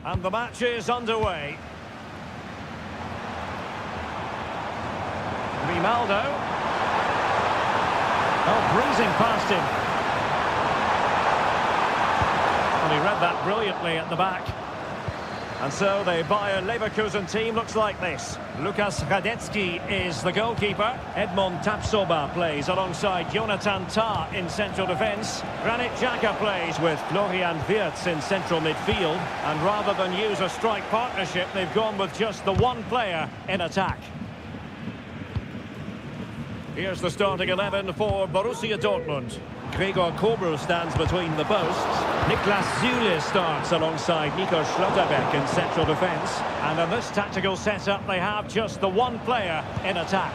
And the match is underway. Grimaldo. Oh, breezing past him. And he read that brilliantly at the back. And so the Bayer Leverkusen team looks like this. Lukas Radetzky is the goalkeeper. Edmond Tapsoba plays alongside Jonathan Tah in central defence. Granit Xhaka plays with Florian Wirtz in central midfield. And rather than use a strike partnership, they've gone with just the one player in attack. Here's the starting 11 for Borussia Dortmund. Gregor Kobel stands between the posts. Niklas Süle starts alongside Nico Schlotterbeck in central defence. And in this tactical setup, they have just the one player in attack.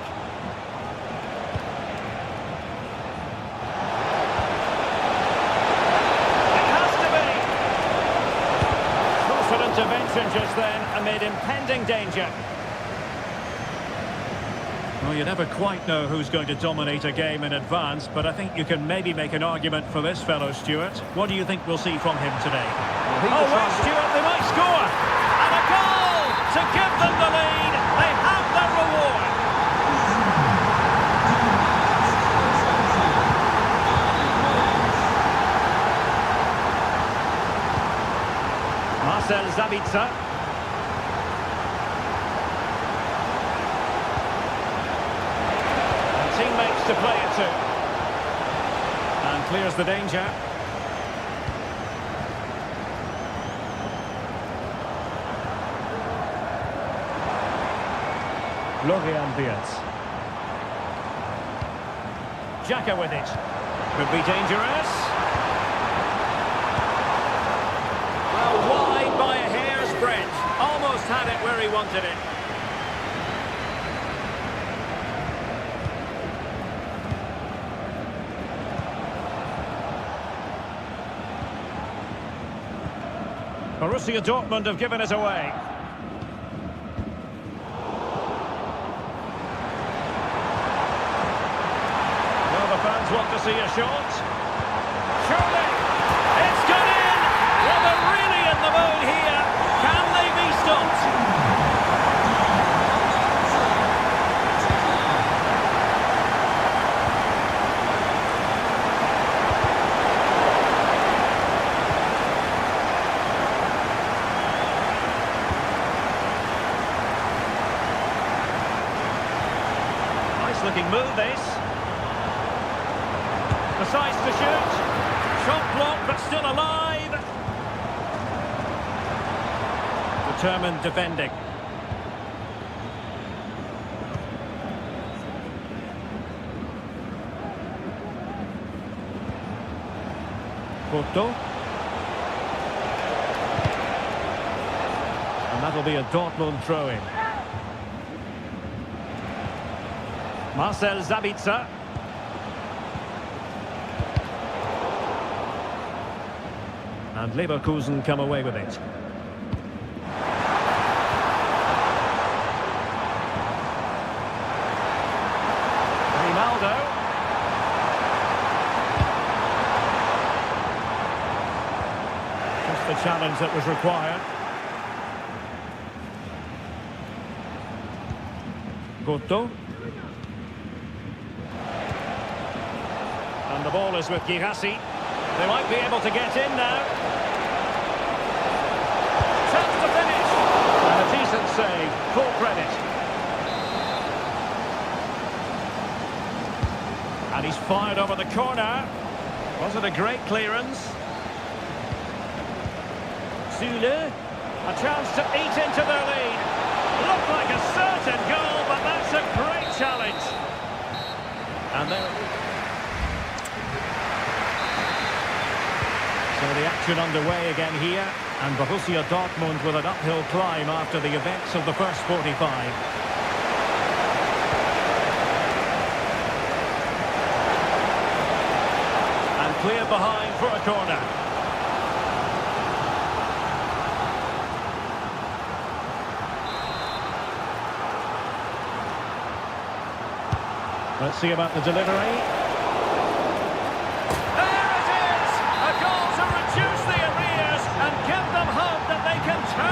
It has to be! Crucial intervention just then amid impending danger. Well, you never quite know who's going to dominate a game in advance, but I think you can maybe make an argument for this fellow, Stuart. What do you think we'll see from him today? Well, Stuart, they might score! And a goal to give them the lead! They have their reward! Marcel Sabitzer. Teammates to play it to. And clears the danger. Florian Wirtz. Xhaka with it. Could be dangerous. Well, wide by a hair's breadth. Almost had it where he wanted it. Borussia Dortmund have given it away. Well, the fans want to see a shot. Surely! It's gone in! Well, they're really in the mood here. Can they be stopped? Looking move this. Decides to shoot. Shot blocked but still alive. Determined defending. Porto. And that'll be a Dortmund throw-in. Marcel Sabitzer. And Leverkusen come away with it. Grimaldo. Just the challenge that was required. Porto. And the ball is with Girassi. They might be able to get in now. Chance to finish. And a decent save. Full credit. And he's fired over the corner. Wasn't a great clearance. Süle. A chance to eat into their lead. Looked like a certain goal, but that's a great challenge. And there... So the action underway again here, and Borussia Dortmund with an uphill climb after the events of the first 45. And clear behind for a corner. Let's see about the delivery. There it is! A goal to reduce the arrears and give them hope that they can turn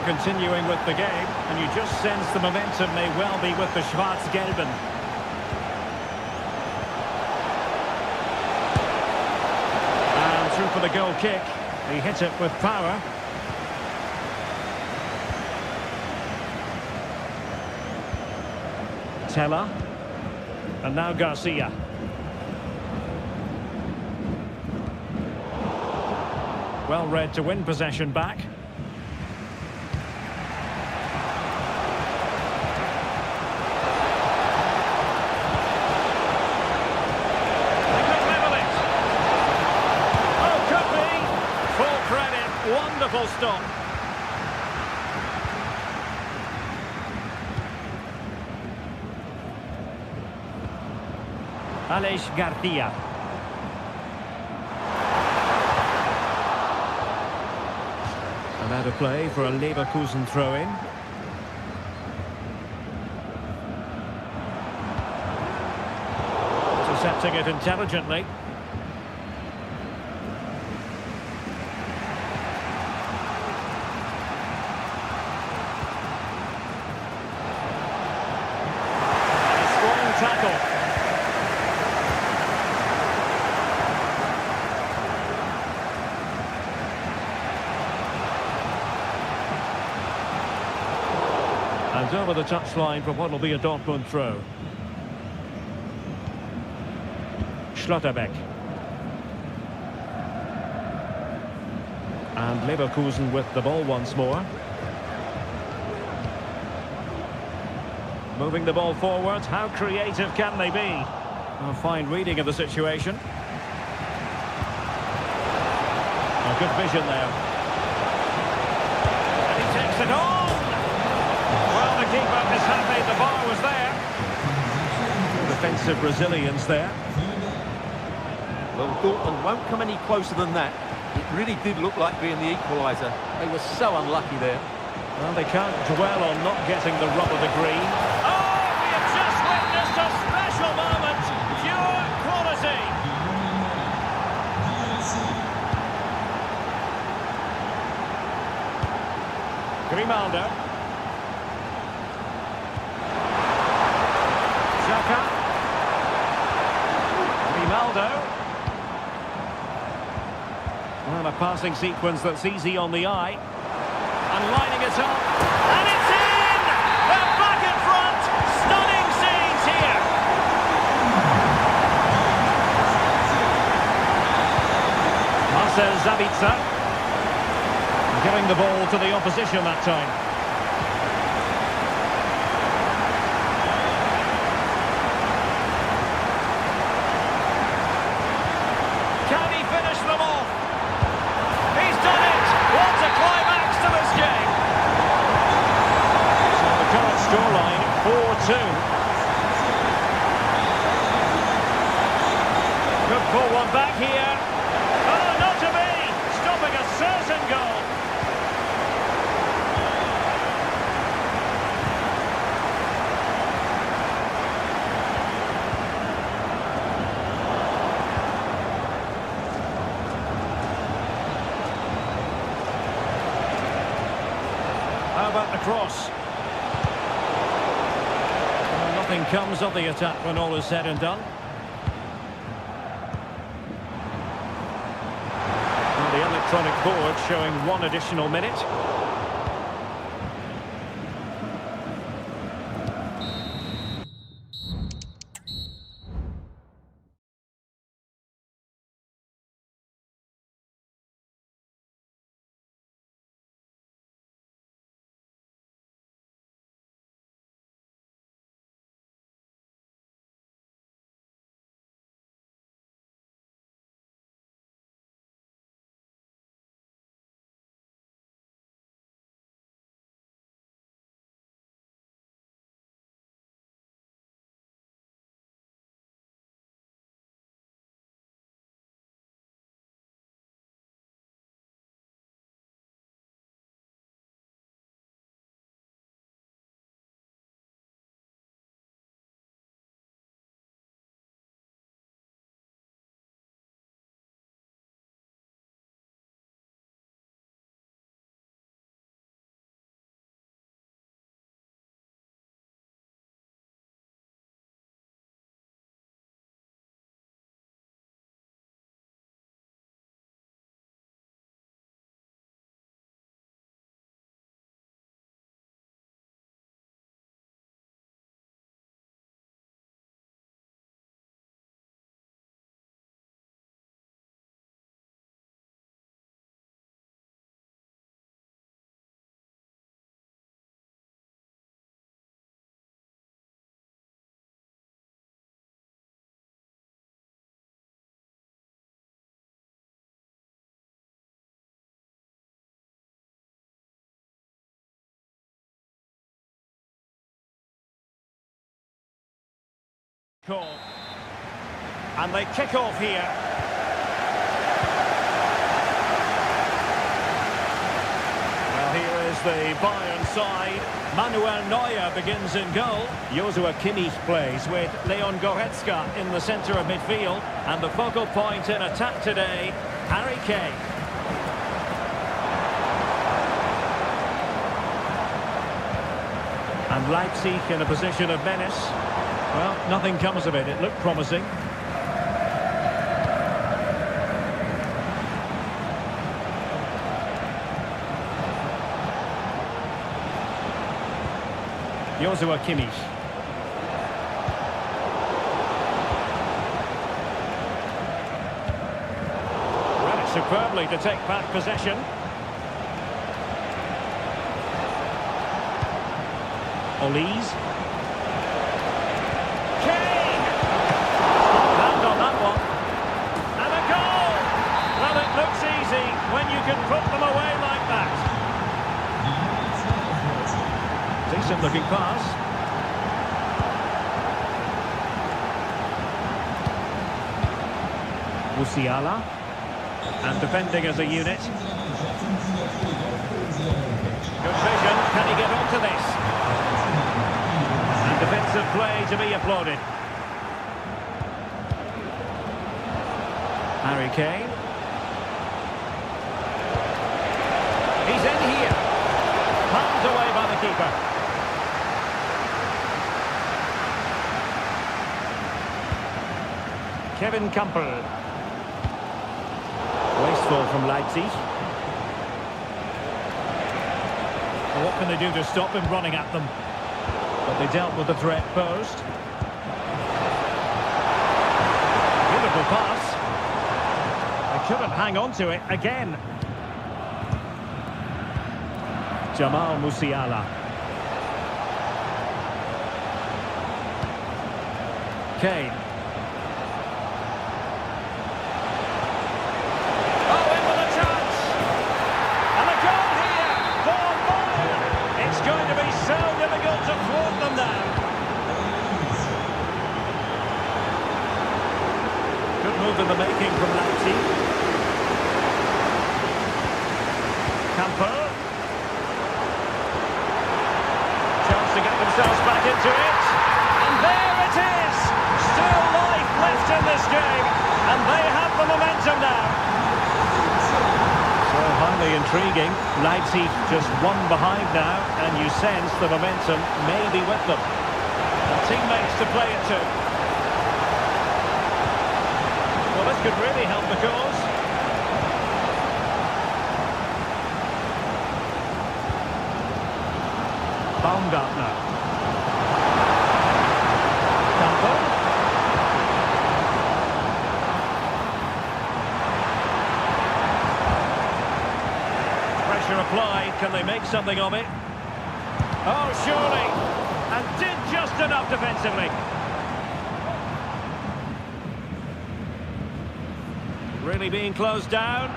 continuing with the game, and you just sense the momentum may well be with the Schwarz-Gelben. And through for the goal kick. He hit it with power. Teller. And now Garcia. Well read to win possession back. They could level it. Oh, could be. Full credit. Wonderful stop. Aleix Garcia. And out of play for a Leverkusen throw-in. Intercepting it intelligently. And a strong tackle. And over the touchline for what will be a Dortmund throw. Schlotterbeck. And Leverkusen with the ball once more. Moving the ball forward. How creative can they be? A fine reading of the situation. A good vision there. And he takes it on! Well, the keeper is happy the bar was there. Defensive resilience there. Well, Dortmund won't come any closer than that. It really did look like being the equaliser. They were so unlucky there. Well, they can't dwell on not getting the rub of the green. Oh, we have just witnessed a special moment. Pure quality. Grimaldo. Xhaka. Grimaldo. Well, a passing sequence that's easy on the eye. And lining it up. And it's in! They're back in front! Stunning scenes here! Marcel Sabitzer. Giving the ball to the opposition that time. Can he finish them off? He's done it! What a climax to this game! So the current scoreline, 4-2. Good pull one back here. Oh, not to be! Stopping a certain goal. How about the cross? Well, nothing comes of the attack when all is said and done. And the electronic board showing 1 additional minute. Call. And they kick off here. Well, here is the Bayern side. Manuel Neuer begins in goal. Joshua Kimmich plays with Leon Goretzka in the centre of midfield. And the focal point in attack today, Harry Kane. And Leipzig in a position of menace. Well, nothing comes of it. It looked promising. Joshua Kimmich. Read it superbly to take back possession. Olise. Kane! Land on that one. And a goal! Well, it looks easy when you can put them away like that. Decent looking pass. Musiala. And defending as a unit. Good vision. Can he get onto this? And defensive play to be applauded. Harry Kane. He's in here. Palmed away by the keeper. Kevin Campbell. Wasteful from Leipzig. Well, what can they do to stop him running at them? But they dealt with the threat posed. Beautiful pass. They couldn't hang on to it again. Jamal Musiala. Kane. In the making from Leipzig. Campo. Chance to get themselves back into it. And there it is! Still life left in this game. And they have the momentum now. So highly intriguing. Leipzig just one behind now. And you sense the momentum may be with them. And teammates to play it to. Well, this could really help the cause. Baumgartner. Campo. Pressure applied. Can they make something of it? Oh, surely. And did just enough defensively. Really being closed down.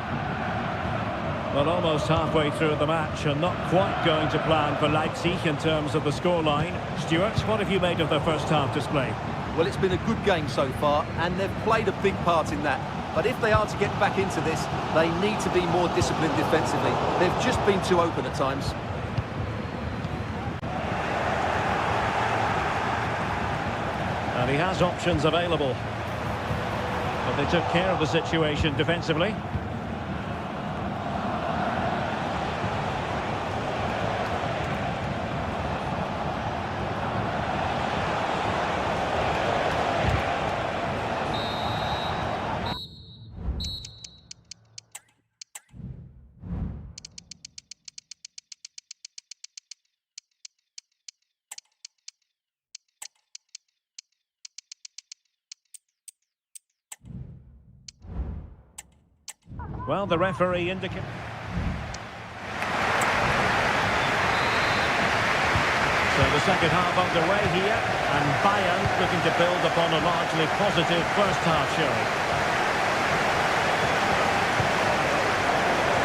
Well, almost halfway through the match and not quite going to plan for Leipzig in terms of the scoreline. Stuart, what have you made of their first half display? Well, it's been a good game so far, and they've played a big part in that. But if they are to get back into this, they need to be more disciplined defensively. They've just been too open at times. And he has options available. But they took care of the situation defensively. Well, the referee indicates... So the second half underway here, and Bayern looking to build upon a largely positive first half showing.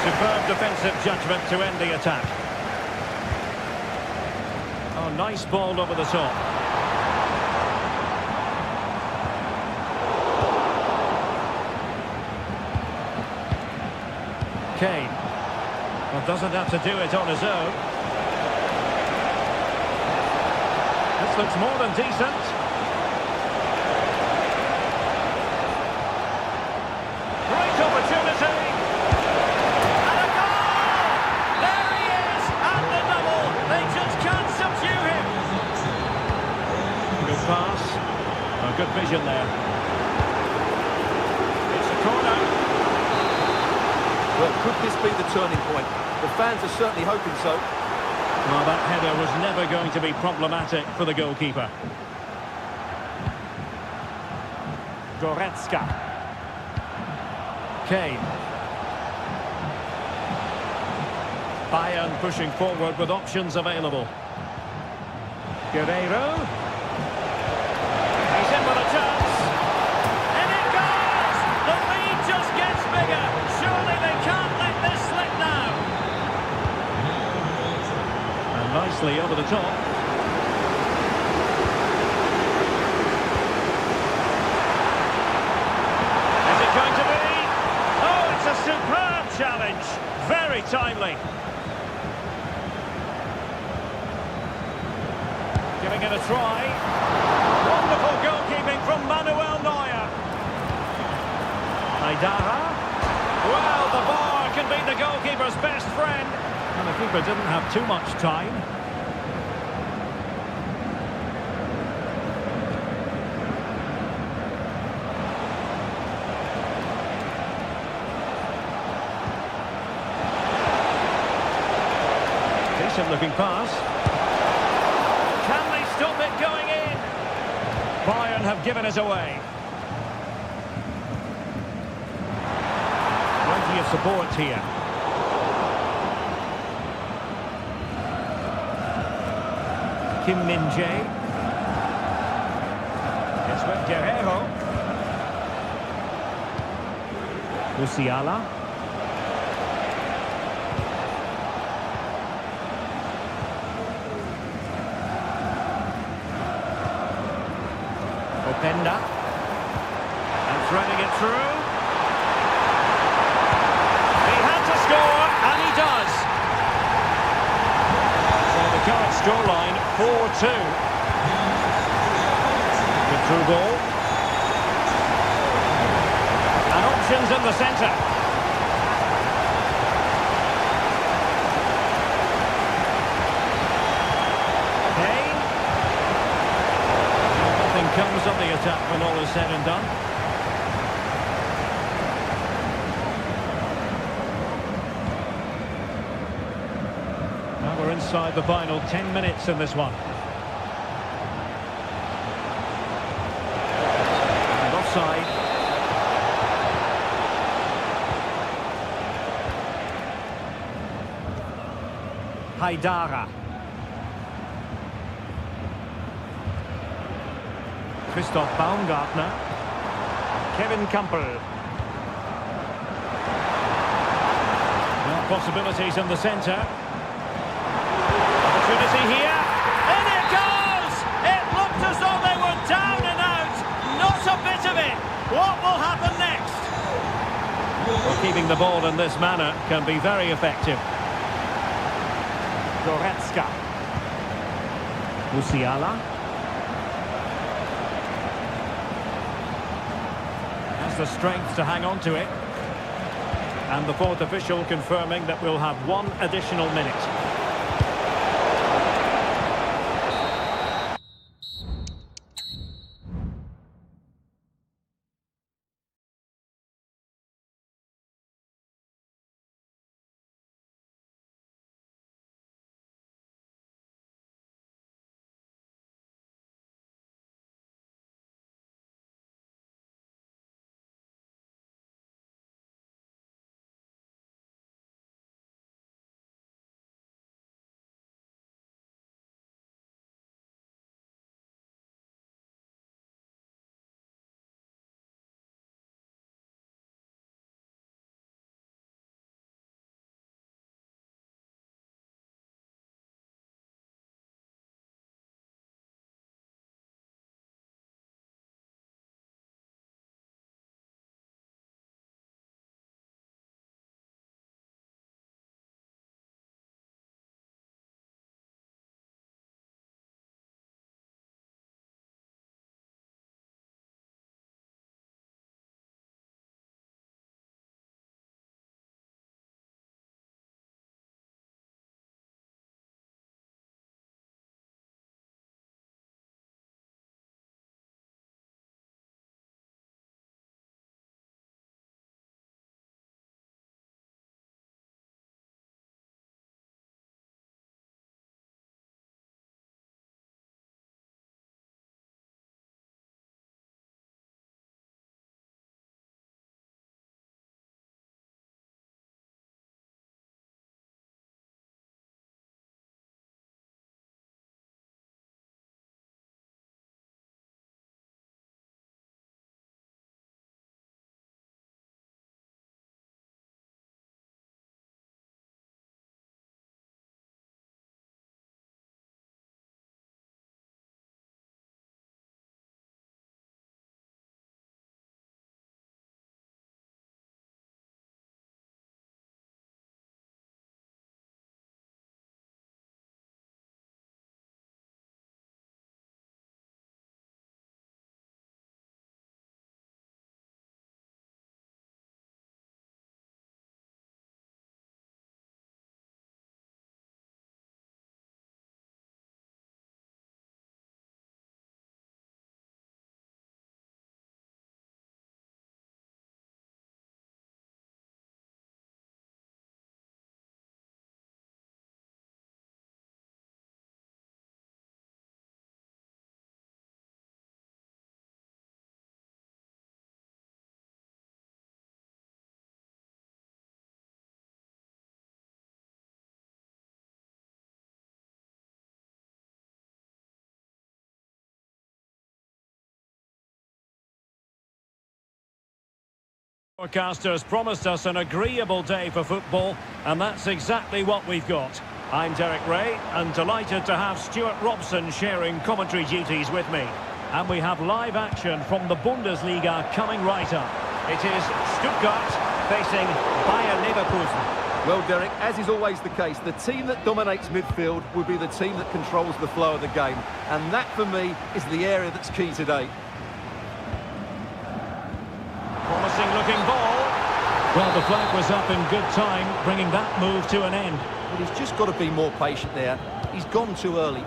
Superb defensive judgment to end the attack. Oh, nice ball over the top. Kane. Well, doesn't have to do it on his own. This looks more than decent. Great opportunity. And a goal! There he is! And the double! They just can't subdue him. Good pass. Oh, good vision there. It's a corner. Well, could this be the turning point? The fans are certainly hoping so. Well, that header was never going to be problematic for the goalkeeper. Goretzka. Kane. Bayern pushing forward with options available. Guerreiro. He's in with a chance. And it goes! The lead just gets bigger. Surely they can't let this slip now. And nicely over the top. Is it going to be? Oh, it's a superb challenge. Very timely. Giving it a try. Wonderful goalkeeping from Manuel Neuer. Haidara. Well, the bar can be the goalkeeper's best friend. And the keeper didn't have too much time. Decent looking pass. Can they stop it going in? Bayern have given us away. Plenty of support here. Kim Min-jae. It's with Guerreiro. Musiala. Openda. And threading it through. He had to score, and he does. So the current scoreline, 4-2. Good through ball. And options in the centre. Kane. Nothing comes of the attack when all is said and done. Now we're inside the final 10 minutes in this one. And offside. Haidara. Christoph Baumgartner. Kevin Campbell. Well, possibilities in the centre. Opportunity here. In it goes! It looked as though they were down and out. Not a bit of it. What will happen next? Well, keeping the ball in this manner can be very effective. Goretzka. Musiala. Has the strength to hang on to it. And the fourth official confirming that we'll have one additional minute. Forecasters promised us an agreeable day for football, and that's exactly what we've got. I'm Derek Ray, and delighted to have Stuart Robson sharing commentary duties with me. And we have live action from the Bundesliga coming right up. It is Stuttgart facing Bayer Leverkusen. Well, Derek, as is always the case, the team that dominates midfield will be the team that controls the flow of the game. And that, for me, is the area that's key today. Promising looking ball. Well, the flag was up in good time, bringing that move to an end. But he's just got to be more patient there. He's gone too early.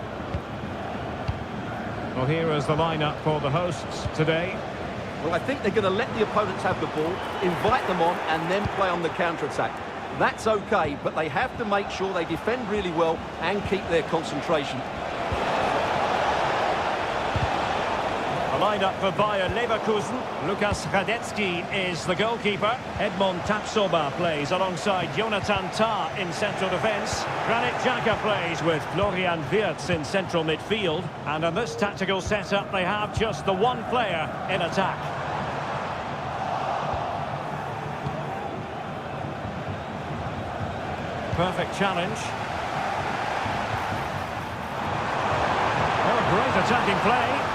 Well, here is the lineup for the hosts today. Well, I think they're going to let the opponents have the ball, invite them on, and then play on the counter-attack. That's okay, but they have to make sure they defend really well and keep their concentration. The lineup for Bayer Leverkusen. Lukas Radetzky is the goalkeeper. Edmond Tapsoba plays alongside Jonathan Tah in central defence. Granit Xhaka plays with Florian Wirtz in central midfield. And in this tactical setup, they have just the one player in attack. Perfect challenge. Oh, great attacking play.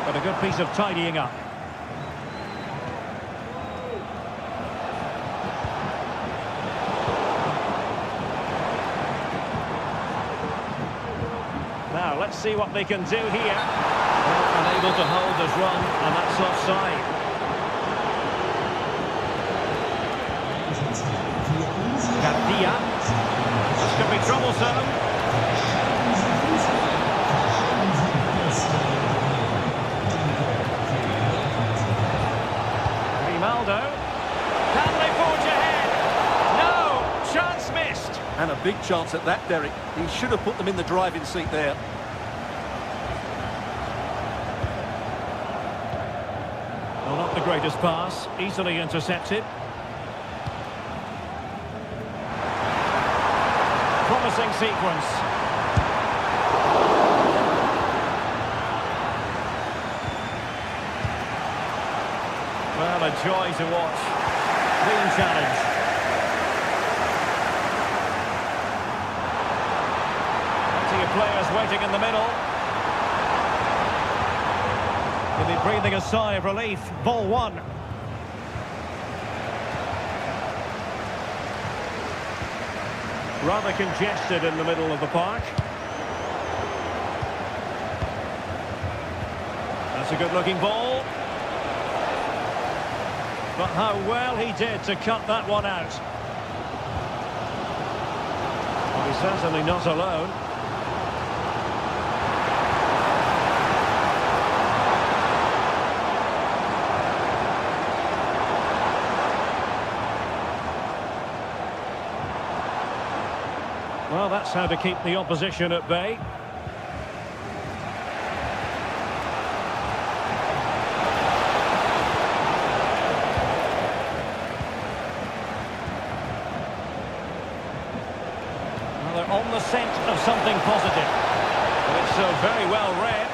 But a good piece of tidying up. Now, let's see what they can do here. Well, unable to hold his run, and that's offside. Garcia. This could be troublesome. Can they forge ahead? No! Chance missed! And a big chance at that, Derek. He should have put them in the driving seat there. Well, not the greatest pass. Easily intercepted. Promising sequence. Well, a joy to watch. Clean challenge. Plenty of players waiting in the middle. He'll be breathing a sigh of relief. Ball one. Rather congested in the middle of the park. That's a good-looking ball. But how well he did to cut that one out. Well, he's certainly not alone. Well, that's how to keep the opposition at bay. On the scent of something positive. Well, it's so very well read.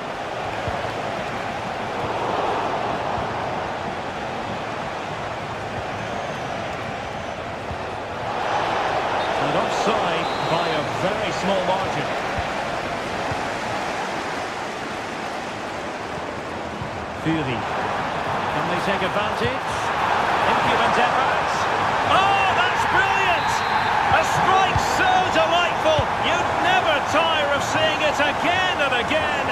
And offside by a very small margin. Fury. Can they take advantage? Impudent effort. Oh, that's brilliant! A strike so delightful, you'd never tire of seeing it again and again.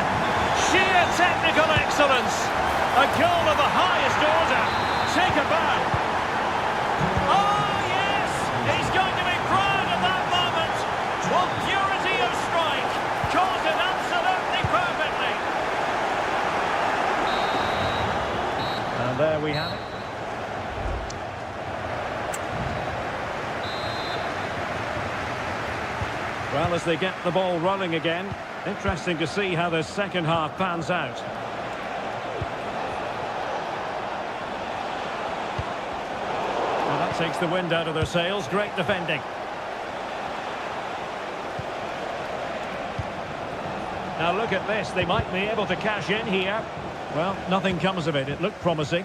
Sheer technical excellence. A goal of the highest order. Take a bow. Oh, yes! He's going to be proud of that moment. What purity of strike. Caught it absolutely perfectly. And there we have it. Well, as they get the ball rolling again, interesting to see how the second half pans out. Well, that takes the wind out of their sails. Great defending. Now look at this. They might be able to cash in here. Well, nothing comes of it. It looked promising.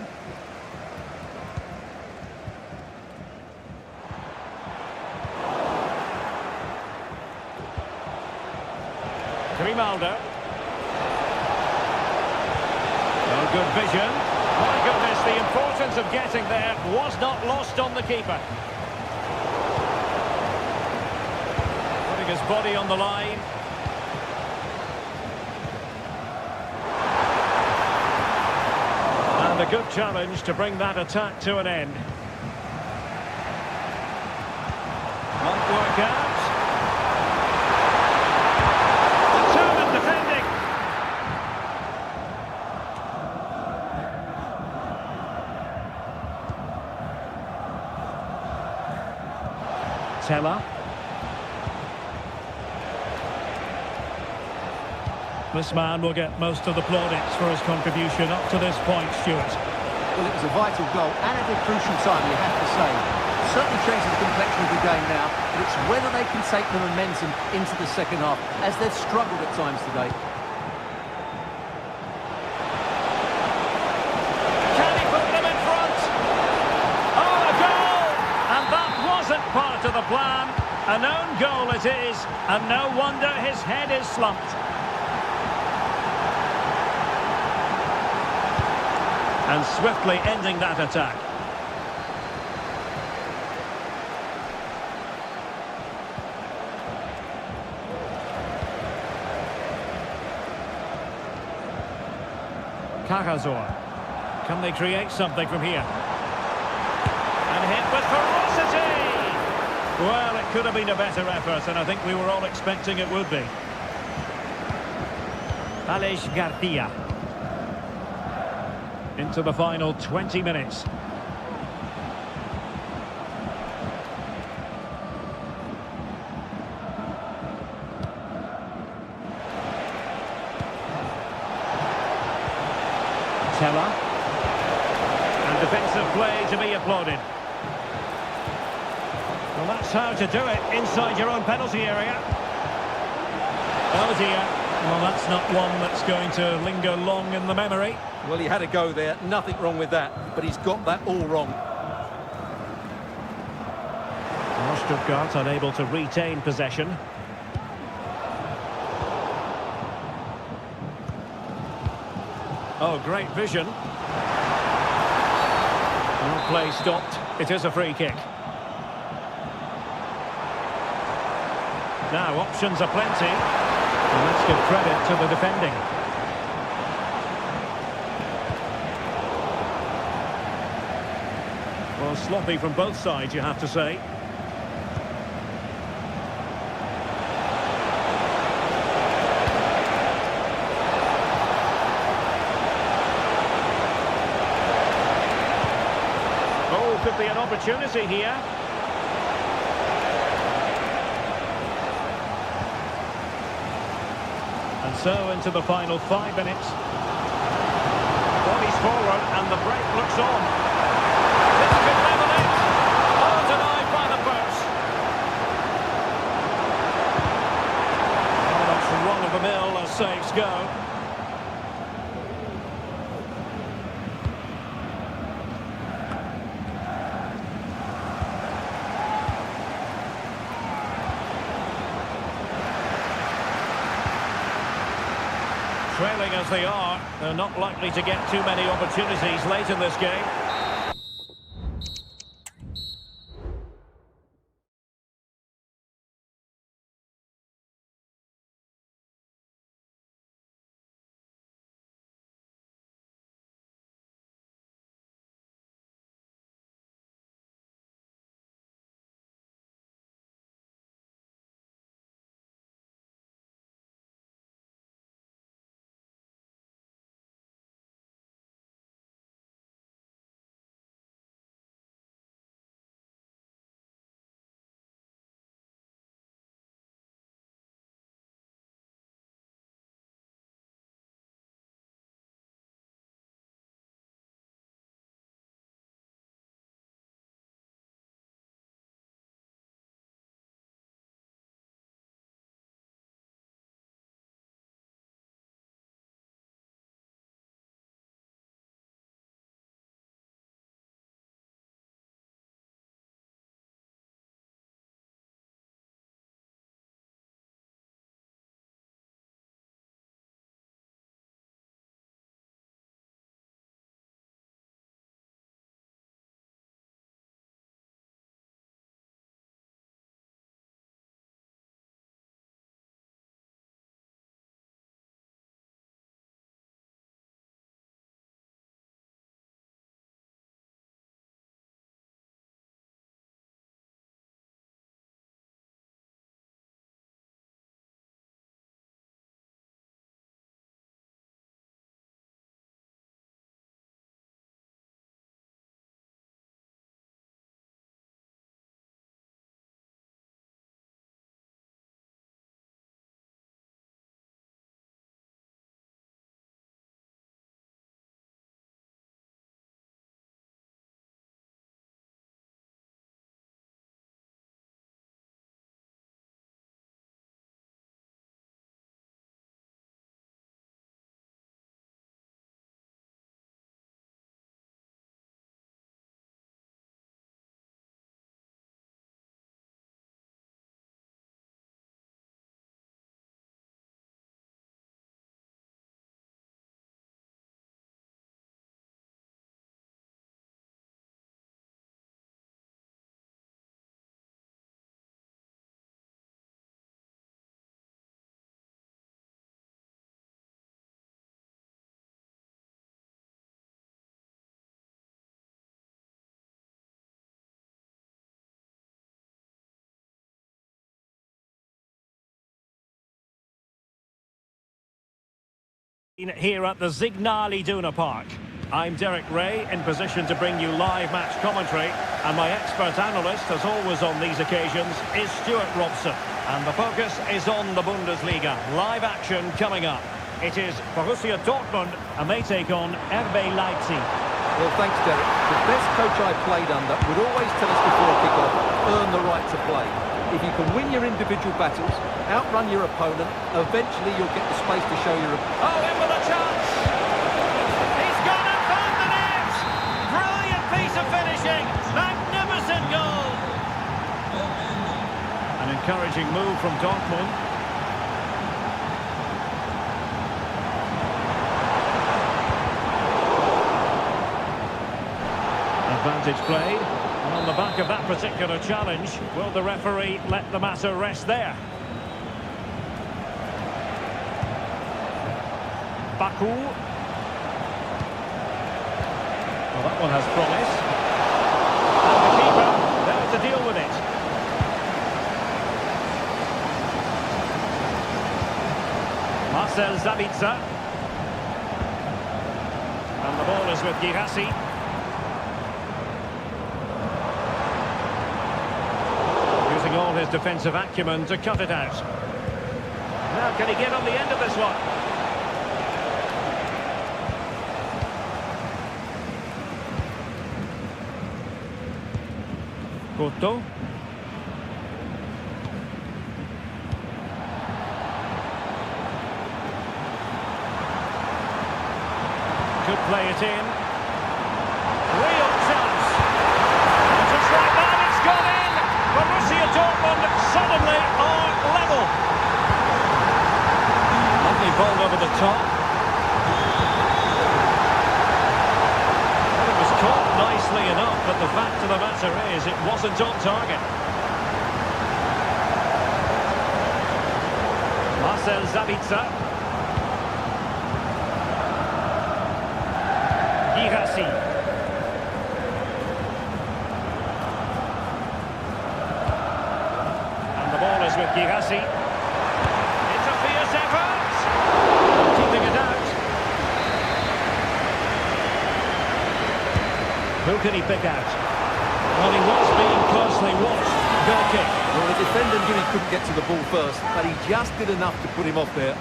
Grimaldo. Oh, good vision. My goodness, the importance of getting there was not lost on the keeper. Putting his body on the line. And a good challenge to bring that attack to an end. Might work out. Determined defending. Teller. This man will get most of the plaudits for his contribution up to this point, Stuart. Well, it was a vital goal and at a crucial time, you have to say. Certainly changes the complexion of the game now, but it's whether they can take the momentum into the second half, as they've struggled at times today. Can he put them in front? Oh, a goal! And that wasn't part of the plan. A known goal it is, and no wonder his head is slumped. And swiftly ending that attack. Cajazor. Can they create something from here? And hit with ferocity! Well, it could have been a better effort, and I think we were all expecting it would be. Aleix Garcia. Into the final 20 minutes. Teller. And defensive play to be applauded. Well, that's how to do it inside your own penalty area. Oh dear. Well, that's not one that's going to linger long in the memory. Well, he had a go there, nothing wrong with that, but he's got that all wrong. Stuttgart unable to retain possession. Oh, great vision. No play stopped. It is a free kick. Now, options are plenty. And let's give credit to the defending. Well, sloppy from both sides, you have to say. Oh, could be an opportunity here. And so into the final 5 minutes. Bodies forward and the break looks on. This could level it. Oh, denied by the post. Oh, that's run-of-the-mill as saves go. Trailing as they are, they're not likely to get too many opportunities late in this game. Here at the Signal Iduna Park. I'm Derek Ray, in position to bring you live match commentary, and my expert analyst, as always on these occasions, is Stuart Robson. And the focus is on the Bundesliga. Live action coming up. It is Borussia Dortmund, and they take on RB Leipzig. Well, thanks, Derek. The best coach I played under would always tell us before kick-off, earn the right to play. If you can win your individual battles, outrun your opponent, eventually you'll get the space to show your... Oh, in with a chance! He's gone and found the net! Brilliant piece of finishing! Magnificent goal! An encouraging move from Dortmund. Advantage played. And on the back of that particular challenge, will the referee let the matter rest there? Baku. Well, that one has promise. And the keeper there to deal with it. Marcel Sabitzer. And the ball is with Girassi. All his defensive acumen to cut it out. Now can he get on the end of this one? Couto. Could play it in. Real chance. And just like that, it's gone in. Borussia Dortmund suddenly are level. Lovely ball over the top. Well, it was caught nicely enough, but the fact of the matter is it wasn't on target. Marcel Sabitzer. Girassi. With Girassi. It's a fierce effort. Keeping it out. Who can he pick out? Well, he was being closely watched. Goal kick. Well, the defender knew he couldn't get to the ball first, but he just did enough to put him off there.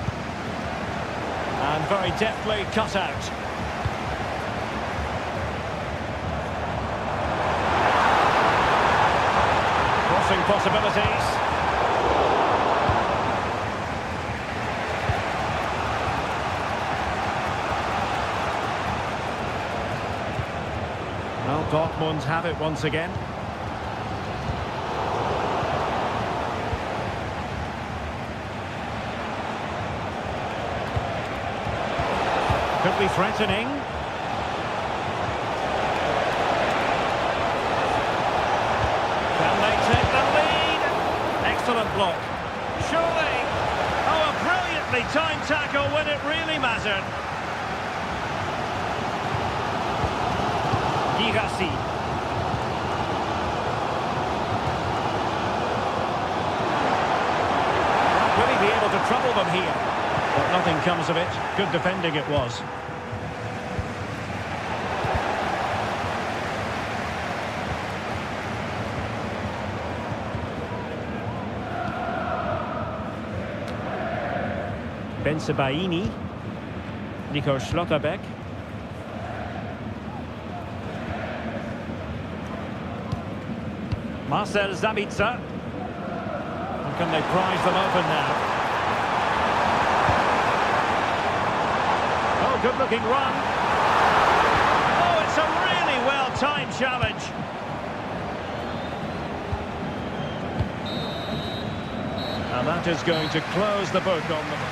And very deftly cut out. Crossing possibilities. Well, Dortmund have it once again. Could be threatening. Can they take the lead? Excellent block. Surely. Oh, a brilliantly timed tackle when it really mattered. Girassi. Will he be able to trouble them here? But nothing comes of it. Good defending it was. Bensebaini. Nico Schlotterbeck. Marcel Sabitzer. And can they prize them open now? Oh, good-looking run. Oh, it's a really well-timed challenge. And that is going to close the book on them.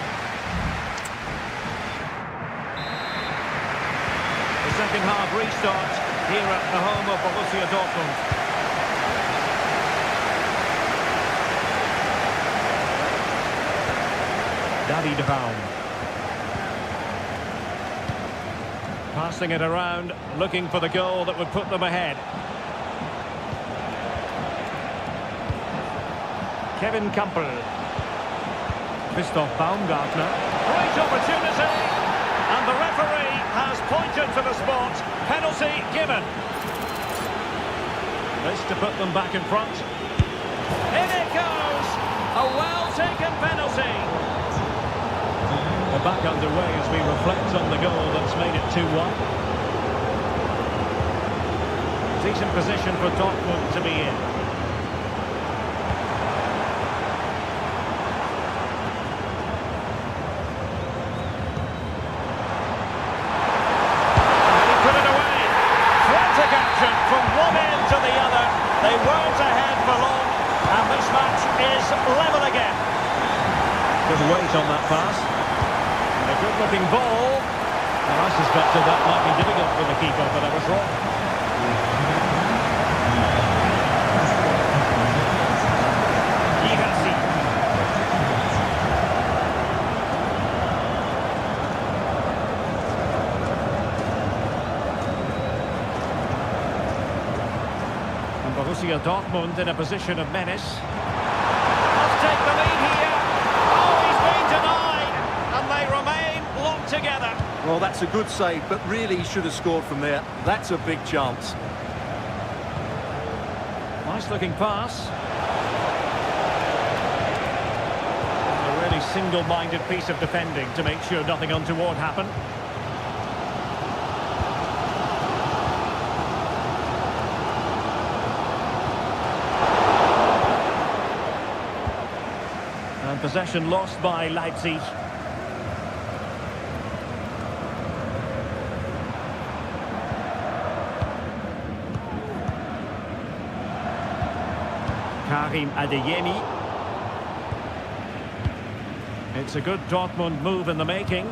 The second half restart here at the home of Borussia Dortmund. David Raum. Passing it around, looking for the goal that would put them ahead. Kevin Campbell. Christoph Baumgartner. Great opportunity. referee has pointed to the spot. Penalty given. This to put them back in front. In it goes! A well-taken penalty. We're back underway as we reflect on the goal that's made it 2-1. Decent position for Dortmund to be in. And he put it away. Frantic action from one end to the other. They weren't ahead for long, and this match is level again. Good weight on that pass. A good-looking ball. Well, I suspected that might be difficult for the keeper, but I was wrong. Borussia Dortmund in a position of menace. Must take the lead here. Oh, he's been denied, and they remain locked together. Well, that's a good save, but really he should have scored from there. That's a big chance. Nice looking pass. A really single-minded piece of defending to make sure nothing untoward happened. And possession lost by Leipzig. Karim Adeyemi. It's a good Dortmund move in the making.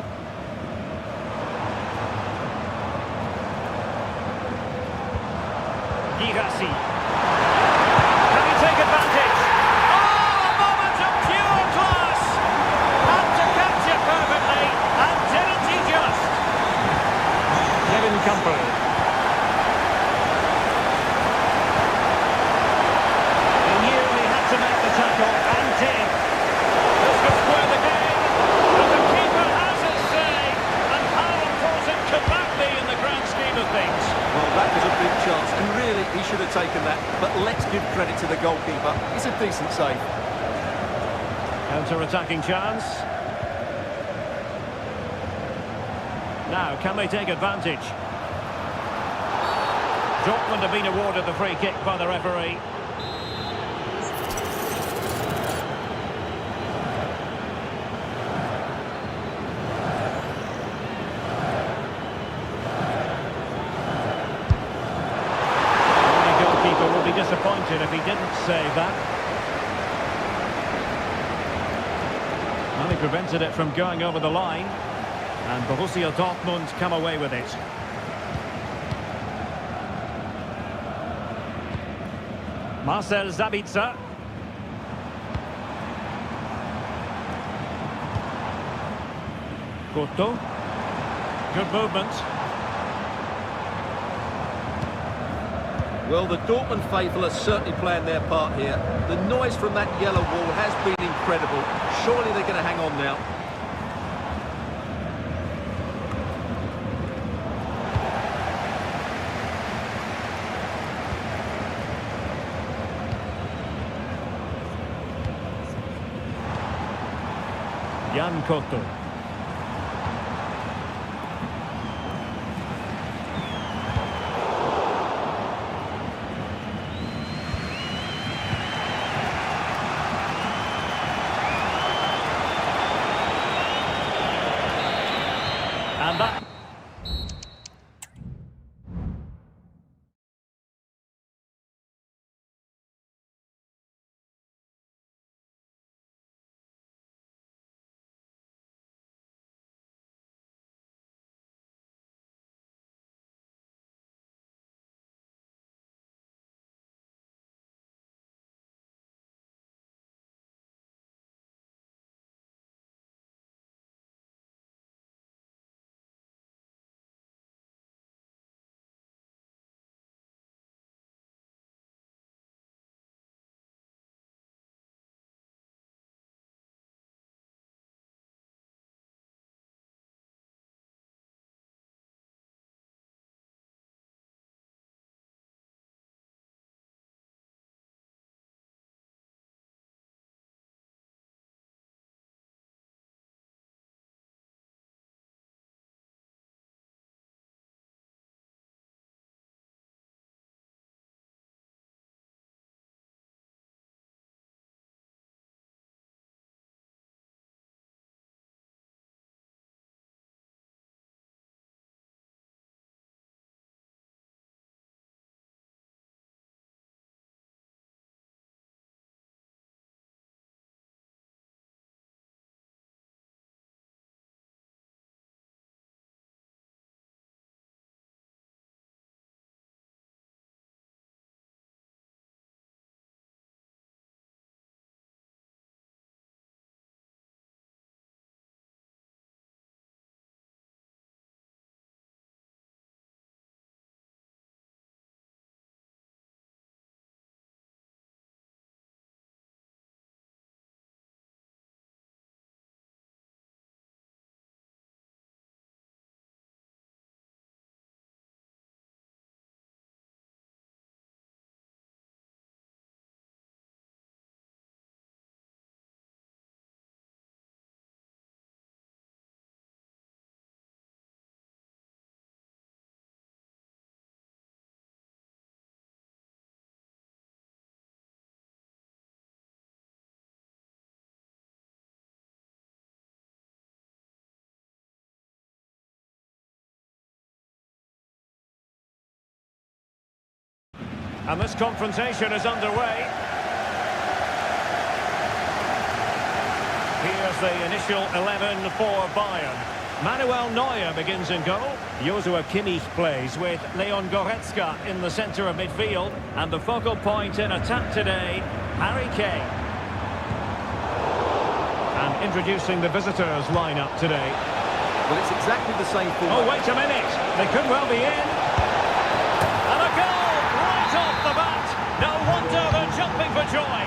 Girassi. Can he take advantage? Oh, a moment of pure class! Had to catch it perfectly, and didn't he just? Kevin Campbell. To make the tackle and did. This could square the game, but the keeper has his say. And how important could that be in the grand scheme of things? Well, that was a big chance, and really he should have taken that. But let's give credit to the goalkeeper. It's a decent save. Counter-attacking chance. Now, can they take advantage? Dortmund have been awarded the free kick by the referee. Disappointed if he didn't save that. Well, he prevented it from going over the line, and Borussia Dortmund come away with it. Marcel Sabitzer. Couto. Good movement. Well, the Dortmund faithful are certainly playing their part here. The noise from that yellow wall has been incredible. Surely they're going to hang on now. Jan Couto. And that And this confrontation is underway. Here's the initial 11 for Bayern. Manuel Neuer begins in goal. Joshua Kimmich plays with Leon Goretzka in the centre of midfield. And the focal point in attack today, Harry Kane. And introducing the visitors lineup today. Well, it's exactly the same format. Oh, wait a minute. They could well be in. And a goal right off the bat. No wonder they're jumping for joy.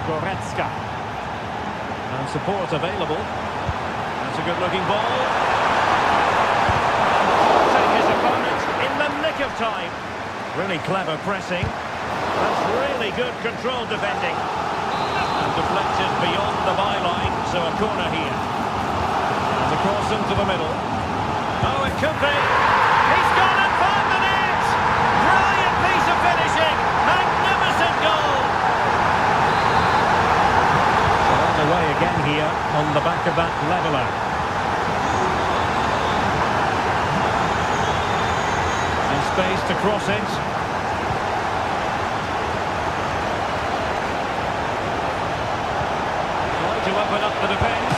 Goretzka. And support available. That's a good-looking ball. Take his opponent in the nick of time. Really clever pressing. That's really good controlled defending. And deflected beyond the byline, so a corner here. And the cross into the middle. Oh, it could be. He's gone and found the net! Brilliant piece of finishing. Magnificent goal. On the way again here, on the back of that leveller. In space to cross it. To open up the defence.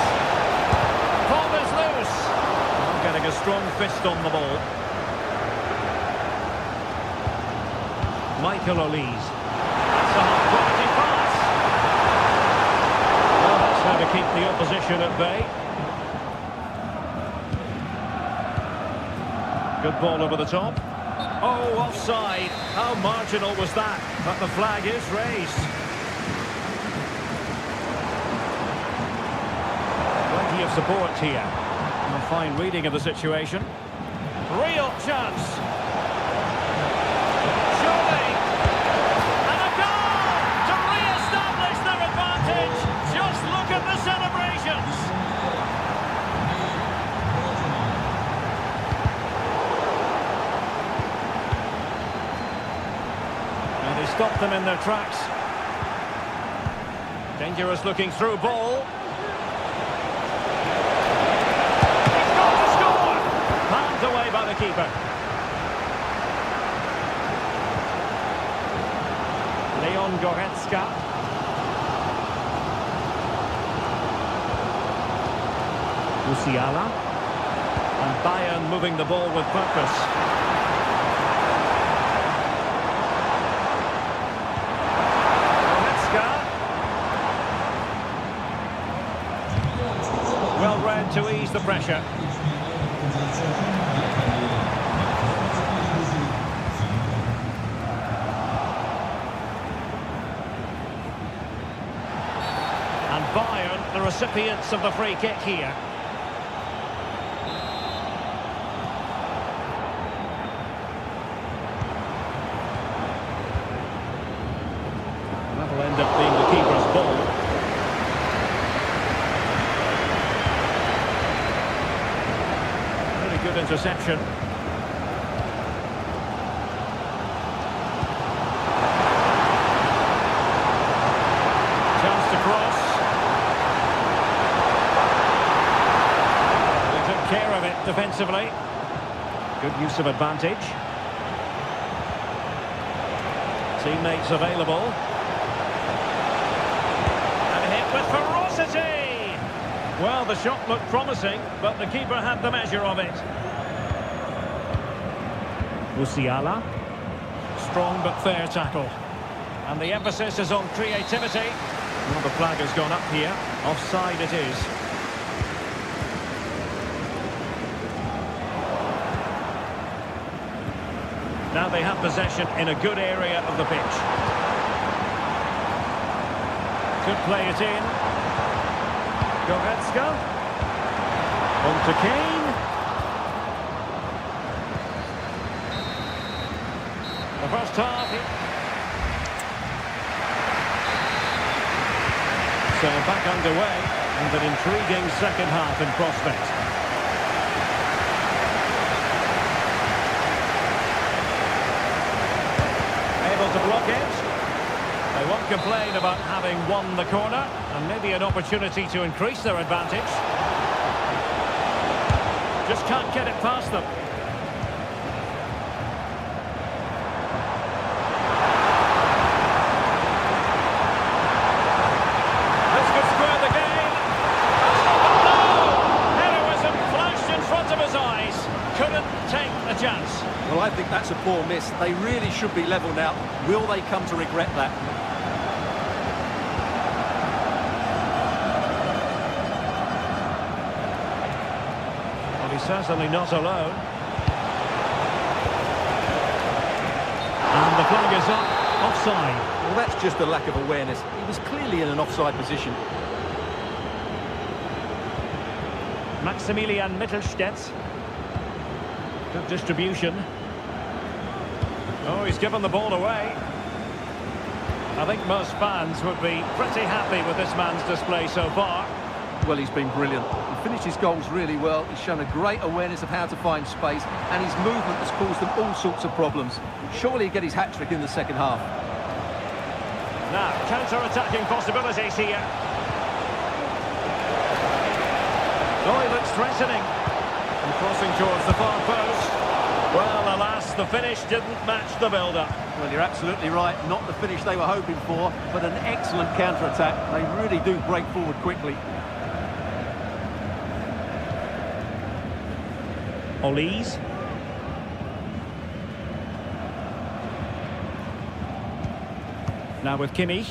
Ball is loose. Getting a strong fist on the ball. Michael Olise. That's a high-quality pass. Well, that's how to keep the opposition at bay. Good ball over the top. Oh, offside. How marginal was that? But the flag is raised. Of support here. A fine reading of the situation. Real chance. Surely. And a goal to re-establish their advantage. Just look at the celebrations. And he stopped them in their tracks. Dangerous looking through ball. Away by the keeper. Leon Goretzka. Musiala. And Bayern moving the ball with purpose. Goretzka. Well read to ease the pressure. And Bayern, the recipients of the free kick here. That'll end up being the keeper's ball. Really good interception. Chance to cross. Care of it defensively. Good use of advantage. Teammates available. And hit with ferocity. Well, the shot looked promising, but the keeper had the measure of it. Musiala. Strong but fair tackle. And the emphasis is on creativity. Well, the flag has gone up here. Offside it is. Now they have possession in a good area of the pitch. Could play it in. Goretzka. On to Kane. The first half. So back underway and an intriguing second half in prospect. To block it. They won't complain about having won the corner, and maybe an opportunity to increase their advantage. Just can't get it past them. poor miss. They really should be level now. Will they come to regret that? Well, he's certainly not alone. And the flag is up. Offside. Well, that's just a lack of awareness. He was clearly in an offside position. Maximilian Mittelstädt. Good distribution. Oh, he's given the ball away. I think most fans would be pretty happy with this man's display so far. Well, he's been brilliant. He finished his goals really well. He's shown a great awareness of how to find space, and his movement has caused them all sorts of problems. Surely he'll get his hat-trick in the second half. Now, counter-attacking possibilities here. Oh, he looks threatening. And crossing towards the far post. Well, alas, the finish didn't match the build-up. Well, you're absolutely right. Not the finish they were hoping for, but an excellent counter-attack. They really do break forward quickly. Olise. Now with Kimmich.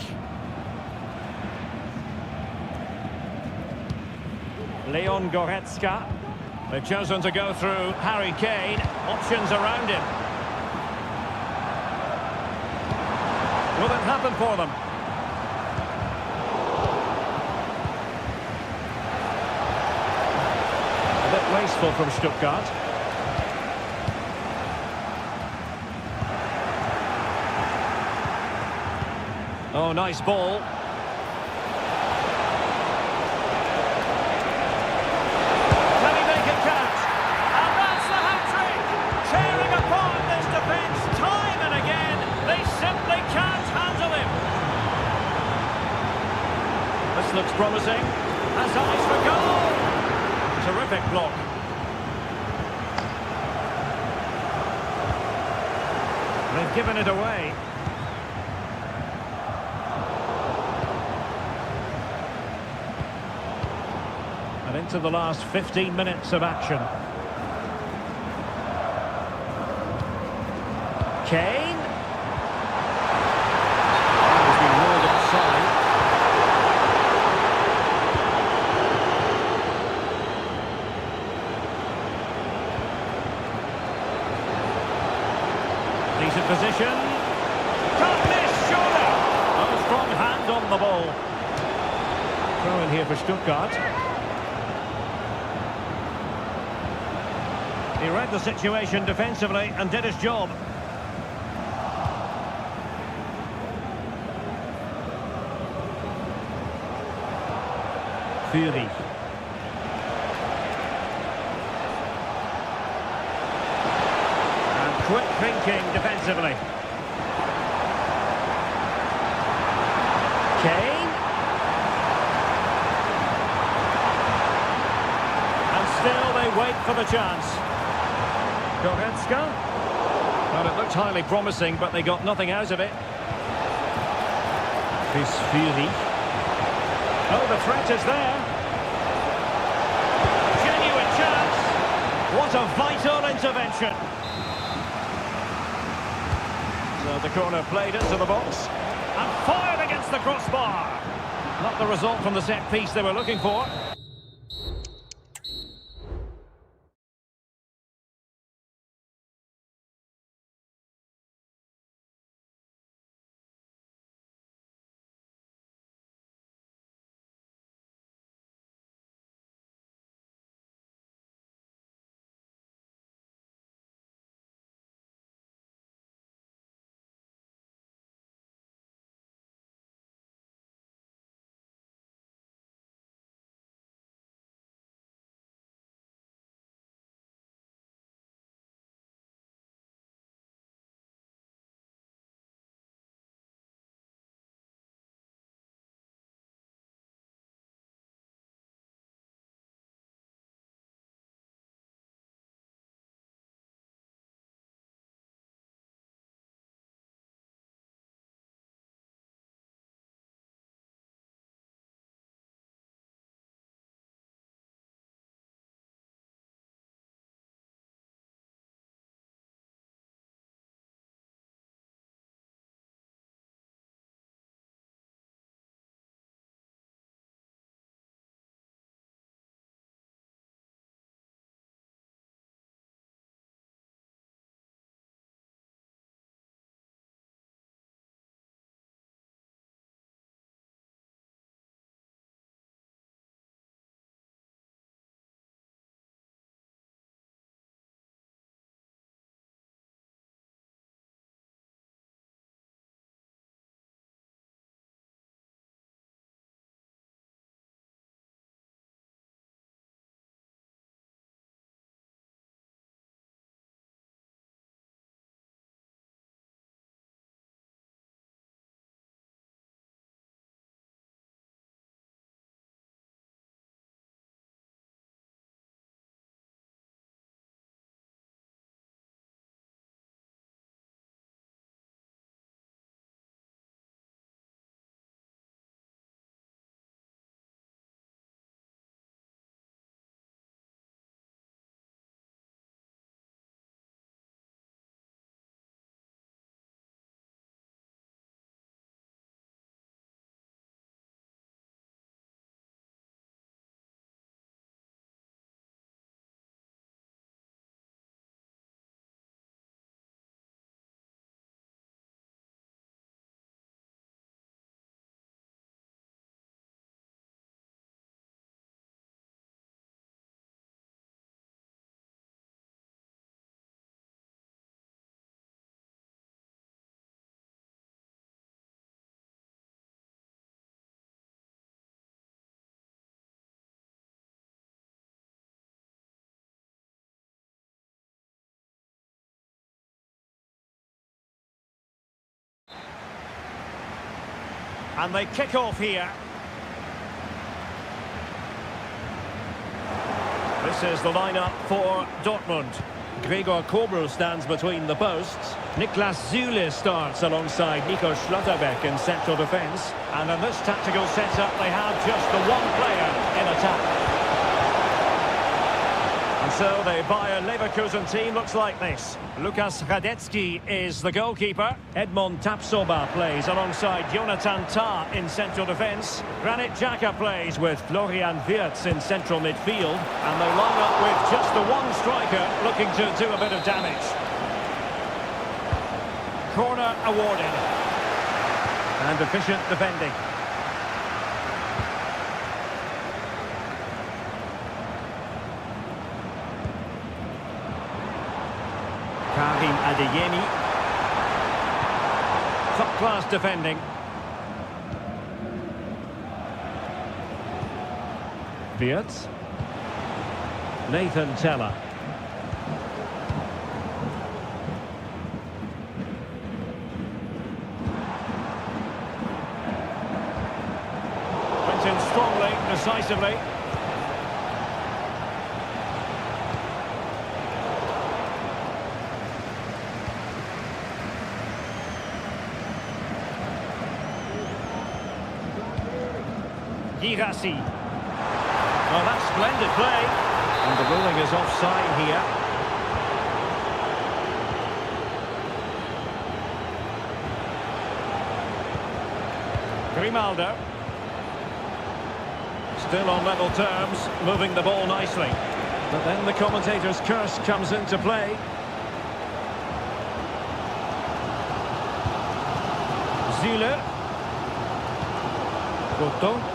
Leon Goretzka. They've chosen to go through Harry Kane. Options around him. Will it happen for them? A bit wasteful from Stuttgart. Oh, nice ball. Can he make it count? And that's the hat-trick! Tearing apart this defence time and again. They simply can't handle him. This looks promising. Has eyes for goal. Terrific block. They've given it away. And into the last 15 minutes of action. Kane. He's been ruled offside. Decent position. Can't miss, surely. A strong hand on the ball. Throw in here for Stuttgart. He read the situation defensively and did his job. Fury. And quick thinking defensively. Kane. And still they wait for the chance. Goretzka. Well, it looked highly promising, but they got nothing out of it. Chris Fury. Oh, the threat is there. Genuine chance. What a vital intervention. So the corner played into the box and fired against the crossbar. Not the result from the set piece they were looking for. And they kick off here. This is the lineup for Dortmund. Gregor Kobel stands between the posts. Niklas Süle starts alongside Nico Schlotterbeck in central defence. And in this tactical setup, they have just the one player in attack. And so the Bayer Leverkusen team looks like this. Lukas Radetzky is the goalkeeper. Edmond Tapsoba plays alongside Jonathan Tah in central defence. Granit Xhaka plays with Florian Wirtz in central midfield. And they line up with just the one striker looking to do a bit of damage. Corner awarded. And efficient defending. Karim Adeyemi. Top-class defending. Wirtz. Nathan Teller. Went in strongly, decisively. Girassi. Well, that's splendid play. And the ruling is offside here. Grimaldo. Still on level terms, moving the ball nicely. But then the commentator's curse comes into play. Süle. Cotto.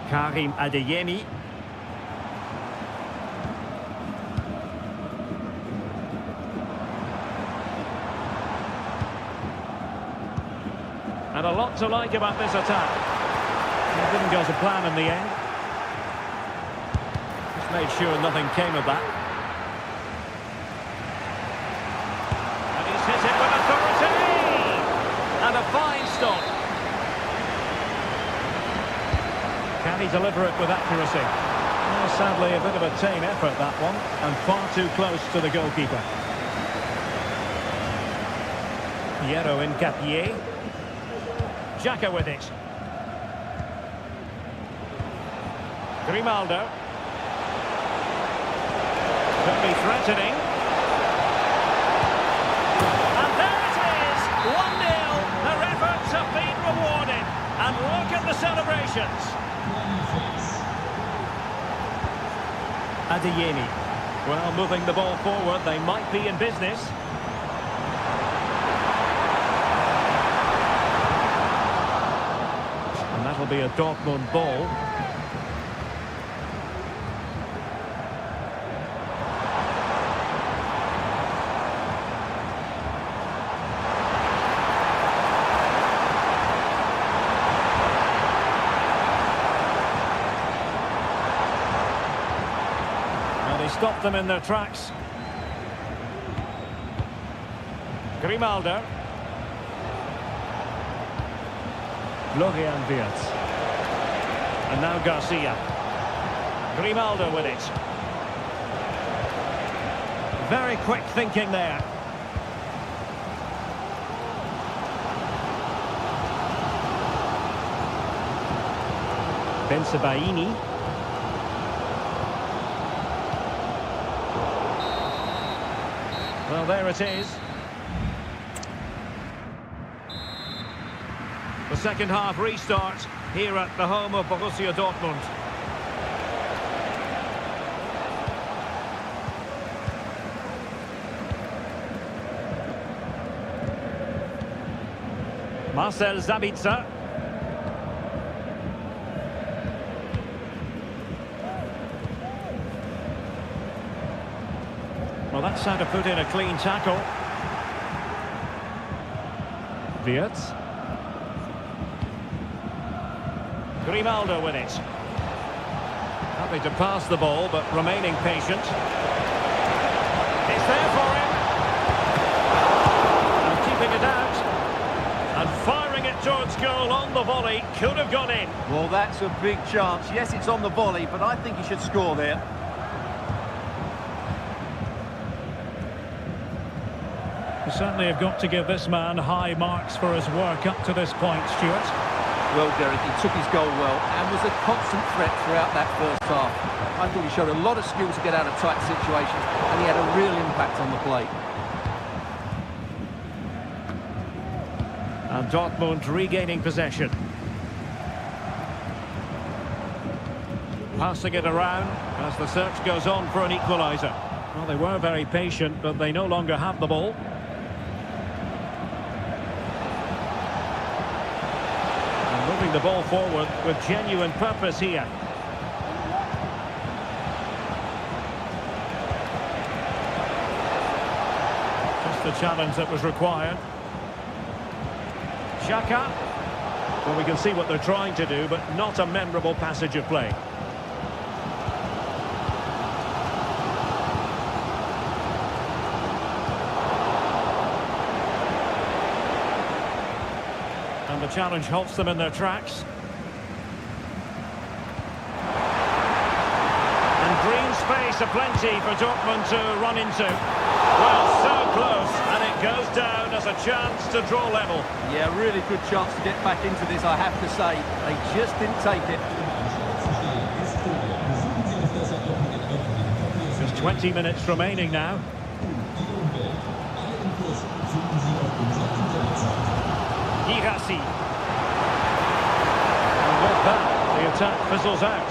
Karim Adeyemi. And a lot to like about this attack. It didn't go to plan in the end. Just made sure nothing came of that. And he's hit it with authority! And a fine stop. Can he deliver it with accuracy? Well, sadly, a bit of a tame effort, that one, and far too close to the goalkeeper. Piero Incapié. Xhaka with it. Grimaldo. Could be threatening. And there it is! 1-0. Their efforts have been rewarded. And look at the celebrations. Adeyemi. Well, moving the ball forward, they might be in business. And that'll be a Dortmund ball. Stopped them in their tracks. Grimaldo. Florian Wirtz. And now Garcia. Grimaldo with it. Very quick thinking there. Bensebaini. Well, there it is. The second half restart here at the home of Borussia Dortmund. Marcel Sabitzer. Well, that's how to put in a clean tackle. Wirtz. Grimaldo with it. Happy to pass the ball, but remaining patient. It's there for him. And keeping it out. And firing it towards goal on the volley. Could have gone in. Well, that's a big chance. Yes, it's on the volley, but I think he should score there. You certainly have got to give this man high marks for his work up to this point, Stuart. Well, Derek, he took his goal well and was a constant threat throughout that first half. I thought he showed a lot of skill to get out of tight situations, and he had a real impact on the play. And Dortmund regaining possession. Passing it around as the search goes on for an equaliser. Well, they were very patient, but they no longer have the ball. And moving the ball forward with genuine purpose here. Just the challenge that was required. Xhaka. Well, we can see what they're trying to do, but not a memorable passage of play. And the challenge halts them in their tracks. And green space aplenty for Dortmund to run into. Well, so close, and it goes down as a chance to draw level. Yeah, really good chance to get back into this, I have to say. They just didn't take it. Just 20 minutes remaining now. Girassi. And with that, the attack fizzles out.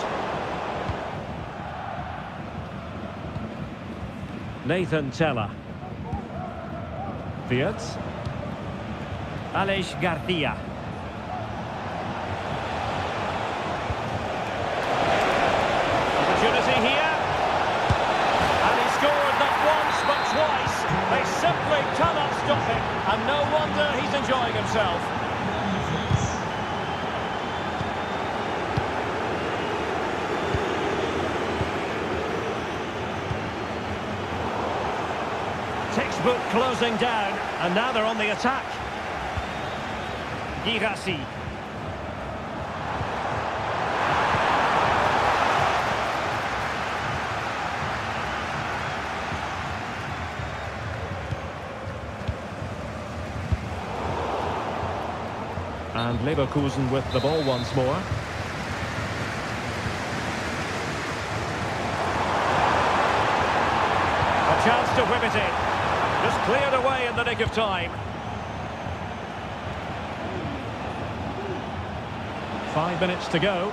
Nathan Teller. Wirtz. Aleix Garcia. Opportunity here. And he scored not once but twice. They simply cannot stop him. And no wonder he's enjoying himself. Textbook closing down, and now they're on the attack. Girassi. And Leverkusen with the ball once more. A chance to whip it in. Just cleared away in the nick of time. 5 minutes to go.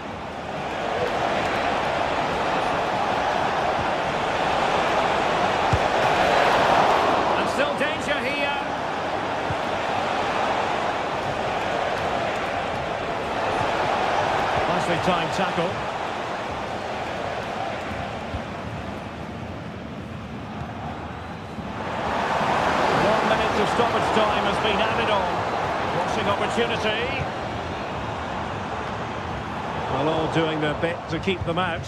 And still danger here. Nicely timed tackle. Stoppage time has been added on. Crossing opportunity. Well, all doing their bit to keep them out.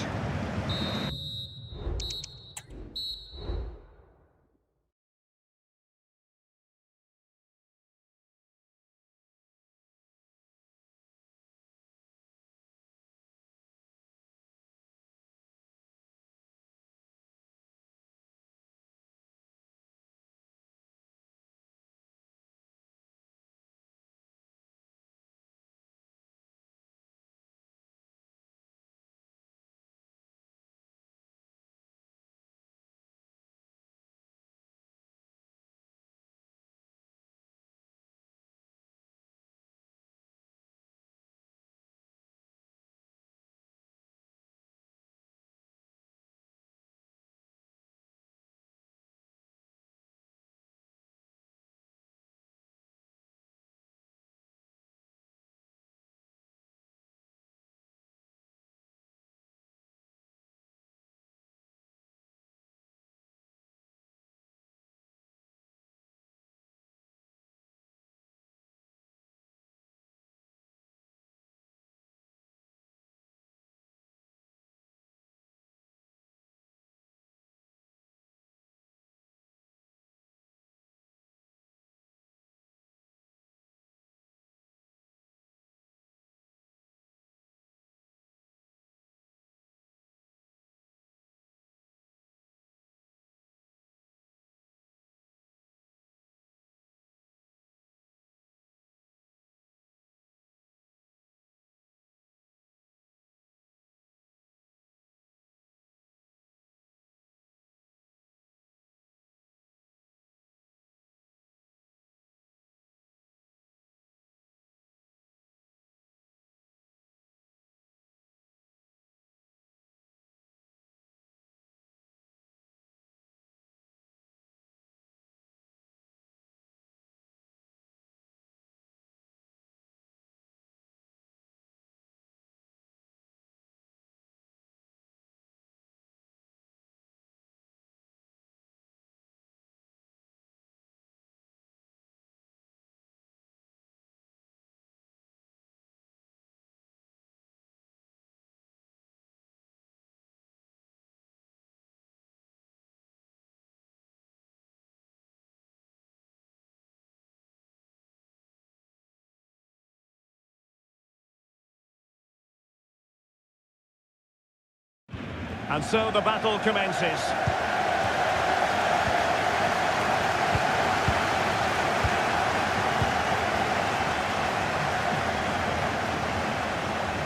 And so the battle commences.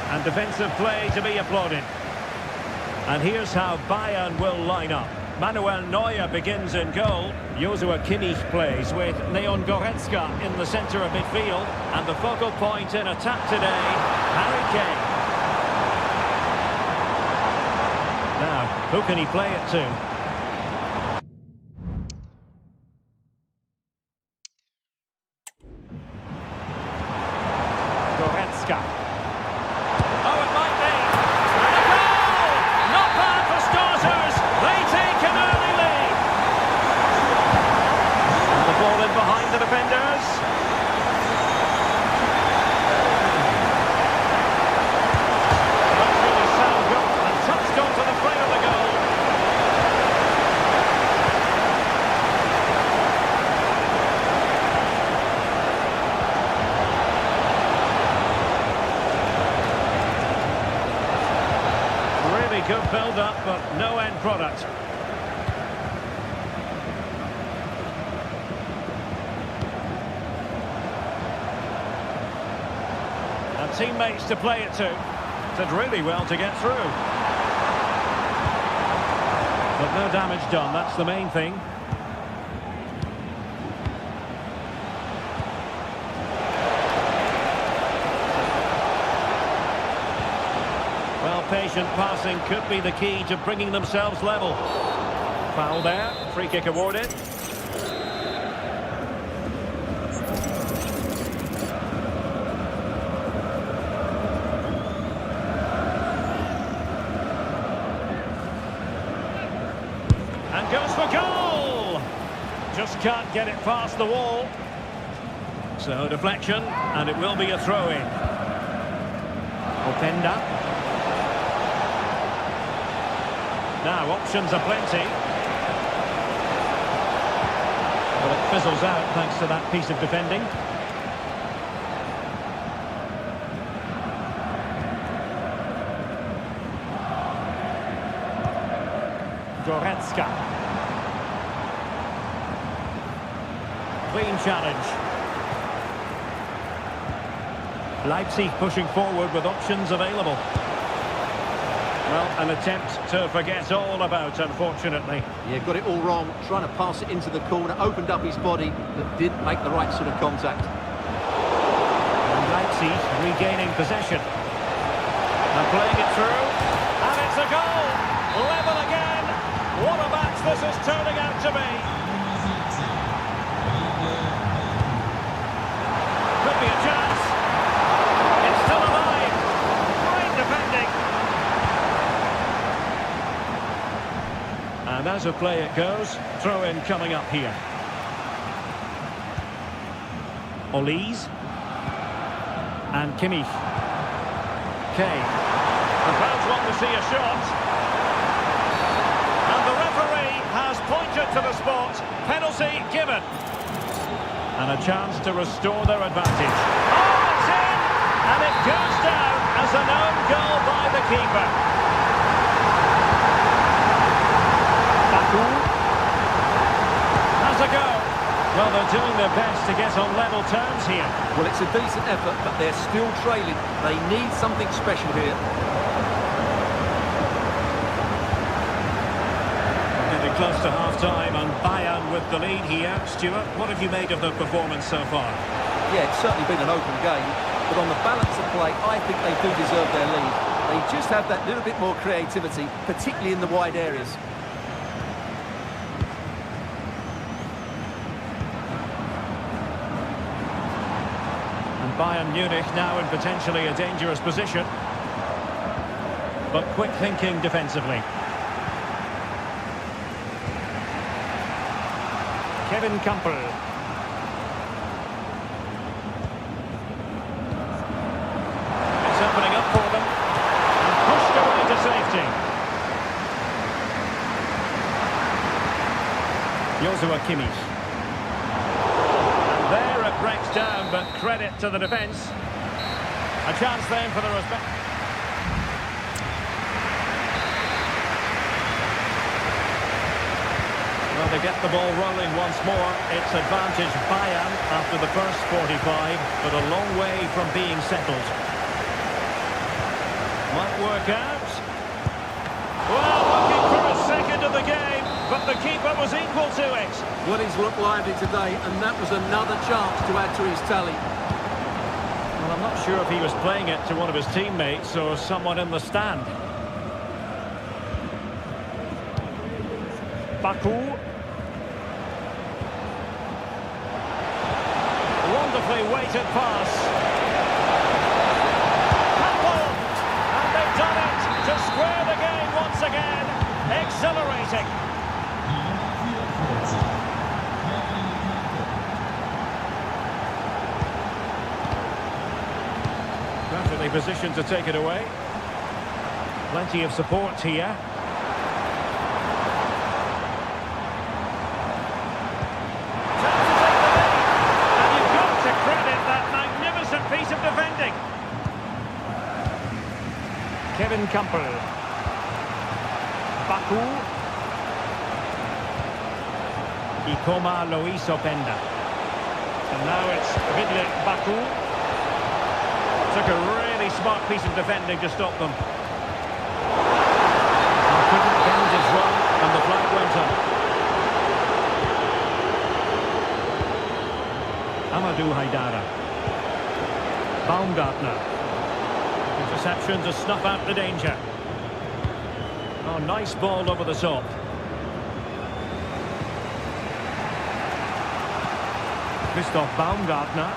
And defensive play to be applauded. And here's how Bayern will line up. Manuel Neuer begins in goal. Joshua Kimmich plays with Leon Goretzka in the centre of midfield. And the focal point in attack today, Harry Kane. Now, who can he play it to? Goretzka. Oh, it might be. And a goal! Not bad for starters. They take an early lead. And the ball in behind the defenders. That's really sound goal and touched onto the frame of the goal. Really good build-up, but no end product. And teammates to play it to. Did really well to get through. But no damage done, that's the main thing. Well, patient passing could be the key to bringing themselves level. Foul there, free kick awarded. And goes for goal! Just can't get it past the wall. So deflection, and it will be a throw-in. Openda. Now, options are plenty. Well, it fizzles out thanks to that piece of defending. Goretzka. Clean challenge. Leipzig pushing forward with options available. Well, an attempt to forget all about, unfortunately. Yeah, got it all wrong. Trying to pass it into the corner, opened up his body, but didn't make the right sort of contact. And Leipzig regaining possession. And playing it through. And it's a goal! Level again! What a match this is turning out to be! Could be a chance. It's still alive. Great defending. And as a play it goes, throw-in coming up here. Olise. And Kimmich. Kane. The crowds want to see a shot. And the referee has pointed to the spot. Penalty given. And a chance to restore their advantage. Oh, it's in! And it goes down as an own goal by the keeper. Has a go. Well, they're doing their best to get on level terms here. Well, it's a decent effort, but they're still trailing. They need something special here. Getting close to half-time and Bayern with the lead here. Stuart, what have you made of the performance so far? Yeah, it's certainly been an open game, but on the balance of play, I think they do deserve their lead. They just have that little bit more creativity, particularly in the wide areas. Bayern Munich now in potentially a dangerous position. But quick thinking defensively. Kevin Campbell. It's opening up for them. And pushed away to safety. Joshua Kimmich. There it breaks down, but credit to the defence. A chance then for the respect. Well, they get the ball rolling once more. It's advantage Bayern after the first 45, but a long way from being settled. Might work out. Well, looking for a second of the game, but the keeper was equal to it. Well, he's looked lively today, and that was another chance to add to his tally. Well, I'm not sure if he was playing it to one of his teammates or someone in the stand. Baku. Wonderfully weighted pass. Couple! And they've done it to square the game once again. Exhilarating. Perfectly positioned to take it away. Plenty of support here. Piece of defending. Kevin Campbell. Baku. Ikoma Luis Openda. And now it's Vidle Baku. Took a really smart piece of defending to stop them. He couldn't bend his run and the flag went up. Amadou Haidara. Baumgartner. Interception to snuff out the danger. Oh, nice ball over the top. Christoph Baumgartner.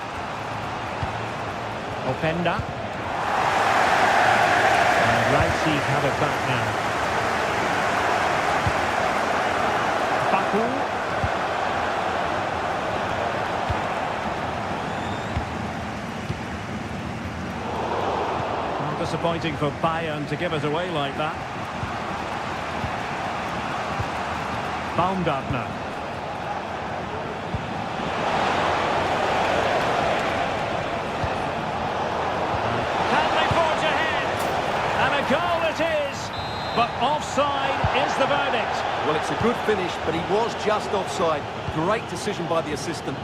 Openda. And Leipzig have it back now. Baku. Disappointing for Bayern to give it away like that. Baumgartner. Can they forge ahead? And a goal it is. But offside is the verdict. Well, it's a good finish, but he was just offside. Great decision by the assistant.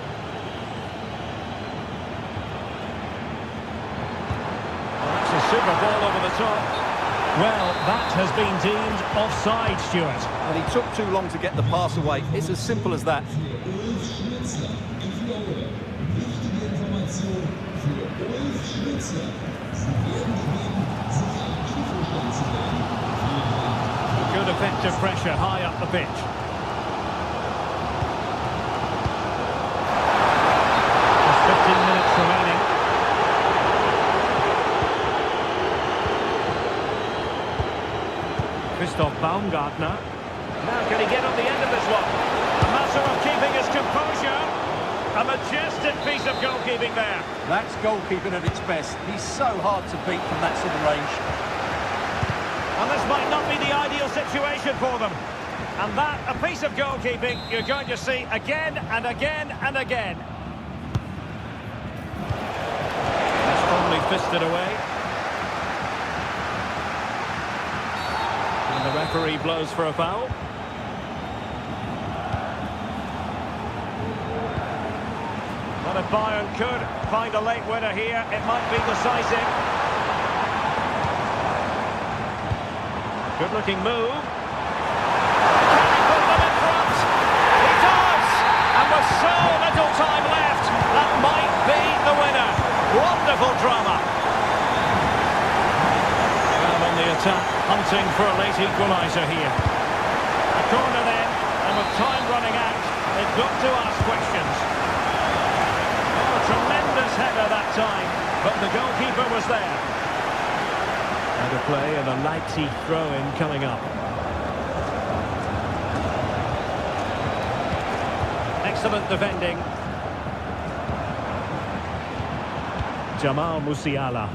Super ball over the top. Well, that has been deemed offside, Stuart. And he took too long to get the pass away. It's as simple as that. Good effective pressure high up the pitch. Just 15 minutes remaining. Christoph Baumgartner. Now can he get on the end of this one? A matter of keeping his composure. A majestic piece of goalkeeping there. That's goalkeeping at its best. He's so hard to beat from that sort of range. And this might not be the ideal situation for them. And that, a piece of goalkeeping you're going to see again and again and again. Strongly fisted away. And the referee blows for a foul. Well, if Bayern could find a late winner here, it might be decisive. Good-looking move. Can he put them in front? He does! And with so little time left, that might be the winner. Wonderful drama. Well, on the attack, hunting for a late equaliser here. A corner then, and with time running out, they've got to ask questions. Oh, a tremendous header that time, but the goalkeeper was there. And a play and a Leipzig throw-in coming up. Excellent defending. Jamal Musiala.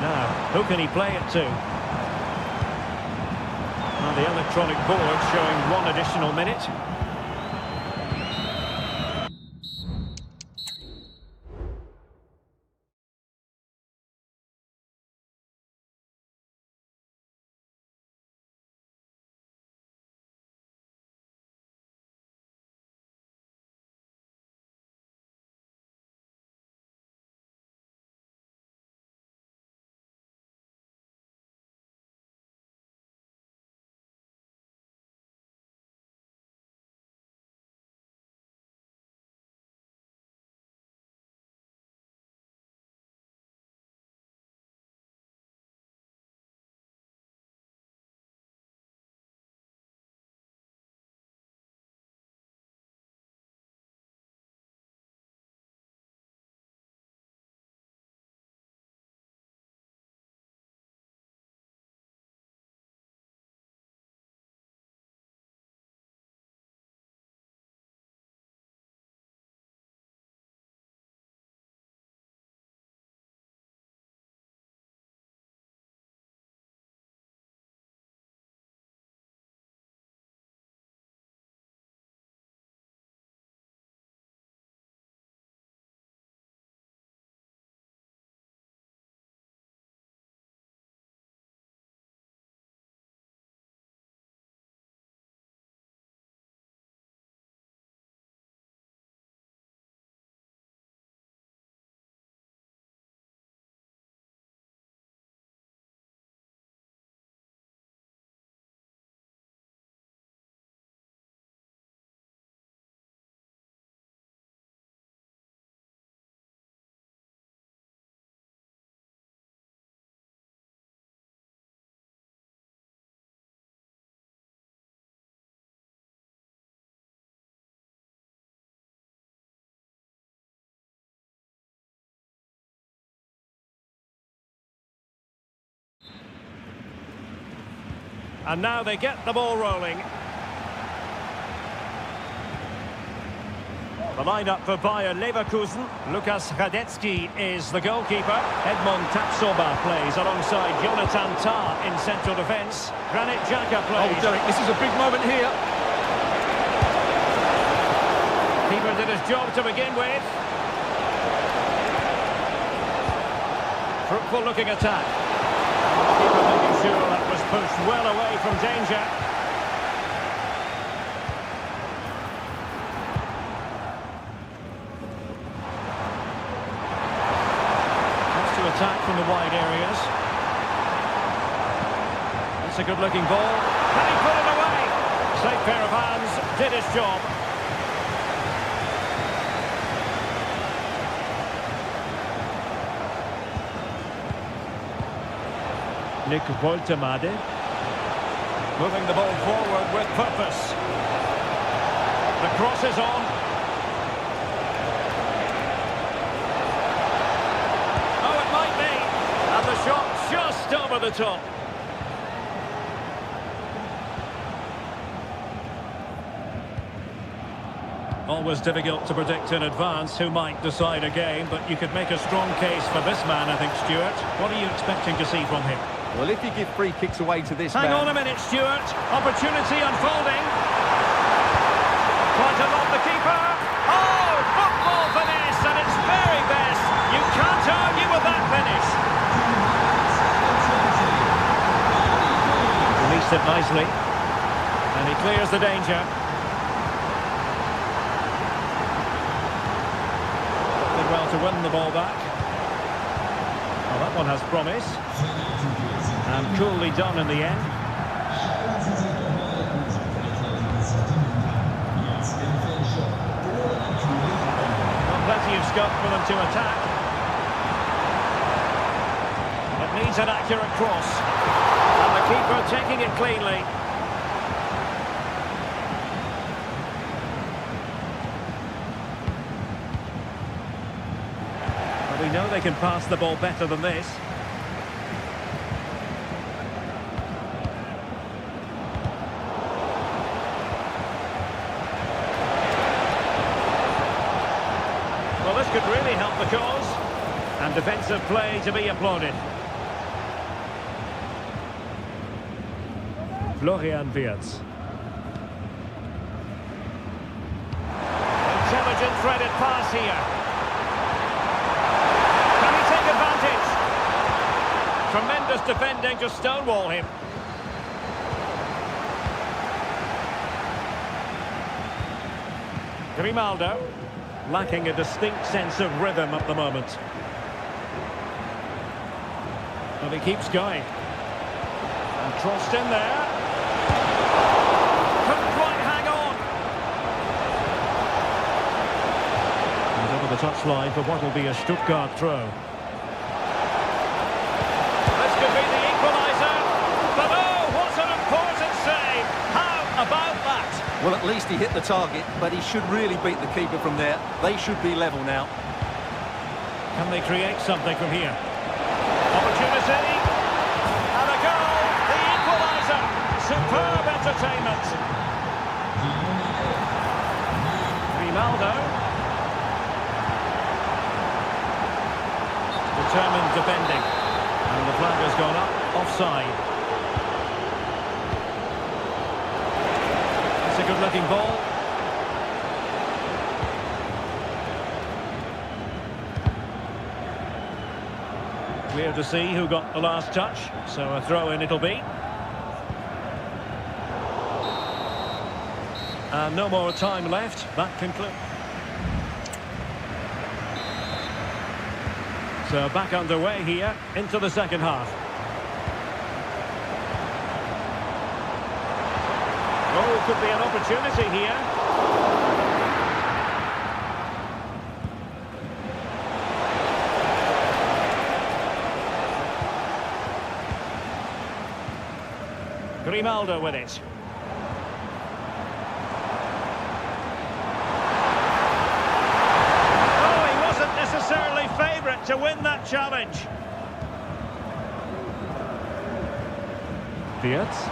Now, who can he play it to? Well, the electronic board showing one additional minute. And now they get the ball rolling. The lineup for Bayer Leverkusen. Lukas Hradecky is the goalkeeper. Edmond Tapsoba plays alongside Jonathan Tah in central defence. Granit Xhaka plays. Oh, Derek, this is a big moment here. Keeper did his job to begin with. Fruitful looking attack. Keeper making sure that was pushed well away from danger. Attack from the wide areas. That's a good looking ball. Can he put it away? Safe pair of hands, did his job. Nick Woltemade moving the ball forward with purpose. The cross is on. The shot just over the top. Always difficult to predict in advance who might decide a game, but you could make a strong case for this man, I think, Stuart. What are you expecting to see from him? Well, if you give free kicks away to this Hang man... on a minute, Stuart. Opportunity unfolding. Quite above the keeper. Oh, football finesse at its very best. You can't argue with that finish. Released it nicely. And he clears the danger. Did well to win the ball back. Well, that one has promise. And coolly done in the end. Got plenty of scope for them to attack. It needs an accurate cross. And the keeper taking it cleanly. But we know they can pass the ball better than this. Well, this could really help the cause. And defensive play to be applauded. Florian Wirtz. Intelligent threaded pass here. Can he take advantage? Tremendous defending to stonewall him. Grimaldo, lacking a distinct sense of rhythm at the moment. But he keeps going. And crossed in there. Couldn't quite hang on. And over the touchline for what will be a Stuttgart throw. This could be the equaliser. But oh, what an important save. How about that? Well, at least he hit the target, but he should really beat the keeper from there. They should be level now. Can they create something from here? Opportunity. And a goal. The equaliser. Superb entertainment. Grimaldo. Determined defending. And the flag has gone up. Offside. It's a good-looking ball. Clear to see who got the last touch, so a throw-in it'll be. And no more time left. That concludes. So back underway here into the second half. Oh, could be an opportunity here. Grimaldo with it. Oh, he wasn't necessarily favourite to win that challenge. Wirtz.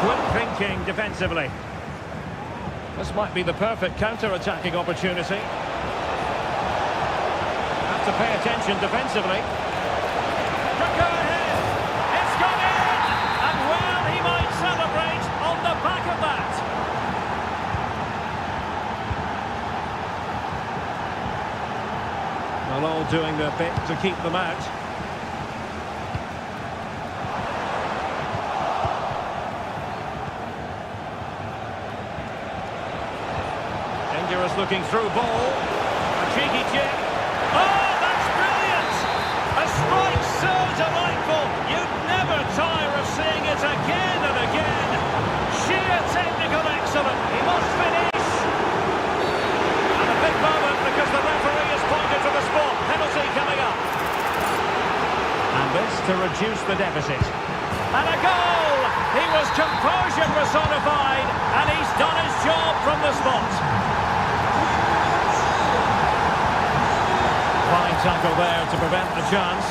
quick thinking defensively. This might be the perfect counter-attacking opportunity. Have to pay attention defensively. Could go ahead. It's gone in! And well, he might celebrate on the back of that. Well, all doing their bit to keep them out. Dangerous looking through ball. A cheeky chip. Oh, that's brilliant! A strike so delightful. You'd never tire of seeing it again and again. Sheer technical excellence. He must finish. And a big moment because the referee has pointed to the spot. Penalty coming up. And this to reduce the deficit. And a goal! He was composure personified, and he's done his job from the spot. Fine tackle there to prevent the chance.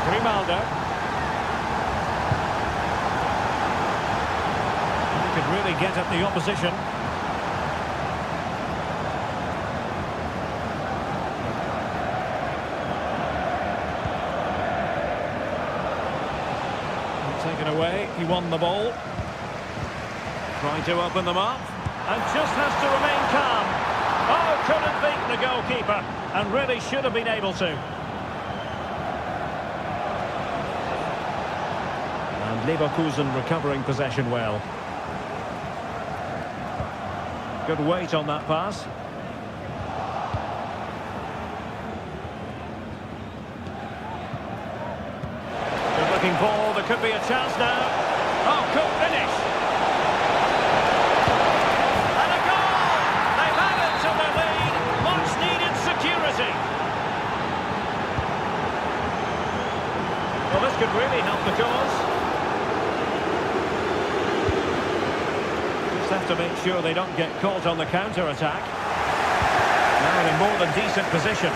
Grimaldo. He could really get at the opposition. Taken away, he won the ball. Trying to open them up, and just has to remain calm. Oh, couldn't beat the goalkeeper, and really should have been able to. And Leverkusen recovering possession well. Good weight on that pass. Good looking ball, there could be a chance now. Oh, good finish. And a goal! They've added to their lead. Much needed security. Well, this could really help the cause. Just have to make sure they don't get caught on the counter-attack. Now in a more than decent position.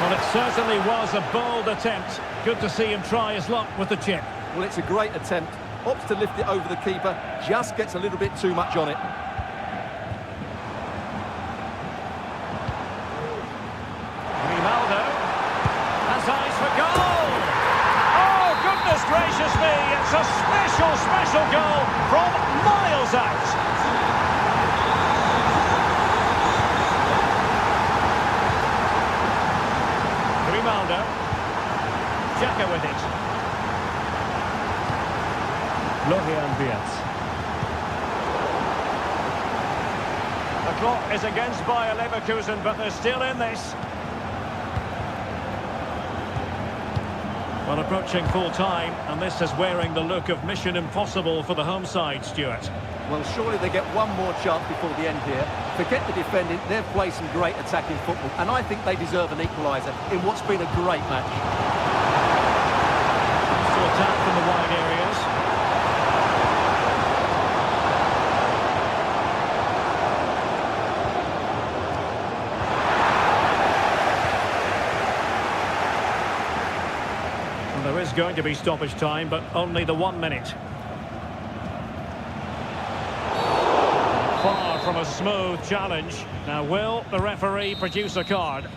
Well, it certainly was a bold attempt. Good to see him try his luck with the chip. Well, it's a great attempt. Opts to lift it over the keeper, just gets a little bit too much on it. Grimaldo has eyes for goal. Oh, goodness gracious me! It's a special, special goal from miles out. Grimaldo. Xhaka with it. Florian Wirtz. The clock is against Bayer Leverkusen, but they're still in this. Well, approaching full time, and this is wearing the look of Mission Impossible for the home side, Stuart. Well, surely they get one more chance before the end here. Forget the defending, they've played some great attacking football, and I think they deserve an equaliser in what's been a great match. To attack from the wide areas. Well, there is going to be stoppage time, but only the 1 minute. Far from a smooth challenge. Now, will the referee produce a card?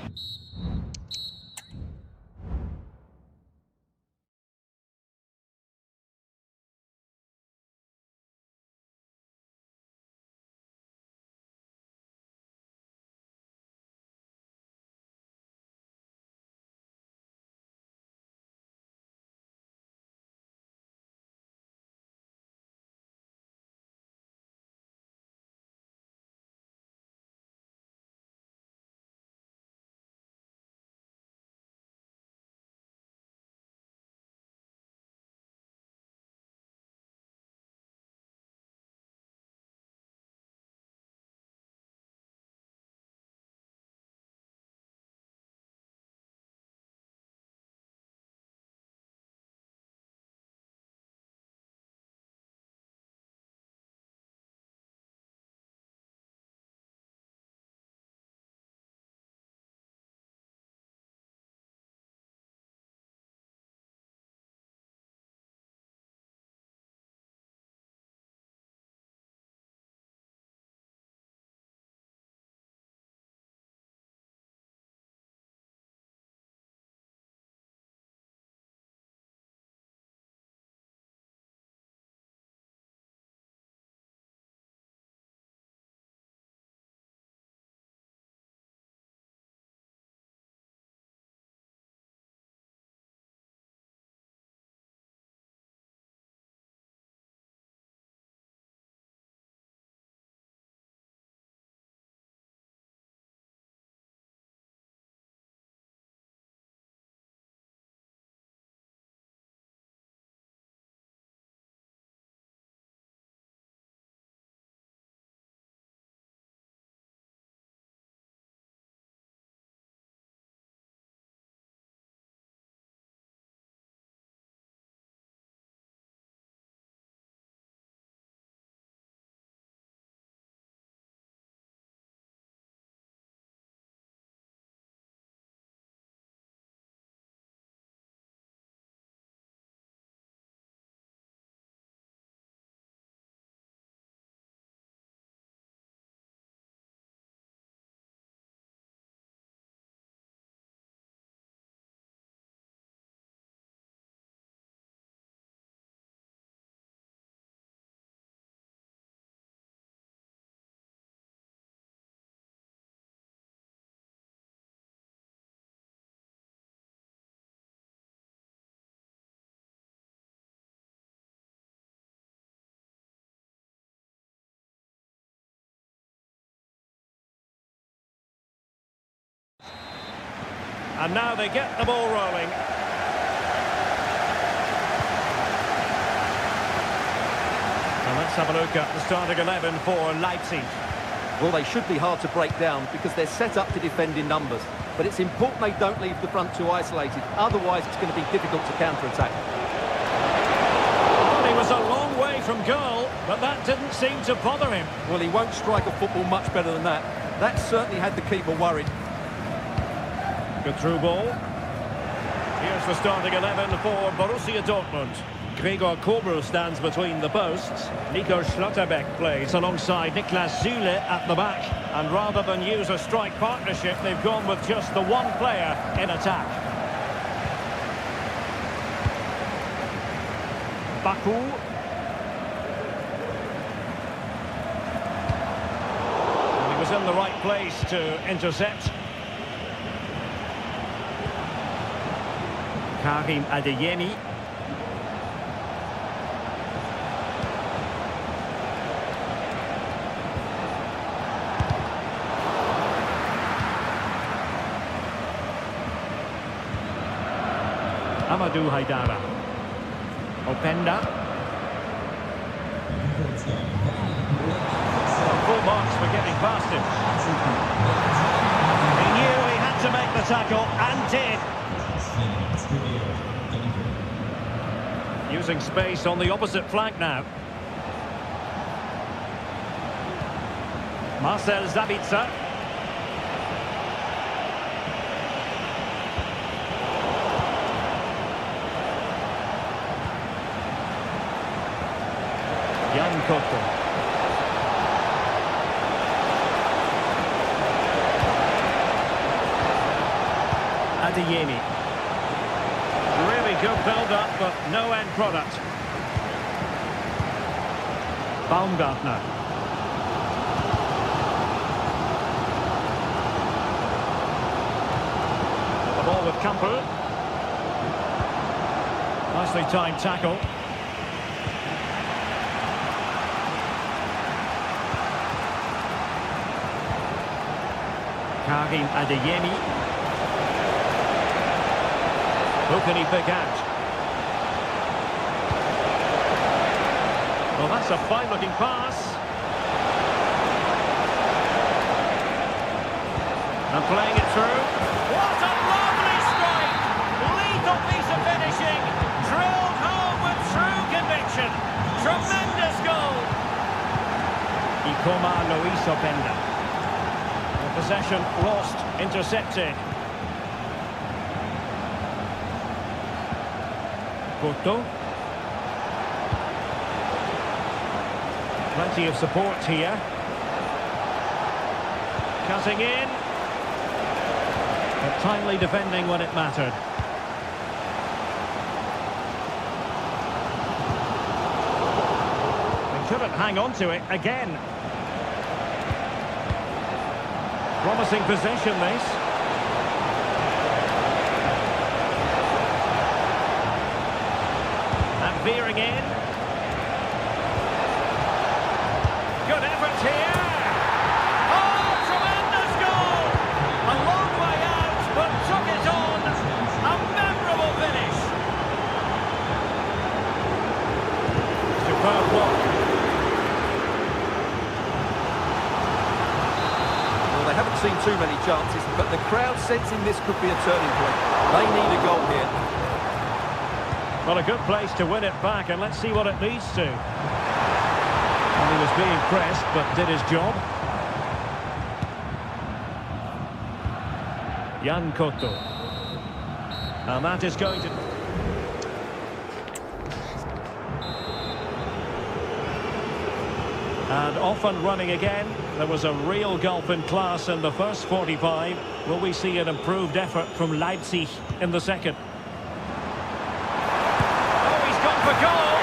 And now they get the ball rolling. And let's have a look at the starting 11 for Leipzig. Well, they should be hard to break down because they're set up to defend in numbers. But it's important they don't leave the front two isolated. Otherwise, it's going to be difficult to counter-attack. Well, he was a long way from goal, but that didn't seem to bother him. Well, he won't strike a football much better than that. That certainly had the keeper worried. Good through ball. Here's the starting 11 for Borussia Dortmund. Gregor Kobel stands between the posts. Nico Schlotterbeck plays alongside Niklas Süle at the back. And rather than use a strike partnership, they've gone with just the one player in attack. Baku. And he was in the right place to intercept. Karim Adeyemi. Amadou Haidara. Openda. Full marks for getting past him. He knew he had to make the tackle and did. Using space on the opposite flank now. Marcel Sabitzer. Jan Koto. Adeyemi. Really good build-up, but no end product. Baumgartner. The ball with Campbell. Nicely timed tackle. Karim Adeyemi. Who can he pick out? Well, that's a fine-looking pass. And playing it through. What a lovely strike! Lethal piece of finishing. Drilled home with true conviction. Tremendous goal. Ikoma Luis Openda. Possession lost, intercepted. Porto. Plenty of support here. Cutting in. But timely defending when it mattered. They couldn't hang on to it again. Promising possession, this. And veering in. Good effort here. Oh, tremendous goal! A long way out, but took it on. A memorable finish. Superb block. They haven't seen too many chances, but the crowd sensing this could be a turning point. They need a goal here. Well, a good place to win it back, and let's see what it leads to. And he was being pressed, but did his job. Jan Koto. And that is going to... And off and running again. There was a real gulf in class in the first 45. Will we see an improved effort from Leipzig in the second? Oh, he's gone for goal!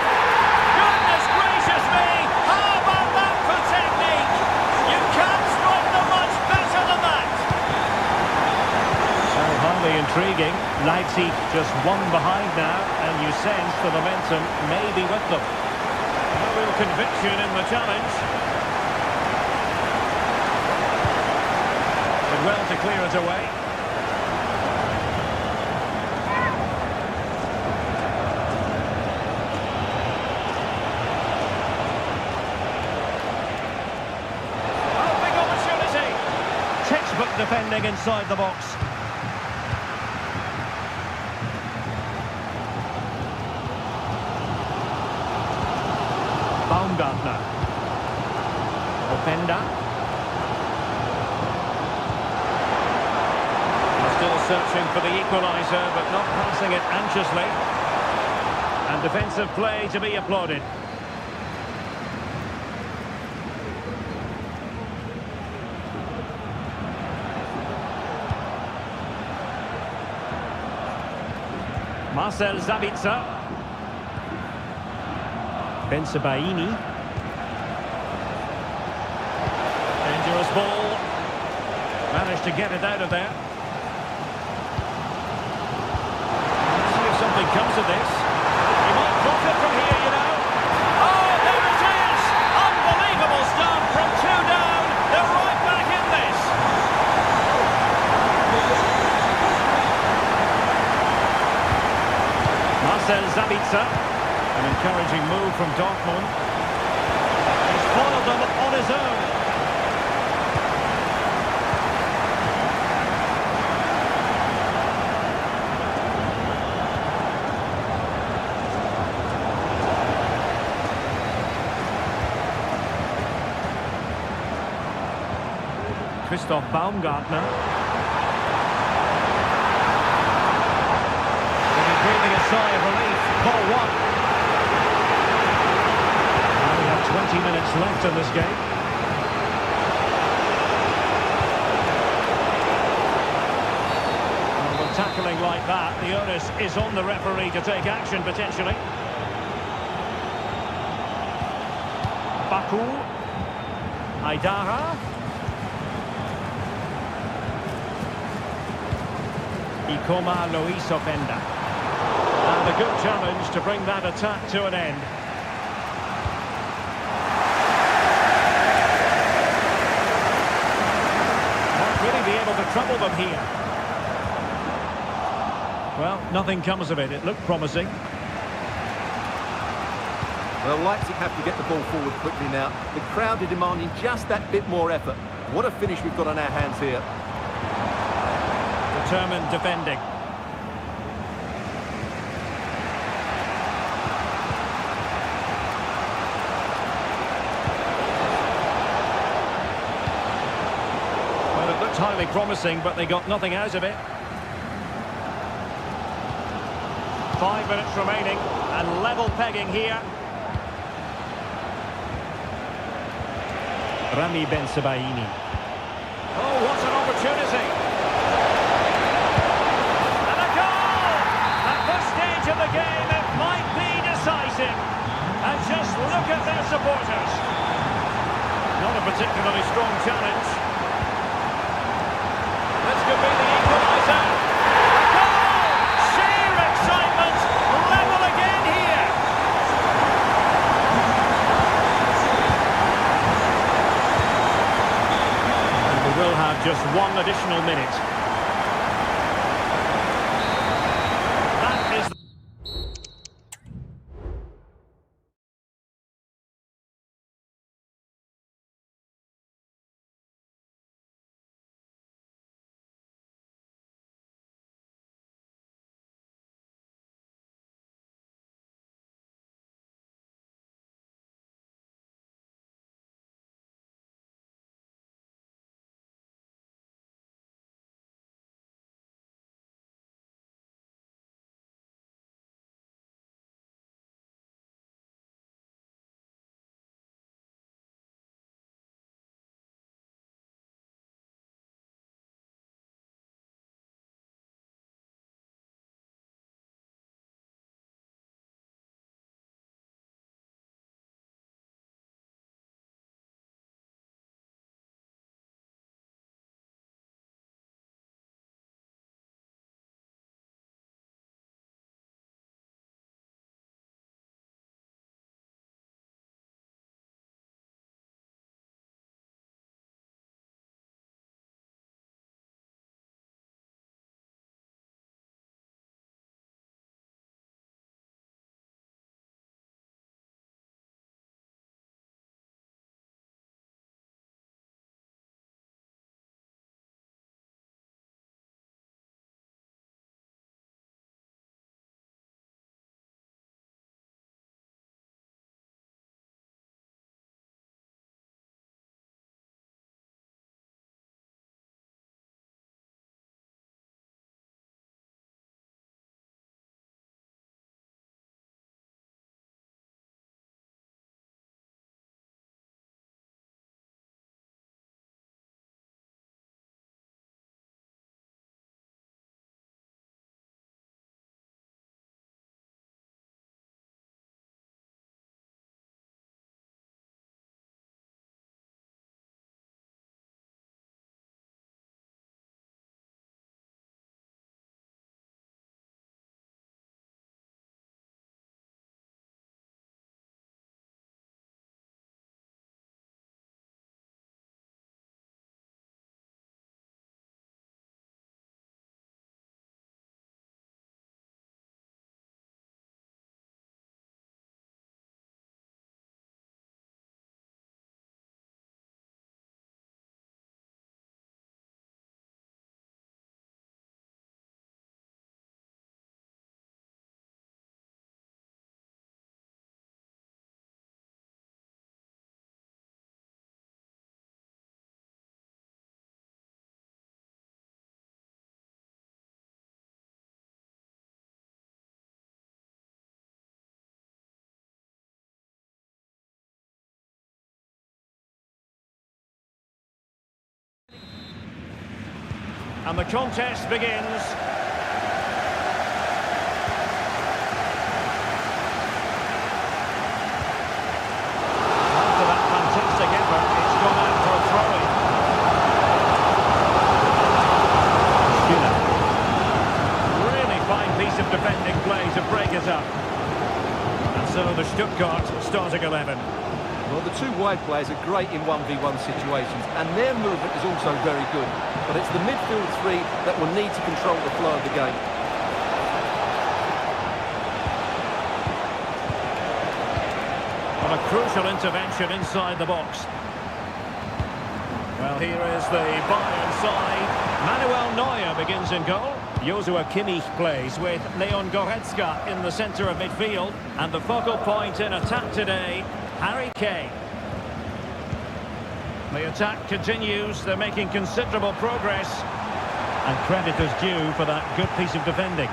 Goodness gracious me! How about that for technique? You can't strike them much better than that! So highly intriguing. Leipzig just one behind now, and you sense the momentum may be with them. No real conviction in the challenge. Did well to clear it away. defending inside the box. Baumgartner. Openda. Still searching for the equaliser, but not passing it anxiously. And defensive play to be applauded. Marcel Sabitzer. Bensebaini. Dangerous ball. Managed to get it out of there. Let's see if something comes of this. He might profit from here, you know. Oh, there it is! Unbelievable start from 2 down. They're right back in this. Marcel Sabitzer. An encouraging move from Dortmund. He's followed them on his own. Christoph Baumgartner. Breathing a sigh of relief. Ball one. Now we have 20 minutes left in this game. Well, with tackling like that, the onus is on the referee to take action potentially. Baku. Aidara. Ikoma Luis Openda. And a good challenge to bring that attack to an end. Might really be able to trouble them here. Well, nothing comes of it. It looked promising. Well, Leipzig have to get the ball forward quickly now. The crowd are demanding just that bit more effort. What a finish we've got on our hands here. Determined defending. Well, it looked highly promising, but they got nothing out of it. 5 minutes remaining, and level pegging here. Rami Bensebaini. Oh, what an opportunity! And a goal! At this stage of the game, it might be decisive. And just look at their supporters. Not a particularly strong challenge. This could be the equaliser. A goal! Sheer excitement! Level again here! And we will have just one additional minute. and the contest begins. After that fantastic effort, it's gone out for a throw-in. Really fine piece of defending play to break it up. And so the Stuttgart starting 11. Well, the two wide players are great in 1v1 situations, and their movement is also very good. But it's the midfield three that will need to control the flow of the game. What a crucial intervention inside the box. Well, here is the Bayern side. Manuel Neuer begins in goal. Joshua Kimmich plays with Leon Goretzka in the centre of midfield. And the focal point in attack today, Harry Kane. The attack continues. They're making considerable progress. And credit is due for that good piece of defending.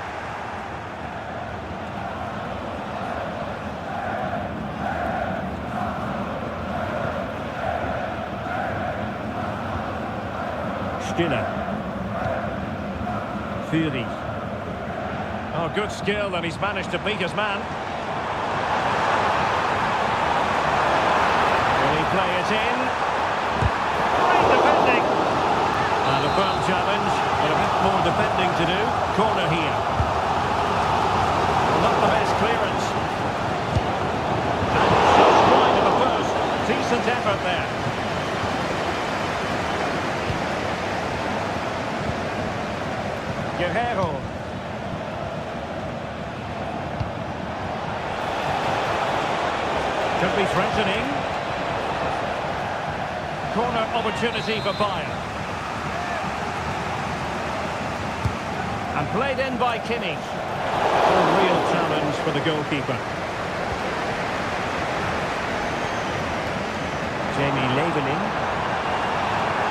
Stiller. Fury. Oh, good skill, and he's managed to beat his man. Will he play it in? Great defending. And a firm challenge, but a bit more defending to do. Corner here. Well, not the best clearance. And just wide of the post. Decent effort there. Guerrero. Could be threatening. Corner opportunity for Bayern. And played in by Kimmich. A real challenge for the goalkeeper. Jamie Leveling.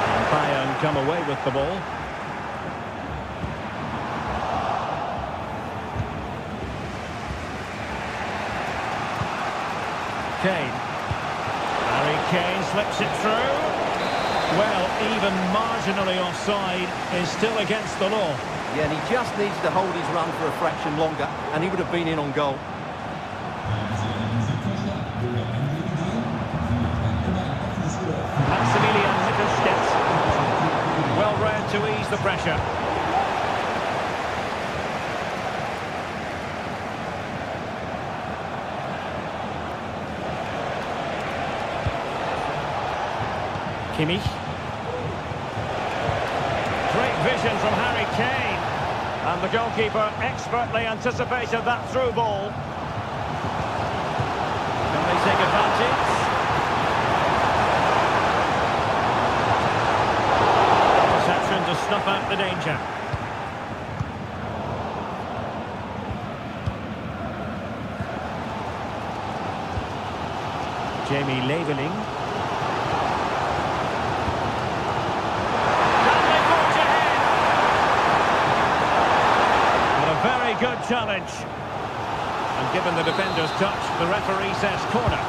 And Bayern come away with the ball. Kane. Harry Kane slips it through. Well, even marginally offside is still against the law. Yeah, and he just needs to hold his run for a fraction longer, and he would have been in on goal. Maximilian Mittelstädt. Well read to ease the pressure. Kimmich. Great vision from Harry Kane. And the goalkeeper expertly anticipated that through ball. Can they take advantage? Reception to snuff out the danger. Jamie Leveling. Good challenge. And given the defender's touch, the referee says corner.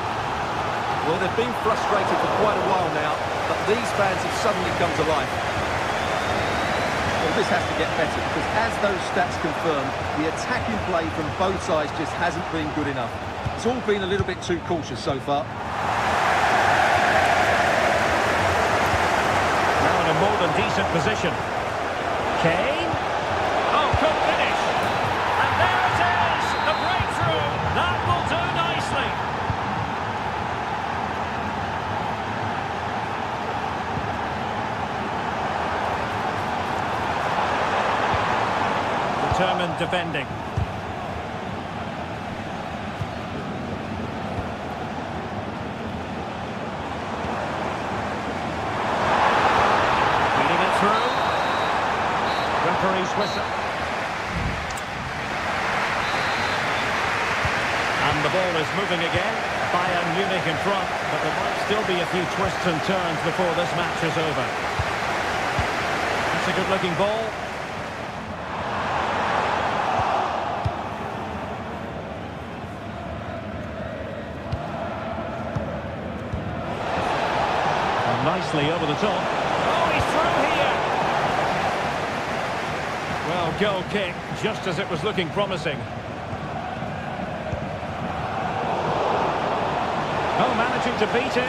Well, they've been frustrated for quite a while now, but these fans have suddenly come to life. Well, this has to get better, because as those stats confirm, the attacking play from both sides just hasn't been good enough. It's all been a little bit too cautious so far. Now in a more than decent position. Kane. Oh, good finish. And there it is, the breakthrough. That will do nicely. Determined defending. Feeding it through. Referee's whistle. And the ball is moving again. Bayern Munich in front, but there might still be a few twists and turns before this match is over. That's a good-looking ball. And nicely over the top. Oh, he's through here. Well, goal kick, just as it was looking promising. Oh, managing to beat him.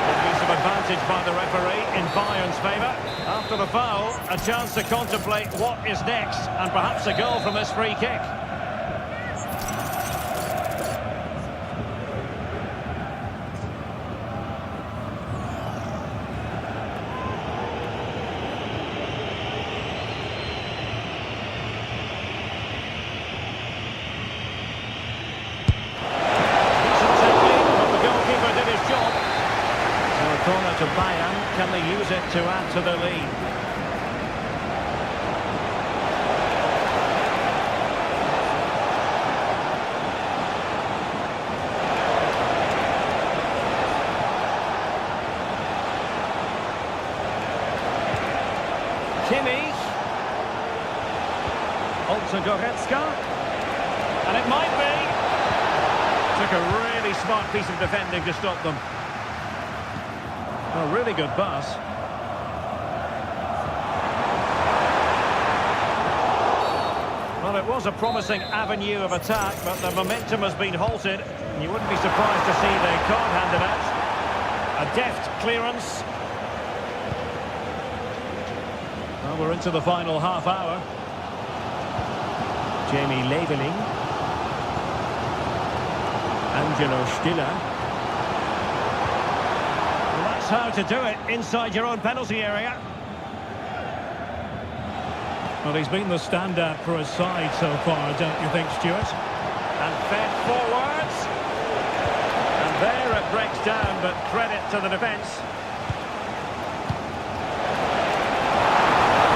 Good use of advantage by the referee in Bayern's favour. After the foul, a chance to contemplate what is next, and perhaps a goal from this free kick. Corner to Bayern, can they use it to add to the lead? Kimmich. Olta Goretzka. And it might be. Took a really smart piece of defending to stop them. A really good pass. Well, it was a promising avenue of attack, but the momentum has been halted. You wouldn't be surprised to see the card handed out. A deft clearance. Well, we're into the final half hour. Jamie Leveling. Angelo Stiller. How to do it inside your own penalty area. Well, he's been the standout for his side so far, don't you think, Stuart? And fed forwards. And there it breaks down, but credit to the defence.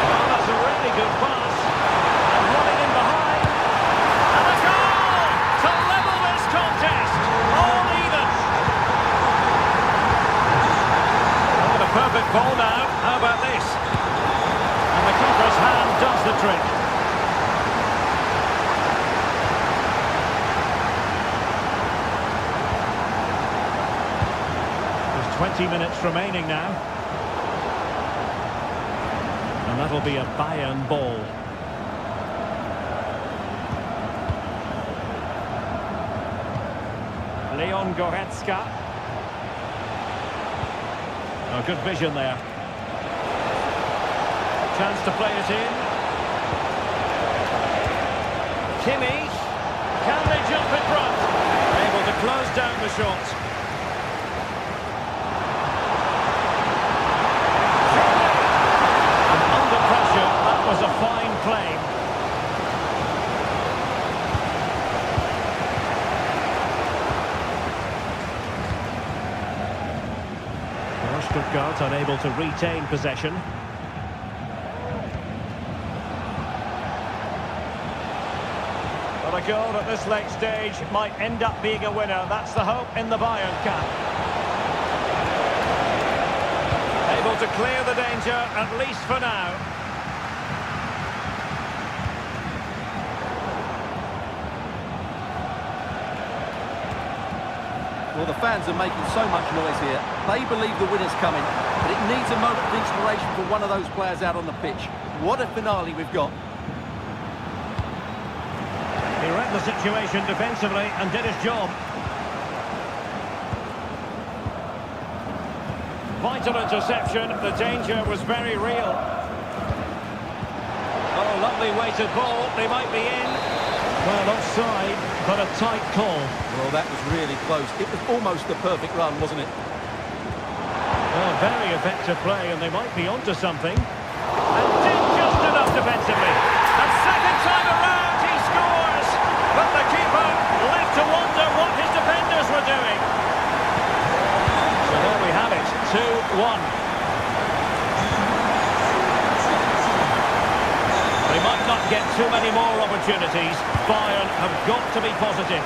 Oh, that's a really good pass. And running in behind. And a goal to level this contest. All even. Perfect ball now. How about this? And the keeper's hand does the trick. There's 20 minutes remaining now. And that'll be a Bayern ball. Leon Goretzka. Oh, good vision there. Chance to play it in. Kimmich. Can they jump in front? Able to close down the shot. And under pressure, that was a fine play. Stuttgart unable to retain possession. But a goal at this late stage might end up being a winner. That's the hope in the Bayern camp. Able to clear the danger, at least for now. Well, the fans are making so much noise here. They believe the winner's coming, but it needs a moment of inspiration for one of those players out on the pitch. What a finale we've got. He read the situation defensively and did his job. Vital interception. The danger was very real. Oh, lovely weighted ball. They might be in. Well, offside, but a tight call. Well, that was really close. It was almost the perfect run, wasn't it? Well, very effective play, and they might be onto something. And did just enough defensively. And second time around, he scores. But the keeper left to wonder what his defenders were doing. So there we have it, 2-1. They might not get too many more opportunities. Bayern have got to be positive.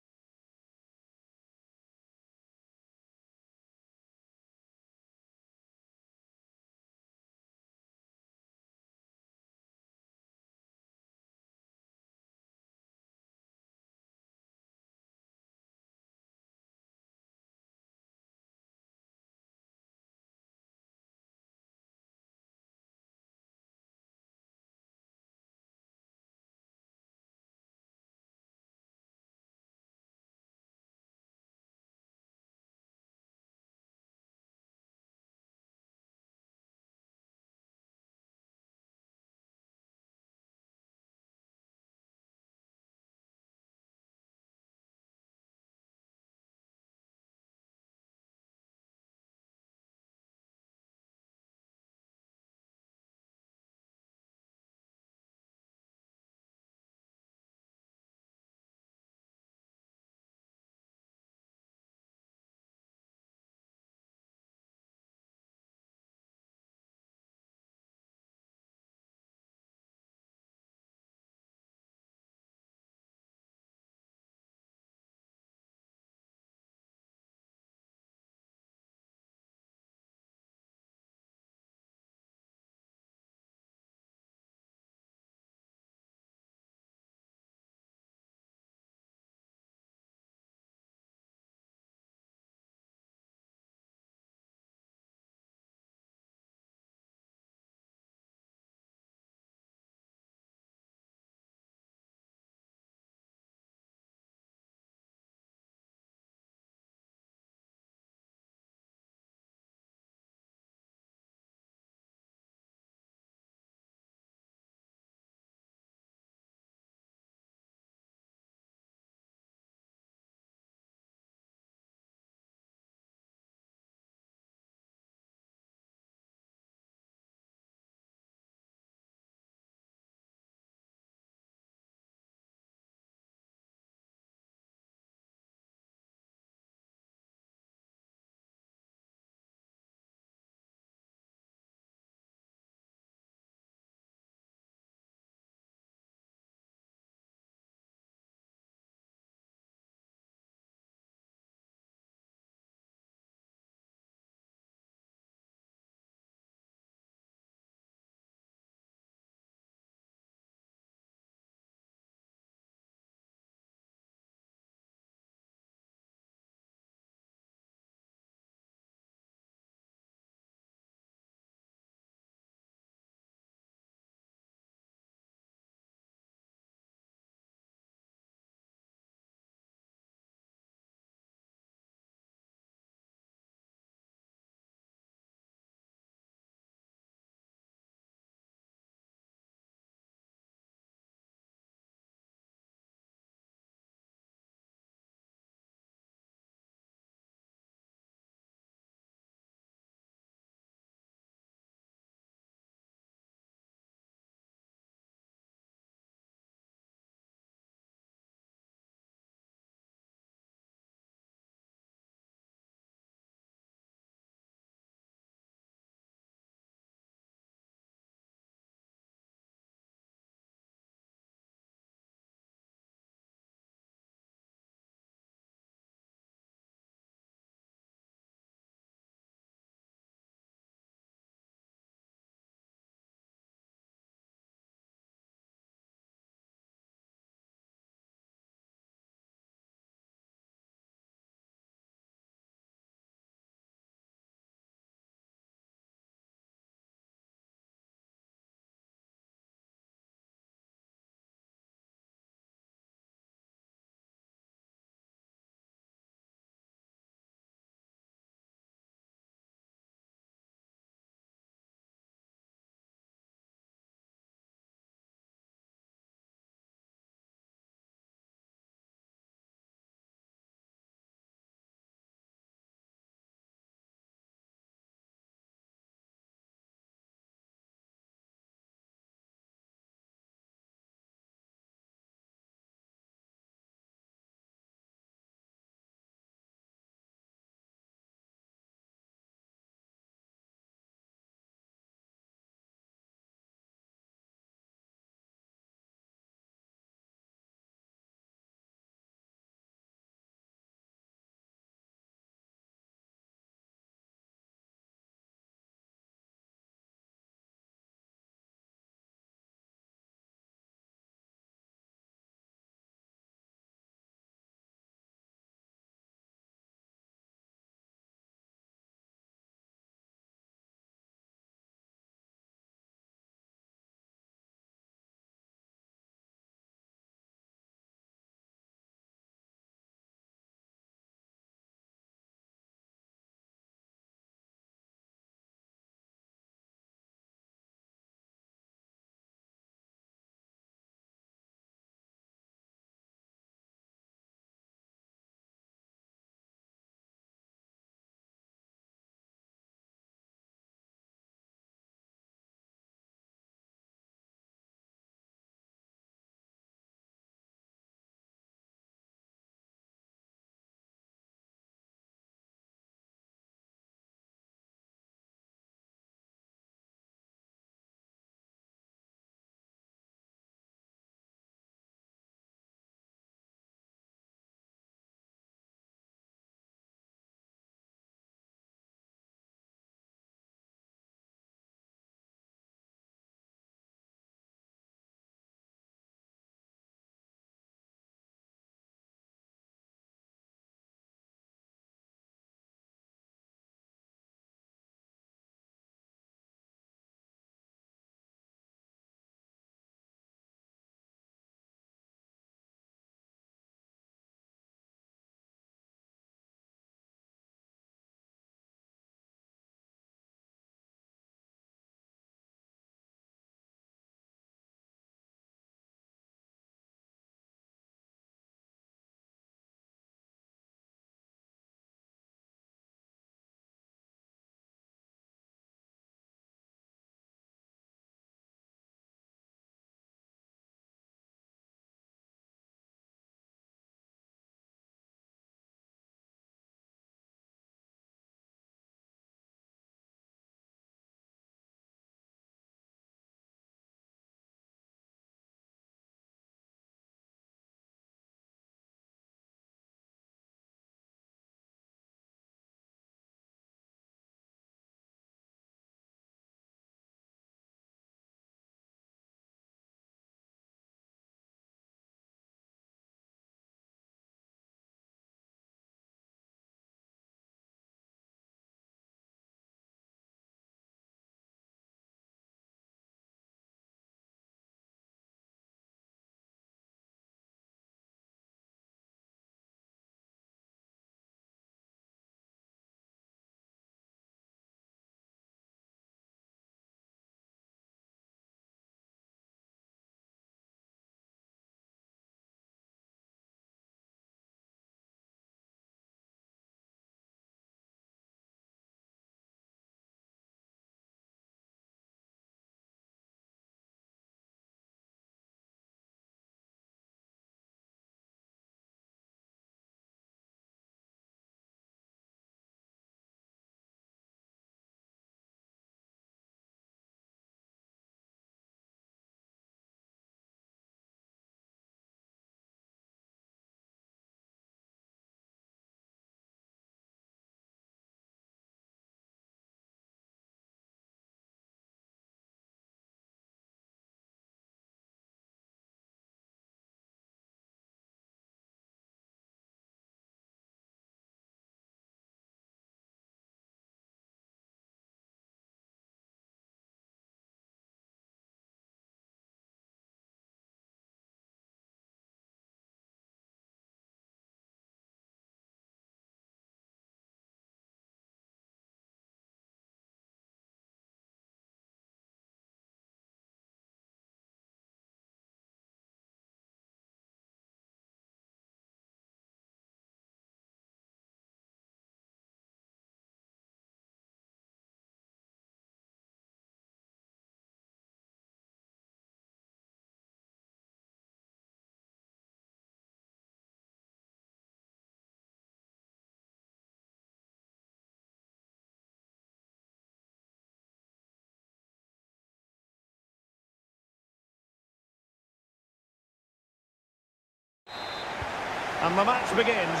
And the match begins.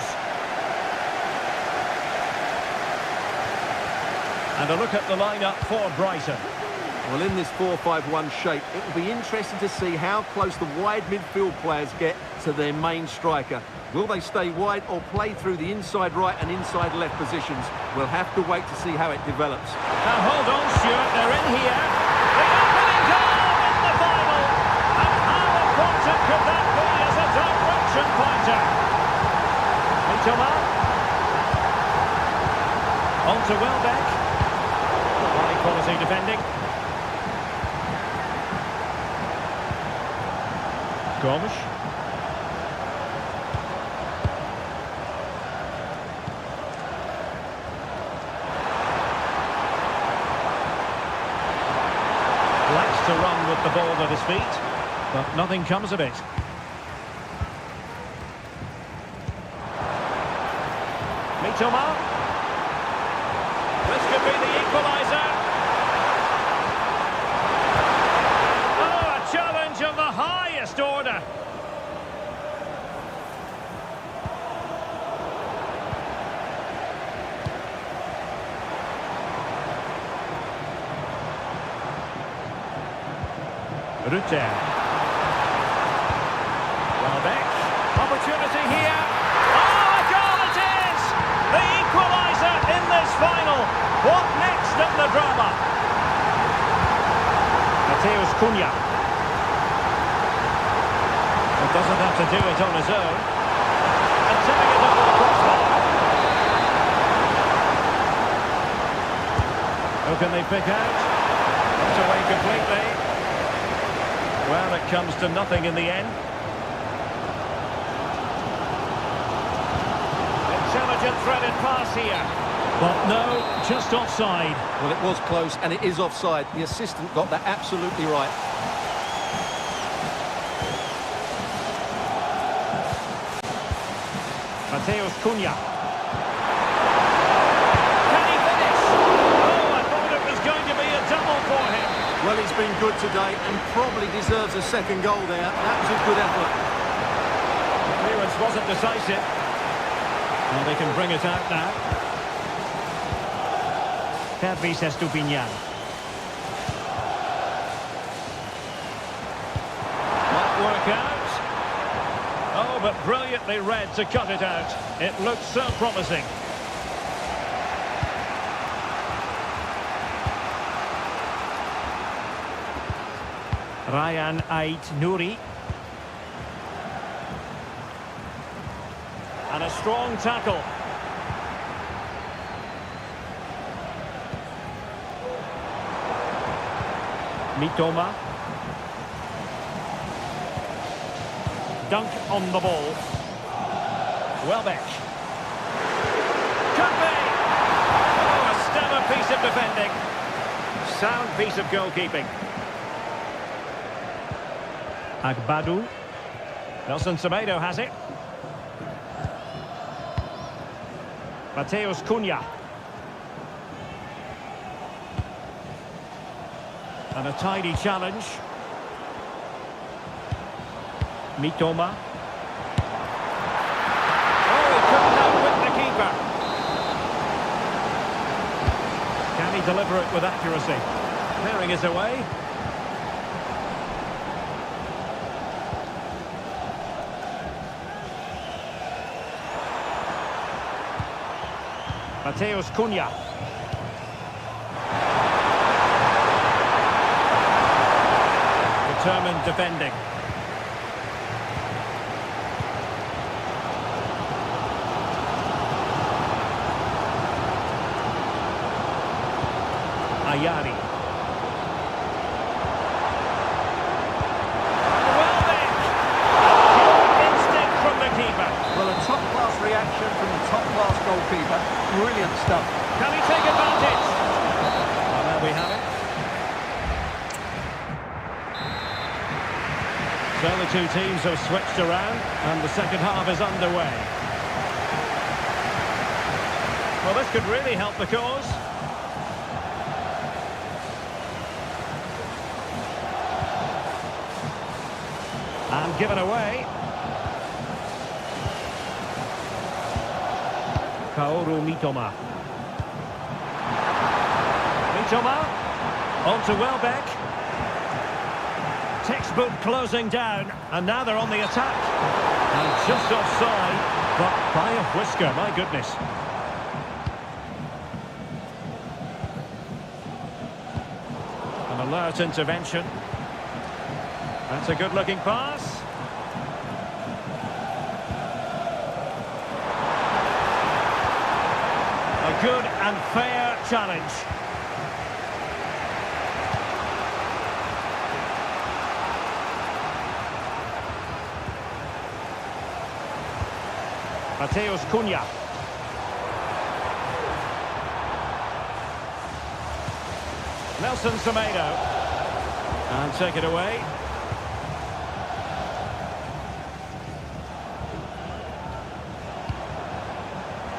And a look at the lineup for Brighton. Well, in this 4-5-1 shape, it will be interesting to see how close the wide midfield players get to their main striker. Will they stay wide or play through the inside right and inside left positions? We'll have to wait to see how it develops. Now hold on, Stuart, they're in here. The opening goal in the final. And how important could that be as a direction pointer? Mitoma. On to Welbeck. High quality defending. Gomes. Likes to run with the ball at his feet, but nothing comes of it. Mitoma. This could be the equaliser. Oh, a challenge of the highest order. Rutte. Welbeck. Opportunity here. Oh, a goal it is! The equaliser in this final. What next in the drama? Mateus Cunha. It doesn't have to do it on his own. And tipping it over the crossbar. Who can they pick out? Not away completely. Well, it comes to nothing in the end. Intelligent threaded pass here. But no, just offside. Well, it was close, and it is offside. The assistant got that absolutely right. Mateus Cunha. Can he finish? Oh, I thought it was going to be a double for him. Well, he's been good today and probably deserves a second goal there. That was a good effort. The clearance wasn't decisive. Well, they can bring it out now. Pervis Estupiñán. Might work out. Oh, but brilliantly read to cut it out. It looked so promising. Ryan Ait-Nouri. And a strong tackle. Mitoma. Dunk on the ball. Welbeck. Could be! Oh, a stellar piece of defending. Sound piece of goalkeeping. Agbadu. Nelson Semedo has it. Mateus Cunha. And a tidy challenge. Mitoma. Oh, he couldn't outwit the keeper. Can he deliver it with accuracy? Clearing it away. Mateus Cunha. Determined defending. Ayari. Welbeck! Pure instinct from the keeper. Well, a top-class reaction from the top-class goalkeeper. Brilliant stuff. Can he take advantage? Well, there we have it. So the two teams have switched around and the second half is underway. Well, this could really help the cause. And given away. Kaoru Mitoma. Mitoma. On to Welbeck. Textbook closing down. And now they're on the attack. And just offside, but by a whisker, my goodness. An alert intervention. That's a good-looking pass. A good and fair challenge. Mateus Cunha. Nelson Semedo. And take it away.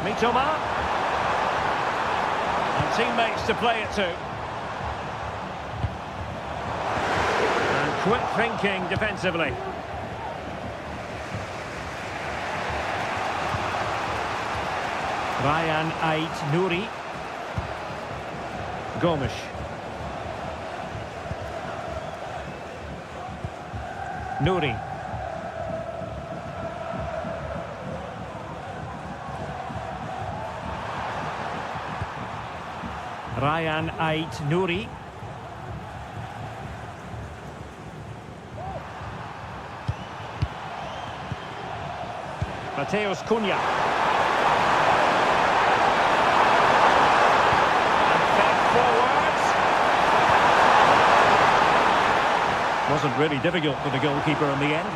Mitoma. And teammates to play it to. And quick thinking defensively. Ryan Ait Nouri. Gomes. Nouri. Ryan Ait Nouri. Mateus Cunha. Wasn't really difficult for the goalkeeper in the end.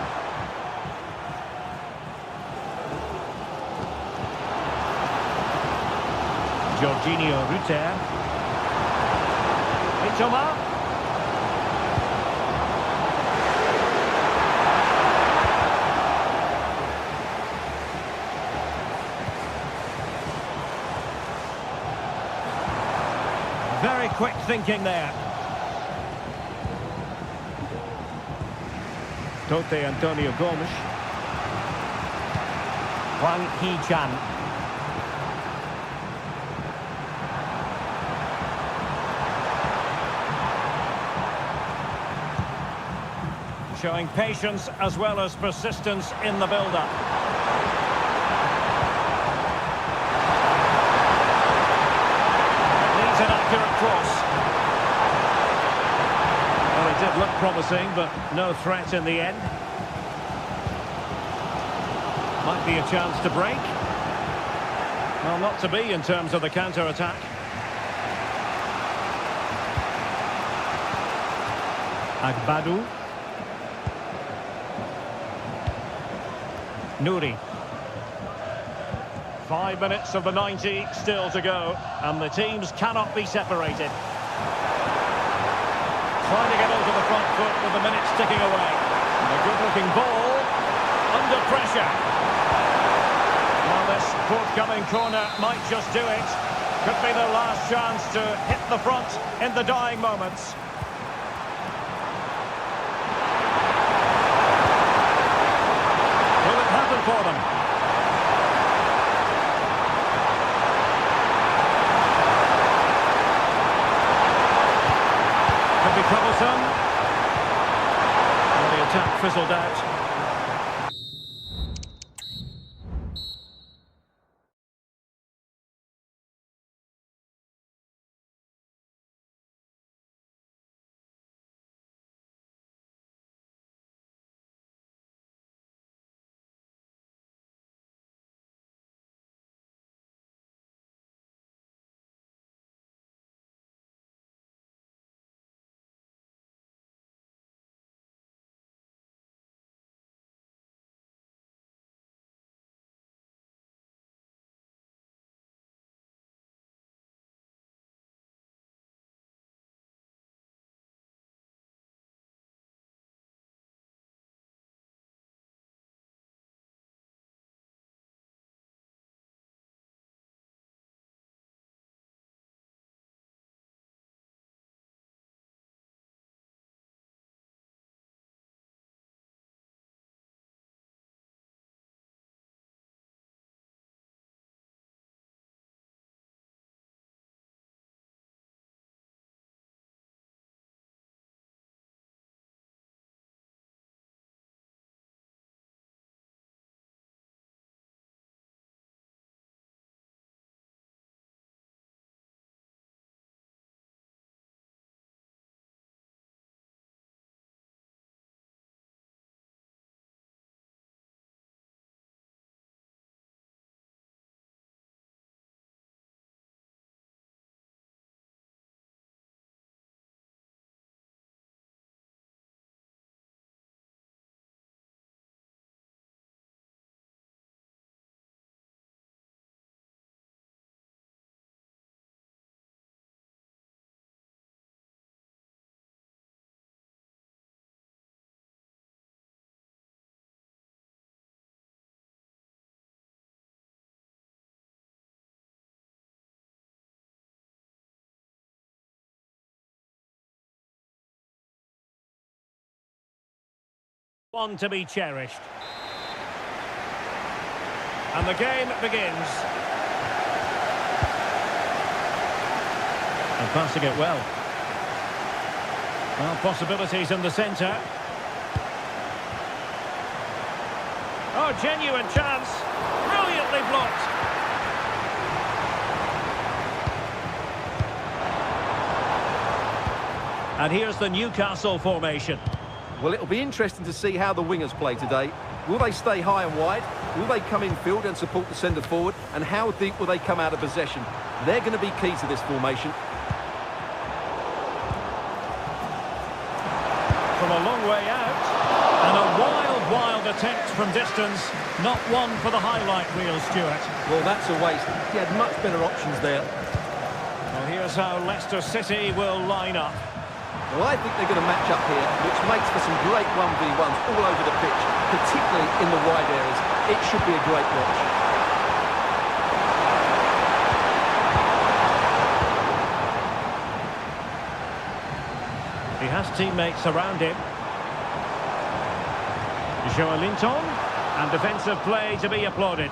Jorginho Rutter. Mitoma. Very quick thinking there. Tote Antonio Gomes. Wang Hee-chan. Showing patience as well as persistence in the build-up. Needs an accurate cross. Well, it did look promising, but no threat in the end. Might be a chance to break. Well, not to be in terms of the counter-attack. Agbadu. Nouri. 5 minutes of the 90 still to go, and the teams cannot be separated. Trying to get onto the front foot with the minutes ticking away. And a good-looking ball under pressure. Well, this forthcoming corner might just do it. Could be the last chance to hit the front in the dying moments. Will it happen for them? Could be troublesome. Well, the attack fizzled out. One to be cherished. And the game begins. And passing it well. Well, possibilities in the centre. Oh, genuine chance. Brilliantly blocked. And here's the Newcastle formation. Well, it'll be interesting to see how the wingers play today. Will they stay high and wide? Will they come in field and support the centre forward? And how deep will they come out of possession? They're going to be key to this formation. From a long way out. And a wild attempt from distance. Not one for the highlight reel, Stuart. Well, that's a waste. He had much better options there. Well, here's how Leicester City will line up. Well, I think they're going to match up here, which makes for some great 1v1s all over the pitch, particularly in the wide areas. It should be a great watch. He has teammates around him. Joelinton, and defensive play to be applauded.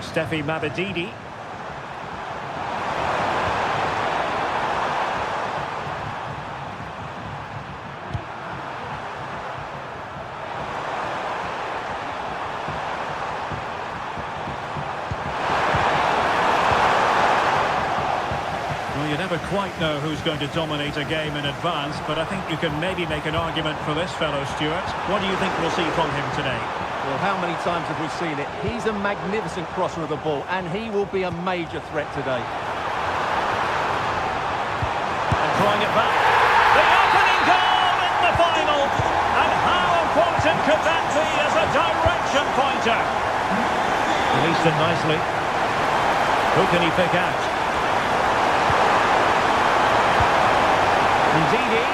Steffi Mabadidi. You never quite know who's going to dominate a game in advance, but I think you can maybe make an argument for this fellow, Stuart. What do you think we'll see from him today? Well, how many times have we seen it? He's a magnificent crosser of the ball, and he will be a major threat today. And throwing it back. The opening goal in the final! And how important could that be as a direction pointer? Released it nicely. Who can he pick out? Ndidi.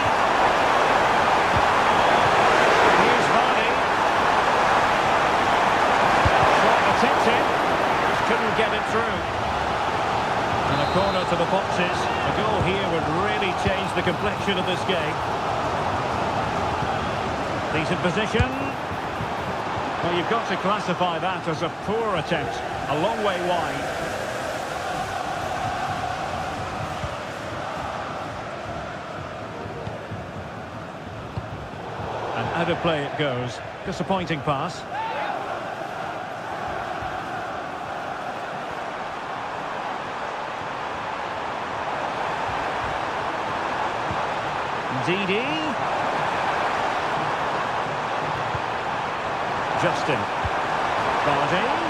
Here's Vardy. Shot attempted. Just couldn't get it through. And a corner to the boxes. A goal here would really change the complexion of this game. Decent position. Well, you've got to classify that as a poor attempt. A long way wide. Out of play it goes. Disappointing pass. Ndidi. Justin. Vardy.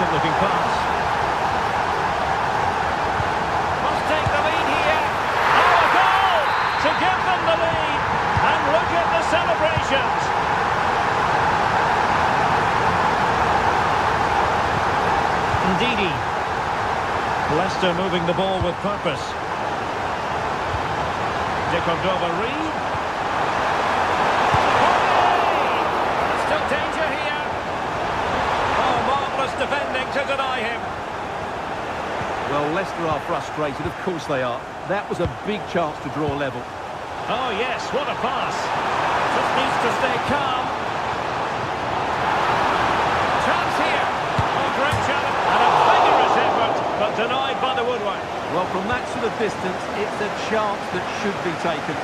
Looking pass. Must take the lead here. Oh, a goal to give them the lead. And look at the celebrations. Ndidi. Leicester moving the ball with purpose. De Cordova-Reid. Still danger here. Defending to deny him. Well, Leicester are frustrated, of course they are. That was a big chance to draw level. Oh yes, what a pass. Just needs to stay calm. Chance here. Oh, great challenge. And a vigorous effort, but denied by the woodwork. Well, from that sort of distance, it's a chance that should be taken.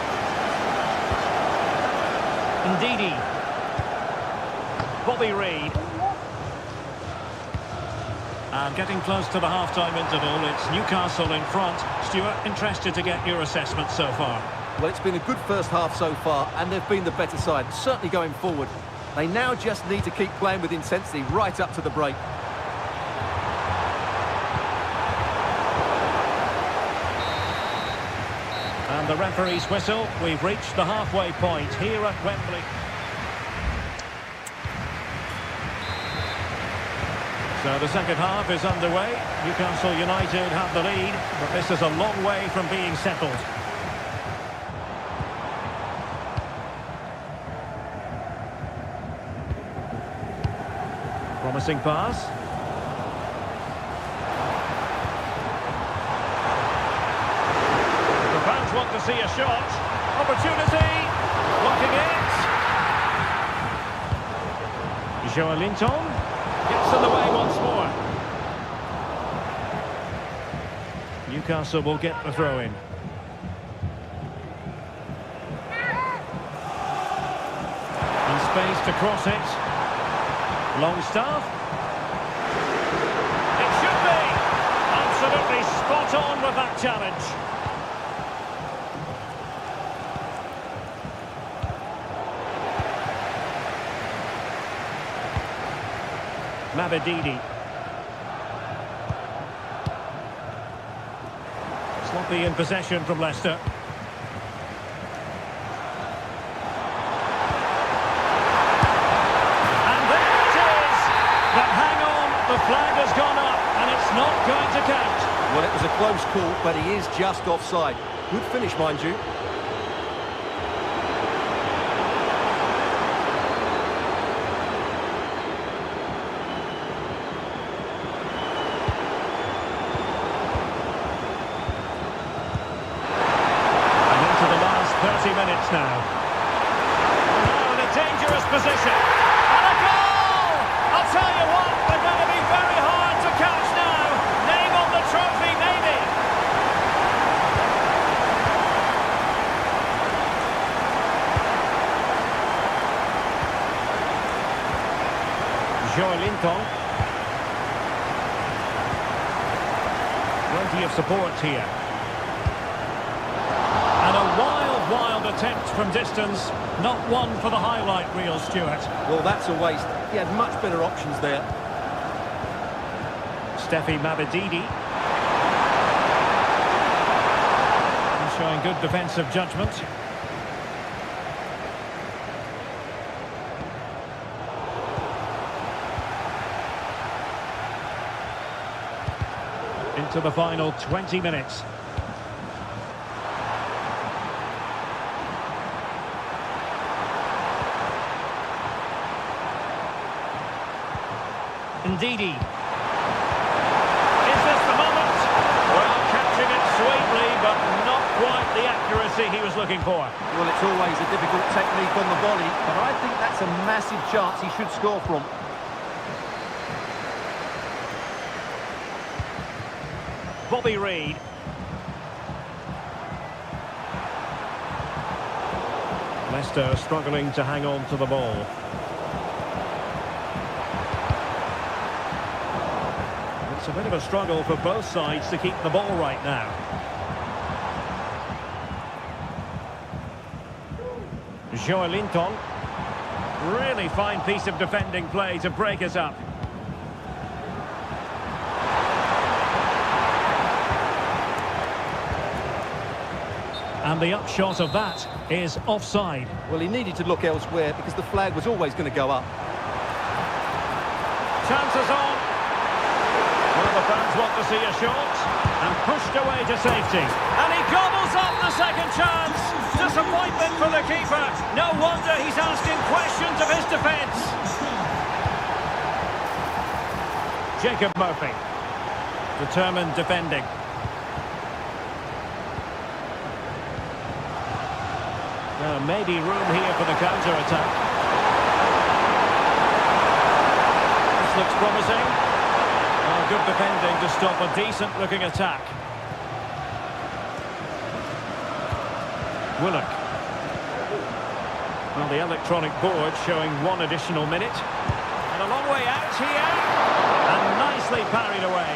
Ndidi. Bobby Reid. And getting close to the half-time interval, it's Newcastle in front. Stuart, interested to get your assessment so far. Well, it's been a good first half so far, and they've been the better side, certainly going forward. They now just need to keep playing with intensity right up to the break. And the referee's whistle. We've reached the halfway point here at Wembley. So the second half is underway. Newcastle United have the lead, but this is a long way from being settled. Promising pass. The fans want to see a shot. Opportunity. Blocking it. Joelinton gets in the way once more. Newcastle will get the throw in. And space to cross it. Longstaff. It should be. Absolutely spot on with that challenge. Mabedidi. Sloppy in possession from Leicester. And there it is! But hang on, the flag has gone up and it's not going to count. Well, it was a close call, but he is just offside. Good finish, mind you. Minutes now. Now in a dangerous position. And a goal! I'll tell you what, they're going to be very hard to catch now. Name on the trophy, maybe. Joelinton. Plenty of support here. And a wild attempt from distance. Not one for the highlight reel, Stuart. Well, that's a waste. He had much better options there. Steffi Mabedidi. He's showing good defensive judgment. Into the final 20 minutes. Ndidi. Is this the moment? Well, catching it sweetly, but not quite the accuracy he was looking for. Well, it's always a difficult technique on the volley, but I think that's a massive chance he should score from. Bobby Reid. Leicester struggling to hang on to the ball. It's a bit of a struggle for both sides to keep the ball right now. Joelinton. Really fine piece of defending play to break us up. And the upshot of that is offside. Well, he needed to look elsewhere because the flag was always going to go up. Chances on. Well, the fans want to see a shot. And pushed away to safety. And he gobbles up the second chance. Disappointment for the keeper. No wonder he's asking questions of his defence. Jacob Murphy. Determined defending. Maybe room here for the counter-attack. This looks promising. Oh, good defending to stop a decent-looking attack. Willock. Well, the electronic board showing one additional minute. And a long way out here. And nicely parried away.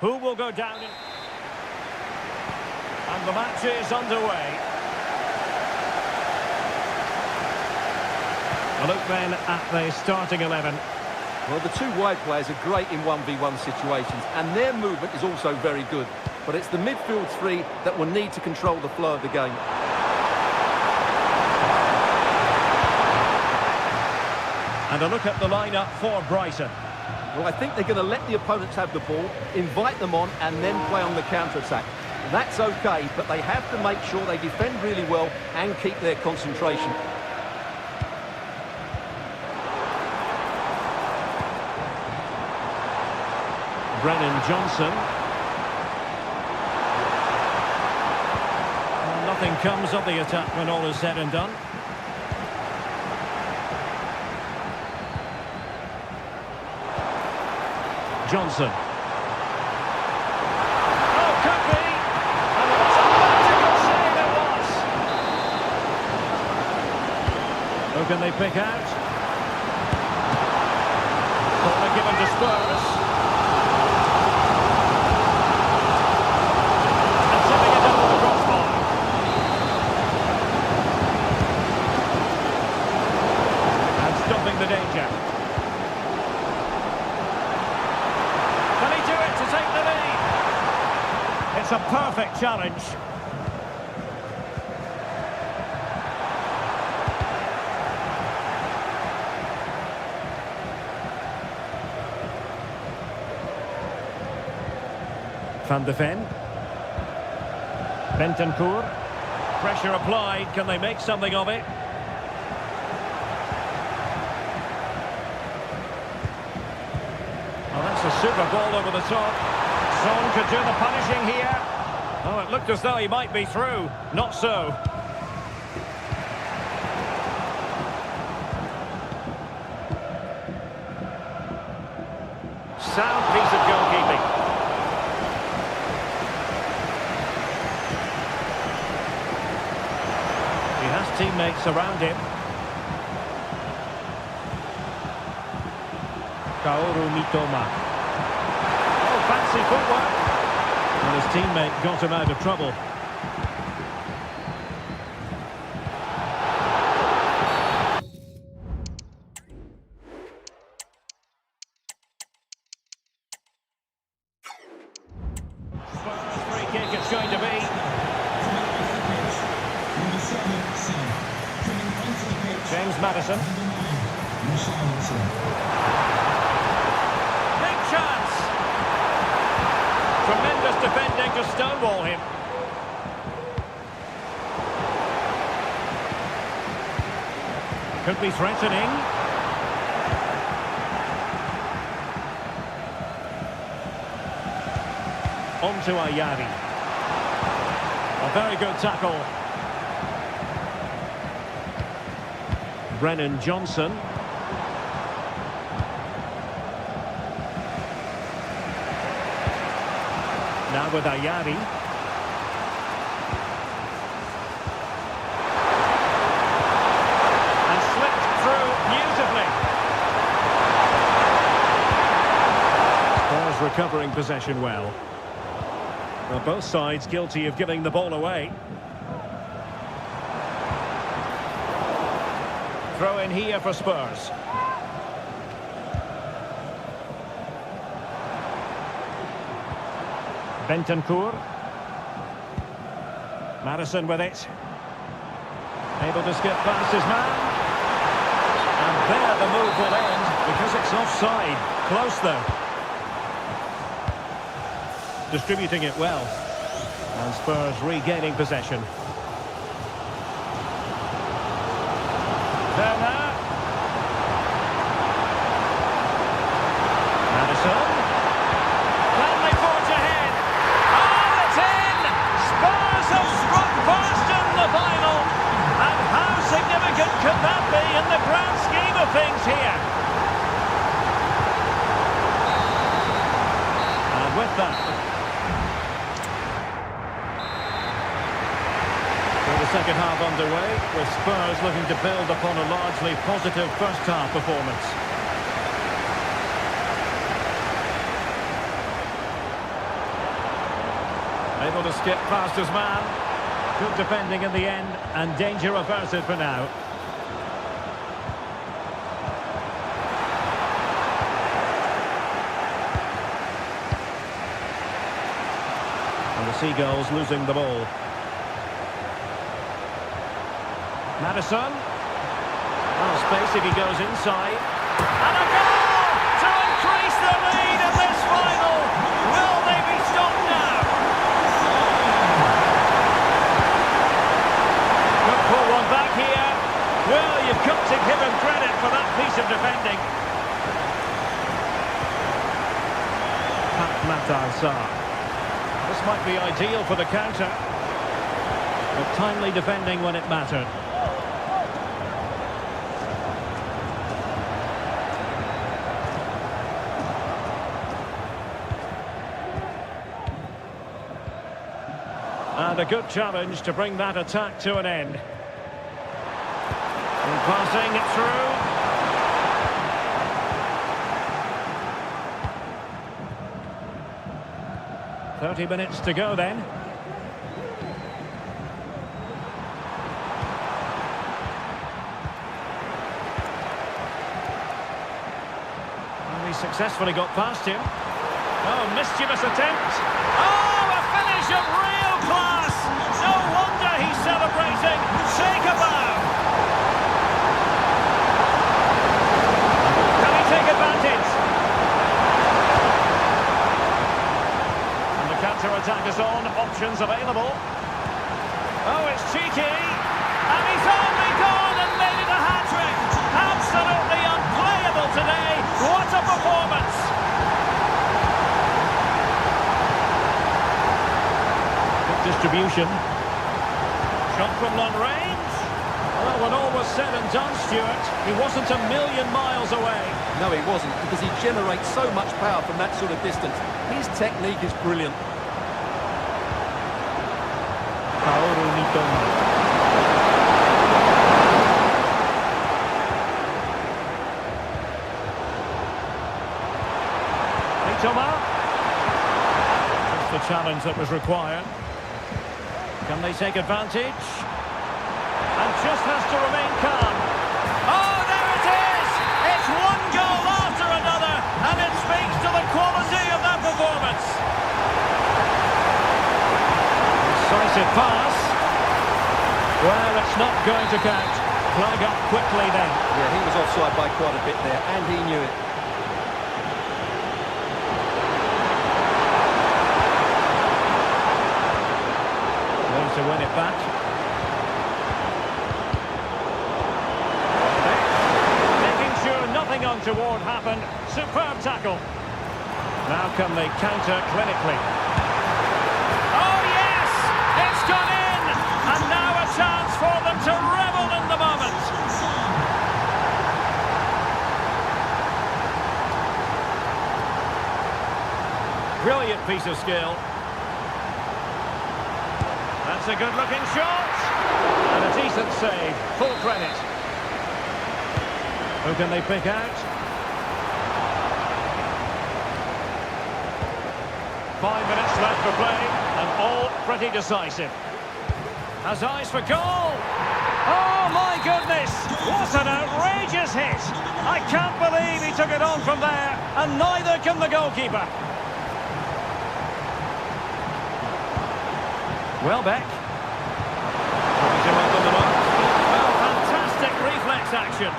Who will go down in... And the match is underway. A look then at the starting 11. Well, the two wide players are great in 1v1 situations, and their movement is also very good. But it's the midfield three that will need to control the flow of the game. And a look at the lineup for Brighton. Well, I think they're going to let the opponents have the ball, invite them on, and then play on the counter-attack. That's okay, but they have to make sure they defend really well and keep their concentration. Brennan Johnson. Well, nothing comes of the attack when all is said and done. Johnson. Oh, could be! And what a magical save it was! Who can they pick out? Corner given to Spurs. And tipping it over the crossbar. And stopping the danger. To take the lead. It's a perfect challenge. Van de Ven. Bentancur. Pressure applied. Can they make something of it? Oh, that's a super ball over the top. Son could do the punishing here. Oh, it looked as though he might be through. Not so. Sound piece of goalkeeping. He has teammates around him. Kaoru Mitoma. Oh, fancy footwork. And his teammate got him out of trouble. Spurs free kick it's going to be. James Maddison. Chance! Tremendous defending to stonewall him. Could be threatening. On to Ayari. A very good tackle. Brennan Johnson. Now with Ayari. And slipped through beautifully. Spurs recovering possession well. Well, both sides guilty of giving the ball away. Throw in here for Spurs. Bentancur. Maddison with it. Able to skip past his man. And there the move will end because it's offside. Close though. Distributing it well. And Spurs regaining possession. There now. Maddison. Can they forge ahead? Oh, it's in! Spurs have struck past in the final. And how significant could that be in the grand scheme of things here? And with that, the second half underway, with Spurs looking to build upon a largely positive first half performance. Able to skip past his man. Good defending in the end, and danger averted for now. And the Seagulls losing the ball. Madison. Well, space if he goes inside. And a goal to increase the lead in this final. Will they be stopped now? Could pull one back here. Well, you've got to give him credit for that piece of defending. This might be ideal for the counter. But timely defending when it mattered. And a good challenge to bring that attack to an end. And passing it through. 30 minutes to go then. And he successfully got past him. Oh, mischievous attempt. Oh, a finish of real class. No wonder he's celebrating. Take a bow. Can he take advantage? And the counter-attack is on. Options available. Oh, it's cheeky. And he's only gone and made it a hat-trick. Absolutely unplayable today. What a performance. Distribution. Shot from long range. Well, when all was said and done, Stuart, he wasn't a million miles away. No, he wasn't, because he generates so much power from that sort of distance. His technique is brilliant. Mitoma. That's the challenge that was required. Can they take advantage? And just has to remain calm. Oh, there it is! It's one goal after another, and it speaks to the quality of that performance. Decisive pass. Well, it's not going to count. Flag up quickly then. Yeah, he was offside by quite a bit there, and he knew it. To win it back. Making sure nothing untoward happened. Superb tackle. Now can they counter clinically? Oh yes! It's gone in! And now a chance for them to revel in the moment. Brilliant piece of skill. That's a good-looking shot. And a decent save. Full credit. Who can they pick out? 5 minutes left for play, and all pretty decisive. Has eyes for goal. Oh, my goodness. What an outrageous hit. I can't believe he took it on from there, and neither can the goalkeeper. Welbeck. Well, fantastic reflex action.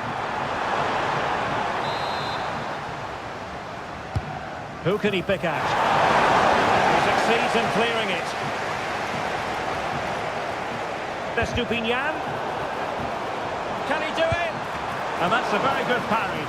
Who can he pick out? He succeeds in clearing it. Estupinian. Can he do it? And that's a very good parry.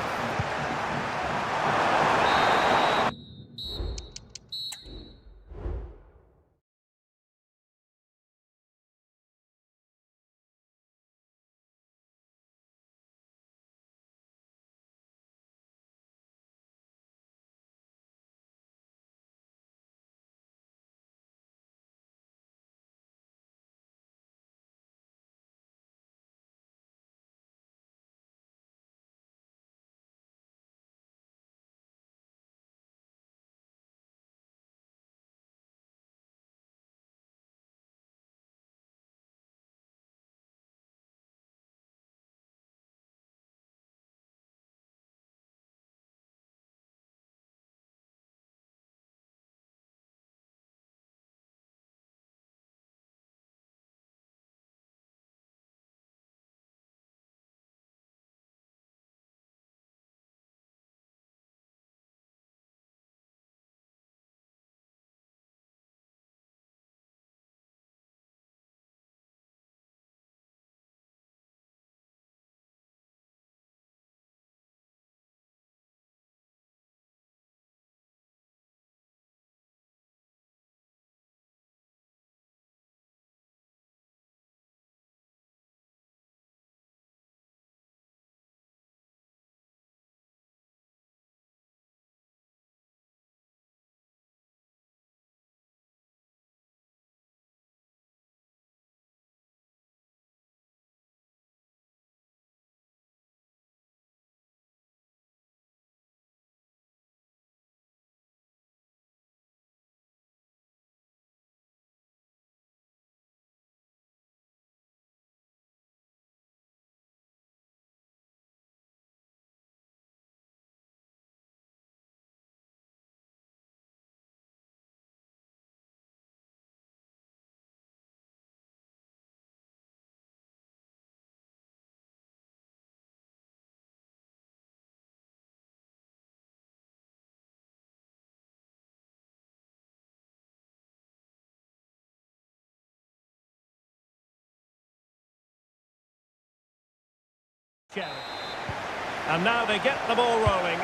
And now they get the ball rolling.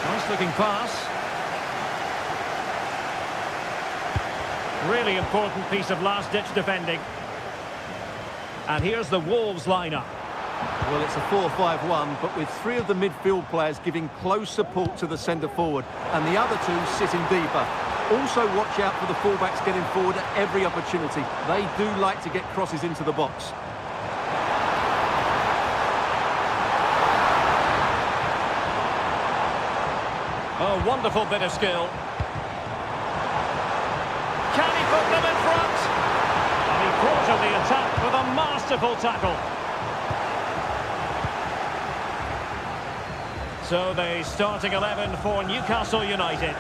Nice looking pass. Really important piece of last-ditch defending. And here's the Wolves lineup. Well, it's a 4-5-1, but with three of the midfield players giving close support to the centre forward, and the other two sitting deeper. Also watch out for the fullbacks getting forward at every opportunity. They do like to get crosses into the box. Oh, wonderful bit of skill. Can he put them in front? And he quartered the attack with a masterful tackle. So the starting 11 for Newcastle United.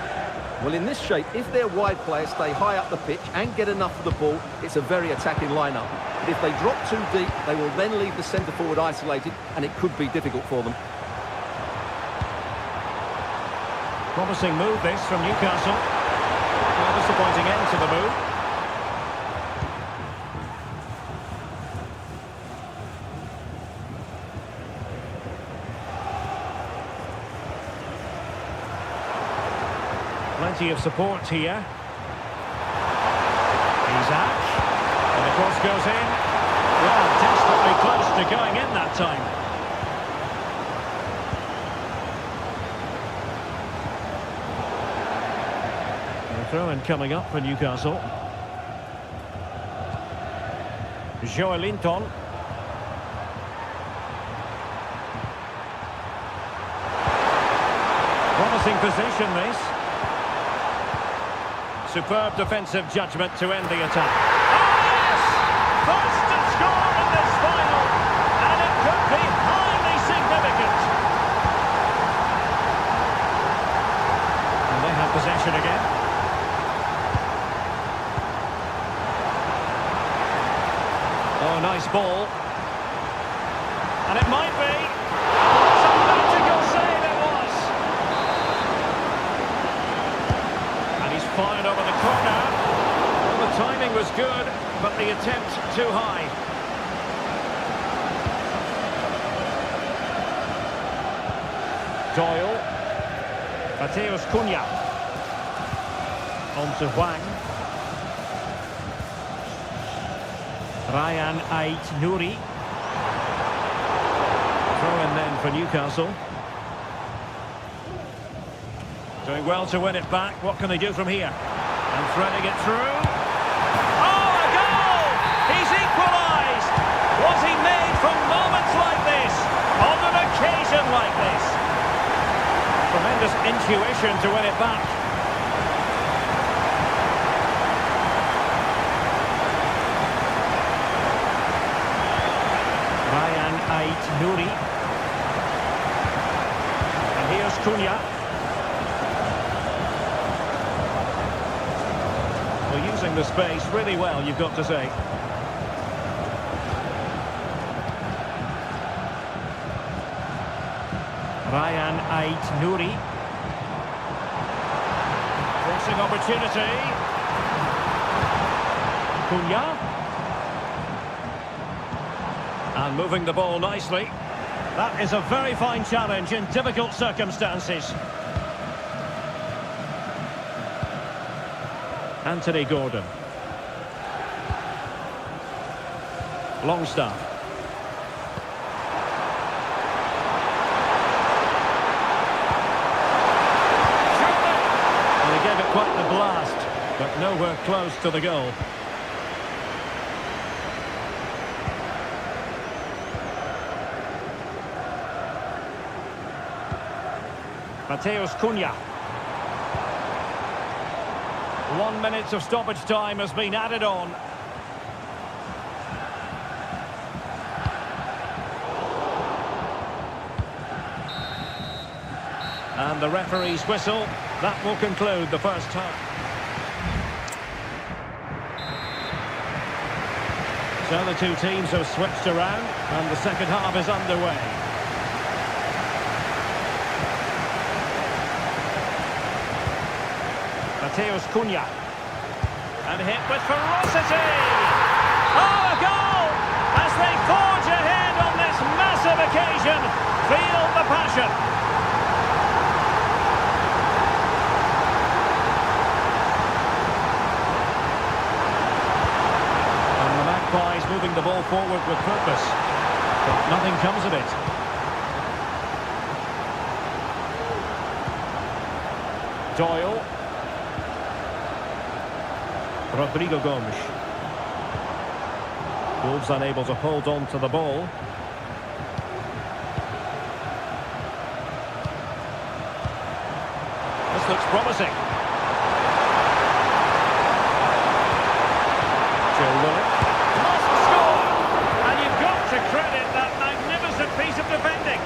Well, in this shape, if their wide players stay high up the pitch and get enough of the ball, it's a very attacking lineup. But if they drop too deep, they will then leave the centre forward isolated, and it could be difficult for them. Promising move this from Newcastle. A disappointing end to the move. Plenty of support here. Isaac. And the cross goes in. Well, desperately close to going in that time. Throw-in coming up for Newcastle. Joelinton. Promising position this. Superb defensive judgment to end the attack. Oh yes! First to score in this final, and it could be highly significant. And they have possession again. Oh, nice ball. And it might be. It's a magical save it was. And he's fired over the corner. Well, the timing was good, but the attempt too high. Doyle. Mateus Cunha. On to Huang. Ryan Ait-Nouri. Throw in then for Newcastle. Doing well to win it back. What can they do from here? And threading it through. Oh, a goal! He's equalised! Was he made from moments like this? On an occasion like this? Tremendous intuition to win it back. Ait-Nouri. And here's Cunha. Well, using the space really well, you've got to say. Ryan Ait-Nouri. Crossing opportunity. Cunha. And moving the ball nicely. That is a very fine challenge in difficult circumstances. Anthony Gordon. Longstaff. And he gave it quite the blast, but nowhere close to the goal. Mateus Cunha. 1 minute of stoppage time has been added on. And the referee's whistle. That will conclude the first half. So the two teams have switched around and the second half is underway. Mateus Cunha. And hit with ferocity! Oh, a goal! of occasion. Feel the passion. And the Magpies moving the ball forward with purpose. But nothing comes of it. Doyle. Rodrigo Gomes. Wolves unable to hold on to the ball. This looks promising. Joe Willock. Must score! And you've got to credit that magnificent piece of defending.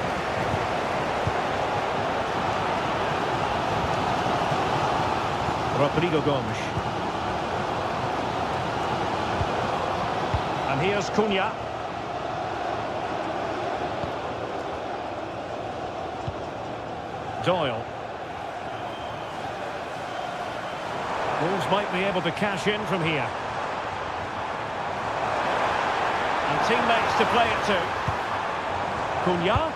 Rodrigo Gomes. And here's Cunha. Doyle. Wolves might be able to cash in from here. And teammates to play it to. Cunha.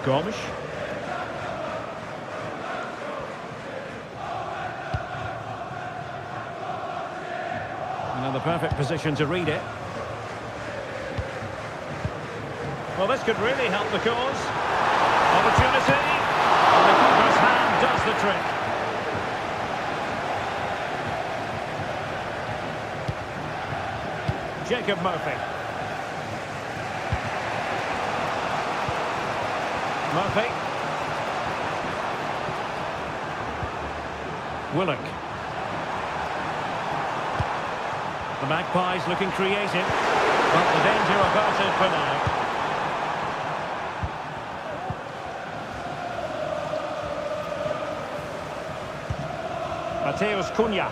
Gomes. Now the perfect position to read it. Well, this could really help the cause. Opportunity. And the keeper's hand does the trick. Jacob Murphy. Murphy. Willock. The Magpies looking creative, but the danger averted for now. Mateus Cunha.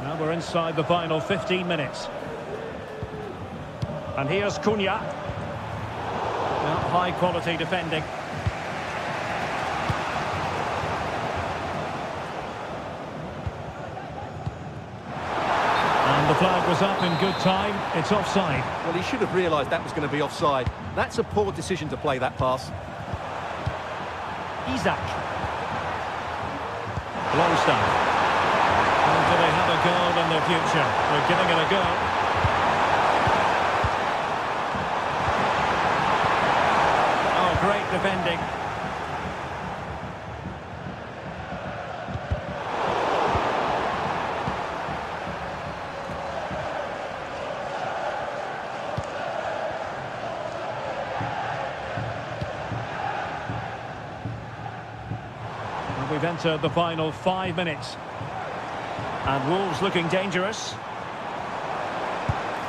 Now we're inside the final 15 minutes. And here's Cunha. High quality defending. And the flag was up in good time. It's offside. Well, he should have realised that was going to be offside. That's a poor decision to play that pass. Isaac. Longstaff. And do they have a goal in their future? They're giving it a go. Great defending. And we've entered the final 5 minutes. And Wolves looking dangerous.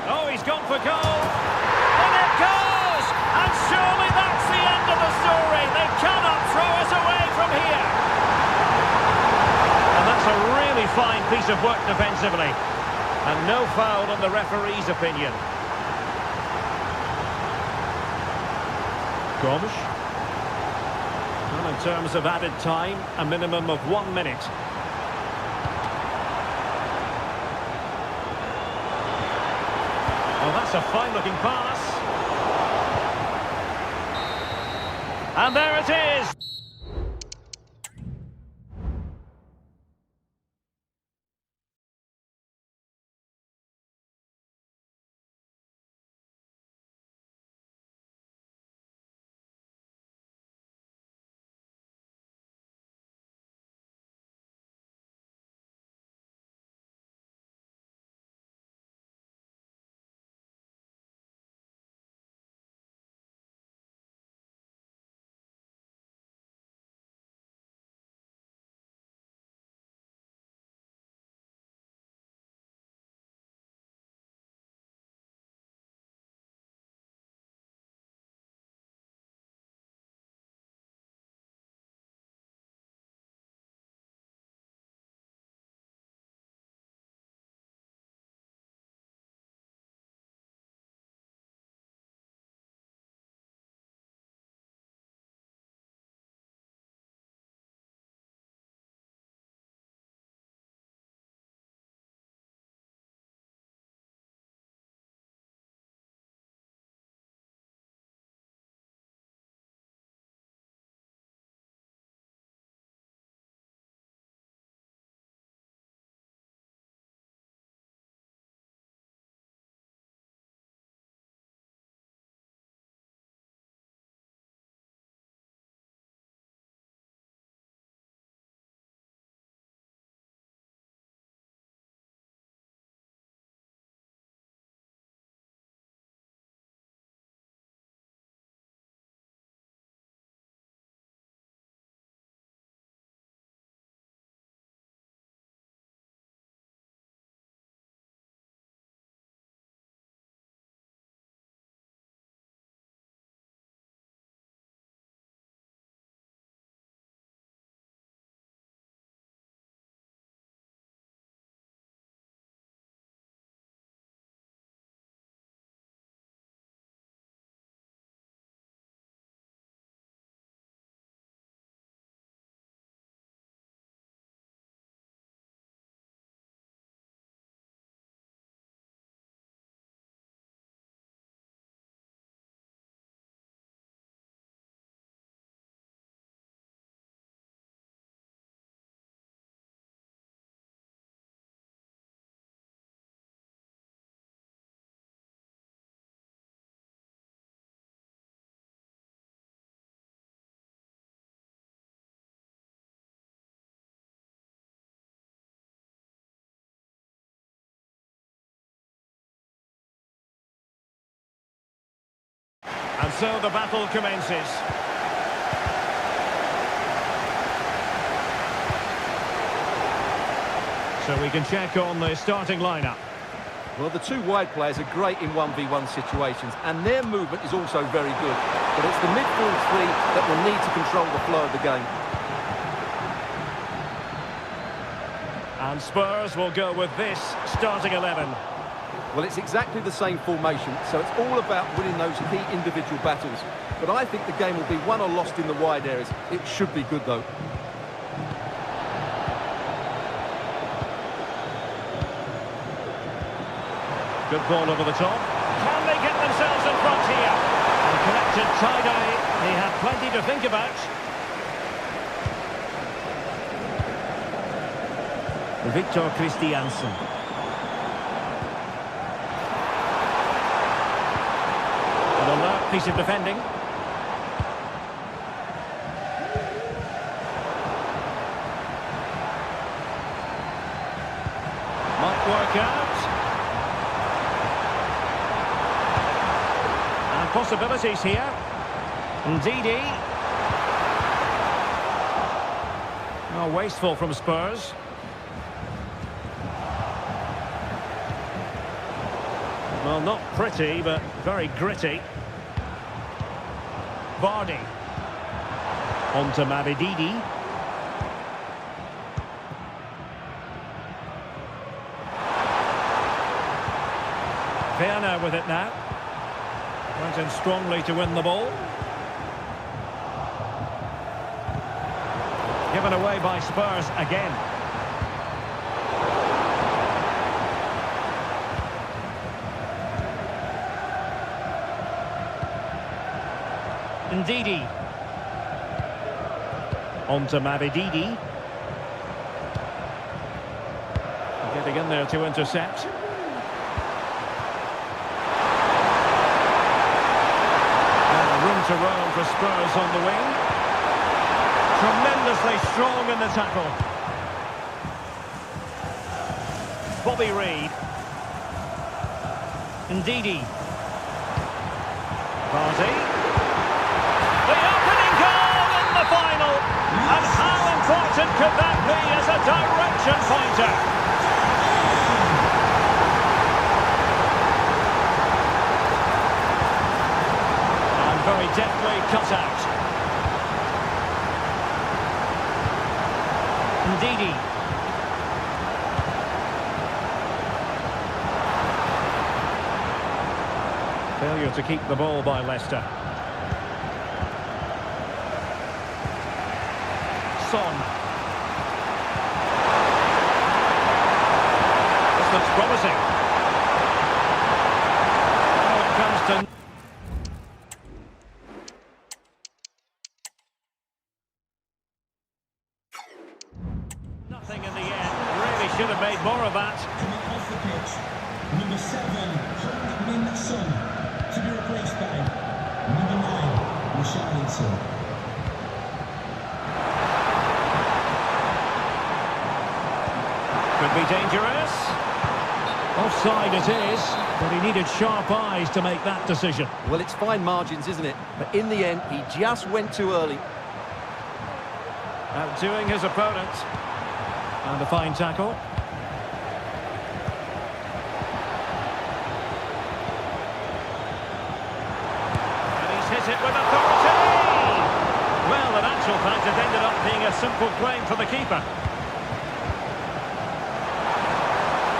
Oh, he's gone for goal. And it goes! And surely that's the end of the story. They cannot throw us away from here. And that's a really fine piece of work defensively. And no foul in the referee's opinion. Gomes. Well, in terms of added time, a minimum of 1 minute. Well, that's a fine-looking pass. And there it is. And so the battle commences. So we can check on the starting lineup. Well, the two wide players are great in 1v1 situations, and their movement is also very good. But it's the midfield three that will need to control the flow of the game. And Spurs will go with this starting 11. Well, it's exactly the same formation, so it's all about winning those key individual battles. But I think the game will be won or lost in the wide areas. It should be good, though. Good ball over the top. Can they get themselves in front here? And connected tie-dye. He had plenty to think about. Victor Christiansen. An alert piece of defending. Might work out. And possibilities here. Ndidi. Oh, wasteful from Spurs. Well, not pretty, but very gritty. Vardy. On to Mavididi. Werner with it now. Went in strongly to win the ball. Given away by Spurs again. Ndidi. On to Mavididi. Getting in there to intercept. And room to roam for Spurs on the wing. Tremendously strong in the tackle. Bobby Reid. Ndidi. Vardy. The opening goal in the final. And how important could that be as a direction pointer? And very deftly cut out. Ndidi. Failure to keep the ball by Leicester. Son. This looks promising. Now it comes to... nothing in the end. Really should have made more of that. Coming off the pitch, number 7, Heung-min Son, to be replaced by number 9, Richarlison. Could be dangerous. Offside it is, but he needed sharp eyes to make that decision. Well, it's fine margins, isn't it? But in the end, he just went too early. Outdoing his opponent. And a fine tackle. And he's hit it with authority! Well, in actual fact, it ended up being a simple claim for the keeper.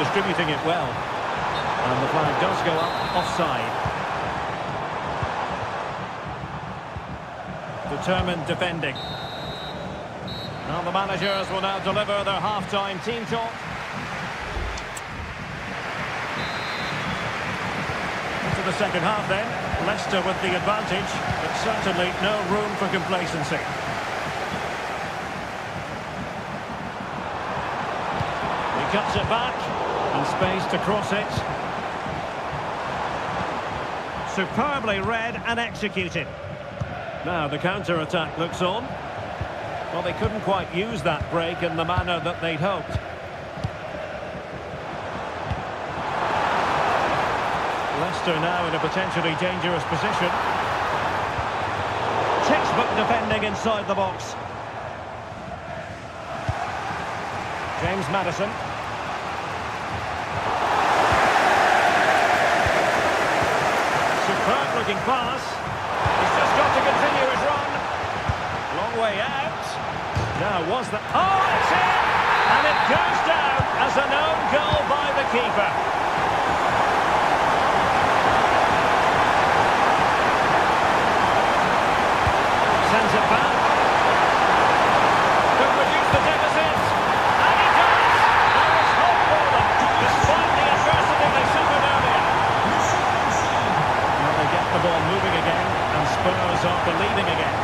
Distributing it well. And the flag does go up offside. Determined defending. Now the managers will now deliver their half-time team talk. Into the second half then. Leicester with the advantage, but certainly no room for complacency. He cuts it back. And space to cross it. Superbly read and executed. Now the counter-attack looks on. Well, they couldn't quite use that break in the manner that they'd hoped. Leicester now in a potentially dangerous position. textbook defending inside the box. James Maddison. Superb looking pass. He's just got to continue his run. Long way out. Now was that... Oh, it's in! And it goes down as an own goal by the keeper. Sends it back. Could reduce the deficit. And he does! There is hope for them, despite the adversity they suffered earlier. Now they get the ball moving again, and Spurs are believing again.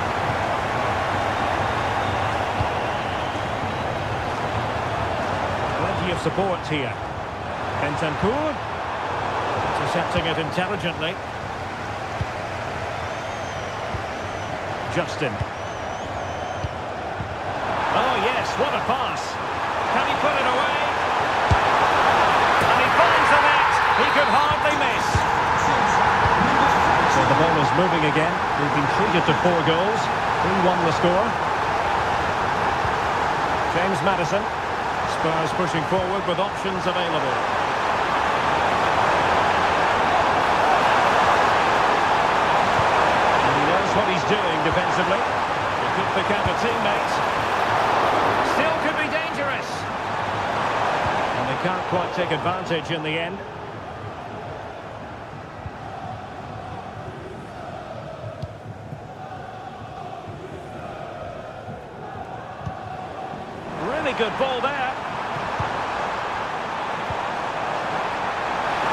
Plenty of support here. Bentancur. Intercepting it intelligently. Justin. Oh yes, what a pass. Can he put it away? And he finds the net. He could hardly miss. So the ball is moving again. We've been treated to 4 goals. 3-1 the score. James Maddison. Spurs pushing forward with options available. What he's doing defensively. He could pick out a teammate. Still could be dangerous. And they can't quite take advantage in the end. Really good ball there.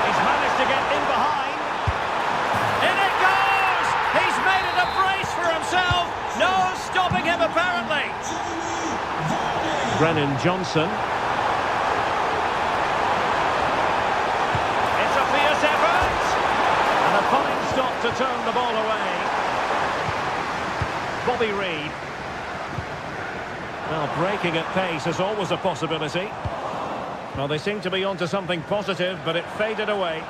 He's managed to get in behind. In it goes! He's made it a brace for himself. No stopping him, apparently. Brennan Johnson. It's a fierce effort. And a fine stop to turn the ball away. Bobby Reid. Well, breaking at pace is always a possibility. Well, they seem to be onto something positive, but it faded away.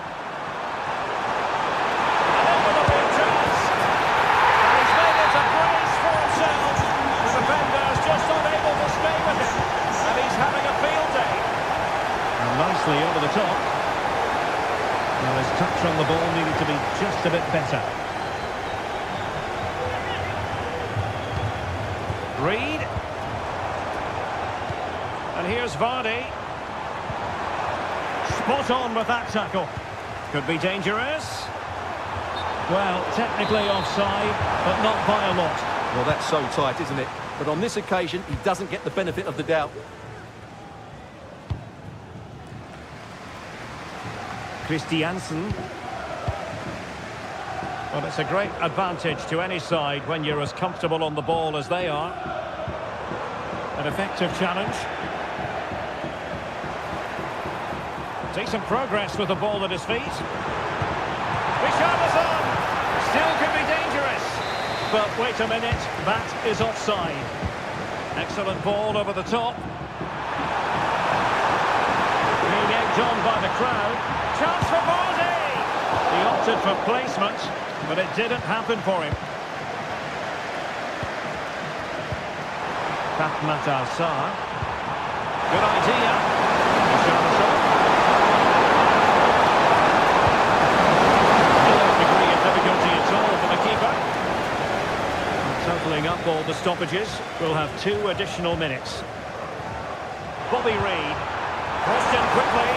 Nicely over the top. Now his touch on the ball needed to be just a bit better. Reid. And here's Vardy. Spot on with that tackle. Could be dangerous. Well, technically offside, but not by a lot. Well, that's so tight, isn't it? But on this occasion, he doesn't get the benefit of the doubt. Christiansen. Well, it's a great advantage to any side when you're as comfortable on the ball as they are. An effective challenge. Decent progress with the ball at his feet. Richarlison! Still could be dangerous. But wait a minute, that is offside. Excellent ball over the top. Being egged on by the crowd. Chance for Vardy! He opted for placement, but it didn't happen for him. Fatmata Sarr. Good idea. No degree of difficulty at all for the keeper. Totalling up all the stoppages, we'll have 2 additional minutes. Bobby Reid. Crossed in quickly.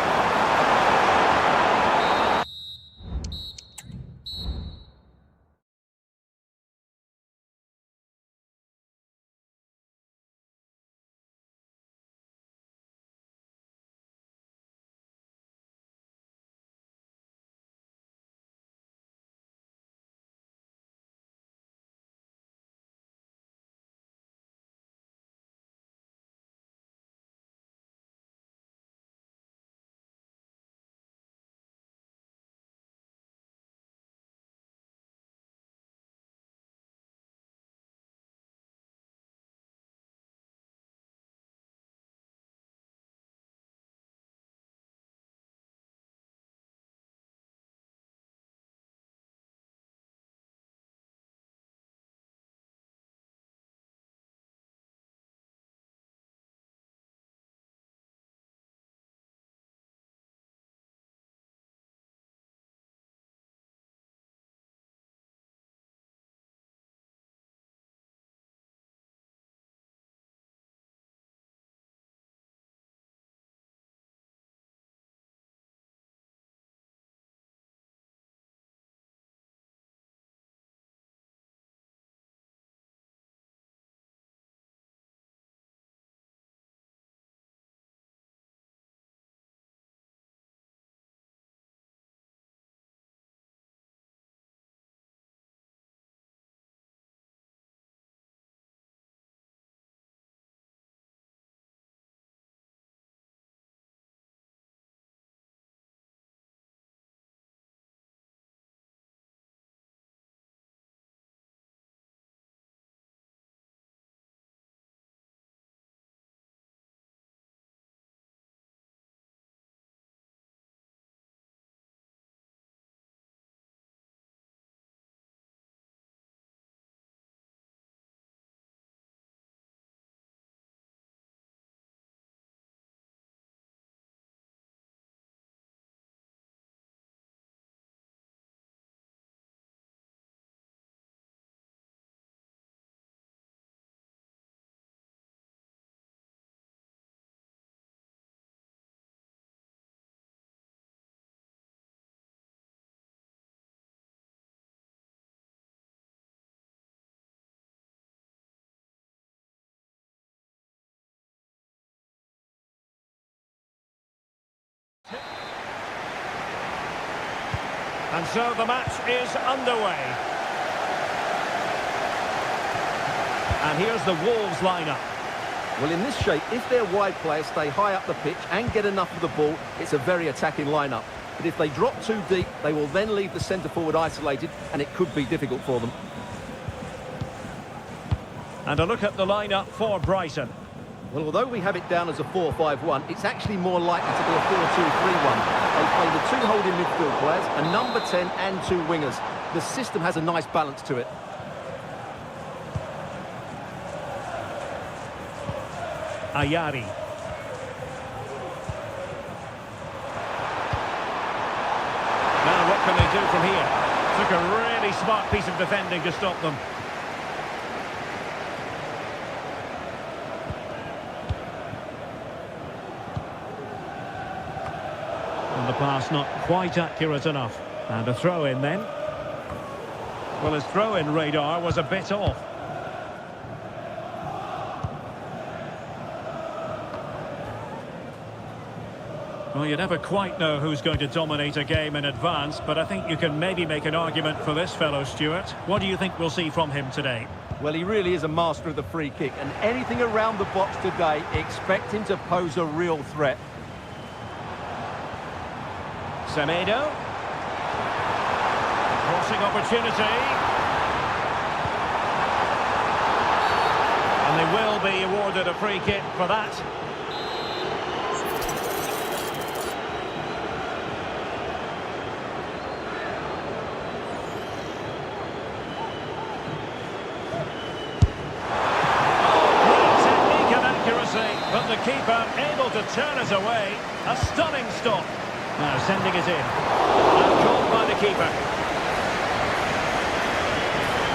And so the match is underway. And here's the Wolves lineup. Well, in this shape, if their wide players stay high up the pitch and get enough of the ball, it's a very attacking lineup. But if they drop too deep, they will then leave the centre-forward isolated, and it could be difficult for them. And a look at the lineup for Brighton. Well, although we have it down as a 4-5-1, it's actually more likely to be a 4-2-3-1. They play the two holding midfield players, a number 10 and two wingers. The system has a nice balance to it. Ayari. Now what can they do from here? Took a really smart piece of defending to stop them. And the pass not quite accurate enough. And a throw in then. Well, his throw-in radar was a bit off. Well, you never quite know who's going to dominate a game in advance, but I think you can maybe make an argument for this fellow, Stuart. What do you think we'll see from him today? Well, he really is a master of the free kick, and anything around the box today, expect him to pose a real threat. Semedo. Crossing opportunity. And they will be awarded a free kick for that. But the keeper able to turn us away. A stunning stop. Now sending it in. And caught by the keeper.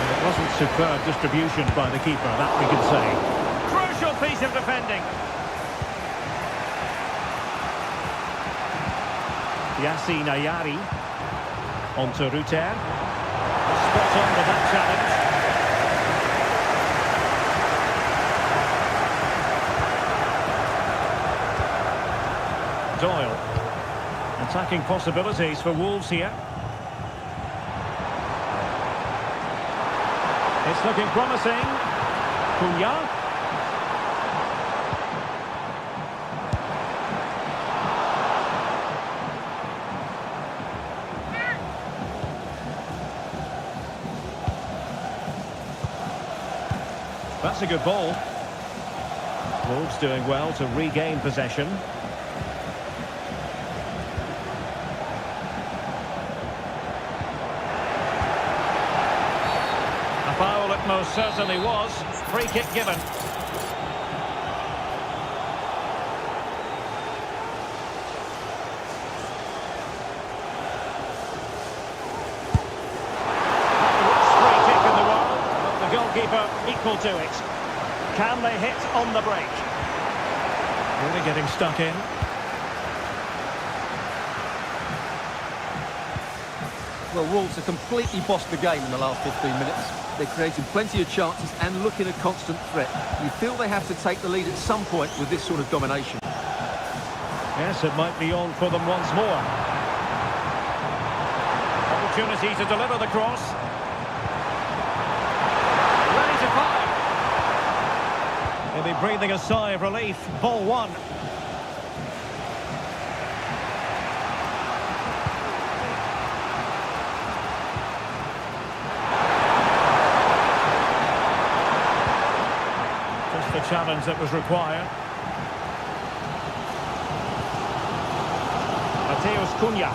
And it wasn't superb distribution by the keeper, that we can say. Crucial piece of defending. Yassine Ayari. On to Ruter. Spot on with that challenge. Doyle. Attacking possibilities for Wolves here. It's looking promising. Cunha. That's a good ball. Wolves doing well to regain possession. Foul it most certainly was. Free kick given. Worst free kick in the world, but the goalkeeper equal to it. Can they hit on the break? Really getting stuck in. Well, Wolves have completely bossed the game in the last 15 minutes. They're creating plenty of chances and looking a constant threat. You feel they have to take the lead at some point with this sort of domination. Yes, it might be on for them once more. Opportunity to deliver the cross. Ready to fire. He'll be breathing a sigh of relief. Ball one. The challenge that was required. Mateus Cunha.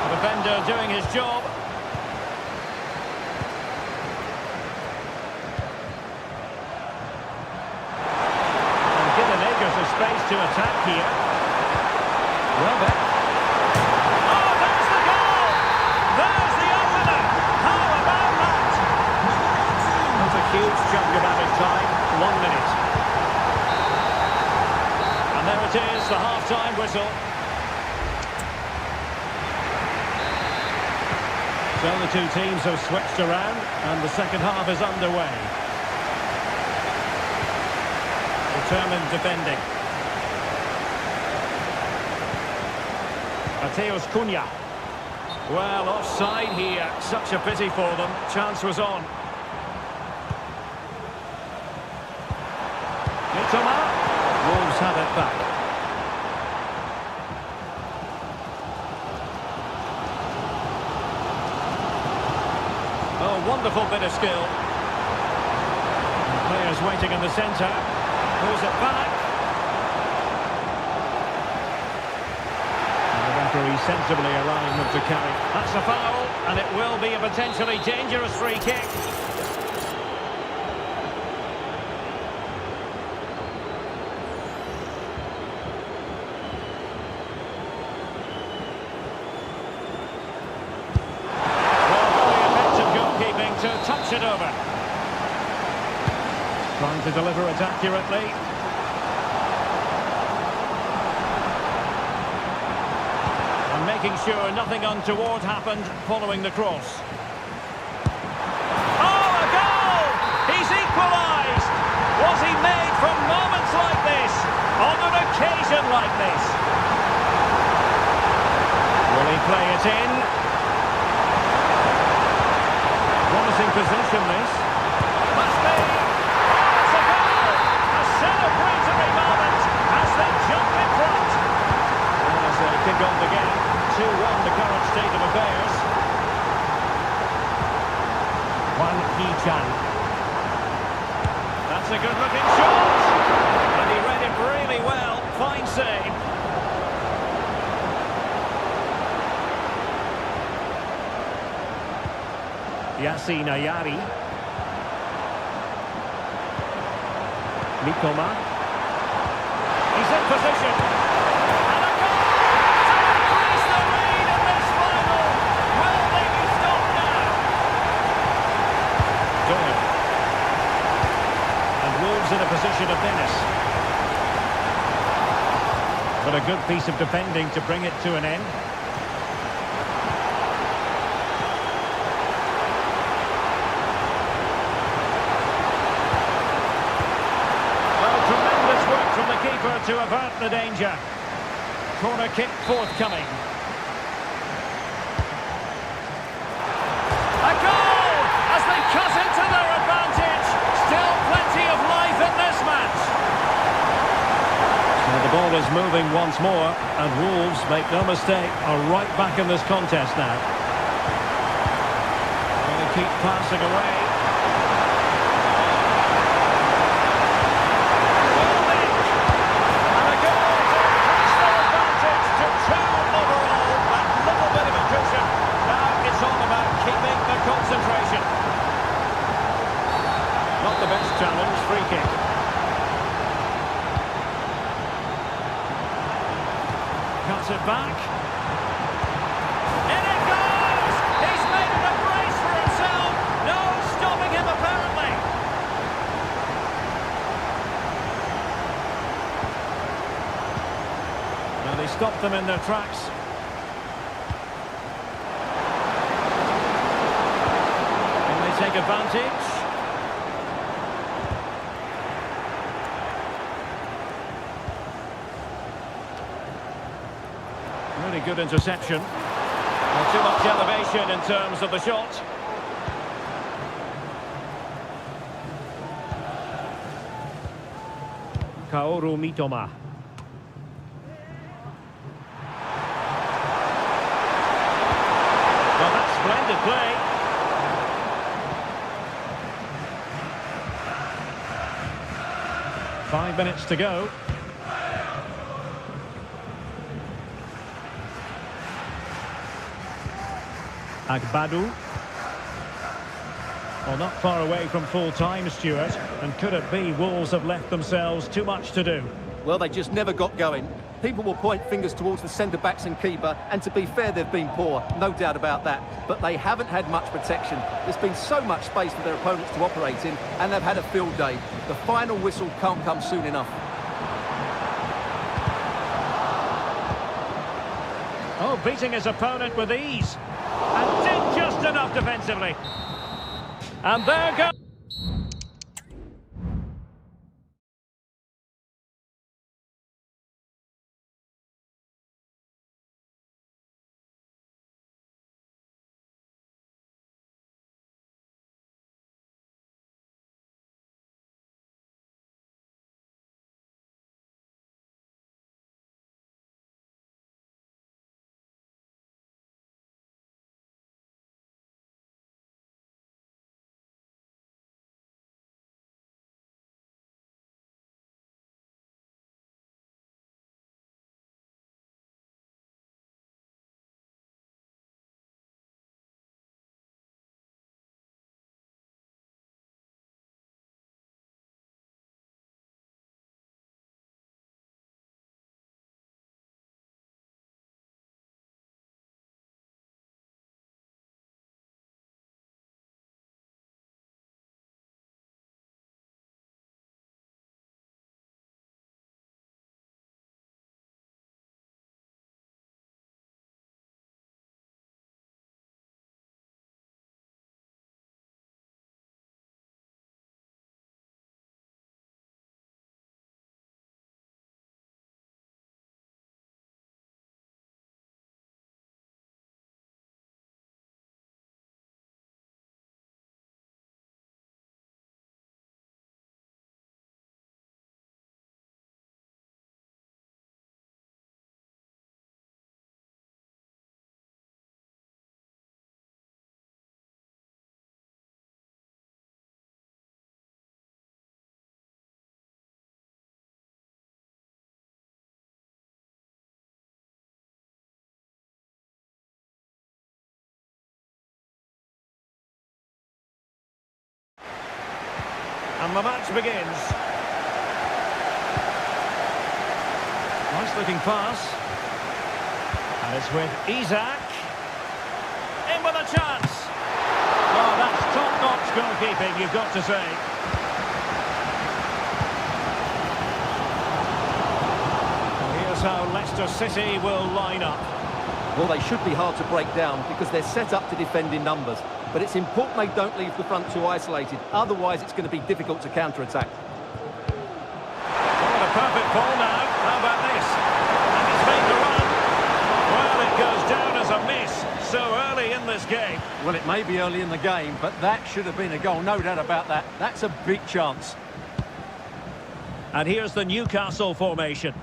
The defender doing his job. And given acres of space to attack here. Well then. Huge chunk of added time, 1 minute. And there it is, the half-time whistle. So the two teams have switched around and the second half is underway. Determined defending. Mateus Cunha. Well, offside here. Such a pity for them. Chance was on. Mitoma. Wolves have it back. Oh, wonderful bit of skill. Players waiting in the centre. Pulls it back. And the referee sensibly allowing them to carry. That's a foul, and it will be a potentially dangerous free kick. Well, very effective goalkeeping to touch it over. Trying to deliver it accurately. And making sure nothing untoward happened following the cross. Oh, a goal! He's equalised! Was he made for moments like this? On an occasion like this? Will he play it in? Promising position, this. Must be! Celebratory moment as they jump in front. And as they kick on the game, 2-1 the current state of affairs. Juan Hee-chan. That's a good looking shot. And he read it really well. Fine save. Yassine Ayari. Mitoma. He's in position. And a goal to increase the lead in this final. Will they be stopped now? Doyle. And Wolves in a position of menace. But a good piece of defending to bring it to an end. To avert the danger. Corner kick forthcoming. A goal as they cut into their advantage. Still plenty of life in this match. So the ball is moving once more, and Wolves, make no mistake, are right back in this contest now. Going to keep passing away. Concentration. Not the best challenge, free kick. Cuts it back. In it goes! He's made it a brace for himself. No stopping him apparently. Now they stopped them in their tracks. Take advantage. Really good interception. Not too much elevation in terms of the shot. Kaoru Mitoma. Well, that's splendid play. Five minutes to go. Agbadu. Well, not far away from full time, Stuart. And could it be Wolves have left themselves too much to do? Well, they just never got going. People will point fingers towards the centre-backs and keeper, and to be fair, they've been poor, no doubt about that. But they haven't had much protection. There's been so much space for their opponents to operate in, and they've had a field day. The final whistle can't come soon enough. Oh, beating his opponent with ease. And did just enough defensively. And there goes... And the match begins. Nice looking pass. And it's with Isak. In with a chance. Oh, that's top-notch goalkeeping, you've got to say. Here's how Leicester City will line up. Well, they should be hard to break down because they're set up to defend in numbers. But it's important they don't leave the front too isolated. Otherwise, it's going to be difficult to counter-attack. Oh, a perfect ball now. How about this? And he's made the run. Well, it goes down as a miss so early in this game. Well, it may be early in the game, but that should have been a goal. No doubt about that. That's a big chance. And here's the Newcastle formation.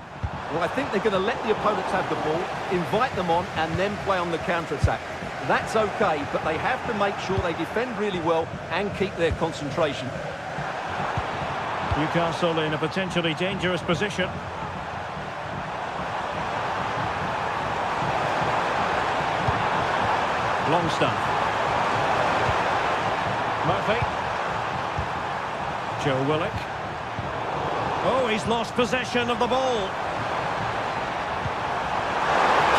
Well, I think they're going to let the opponents have the ball, invite them on, and then play on the counter-attack. That's okay, but they have to make sure they defend really well and keep their concentration. Newcastle in a potentially dangerous position. Longstaff. Murphy. Joe Willock. Oh, he's lost possession of the ball.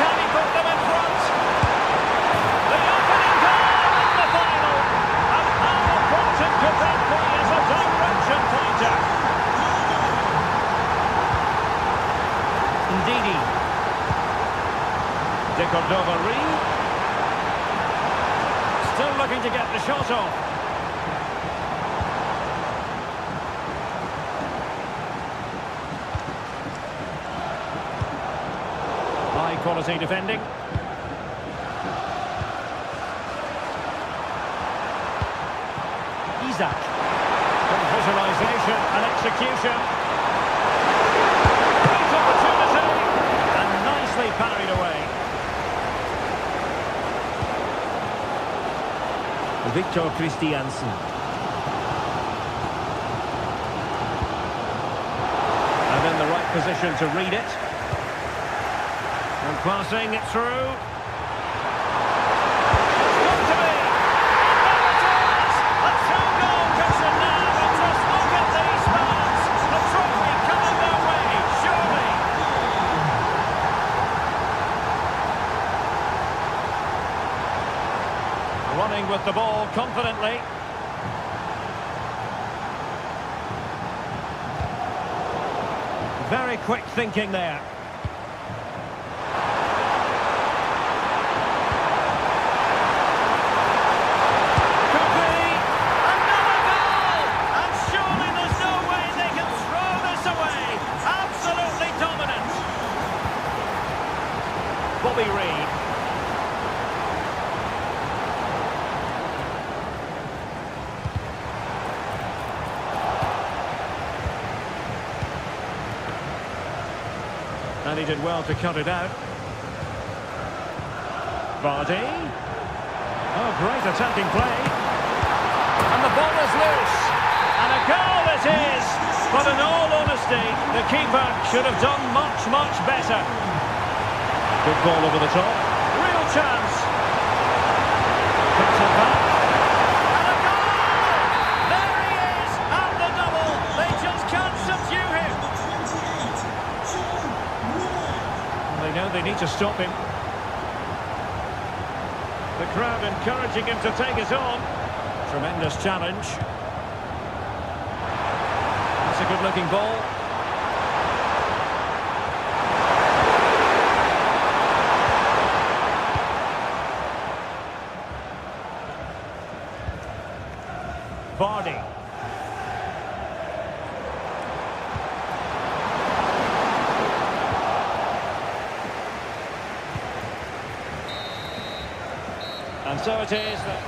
Can he put them in front? The opening goal in the final. And how important could that be as a direction pointer? Ndidi. De Cordova-Reed. Still looking to get the shot off. High quality defending. Isak. Good visualization and execution. Great opportunity. And nicely parried away. Victor Christiansen. And in the right position to read it. And passing it through. It's got to be. And there it is. A two-goal cushion now. And just look at these fans. A trophy coming their way, surely. Running with the ball confidently. Very quick thinking there. Could be another goal! And surely there's no way they can throw this away. Absolutely dominant. Bobby Reed. And he did well to cut it out. Vardy. Oh, great attacking play. And the ball is loose. And a goal it is. But in all honesty, the keeper should have done much, much better. Good ball over the top. Real chance. Puts it back. And a goal! There he is. And the double. They just can't subdue him. They know they need to stop him. The crowd encouraging him to take it on. Tremendous challenge. That's a good-looking ball. Vardy. And so it is that...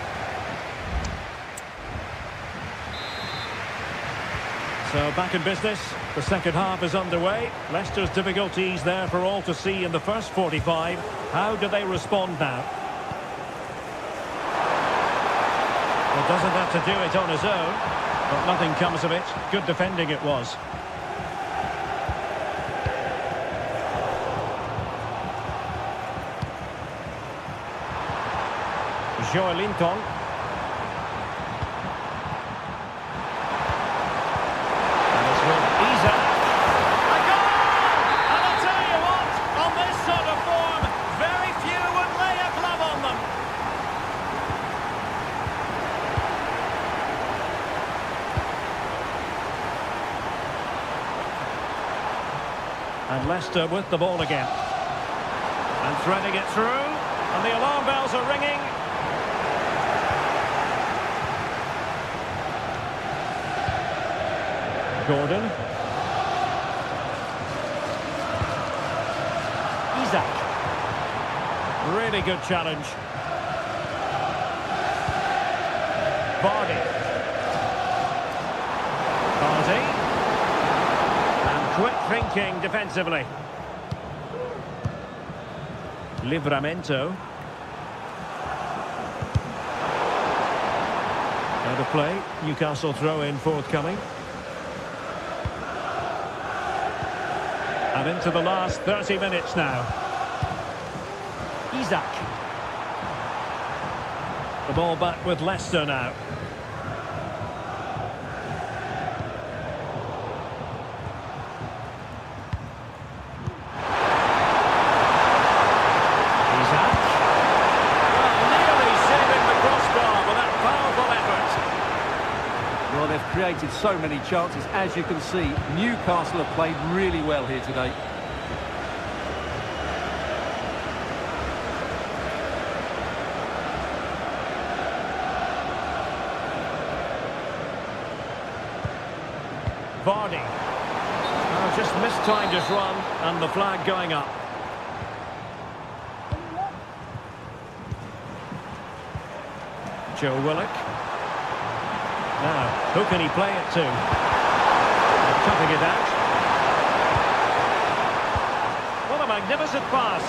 So back in business, the second half is underway. Leicester's difficulties there for all to see in the first 45. How do they respond now? Well, doesn't have to do it on his own, but nothing comes of it. Good defending it was. Joelinton. Leicester with the ball again. And threading it through. And the alarm bells are ringing. Gordon. Isak. Really good challenge. Vardy. Vardy. And quick thinking defensively. Livramento. Out of play. Newcastle throw in forthcoming. And into the last 30 minutes now. Isak. The ball back with Leicester now. Isak. Well, nearly saving the crossbar with that powerful effort. Well, they've created so many chances. As you can see, Newcastle have played really well here today. Vardy. Oh, just mistimed his run, and the flag going up. Joe Willock. Now, who can he play it to? Cutting it out. What a magnificent pass.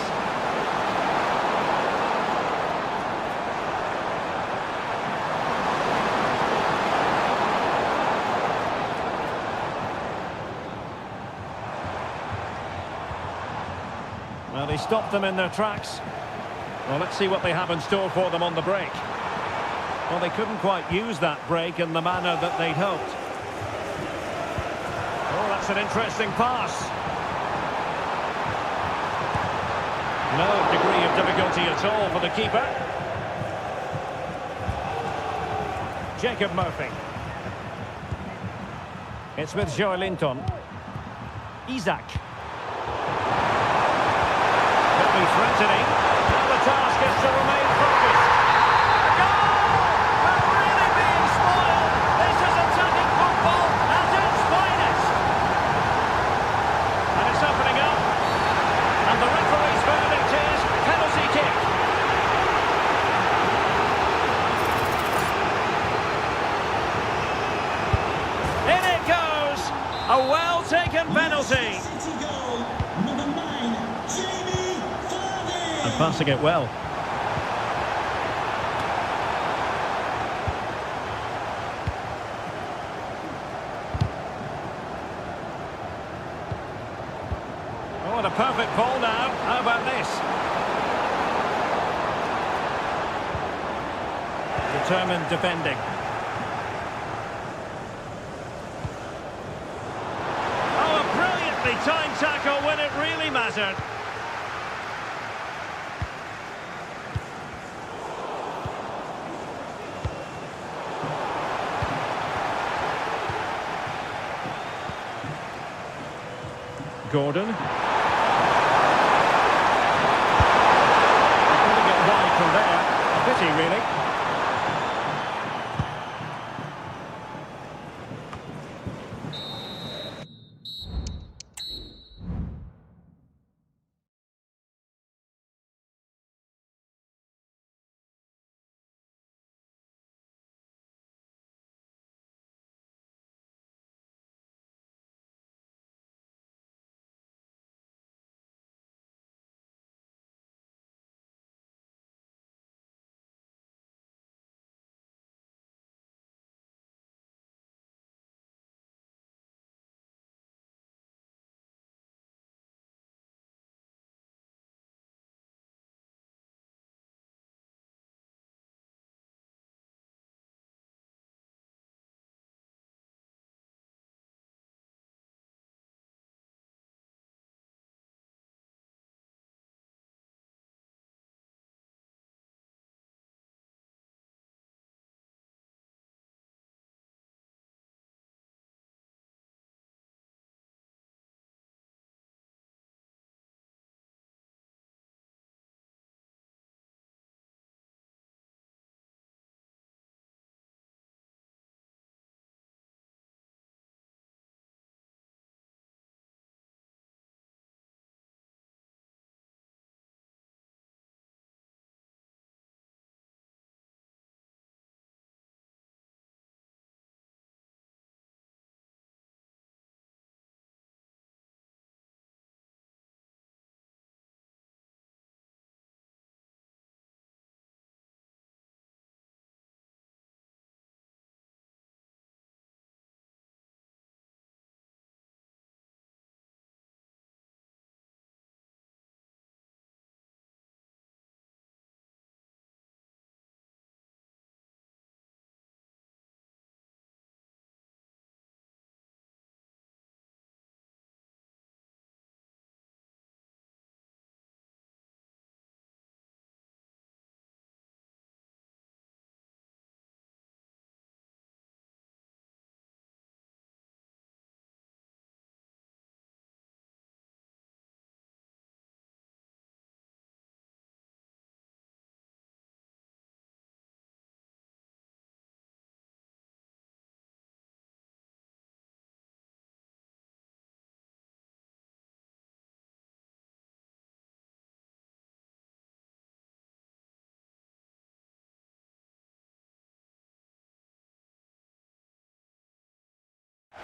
Well, they stopped them in their tracks. Well, let's see what they have in store for them on the break. Well, they couldn't quite use that break in the manner that they'd hoped. Oh, that's an interesting pass. No degree of difficulty at all for the keeper. Jacob Murphy. It's with Joe Linton. Isak. Could be threatening. Now the task is to remain focused. A goal! We're really being spoiled. This is attacking football at its finest. And it's opening up. And the referee's verdict is penalty kick. In it goes. A well-taken penalty. City goal, number 9, Jamie Vardy. And passing it well. Oh, what a perfect ball now. How about this? Determined defending. Oh, a brilliantly timed tackle when it really mattered. Gordon. Putting it wide from there. A pity, really.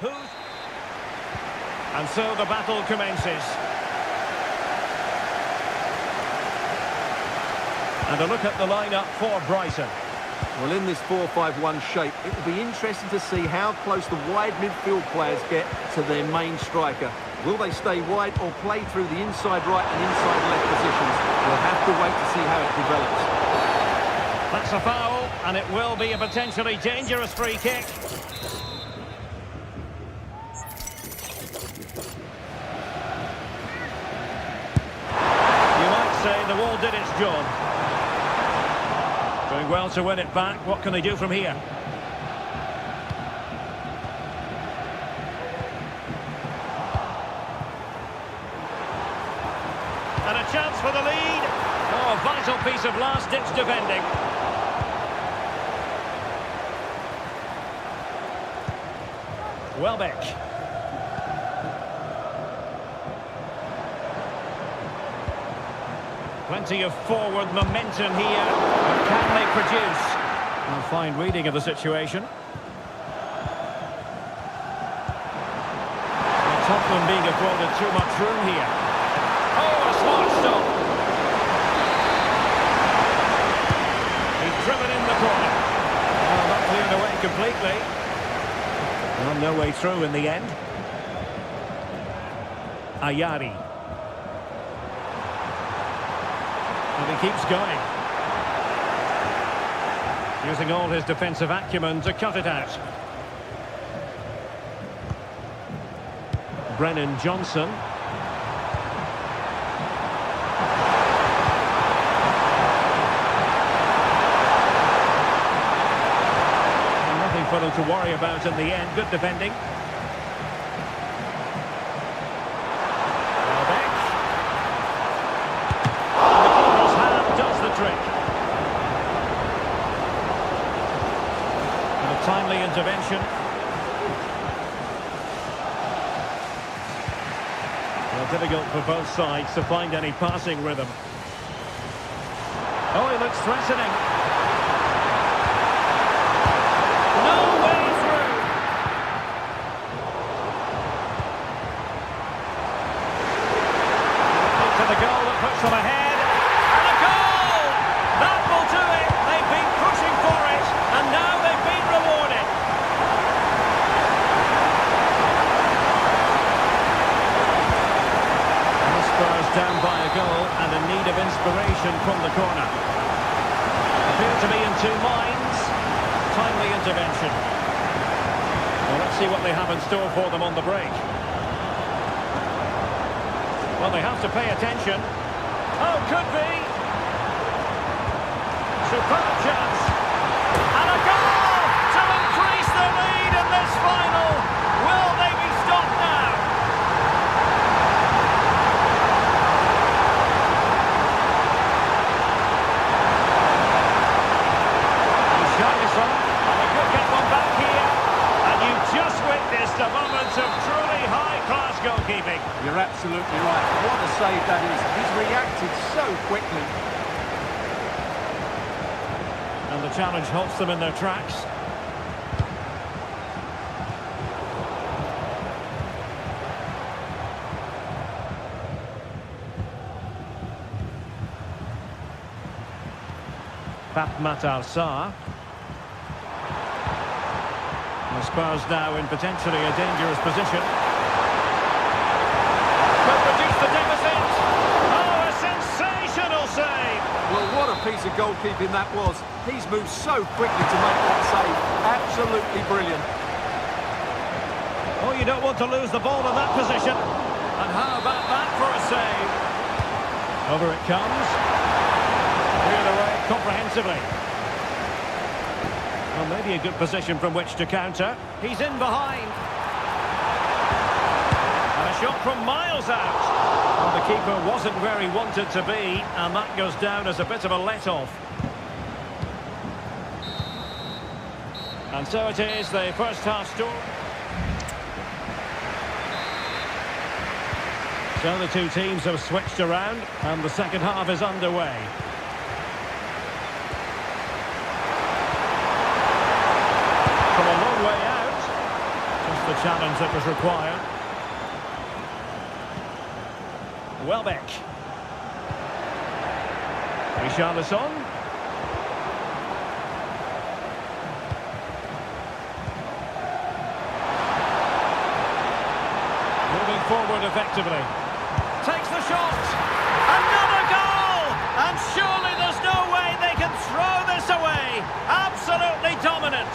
Who's... And so the battle commences. And a look at the lineup for Brighton. Well, in this 4-5-1 shape, it will be interesting to see how close the wide midfield players get to their main striker. Will they stay wide or play through the inside right and inside left positions? We'll have to wait to see how it develops. That's a foul, and it will be a potentially dangerous free kick. You might say the wall did its job. Doing well to win it back. What can they do from here? And a chance for the lead. Oh, a vital piece of last-ditch defending. Welbeck. Plenty of forward momentum here. But can they produce? A fine reading of the situation. And Tottenham being afforded too much room here. Oh, a smart stop. He's driven in the corner. Well, not cleared away completely. Well, no way through in the end. Ayari. And he keeps going. Using all his defensive acumen to cut it out. Brennan Johnson. Nothing for them to worry about in the end. Good defending. Timely intervention. Well, difficult for both sides to find any passing rhythm. Oh, he looks threatening. No way through. To the goal that puts them ahead. And a goal! That will do it. They've been pushing for it, and now they've been rewarded. And the Spurs down by a goal and in need of inspiration from the corner. Appear to be in two minds. Timely intervention. Well, let's see what they have in store for them on the break. Well, they have to pay attention. Oh, could be. Superb chance. And a goal to increase the lead in this final. Will they be stopped now? He's shot this one, and they could get one back here. And you've just witnessed a moment of truly high-class goalkeeping. You're absolutely right. What a save that is. He's reacted so quickly. And the challenge halts them in their tracks. Fatmat Al-Sar. The Spurs now in potentially a dangerous position. Could reduce the deficit. Oh, a sensational save! Well, what a piece of goalkeeping that was. He's moved so quickly to make that save. Absolutely brilliant. Oh, you don't want to lose the ball in that position. And how about that for a save? Over it comes. Cleared away comprehensively. Well, maybe a good position from which to counter. He's in behind. And a shot from miles out. Well, the keeper wasn't where he wanted to be, and that goes down as a bit of a let-off. And so it is, the first half score. So the two teams have switched around, and the second half is underway. From a long way out, just the challenge that was required. Welbeck. Richarlison. Moving forward effectively. Takes the shot. Another goal! And surely there's no way they can throw this away. Absolutely dominant.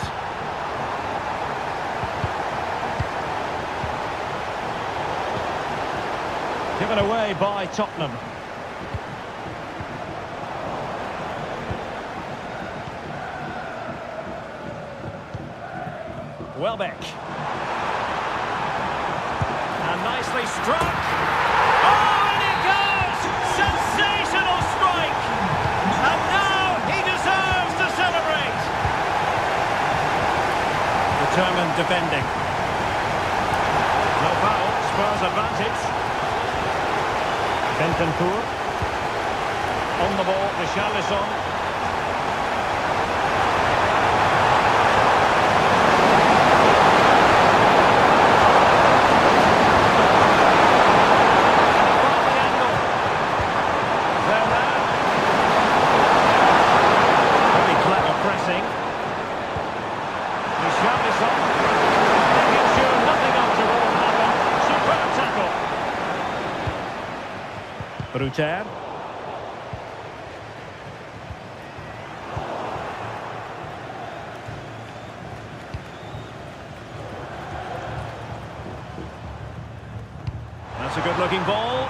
Given away by Tottenham. Welbeck. And nicely struck. Oh, and it goes! Sensational strike! And now he deserves to celebrate. Determined defending. No foul, Spurs advantage. Bentancur. On the ball, Richarlison. Ruter. That's a good-looking ball.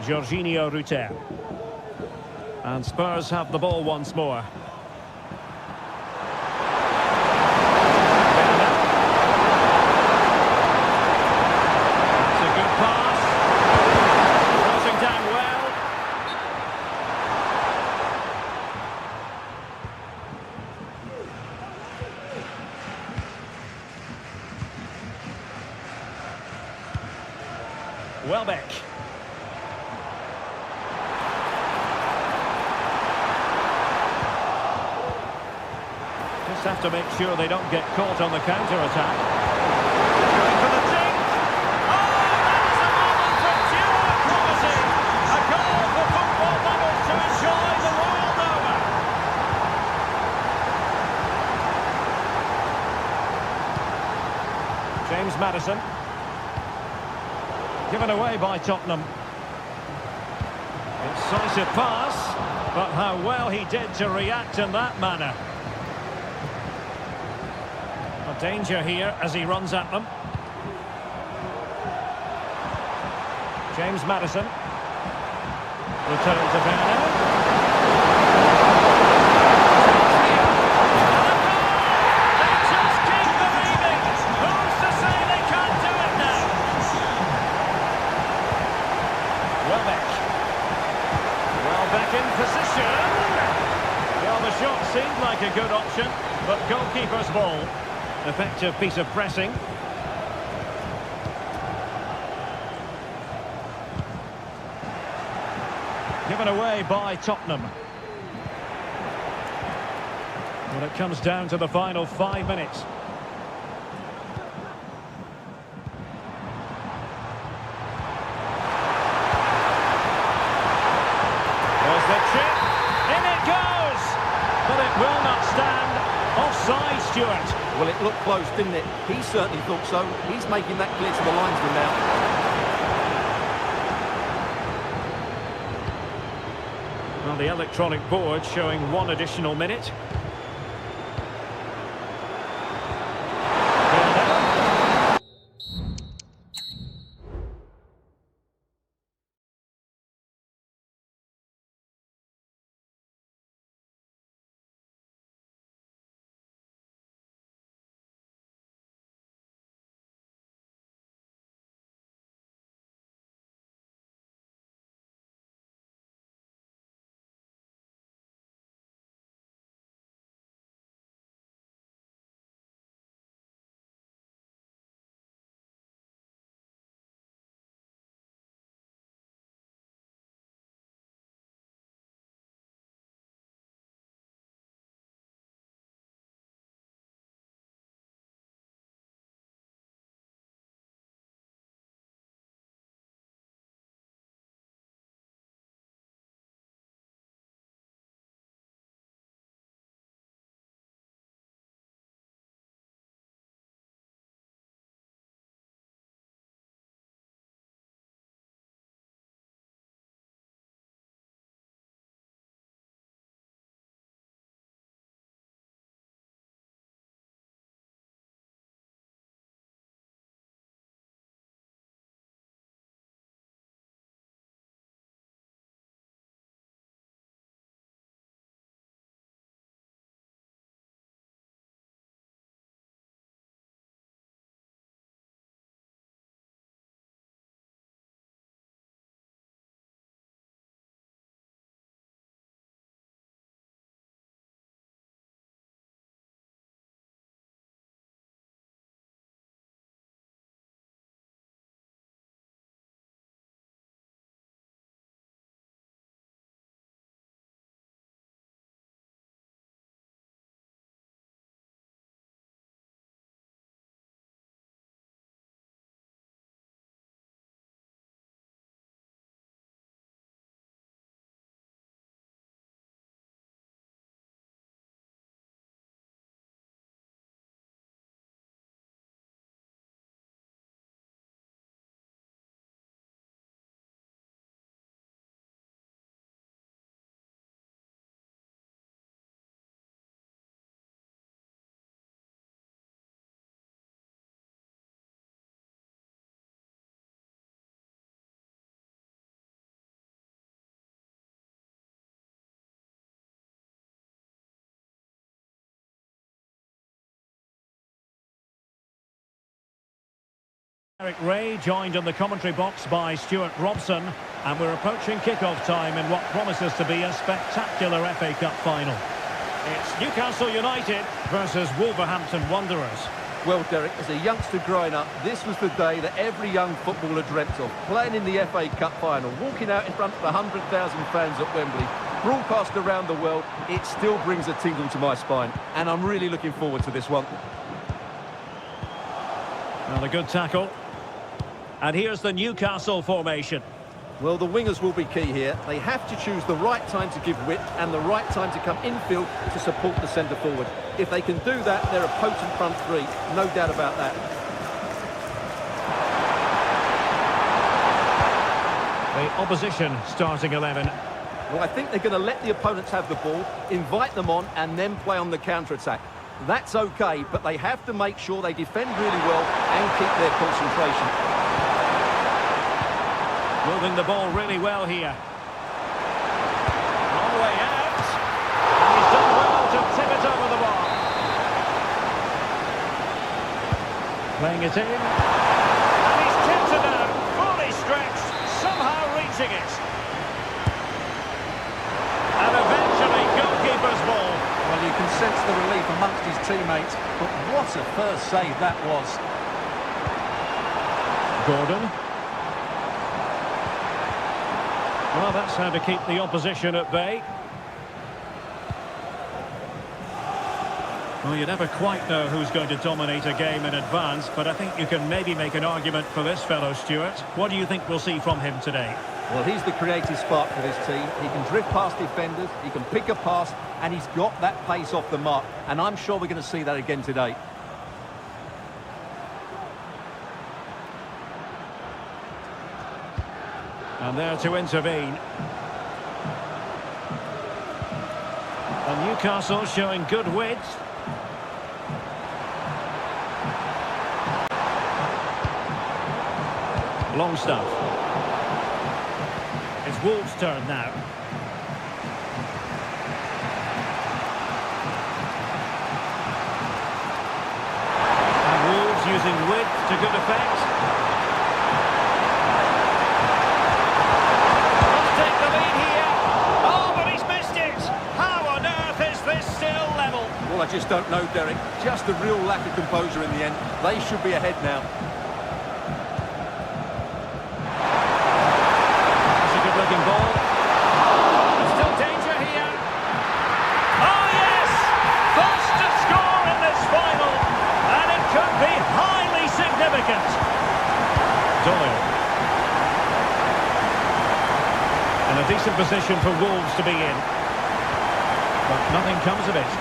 Jorginho Ruter. And Spurs have the ball once more. Welbeck. Just have to make sure they don't get caught on the counter-attack. Going for the dink. Oh, that is a moment for pure prophecy. A goal for football lovers to enjoy the world over. James Maddison. Given away by Tottenham. Incisive pass, but how well he did to react in that manner. A danger here as he runs at them. James Maddison. Return to Werner. Shot seemed like a good option, but goalkeeper's ball. Effective piece of pressing. Given away by Tottenham. Well, it comes down to the final 5 minutes. There's the chip. In it goes! But it will not stand. Offside, Stuart. Well, it looked close, didn't it? He certainly thought so. He's making that clear to the linesman now. Well, the electronic board showing 1 additional minute. Eric Ray, joined in the commentary box by Stuart Robson, and we're approaching kick-off time in what promises to be a spectacular FA Cup final. It's Newcastle United versus Wolverhampton Wanderers. Well, Derek, as a youngster growing up, this was the day that every young footballer dreamt of. Playing in the FA Cup final, walking out in front of 100,000 fans at Wembley, broadcast around the world, it still brings a tingle to my spine. And I'm really looking forward to this one. Well, a good tackle. And here's the Newcastle formation. Well, the wingers will be key here. They have to choose the right time to give width and the right time to come infield to support the centre forward. If they can do that, they're a potent front three, no doubt about that. The opposition starting 11. Well, I think they're going to let the opponents have the ball, invite them on, and then play on the counter-attack. That's okay, but they have to make sure they defend really well and keep their concentration. Moving the ball really well here. Long way out. And he's done well to tip it over the bar. Playing it in. And he's tipped it out. Fully stretched. Somehow reaching it. And eventually goalkeeper's ball. Well, you can sense the relief amongst his teammates, but what a first save that was. Gordon. Well, that's how to keep the opposition at bay. Well, you never quite know who's going to dominate a game in advance, but I think you can maybe make an argument for this fellow, Stuart. What do you think we'll see from him today? Well, he's the creative spark for this team. He can drift past defenders, he can pick a pass, and he's got that pace off the mark. And I'm sure we're going to see that again today. And there to intervene. And Newcastle showing good width. Long stuff. It's Wolves' turn now. And Wolves using width to good effect. Must take the lead here. Oh, but he's missed it. How on earth is this still level? Well, I just don't know, Derek. Just a real lack of composure in the end. They should be ahead now. Looking ball. There's still danger here. Oh yes! First to score in this final. And it could be highly significant. Doyle. In a decent position for Wolves to be in. But nothing comes of it.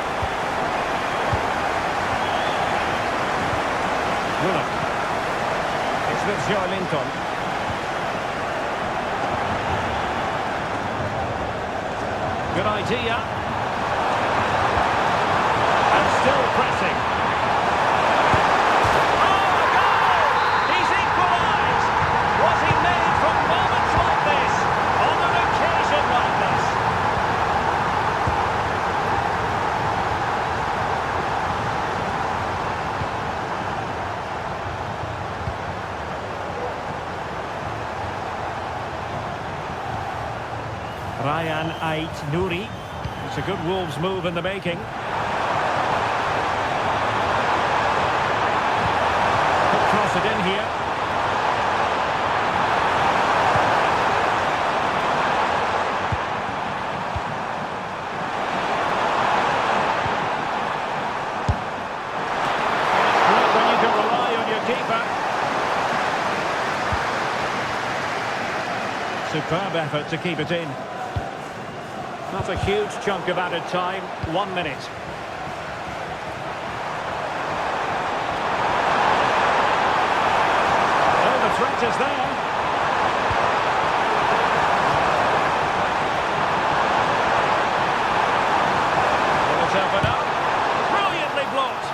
Willock. It's with Joe Linton. Good idea. And still pressing. Oh, a goal! He's equalised! Was he made from moments like this? On an occasion like this? Ryan Ait-Nouri. It's a good Wolves move in the making. Could cross it in here. It's great when you can rely on your keeper. Superb effort to keep it in. Not a huge chunk of added time, 1 minute. Oh, the threat is there. Will it open up? Brilliantly blocked.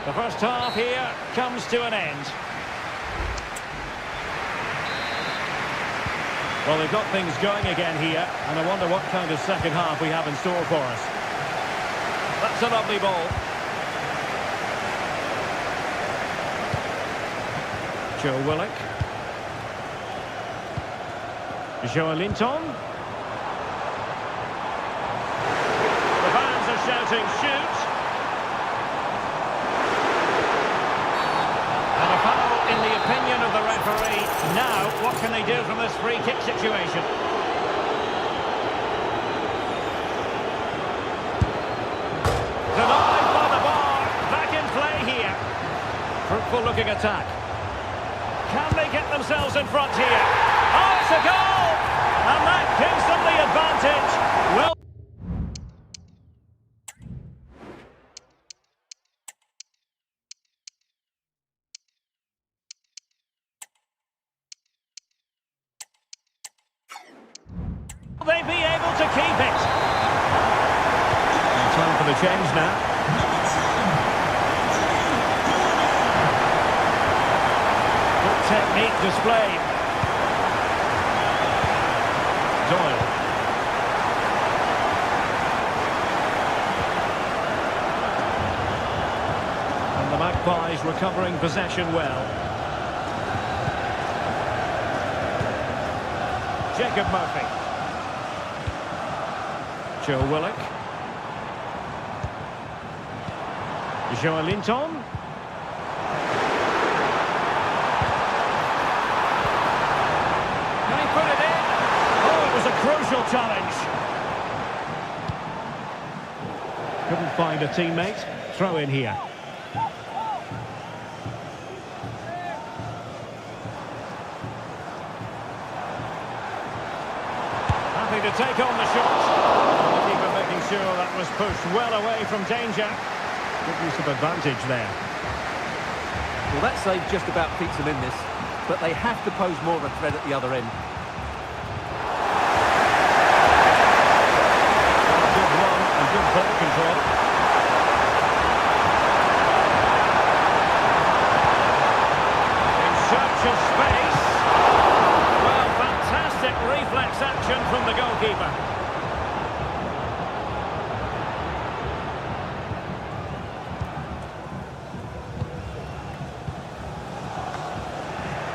The first half here comes to an end. Well, they've got things going again here, and I wonder what kind of second half we have in store for us. That's a lovely ball. Joe Willock. Joelinton. The fans are shouting shoot. And a foul in the opinion of the referee. Now, what can they do from this free kick situation? Denied by the bar. Back in play here. Fruitful looking attack. Can they get themselves in front here? Oh, it's a goal! And that gives them the advantage. Well, will they be able to keep it? And time for the change now. Good technique displayed. Doyle. And the Magpies recovering possession well. Jacob Murphy. Joe Willock. Joelinton. Can he put it in? Oh, it was a crucial challenge. Couldn't find a teammate. Throw in here. Happy to take on the shot. The keeper making sure that was pushed well away from danger. Good use of advantage there. Well, that save just about keeps them in this, but they have to pose more of a threat at the other end. Good run and good ball control. In search of space. Well, fantastic reflex action from the goalkeeper.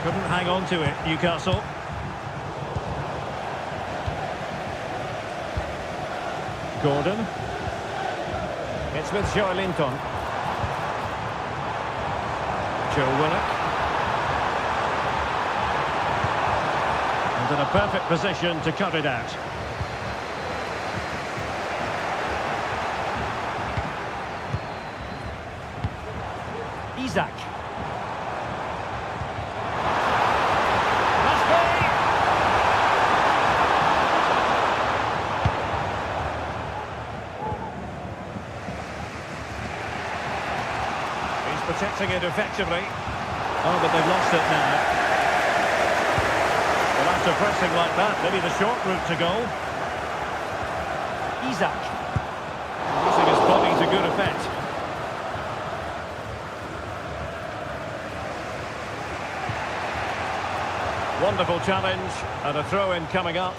Couldn't hang on to it, Newcastle. Gordon. It's with Joelinton. Joe Willock. And in a perfect position to cut it out. Isaac. Protecting it effectively. Oh, but they've lost it now. Well, after pressing like that, maybe the short route to goal. Isaac. Using his body to good effect. Wonderful challenge, and a throw-in coming up.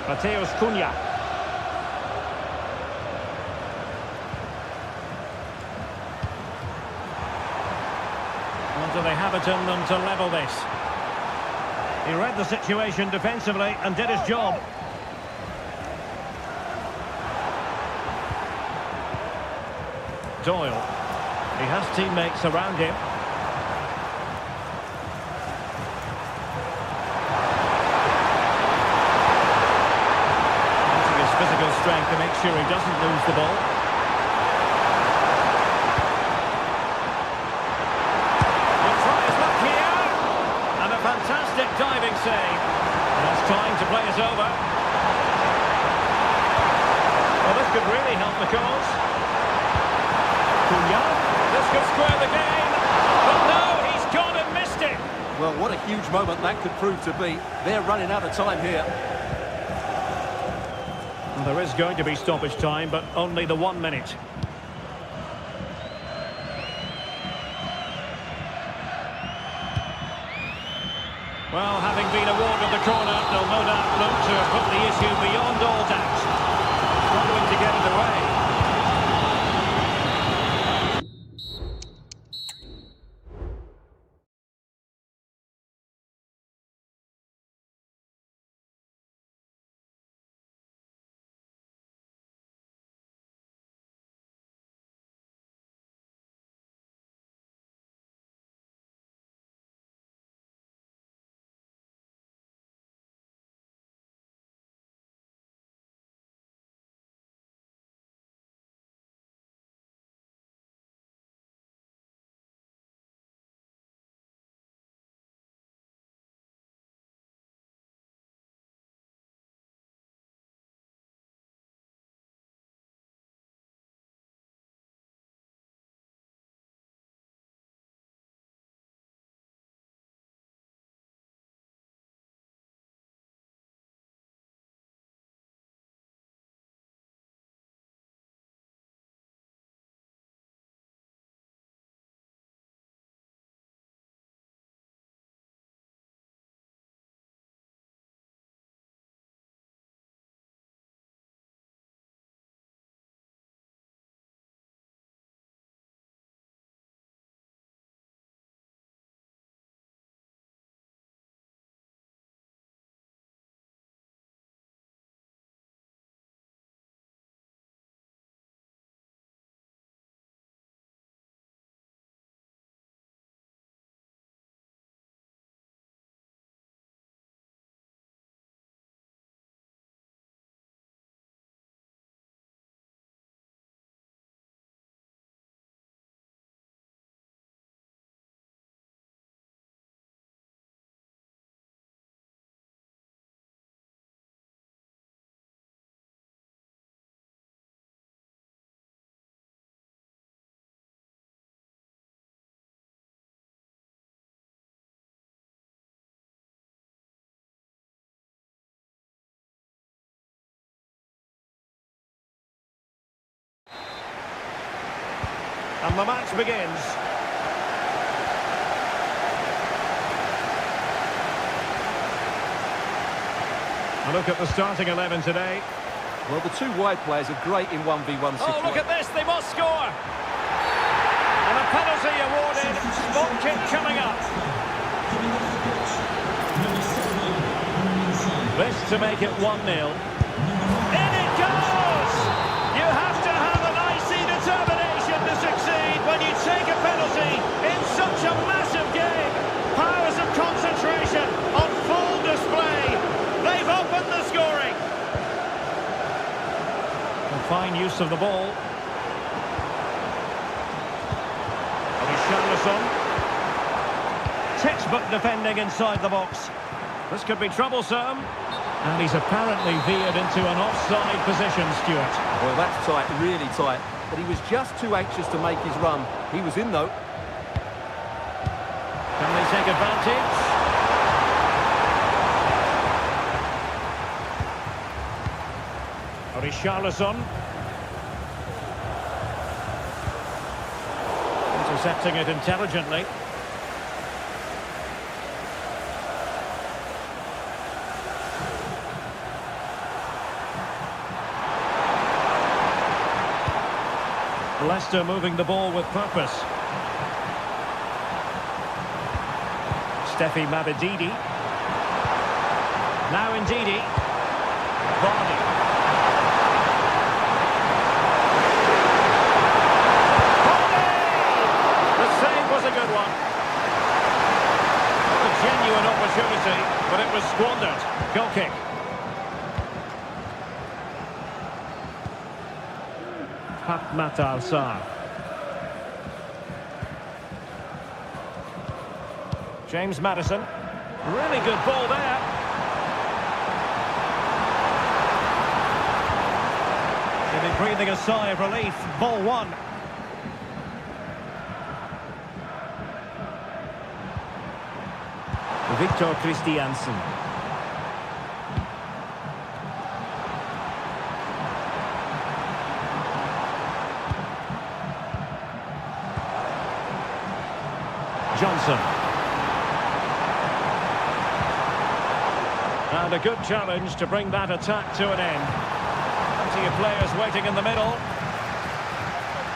Mateus Cunha. Do they have it in them to level this? He read the situation defensively and did his job. Doyle. He has teammates around him. Using his physical strength to make sure he doesn't lose the ball. Fantastic diving save. And that's time to play it over. Well, this could really help the cause. Cunha. This could square the game. But no, he's gone and missed it. Well, what a huge moment that could prove to be. They're running out of time here. Well, there is going to be stoppage time, but only the 1 minute. Well, having been awarded the corner, they'll no doubt look to put the issue beyond all doubt. Struggling to get it away. And the match begins. A look at the starting 11 today. Well, the two wide players are great in 1v1 situations. Oh, look at this, they must score! And a penalty awarded, spot kick coming up. This to make it 1-0. In it goes! You have to have an icy determination to succeed when you take a penalty in such a massive game. Powers of concentration on full display. They've opened the scoring. And fine use of the ball. Textbook defending inside the box. This could be troublesome. And he's apparently veered into an offside position, Stuart. Well, that's tight, really tight. But he was just too anxious to make his run. He was in, though. Can they take advantage? Richarlison. Intercepting it intelligently. Leicester moving the ball with purpose. Steffi Mabedidi. Now Ndidi. Vardy. The save was a good one. A genuine opportunity, but it was squandered. Goal kick. Matar Sarr. James Maddison. Really good ball there. They'll be breathing a sigh of relief. Ball one. Victor Christiansen. Johnson. And a good challenge to bring that attack to an end. Plenty of players waiting in the middle.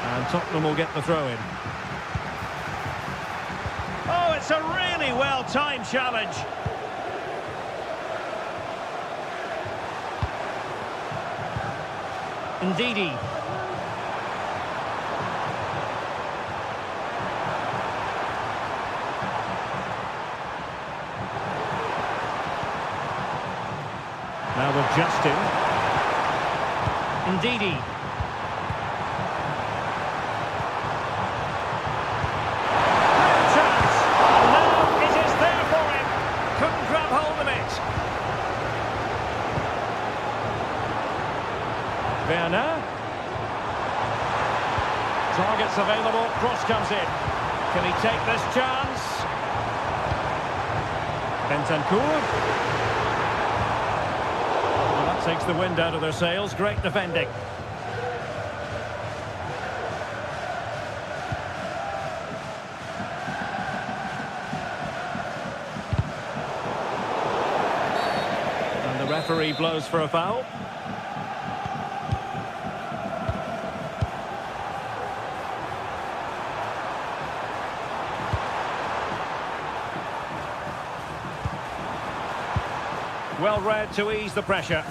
And Tottenham will get the throw-in. Oh, it's a really well-timed challenge. Ndidi. Now with Justin. Ndidi. Chance. Now it is there for him. Couldn't grab hold of it. Werner. Targets available. Cross comes in. Can he take this chance? Bentancur. Takes the wind out of their sails. Great defending. And the referee blows for a foul. Well read to ease the pressure.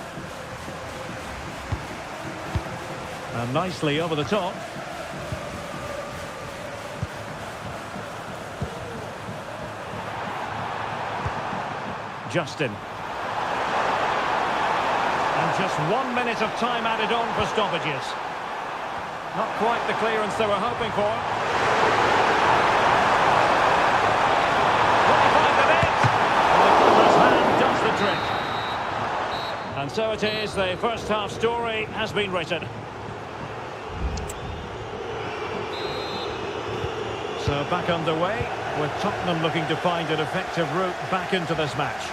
And nicely over the top. Justin. And just 1 minute of time added on for stoppages. Not quite the clearance they were hoping for. 45 minutes. And the keeper's hand does the trick. And so it is, the first half story has been written. So back underway, with Tottenham looking to find an effective route back into this match.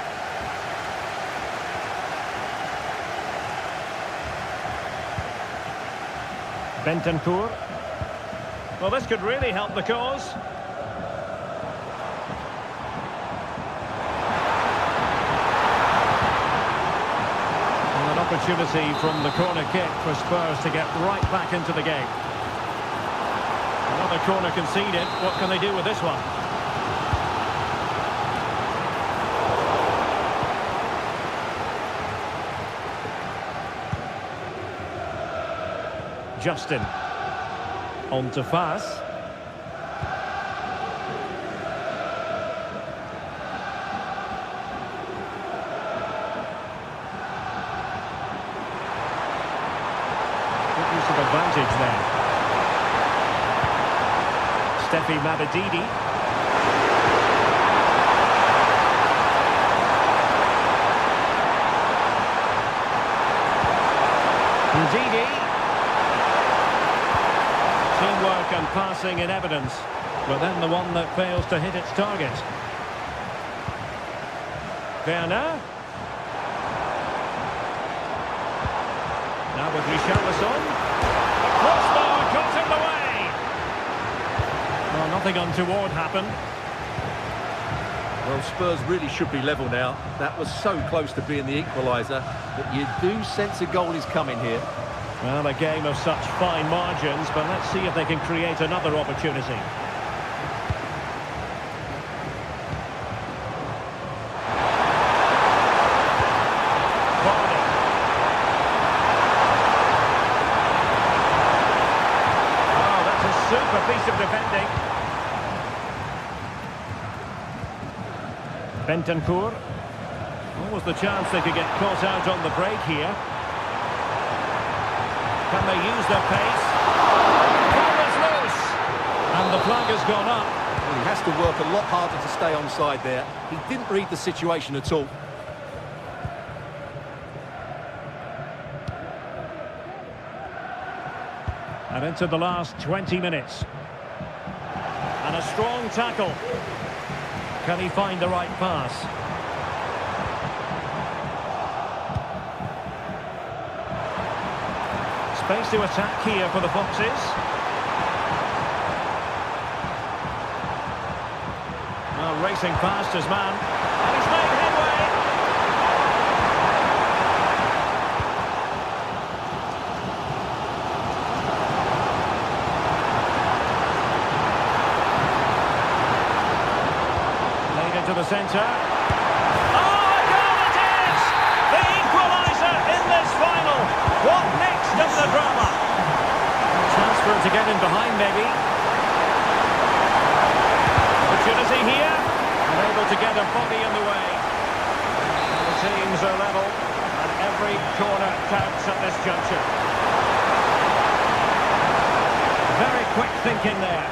Bentancur. Well, this could really help the cause. And an opportunity from the corner kick for Spurs to get right back into the game. Another corner conceded. What can they do with this one? Justin. On to Fas. Good use of advantage there. Steffi Mabadidi. Ndidi. Teamwork and passing in evidence, but then the one that fails to hit its target. Werner. Now with Richarlison. Crossbar caught in the way. Well, nothing untoward happened. Well, Spurs really should be level now. That was so close to being the equaliser, but you do sense a goal is coming here. Well, a game of such fine margins, but let's see if they can create another opportunity. Vardy. Oh, that's a super piece of defending. Bentancur. What was the chance they could get caught out on the break here? Can they use their pace? Ball is loose! And the flag has gone up. Well, he has to work a lot harder to stay onside there. He didn't read the situation at all. And into the last 20 minutes. And a strong tackle. Can he find the right pass? Space to attack here for the Foxes. Now racing past his man. And he's made headway. Laid into the centre. Oh, a goal it is! The equaliser in this final. What next in the drama? Chance for him to get in behind, maybe. Opportunity here. And able to get a body in the way. The teams are level. And every corner counts at this juncture. Very quick thinking there.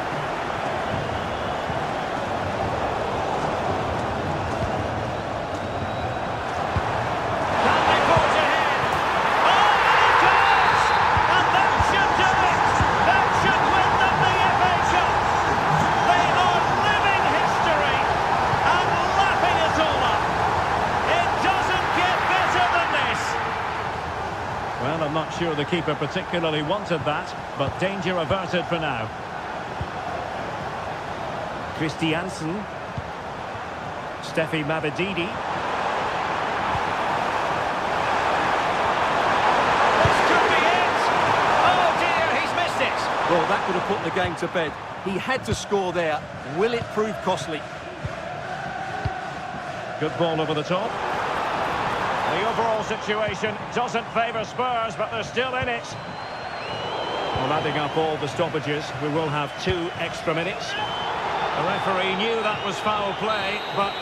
Well, I'm not sure the keeper particularly wanted that, but danger averted for now. Christiansen. Steffi Mabadidi. This could be it! Oh dear, he's missed it! Well, that would have put the game to bed. He had to score there. Will it prove costly? Good ball over the top. The overall situation doesn't favour Spurs, but they're still in it. Well, adding up all the stoppages, we will have 2 extra minutes. The referee knew that was foul play, but...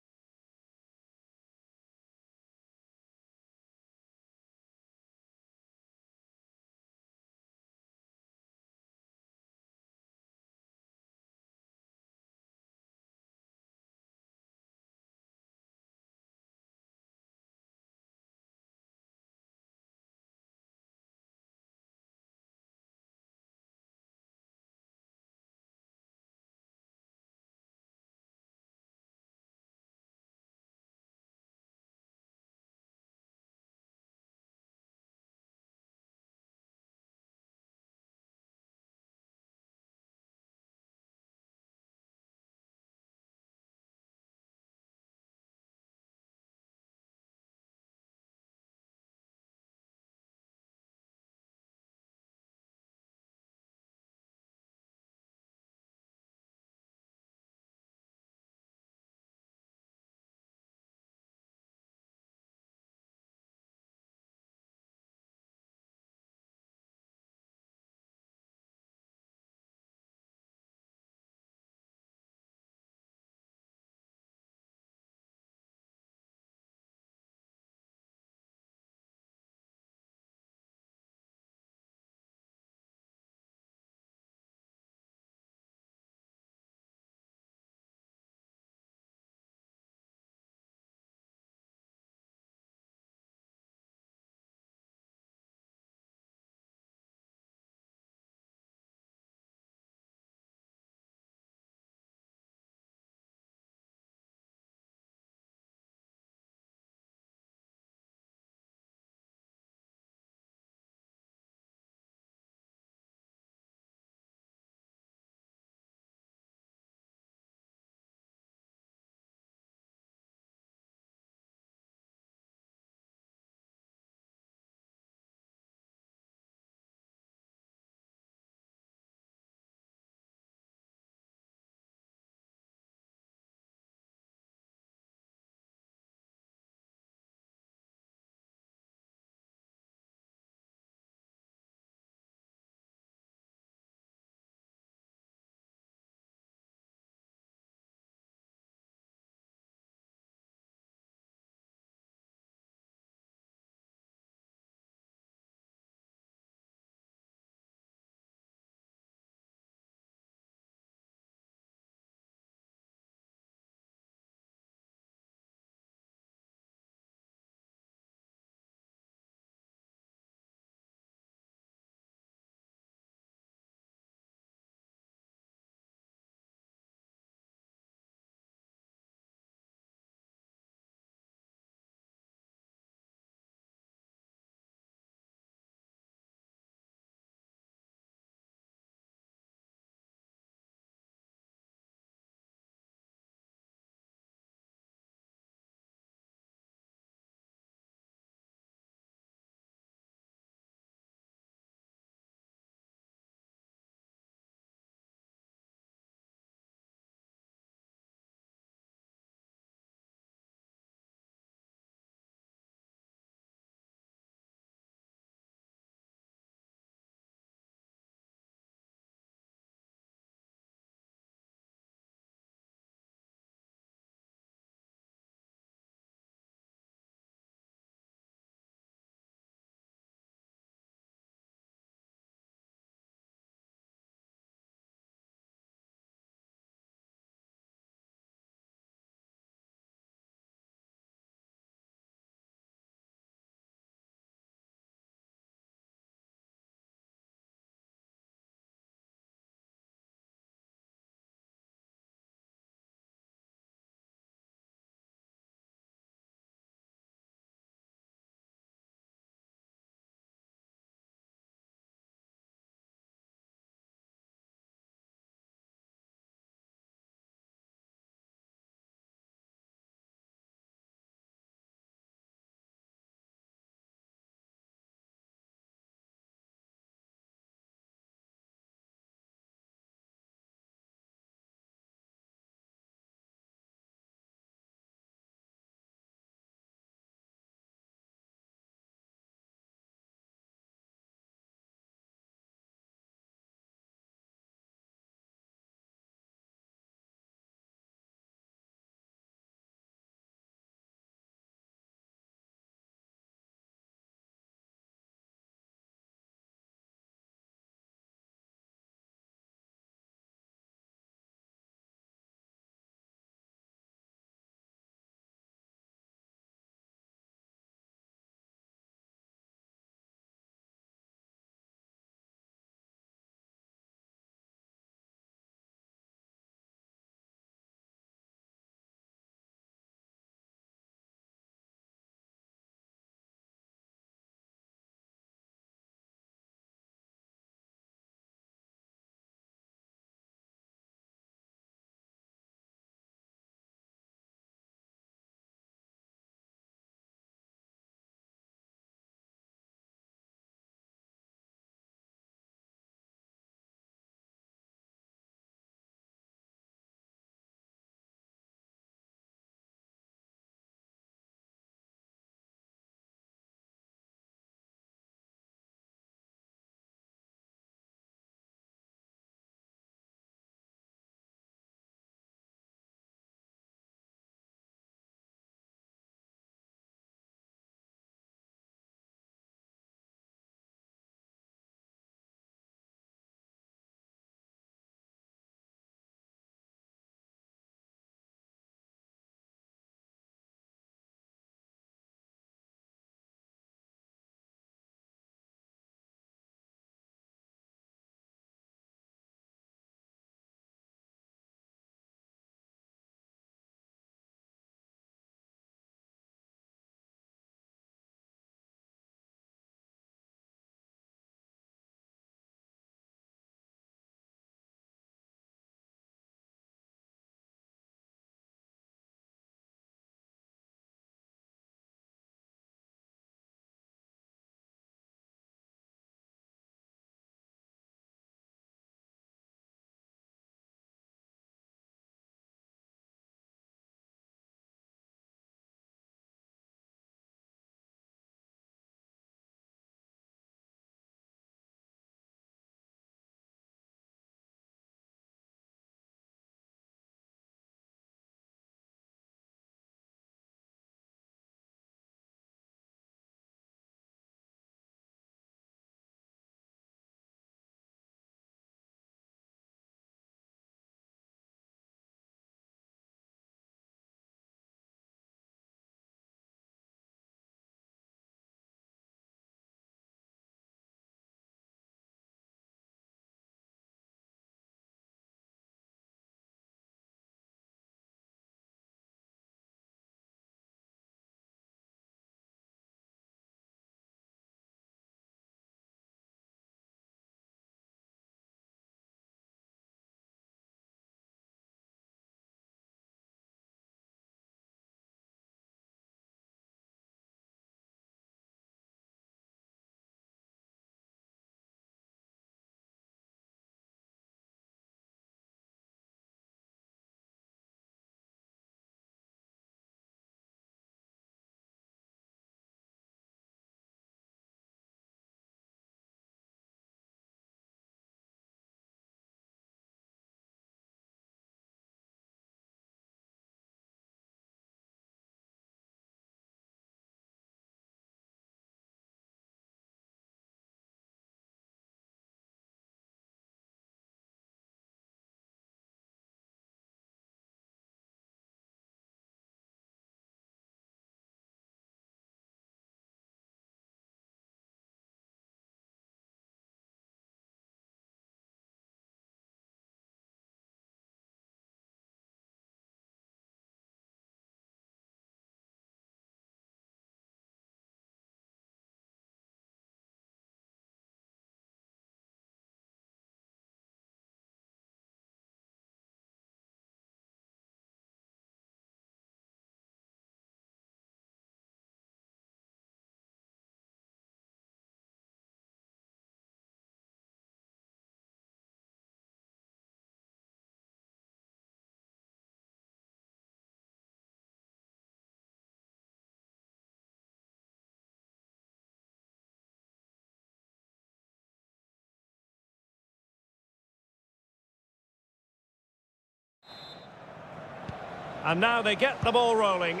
And now they get the ball rolling.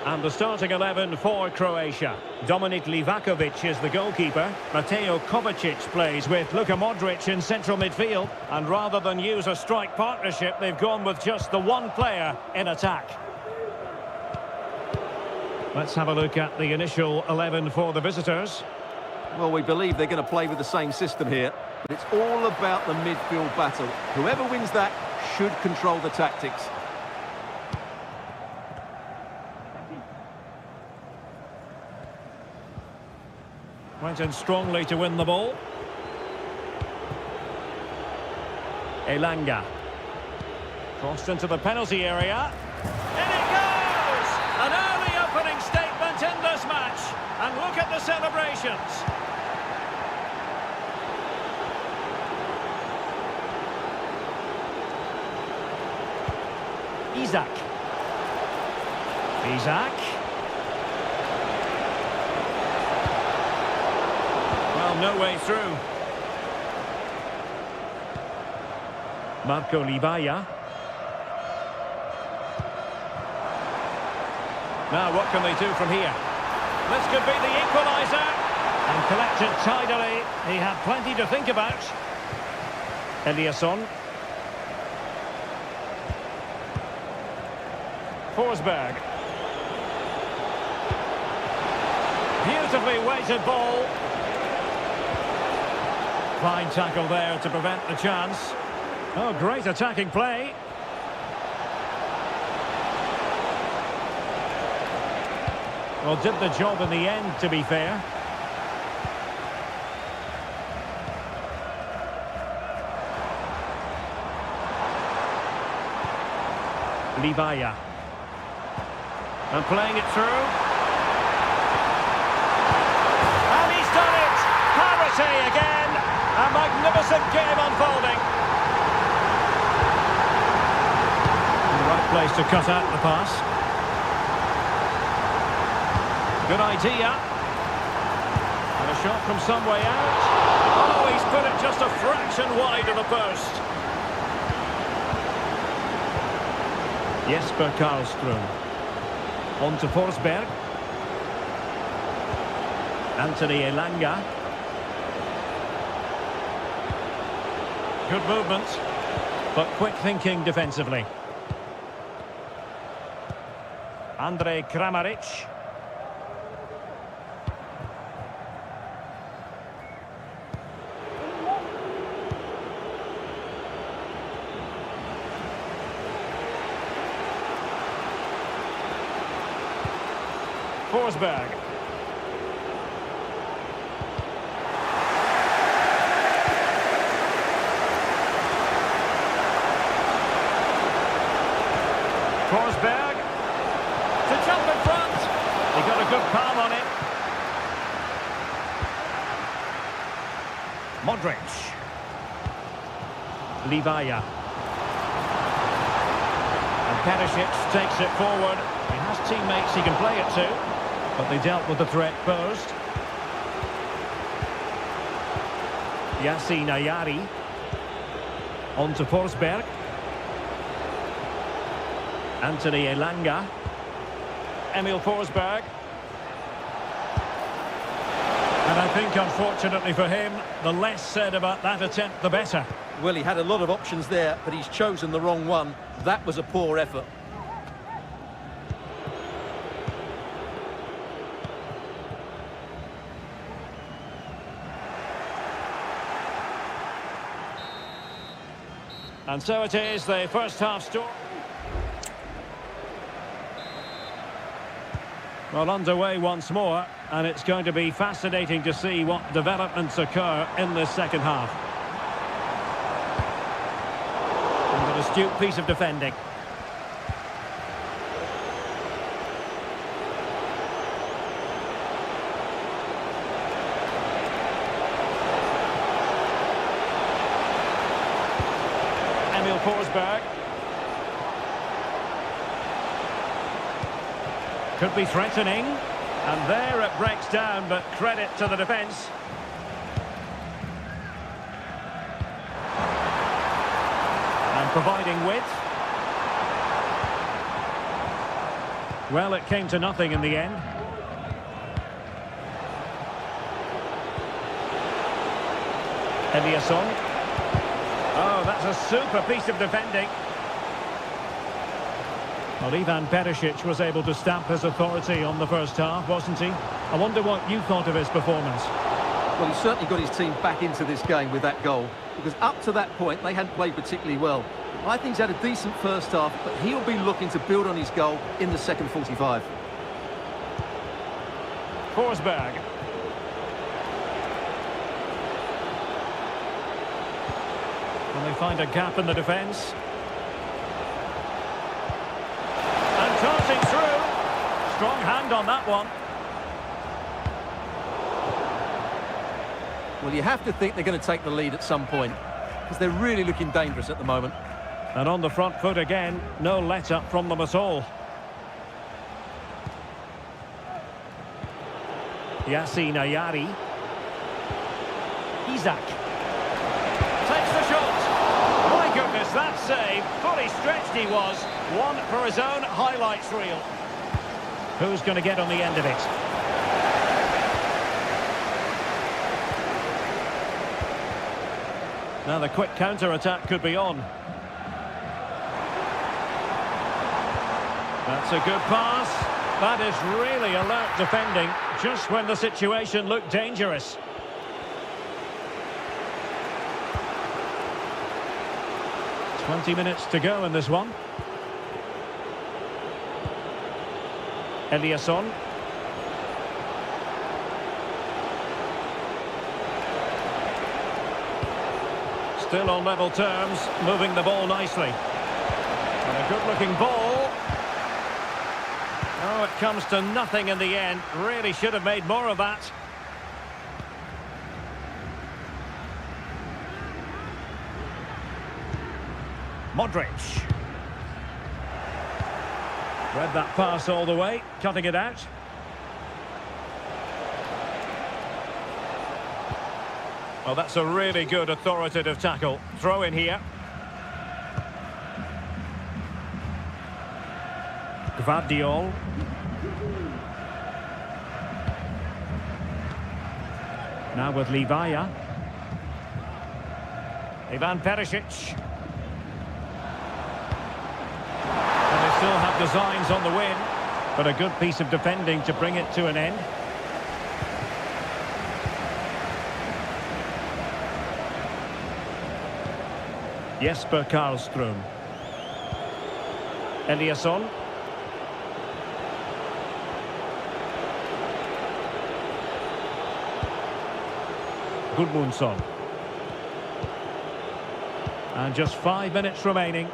And the starting 11 for Croatia. Dominik Livakovic is the goalkeeper. Mateo Kovacic plays with Luka Modric in central midfield. And rather than use a strike partnership, they've gone with just the one player in attack. Let's have a look at the initial 11 for the visitors. Well, we believe they're going to play with the same system here, but it's all about the midfield battle. Whoever wins that should control the tactics. Went in strongly to win the ball. Elanga. Crossed into the penalty area. In it goes! An early opening statement in this match. And look at the celebrations. Isak. Well, no way through. Marco Libaya. Now what can they do from here? This could be the equaliser. And collected tidily. He had plenty to think about. Eliasson. Forsberg. Beautifully weighted ball. Fine tackle there to prevent the chance. Oh, great attacking play. Well, did the job in the end, to be fair. Libaya. And playing it through. And he's done it! Parity again! A magnificent game unfolding. The right place to cut out the pass. Good idea. And a shot from some way out. Oh, he's put it just a fraction wide of the post. Jesper Karlström. On to Forsberg. Anthony Elanga. Good movement, but quick thinking defensively. Andrej Kramaric. Forsberg. Forsberg to jump in front. He got a good palm on it. Modric. Libaya. And Perisic takes it forward. He has teammates he can play it to. But they dealt with the threat posed. Yasin Ayari. On to Forsberg. Anthony Elanga. Emil Forsberg. And I think, unfortunately for him, the less said about that attempt, the better. Well, he had a lot of options there, but he's chosen the wrong one. That was a poor effort. And so it is, the first half story. Well, underway once more, and it's going to be fascinating to see what developments occur in this second half. And an astute piece of defending. Emil Forsberg. Could be threatening. And there it breaks down, but credit to the defence. providing width. Well, it came to nothing in the end. Eliasson. Oh, that's a super piece of defending. Well, Ivan Perisic was able to stamp his authority on the first half, wasn't he? I wonder what you thought of his performance. Well, he certainly got his team back into this game with that goal, because up to that point, they hadn't played particularly well. I think he's had a decent first half, but he'll be looking to build on his goal in the second 45. Forsberg. And they find a gap in the defence. And tossing through. Strong hand on that one. Well, you have to think they're going to take the lead at some point, because they're really looking dangerous at the moment. And on the front foot again, no let-up from them at all. Yassine Ayari. Isak. Takes the shot. My goodness, that save. Fully stretched he was. One for his own highlights reel. Who's going to get on the end of it? Now the quick counter-attack could be on. That's a good pass. That is really alert defending, just when the situation looked dangerous. "20 minutes to go in this one. Eliasson. Still on level terms, moving the ball nicely. And a good-looking ball. Oh, it comes to nothing in the end. Really should have made more of that. Modric. Read that pass all the way, cutting it out. Well, that's a really good authoritative tackle. Throw in here. Gvardiol. Now with Livaya. Ivan Perisic. And they still have designs on the win, but a good piece of defending to bring it to an end. Jesper Karlström. Eliasson. Gudmundsson. And just 5 minutes remaining.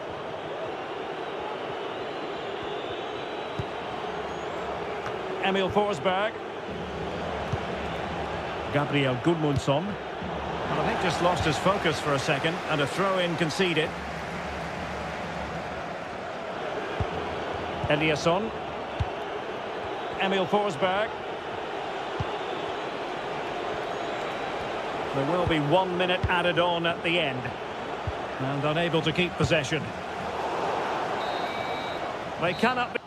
Emil Forsberg. Gabriel Gudmundsson. Well, I think just lost his focus for a second, and a throw-in conceded. Eliasson. Emil Forsberg. There will be 1 minute added on at the end. And unable to keep possession. They cannot be...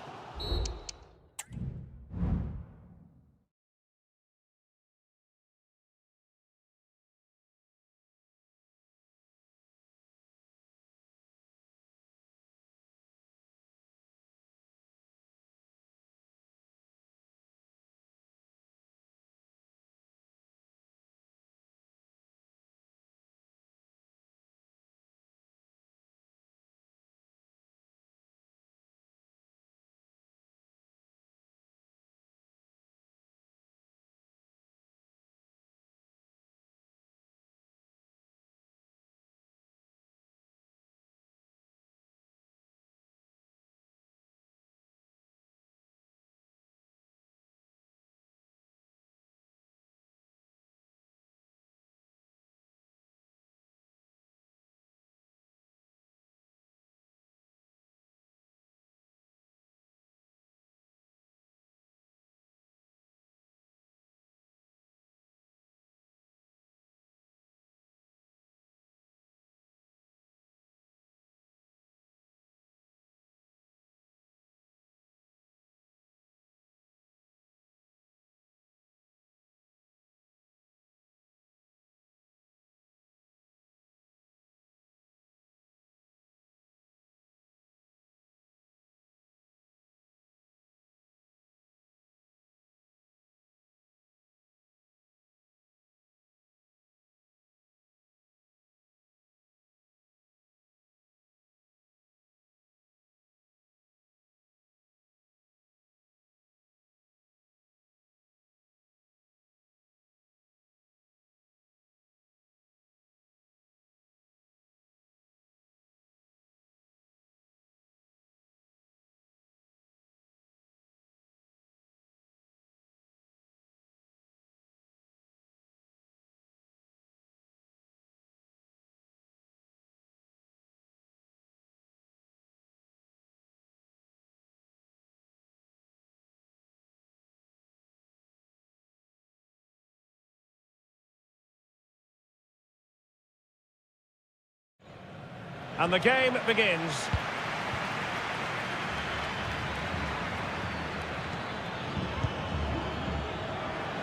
And the game begins.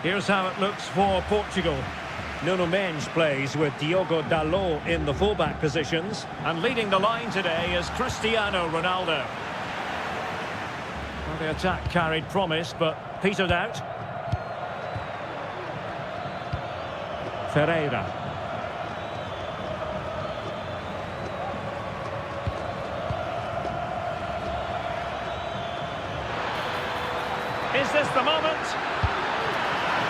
Here's how it looks for Portugal. Nuno Mendes plays with Diogo Dalot in the fullback positions. And leading the line today is Cristiano Ronaldo. Well, the attack carried promise, but petered out. Ferreira. Is this the moment?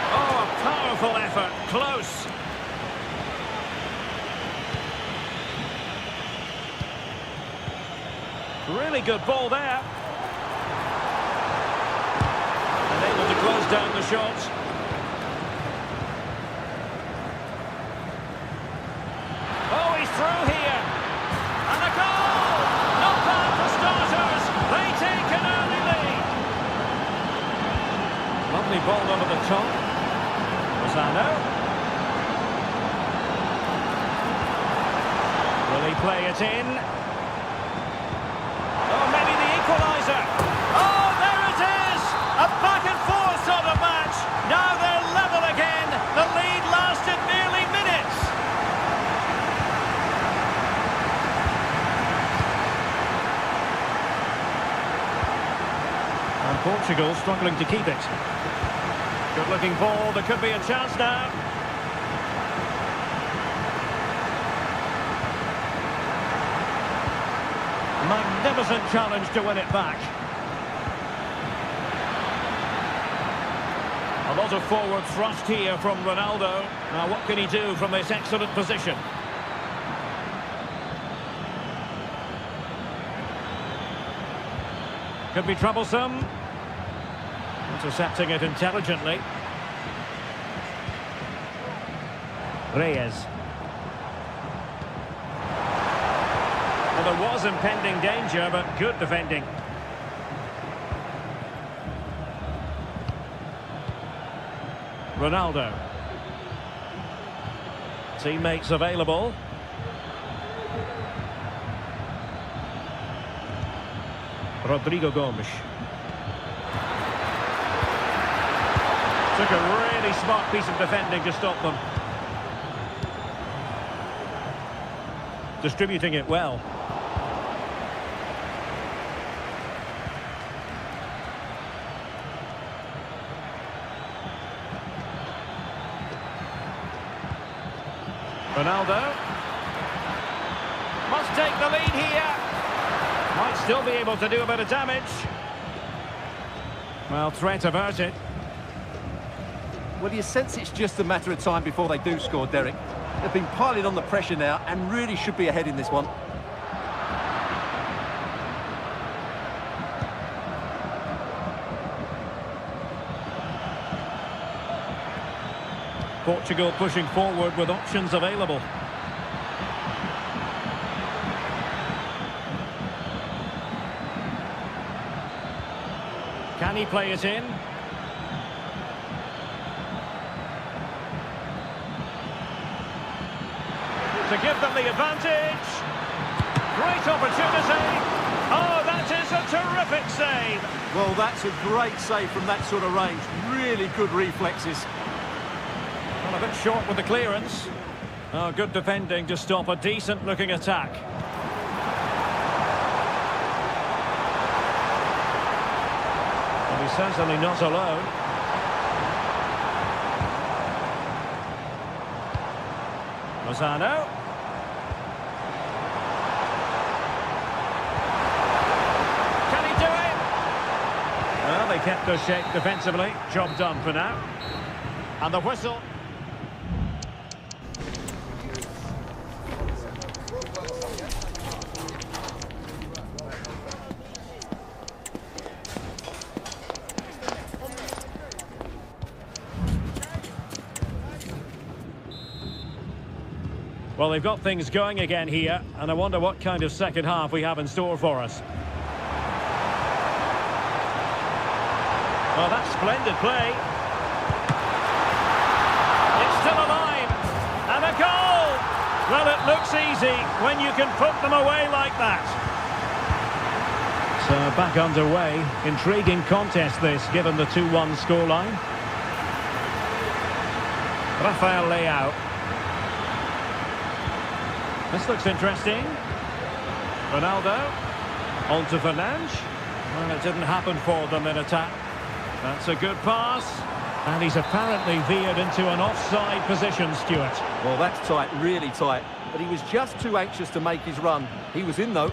Oh, a powerful effort. Close. Really good ball there. And able to close down the shot. Oh, he's through here. And a goal! Not bad for starters. They take an early lead. Lovely ball over the top. Lozano. Will he play it in? Oh, maybe the equaliser. Oh, there it is! A back and forth sort of match. Now they're level again. The lead lasted nearly minutes. And Portugal struggling to keep it. Good looking ball, there could be a chance now. Magnificent challenge to win it back. A lot of forward thrust here from Ronaldo. Now what can he do from this excellent position? Could be troublesome. Intercepting it intelligently. Reyes. Well, there was impending danger, but good defending. Ronaldo. Teammates available. Rodrigo Gomes. Took a really smart piece of defending to stop them. Distributing it well. Ronaldo. Must take the lead here. Might still be able to do a bit of damage. Well, threat averted. Well, you sense it's just a matter of time before they do score, Derek. They've been piling on the pressure now and really should be ahead in this one. Portugal pushing forward with options available. Can he play it in? To give them the advantage. Great opportunity. Oh, that is a terrific save. Well, that's a great save from that sort of range. Really good reflexes. Well, a bit short with the clearance. Oh, good defending to stop a decent-looking attack. And he's certainly not alone. Lozano. Can he do it? Well, they kept their shape defensively. Job done for now. And the whistle. Well, they've got things going again here, and I wonder what kind of second half we have in store for us. Well, that's splendid play. It's still alive. And a goal! Well, it looks looks easy when you can put them away like that. So back underway. Intriguing contest this, given the 2-1 scoreline. Rafael Leao. This looks interesting. Ronaldo. On to Fernandes. Well, it didn't happen for them in attack. That's a good pass. And he's apparently veered into an offside position, Stuart. Well, that's tight, really tight. But he was just too anxious to make his run. He was in, though.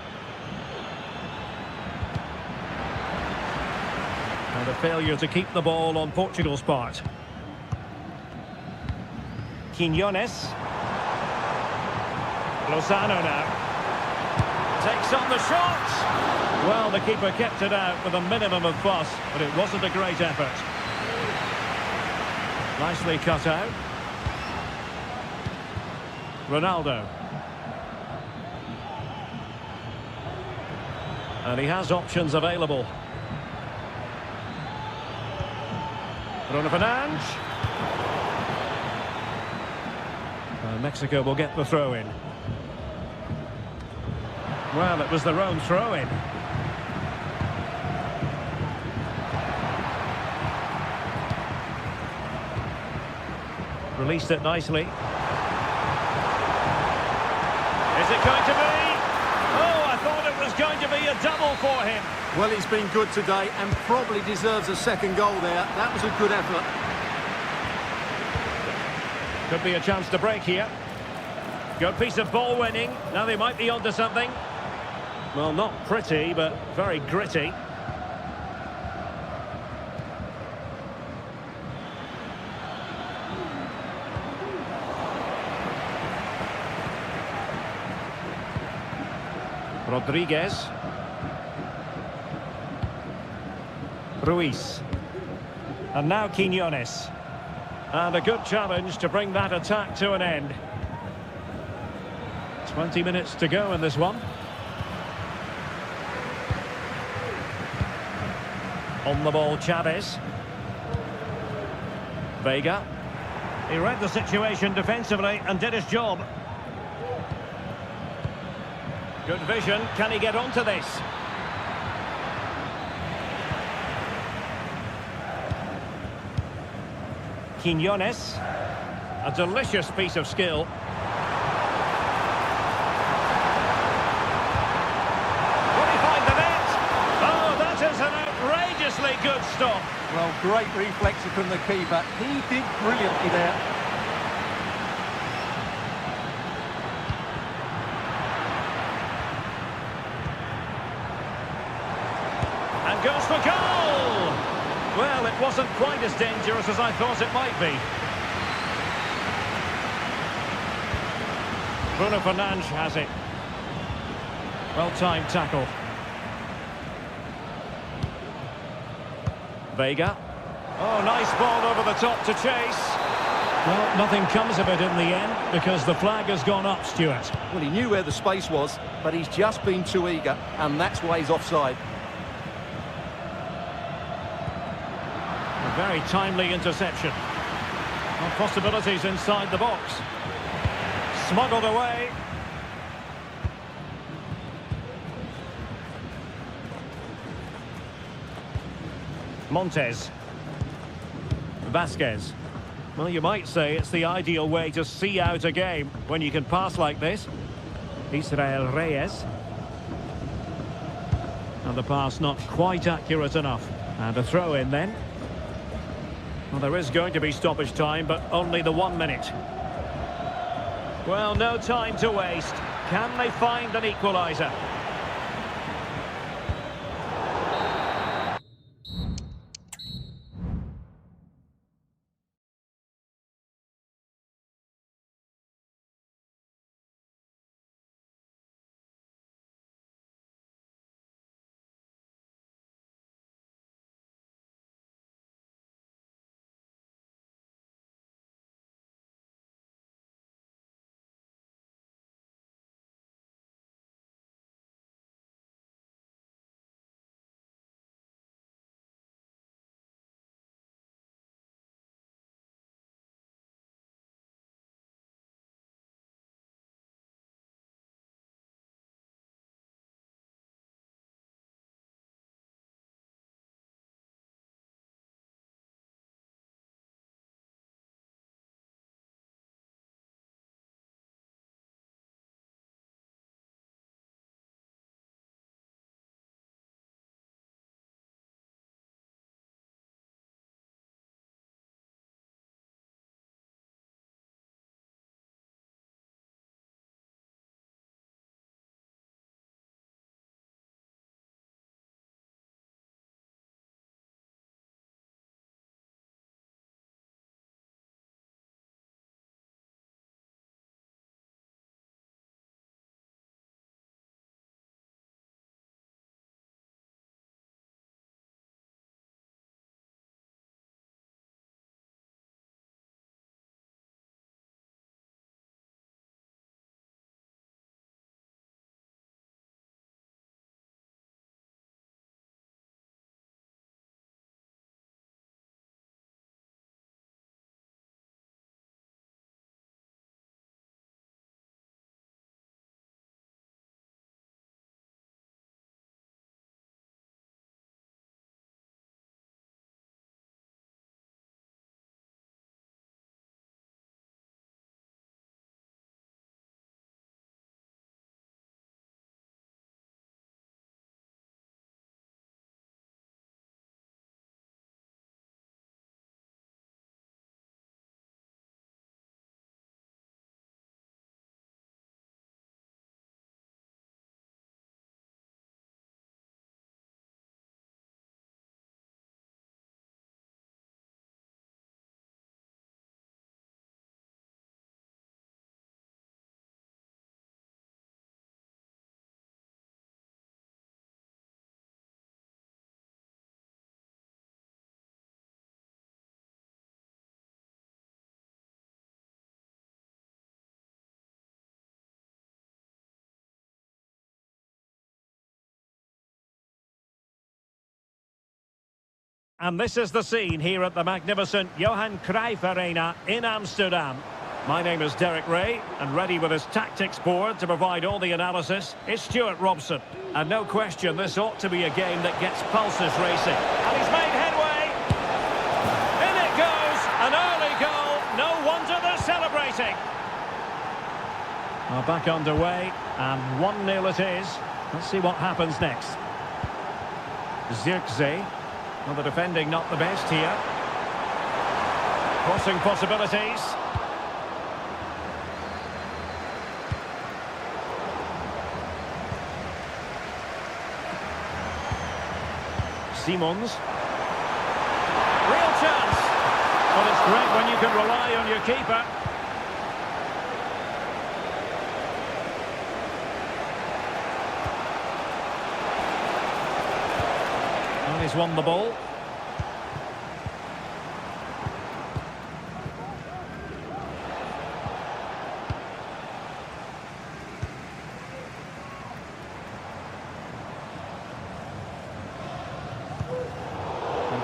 And a failure to keep the ball on Portugal's part. Quinones. Lozano now. Takes on the shot. Well, the keeper kept it out with a minimum of fuss, but it wasn't a great effort. Nicely cut out. Ronaldo. And he has options available. Bruno Fernandes. Mexico will get the throw-in. Well, it was their own throw-in. Released it nicely. Is it going to be? Oh, I thought it was going to be a double for him. Well, he's been good today and probably deserves a second goal there. That was a good effort. Could be a chance to break here. Good piece of ball winning. Now they might be onto something. Well, not pretty, but very gritty. Rodriguez. Ruiz. And now Quinones. And a good challenge to bring that attack to an end. 20 minutes to go in this one. On the ball, Chavez. Vega. He read the situation defensively and did his job. Good vision. Can he get onto this? Quinones. A delicious piece of skill. Will he find the net? Oh, that is an outrageously good stop. Well, great reflex from the keeper. He did brilliantly there. And goes for goal! Well, it wasn't quite as dangerous as I thought it might be. Bruno Fernandes has it. Well-timed tackle. Vega. Oh, nice ball over the top to chase. Well, nothing comes of it in the end because the flag has gone up, Stuart. Well, he knew where the space was, but he's just been too eager, and that's why he's offside. A very timely interception. Well, possibilities inside the box. Smuggled away. Montes. Vasquez. Well, you might say it's the ideal way to see out a game when you can pass like this. Israel Reyes. And the pass not quite accurate enough. And a throw in then. Well, there is going to be stoppage time, but only the 1 minute. Well, no time to waste. Can they find an equaliser? And this is the scene here at the magnificent Johan Cruyff Arena in Amsterdam. My name is Derek Ray, and ready with his tactics board to provide all the analysis is Stuart Robson. And no question, this ought to be a game that gets pulses racing. And he's made headway. In it goes, an early goal. No wonder they're celebrating. Well, back underway, and 1-0 it is. Let's see what happens next. Zirkzee. Well, the defending not the best here. Crossing possibilities. Simons. Real chance. Well, it's great when you can rely on your keeper. And he's won the ball.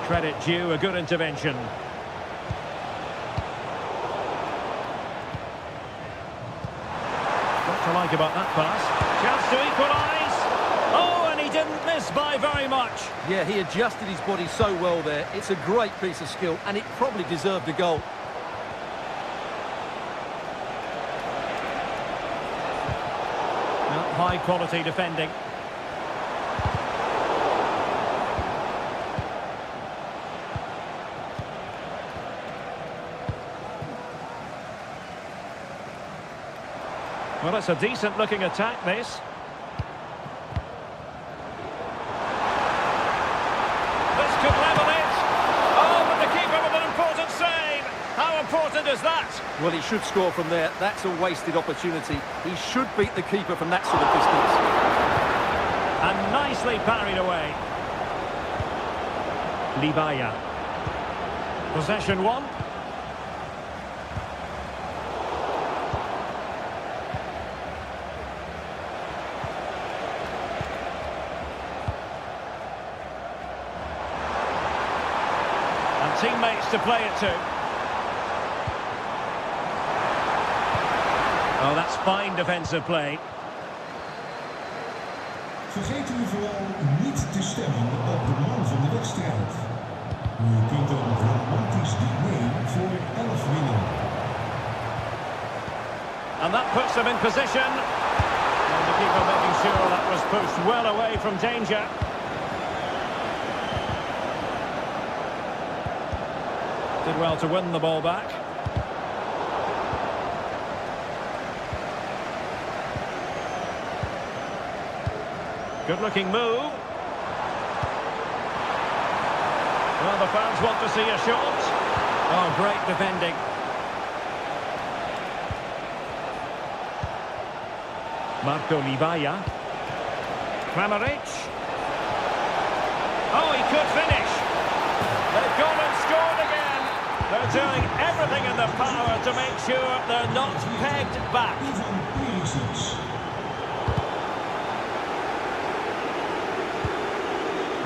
Credit due, a good intervention. What to like about that pass? Chance to equalise. Oh, and he didn't miss by very much. Yeah, he adjusted his body so well there. It's a great piece of skill, and it probably deserved a goal. Well, high quality defending. Well, it's a decent-looking attack, this. This could level it. Oh, but the keeper with an important save. How important is that? Well, he should score from there. That's a wasted opportunity. He should beat the keeper from that sort of distance. And nicely parried away. Libaya. Possession one. Teammates to play it to. Oh, that's fine defensive play. Vergeet u vooral niet te stemmen op de man van de wedstrijd. U kunt een romantisch diner voor 11 winnen. And that puts them in position. And the keeper making sure that was pushed well away from danger. Did well to win the ball back. Good-looking move. Well, the fans want to see a shot. Oh, great defending. Marco Libaya. Kramaric. Oh, he could finish. They've gone and scored again. They're doing everything in their power to make sure they're not pegged back.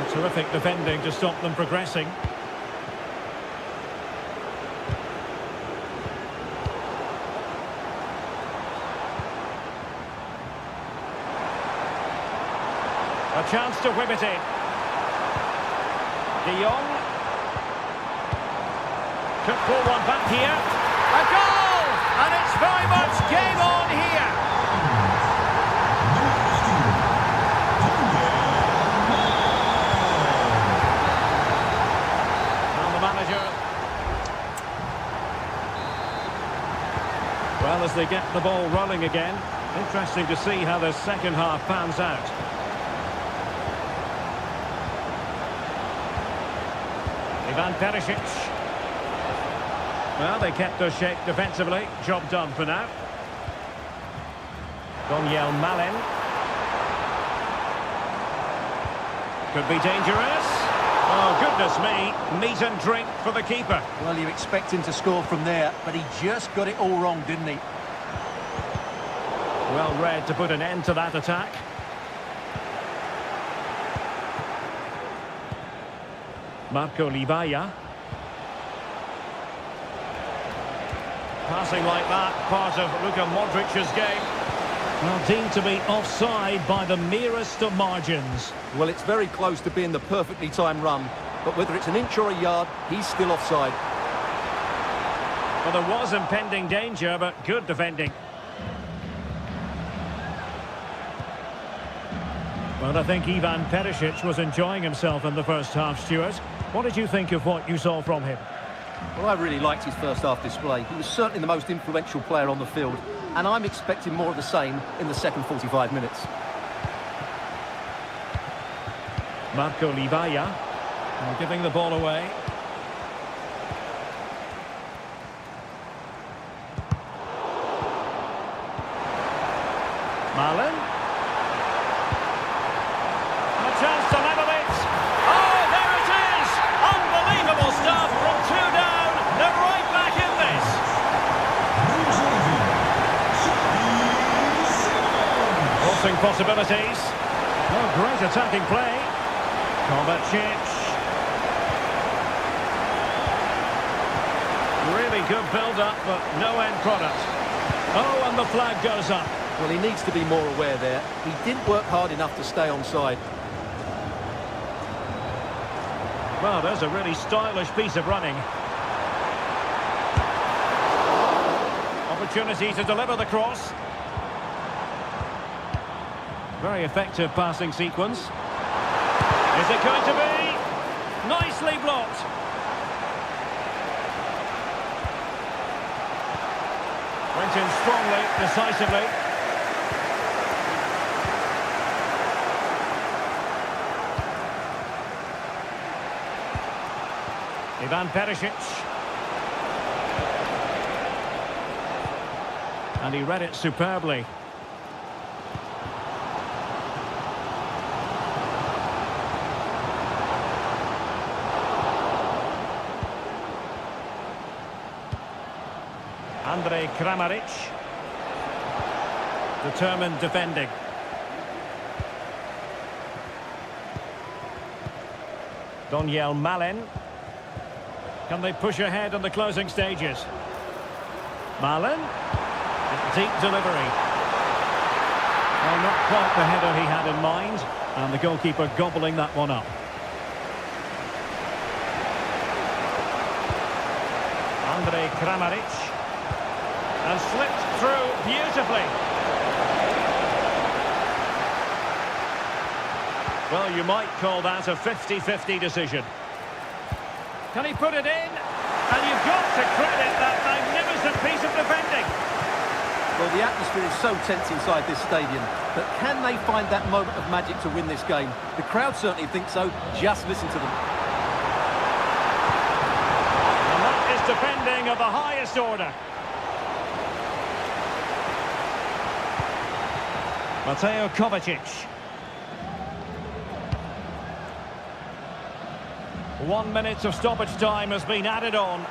A terrific defending to stop them progressing. A chance to whip it in. De Jong. Could pull one back here. A goal! And it's very much game on here. And the manager. Well, as they get the ball rolling again, interesting to see how the second half pans out. Ivan Perisic. Well, they kept their shape defensively. Job done for now. Daniel Malen. Could be dangerous. Oh, goodness me. Meat and drink for the keeper. Well, you expect him to score from there, but he just got it all wrong, didn't he? Well read to put an end to that attack. Marco Libaya. Passing like that, part of Luka Modric's game. Well, deemed to be offside by the merest of margins. Well, it's very close to being the perfectly timed run, but whether it's an inch or a yard, he's still offside. Well, there was impending danger, but good defending. Well, I think Ivan Perisic was enjoying himself in the first half, Stuart. What did you think of what you saw from him? Well, I really liked his first half display. He was certainly the most influential player on the field, and I'm expecting more of the same in the second 45 minutes. Marco Libaya, giving the ball away. Malen. And a chance to level it. Oh, there it is! Unbelievable stuff from two down. They're right back in this. Crossing possibilities. Oh, great attacking play. Kovacic. Really good build-up, but no end product. Oh, and the flag goes up. Well, he needs to be more aware there. He didn't work hard enough to stay onside. Well, there's a really stylish piece of running. Opportunity to deliver the cross. Very effective passing sequence. Is it going to be? Nicely blocked. Went in strongly, decisively. Ivan Perisic. And he read it superbly. Andrej Kramaric. Determined defending. Daniel Malen. Can they push ahead in the closing stages? Malen. Deep delivery. Well, not quite the header he had in mind. And the goalkeeper gobbling that one up. Andrej Kramaric. And slipped through beautifully. Well, you might call that a 50-50 decision. Can he put it in? And you've got to credit that magnificent piece of defending. Well, the atmosphere is so tense inside this stadium, but can they find that moment of magic to win this game? The crowd certainly think so. Just listen to them. And that is defending of the highest order. Mateo Kovacic. 1 minute of stoppage time has been added on.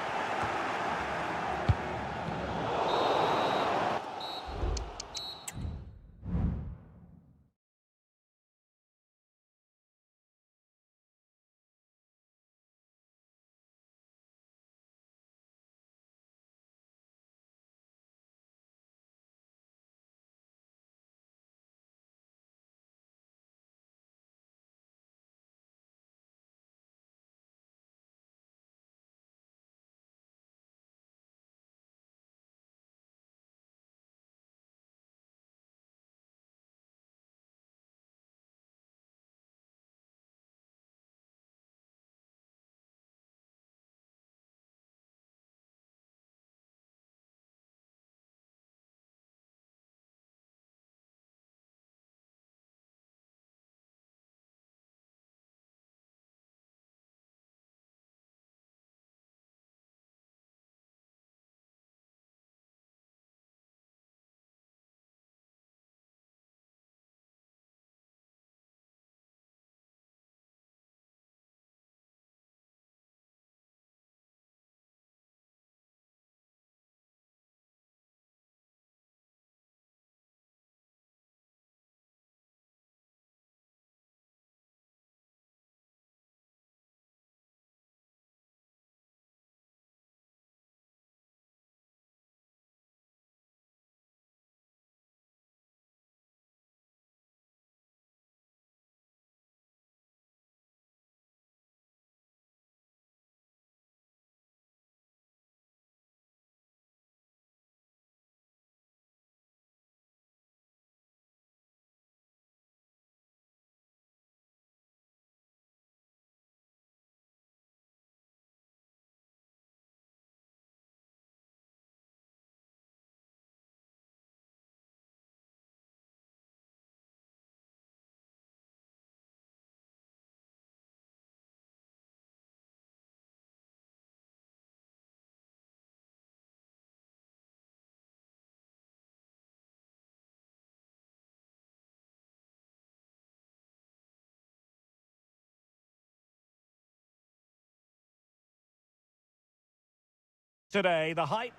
today, the hype.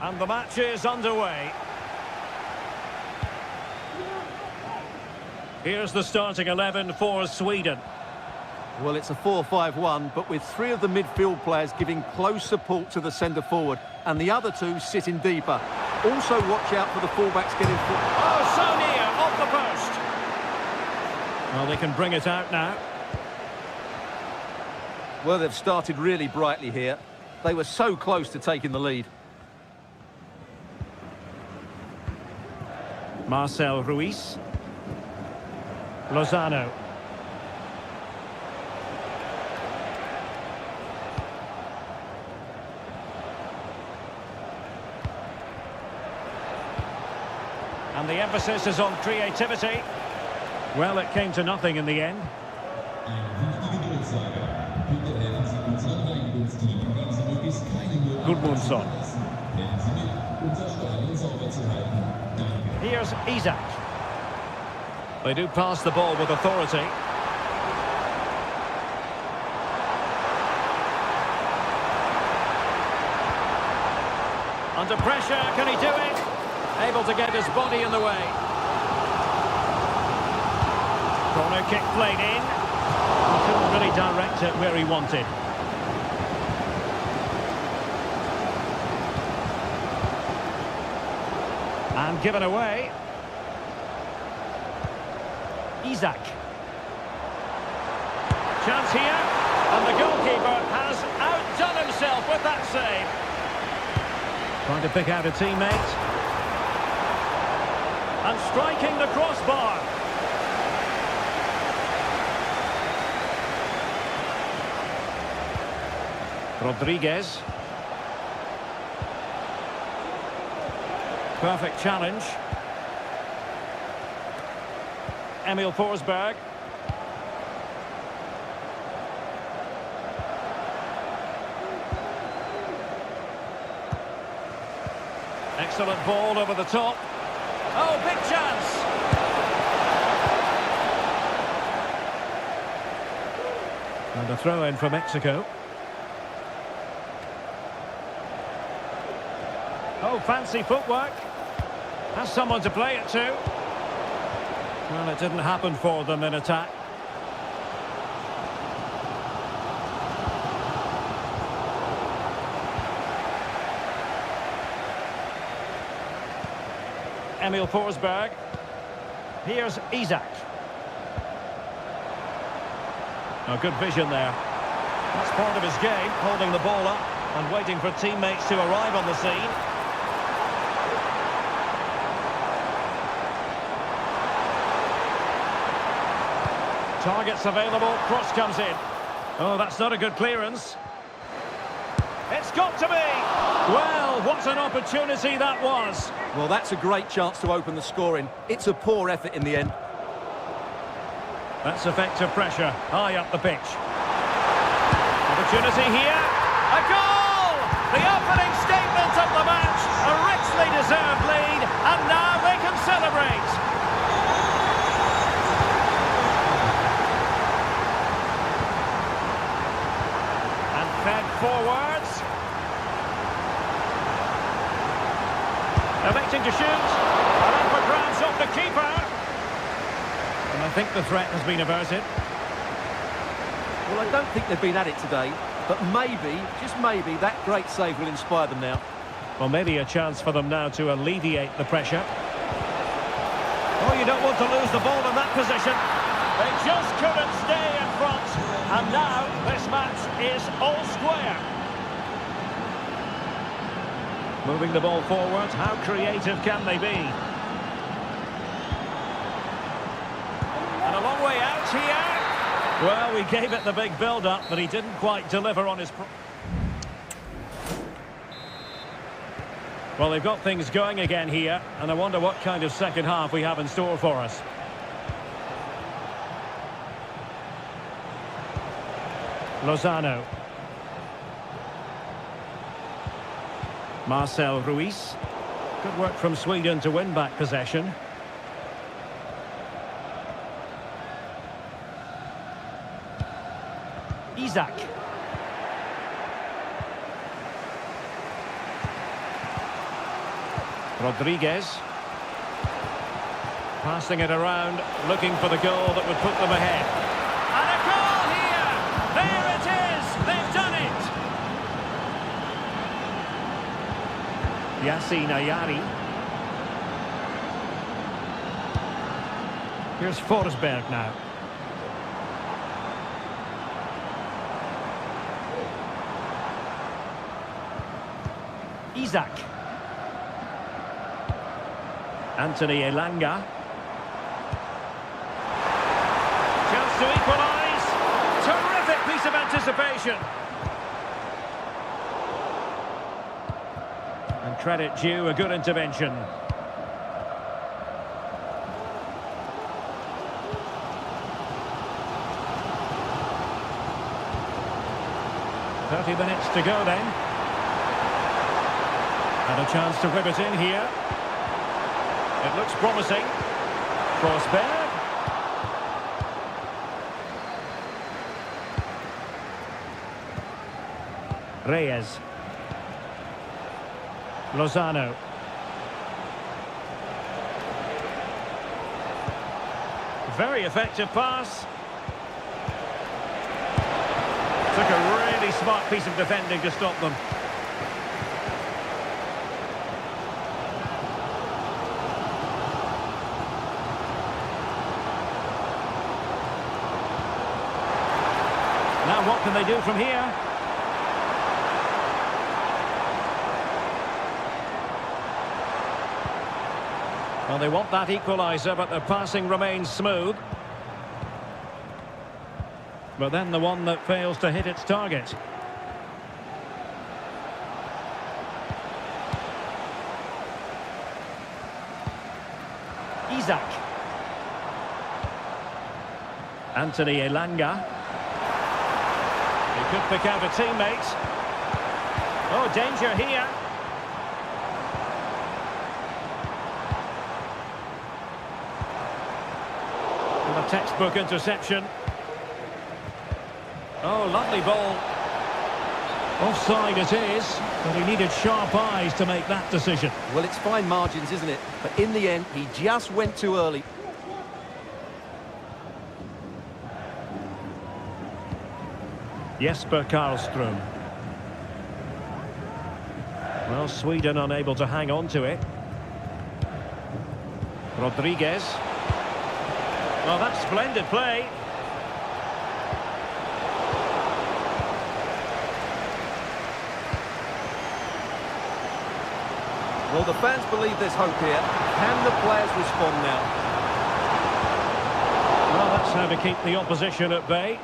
And the match is underway. Here's the starting 11 for Sweden. Well, it's a 4-5-1, but with three of the midfield players giving close support to the centre forward, and the other two sitting deeper. Also watch out for the fullbacks getting... Oh, so near, off the post. Well, they can bring it out now. Well, they've started really brightly here. They were so close to taking the lead. Marcel Ruiz. Lozano. And the emphasis is on creativity. Well, it came to nothing in the end. Gudmundsson. Here's Isak. They do pass the ball with authority. Under pressure, can he do it? Able to get his body in the way. Corner kick played in. He couldn't really direct it where he wanted. And given away. Isak. Chance here. And the goalkeeper has outdone himself with that save. Trying to pick out a teammate. And striking the crossbar. Rodriguez. Perfect challenge. Emil Forsberg. Excellent ball over the top. Oh, big chance! And a throw-in for Mexico. Oh, fancy footwork. Has someone to play it to. Well, it didn't happen for them in attack. Emil Forsberg. Here's Isak. Oh, good vision there. That's part of his game, holding the ball up and waiting for teammates to arrive on the scene. Targets available, cross comes in. Oh, that's not a good clearance. It's got to be! Well, what an opportunity that was. Well, that's a great chance to open the scoring. It's a poor effort in the end. That's effective pressure, high up the pitch. Opportunity here. A goal! The opening statement of the match. A richly deserved lead, and now they can celebrate. And fed forwards. Electing to shoot. And for grabs off the keeper. And I think the threat has been averted. Well, I don't think they've been at it today, but maybe, just maybe, that great save will inspire them now. Well, maybe a chance for them now to alleviate the pressure. Oh, you don't want to lose the ball in that position. They just couldn't stay in front. And now this match is all square. Moving the ball forward, how creative can they be? And a long way out here. Well, we gave it the big build-up, but he didn't quite deliver on his... Well, they've got things going again here, and I wonder what kind of second half we have in store for us. Lozano. Marcel Ruiz. Good work from Sweden to win back possession. Isak. Rodriguez. Passing it around, looking for the goal that would put them ahead. And a goal here! There it is! They've done it! Yassine Ayari. Here's Forsberg now. Isak. Anthony Elanga. Chance to equalise. Terrific piece of anticipation. And credit due, a good intervention. Minutes to go then. And a chance to rip it in here. It looks promising. Forsberg. Reyes. Lozano. Very effective pass. Took a really smart piece of defending to stop them. Now what can they do from here? Well, they want that equaliser, but the passing remains smooth. But then the one that fails to hit its target. Isak. Anthony Elanga. He could pick out a teammate. Oh, danger here. And a textbook interception. Oh, lovely ball. Offside it is, but he needed sharp eyes to make that decision. Well, it's fine margins, isn't it? But in the end, he just went too early. Jesper Karlström. Well, Sweden unable to hang on to it. Rodriguez. Well, that's splendid play. Well, the fans believe there's hope here. Can the players respond now? Well, that's how to keep the opposition at bay.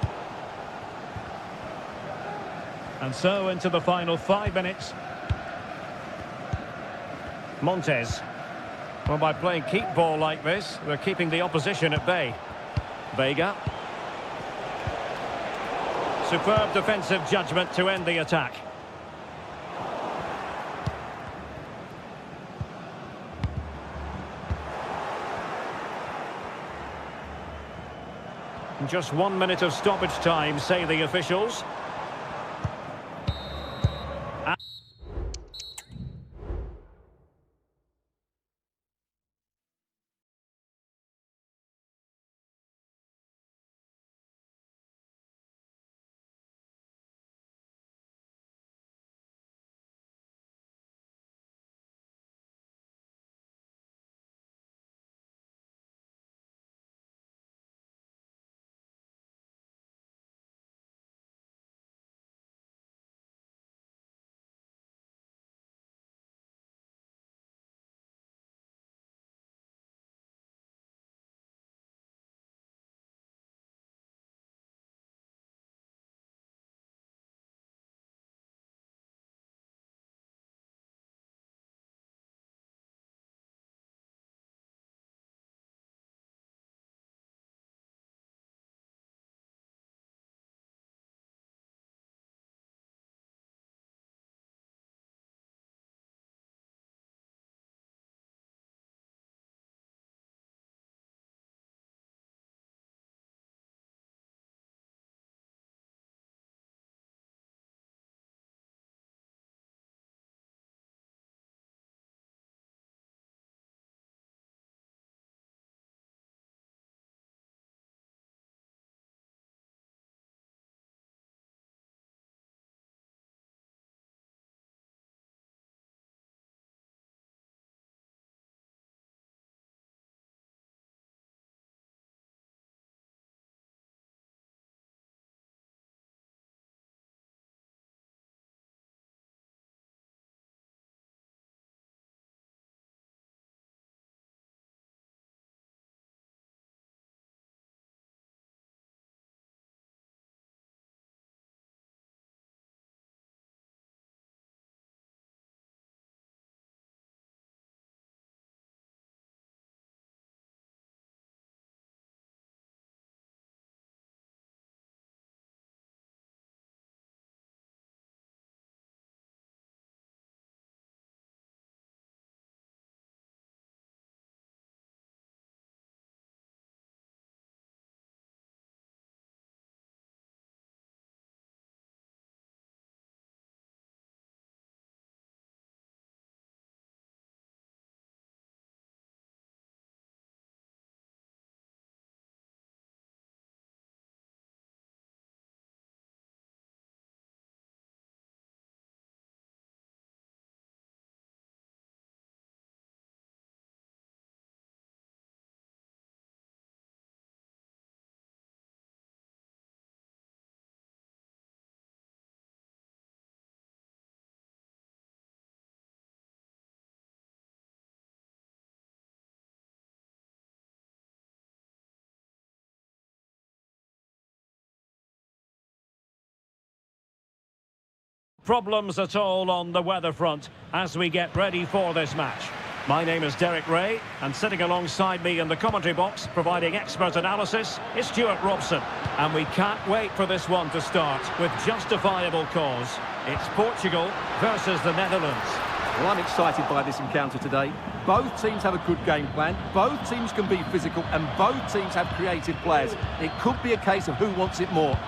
And so into the final 5 minutes. Montes. Well, by playing keep ball like this, they're keeping the opposition at bay. Vega. Superb defensive judgment to end the attack. Just 1 minute of stoppage time, say the officials. problems at all on the weather front as we get ready for this match. My name is Derek Ray, and sitting alongside me in the commentary box, providing expert analysis, is Stuart Robson. And we can't wait for this one to start with justifiable cause. It's Portugal versus the Netherlands. Well, I'm excited by this encounter today. Both teams have a good game plan, both teams can be physical, and both teams have creative players. It could be a case of who wants it more.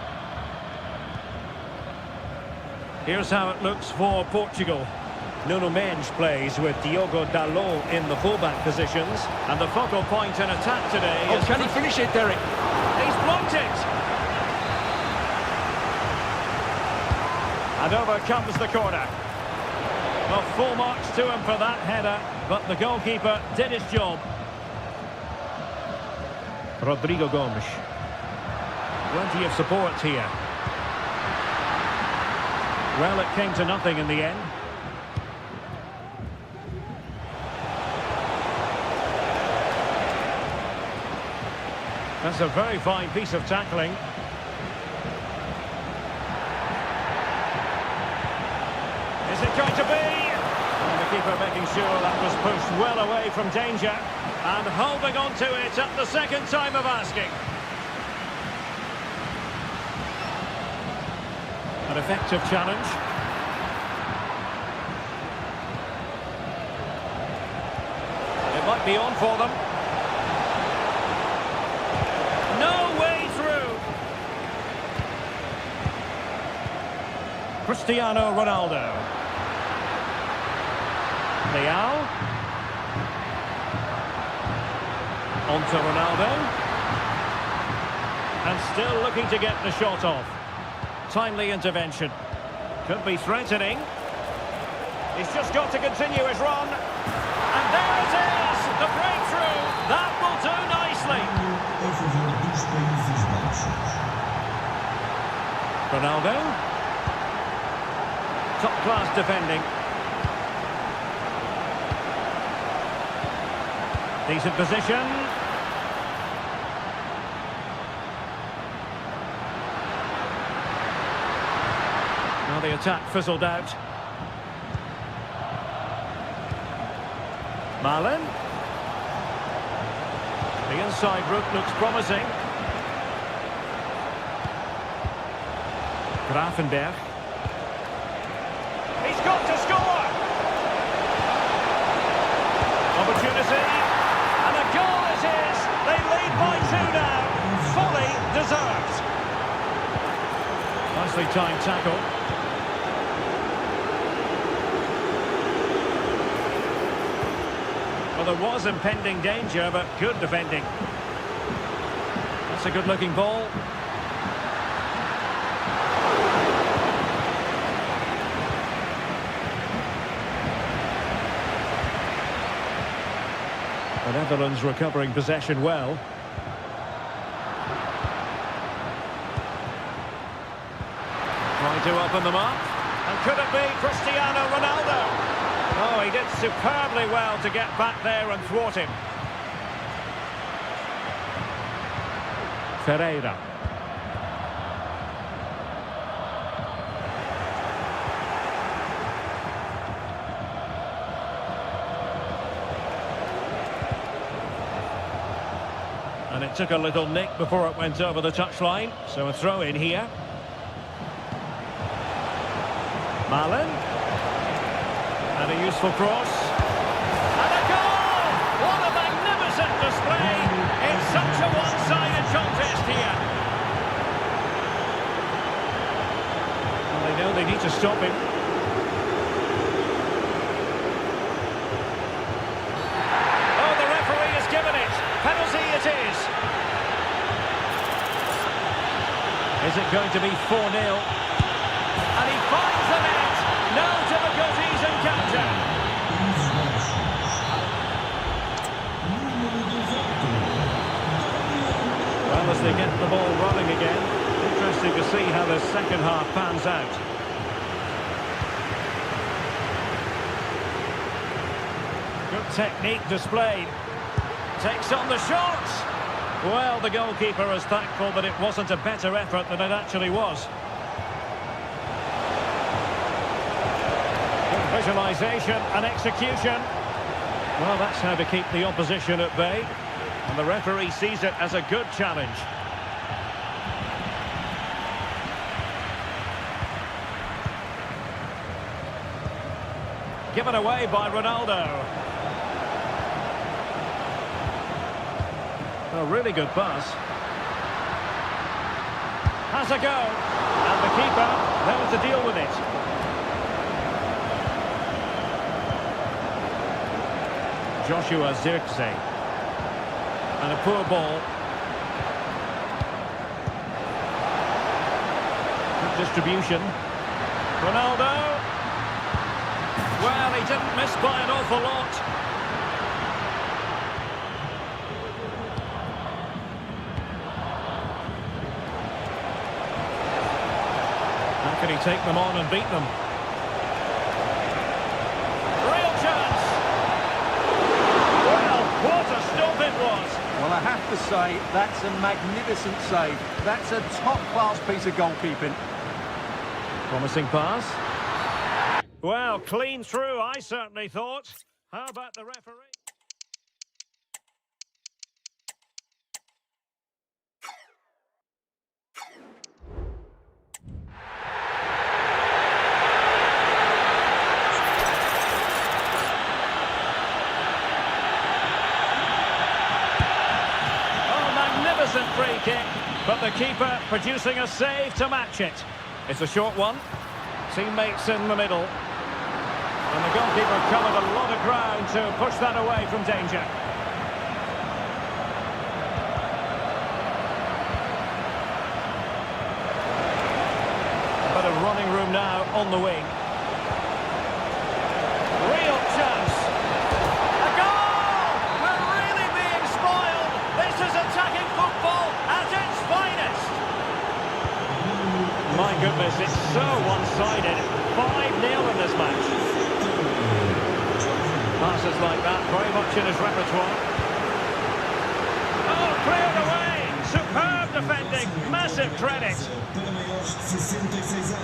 Here's how it looks for Portugal. Nuno Mendes plays with Diogo Dalot in the fullback positions, and the focal point in attack today is... Can he finish it, Derek? He's blocked it! And over comes the corner. Well, full marks to him for that header, but the goalkeeper did his job. Rodrigo Gomes. Plenty of support here. Well, it came to nothing in the end. That's a very fine piece of tackling. Is it going to be? And the keeper making sure that was pushed well away from danger and holding on to it at the second time of asking. An effective challenge. It might be on for them. No way through. Cristiano Ronaldo. Leal. On to Ronaldo. And still looking to get the shot off. Timely intervention. Could be threatening. He's just got to continue his run. And there it is! The breakthrough! That will do nicely. Ronaldo. Top-class defending. Decent position. Now the attack fizzled out. Malen. The inside route looks promising. Grafenberg. He's got to score! Opportunity. And a goal it is! They lead by 2 now. Fully deserved. Nicely timed tackle. Well, there was impending danger, but good defending. That's a good-looking ball. The Netherlands recovering possession well. Trying to open them up. And could it be Cristiano Ronaldo? Oh, he did superbly well to get back there and thwart him. Ferreira. And it took a little nick before it went over the touchline, so a throw in here. Malen. And a useful cross. And a goal! What a magnificent display in such a one-sided contest here. Well, they know they need to stop him. Oh, the referee has given it. Penalty it is. Is it going to be 4-0? And he finds the net. No difficulties encountered. Well, as they get the ball rolling again, interesting to see how the second half pans out. Good technique displayed. Takes on the shot. Well, the goalkeeper is thankful that it wasn't a better effort than it actually was. Visualisation and execution. Well, that's how to keep the opposition at bay. And the referee sees it as a good challenge. Given away by Ronaldo. A really good pass. Has a go. And the keeper there to deal with it. Joshua Zirkzee. And a poor ball. Good distribution. Ronaldo. Well, he didn't miss by an awful lot. How can he take them on and beat them? Real chance! Well, what a stop it was! Well, I have to say, that's a magnificent save. That's a top-class piece of goalkeeping. Promising pass. Well, clean through, I certainly thought. How about the referee? Oh, magnificent free kick. But the keeper producing a save to match it. It's a short one. Teammates in the middle. And the goalkeeper covered a lot of ground to push that away from danger. A bit of running room now on the wing. Real chance. A goal! We're really being spoiled. This is attacking football at its finest. My goodness, it's so one-sided. 5-0 in this match. Passes like that, very much in his repertoire. Oh, cleared away! Superb defending, massive credit.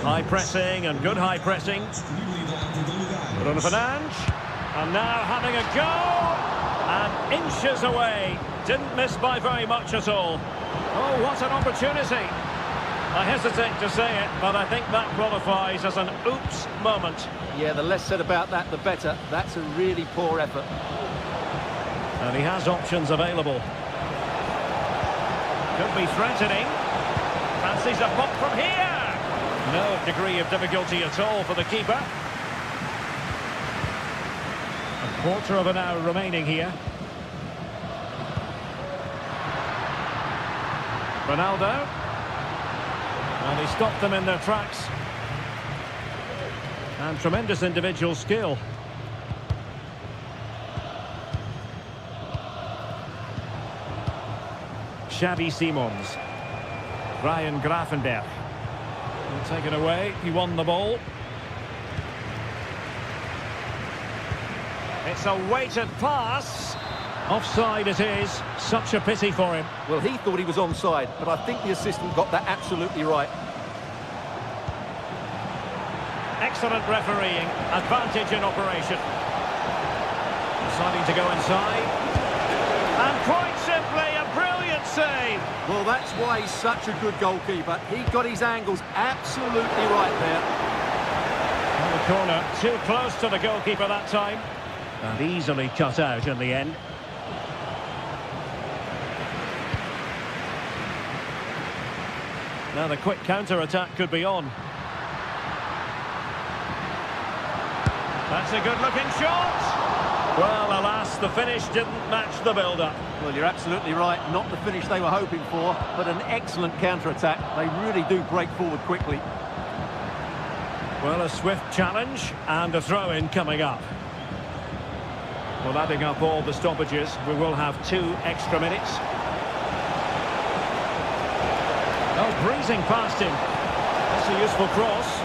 High pressing and good high pressing. Bruno Fernandes, and now having a go, and inches away. Didn't miss by very much at all. Oh, what an opportunity. I hesitate to say it, but I think that qualifies as an oops moment. Yeah, the less said about that, the better. That's a really poor effort. And he has options available. Could be threatening. Fancies a pop from here. No degree of difficulty at all for the keeper. A quarter of an hour remaining here. Ronaldo. And he stopped them in their tracks. And tremendous individual skill. Xavi Simons. Ryan Gravenberch. Taken away, he won the ball. It's a weighted pass. Offside it is. Such a pity for him. Well, he thought he was onside, but I think the assistant got that absolutely right. Excellent refereeing. Advantage in operation. Deciding to go inside. And quite simply, a brilliant save. Well, that's why he's such a good goalkeeper. He got his angles absolutely right there. On the corner, too close to the goalkeeper that time. And easily cut out in the end. Now the quick counter-attack could be on. That's a good-looking shot. Well, alas, the finish didn't match the build-up. Well, you're absolutely right. Not the finish they were hoping for, but an excellent counter-attack. They really do break forward quickly. Well, a swift challenge and a throw-in coming up. Well, adding up all the stoppages, we will have 2 extra minutes. Oh, breezing past him. That's a useful cross.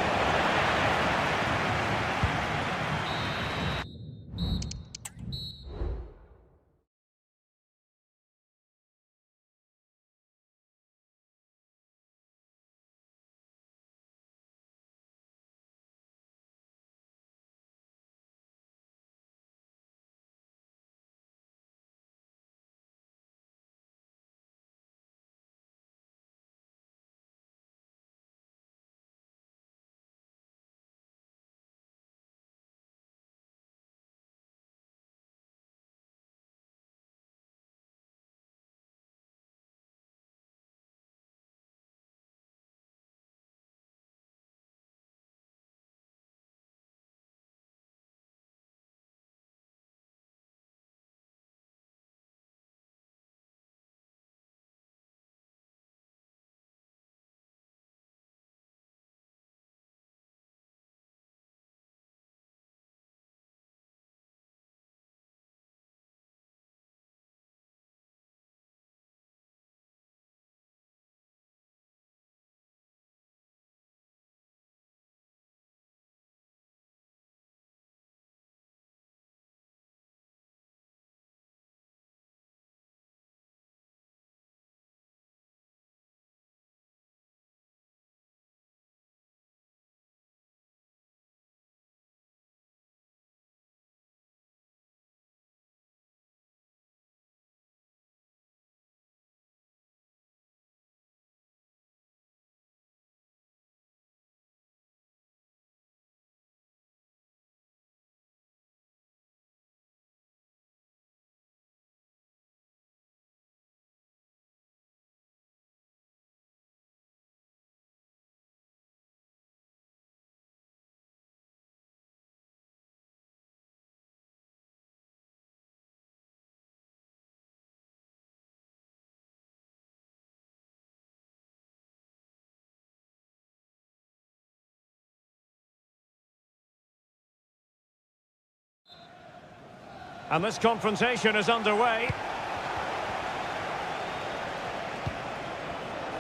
And this confrontation is underway.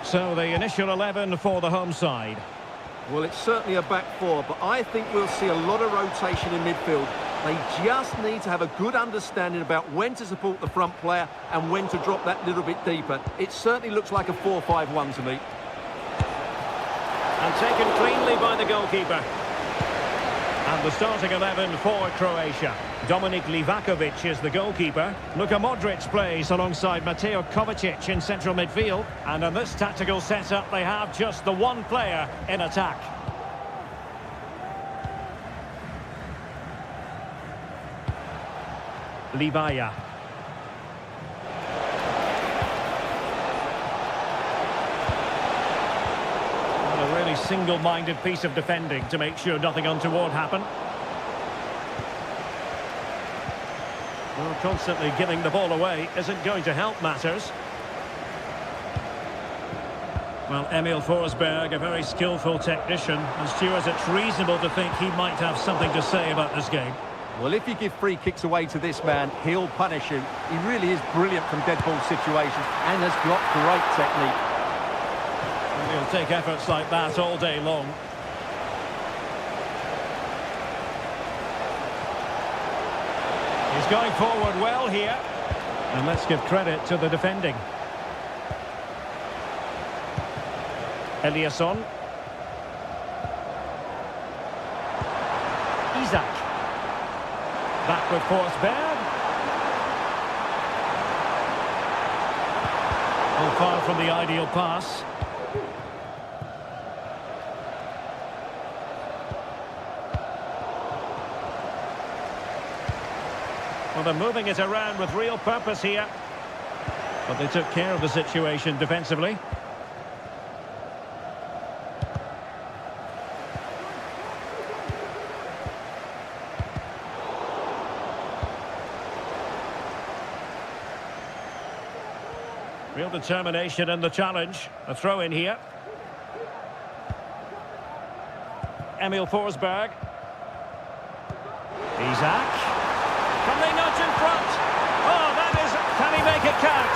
So the initial 11 for the home side. Well, it's certainly a back four, but I think we'll see a lot of rotation in midfield. They just need to have a good understanding about when to support the front player and when to drop that little bit deeper. It certainly looks like a 4-5-1 to me. And taken cleanly by the goalkeeper. And the starting 11 for Croatia. Dominik Livakovic is the goalkeeper. Luka Modric plays alongside Mateo Kovacic in central midfield. And in this tactical setup, they have just the one player in attack. Livaya. A really single-minded piece of defending to make sure nothing untoward happened. Well, constantly giving the ball away isn't going to help matters. Well, Emil Forsberg, a very skillful technician, and Stuart, it's reasonable to think he might have something to say about this game. Well, if you give free kicks away to this man, he'll punish you. He really is brilliant from dead ball situations and has got great technique. And he'll take efforts like that all day long. He's going forward well here. And let's give credit to the defending. Eliasson. Isak. Back with Forsberg. Well, far from the ideal pass. Well, they're moving it around with real purpose here. But they took care of the situation defensively. Real determination in the challenge. A throw in here. Emil Forsberg. Isak. Can they nudge in front? Oh, that is... Can he make it count?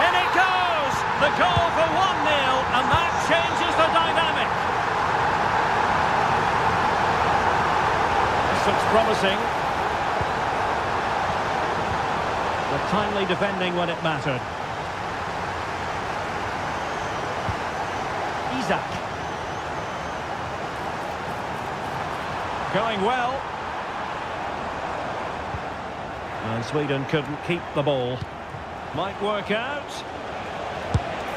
In it goes! The goal for 1-0, and that changes the dynamic. This looks promising. But timely defending when it mattered. Isak. Going well. And Sweden couldn't keep the ball. Might work out.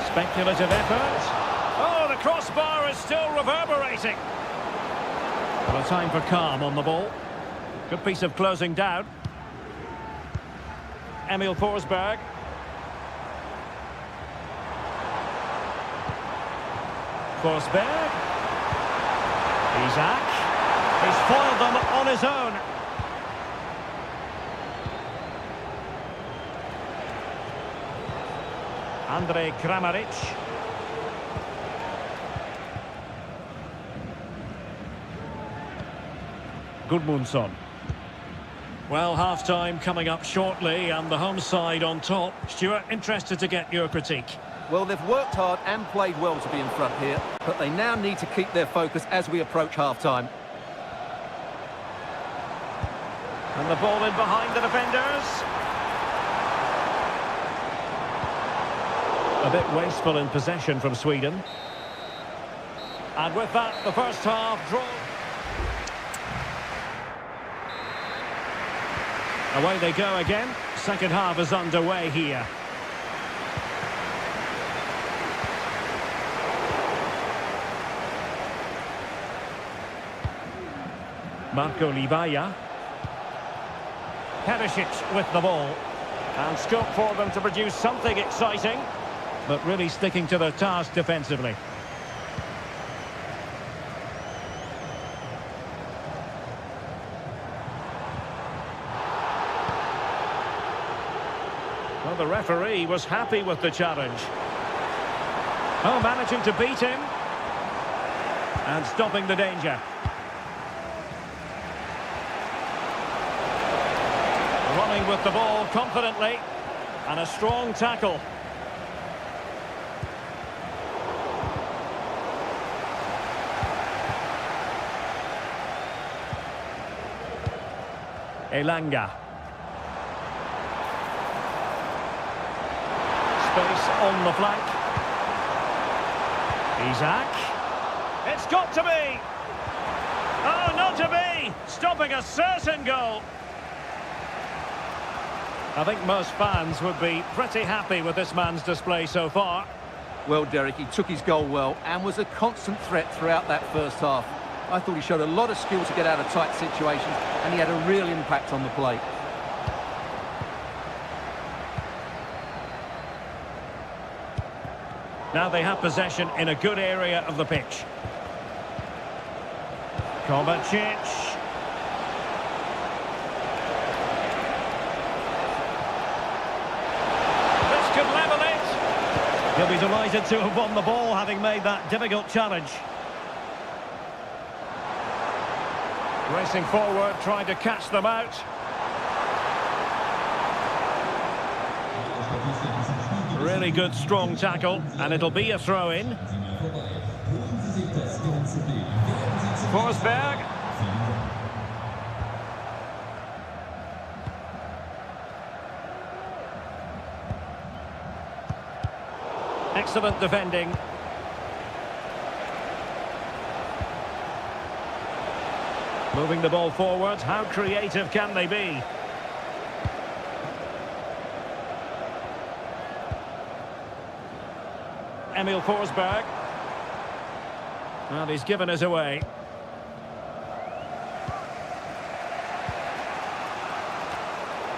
Speculative effort. Oh, the crossbar is still reverberating. Well, a time for calm on the ball. Good piece of closing down. Emil Forsberg. Forsberg. Isak. He's foiled them on his own. Andrej Kramaric. Gudmundsson. Well, half-time coming up shortly and the home side on top. Stuart, interested to get your critique. Well, they've worked hard and played well to be in front here, but they now need to keep their focus as we approach half-time. And the ball in behind the defenders. A bit wasteful in possession from Sweden. And with that, the first half draw. Away they go again. Second half is underway here. Marco Livaya. Perisic with the ball. And scope for them to produce something exciting. But really sticking to their task defensively. Well, the referee was happy with the challenge. Oh, managing to beat him. And stopping the danger. The run running with the ball confidently. And a strong tackle. Elanga. Space on the flank. Isaac. It's got to be! Oh, not to be! Stopping a certain goal. I think most fans would be pretty happy with this man's display so far. Well, Derek, he took his goal well and was a constant threat throughout that first half. I thought he showed a lot of skill to get out of tight situations, and he had a real impact on the play. Now they have possession in a good area of the pitch. Kovacic. He'll be delighted to have won the ball, having made that difficult challenge. Racing forward, trying to catch them out. Really good, strong tackle, and it'll be a throw-in. Forsberg. Excellent defending. Moving the ball forward. How creative can they be? Emil Forsberg. Well, he's given us away.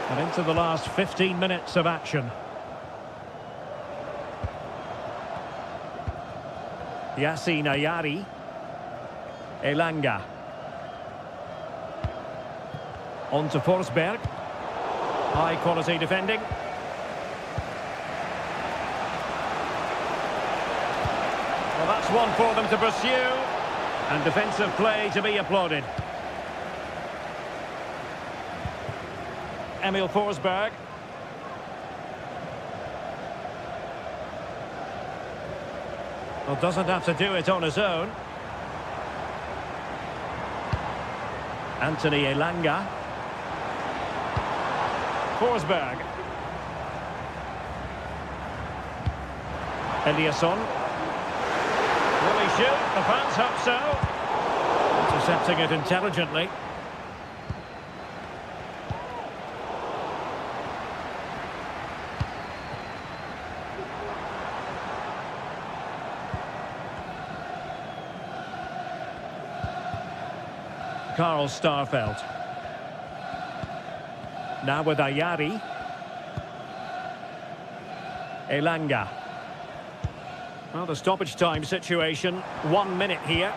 And into the last 15 minutes of action. Yasin Ayari. Elanga. On to Forsberg. High quality defending. Well, that's one for them to pursue. And defensive play to be applauded. Emil Forsberg. Well, doesn't have to do it on his own. Anthony Elanga. Forsberg. Eliasson. Will he shoot? The fans hope so. Intercepting it intelligently. Carl Starfelt. Now with Ayari. Elanga. Well, the stoppage time situation, 1 minute here.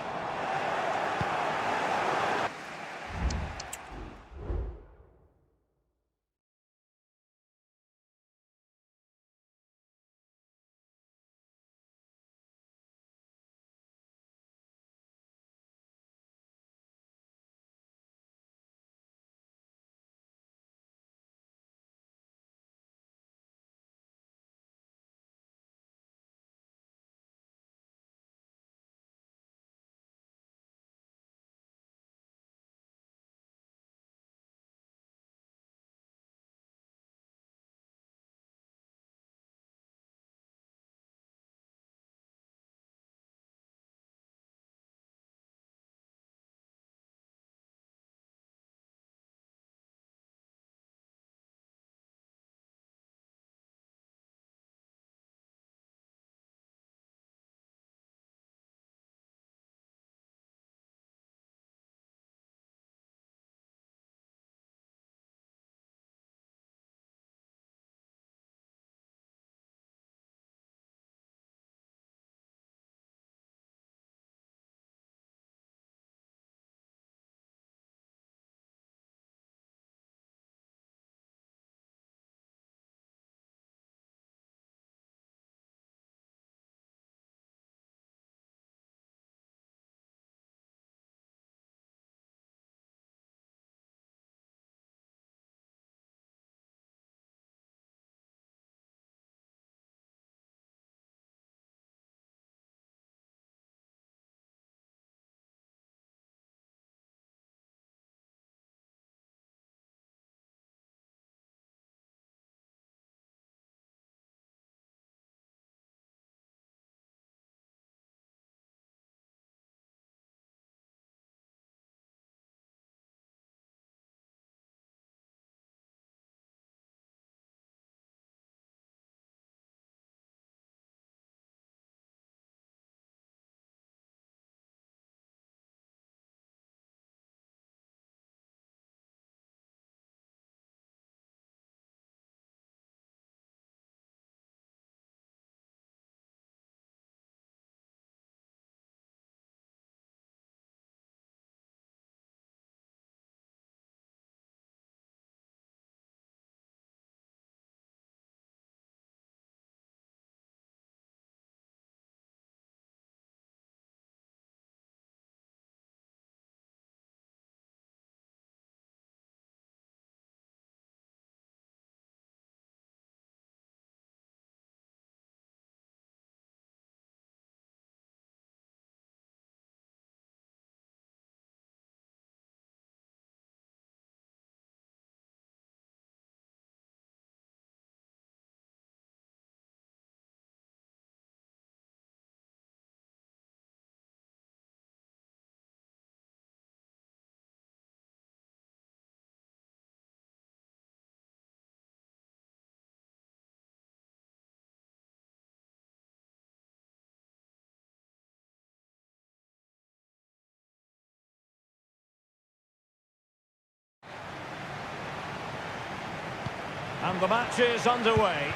And the match is underway.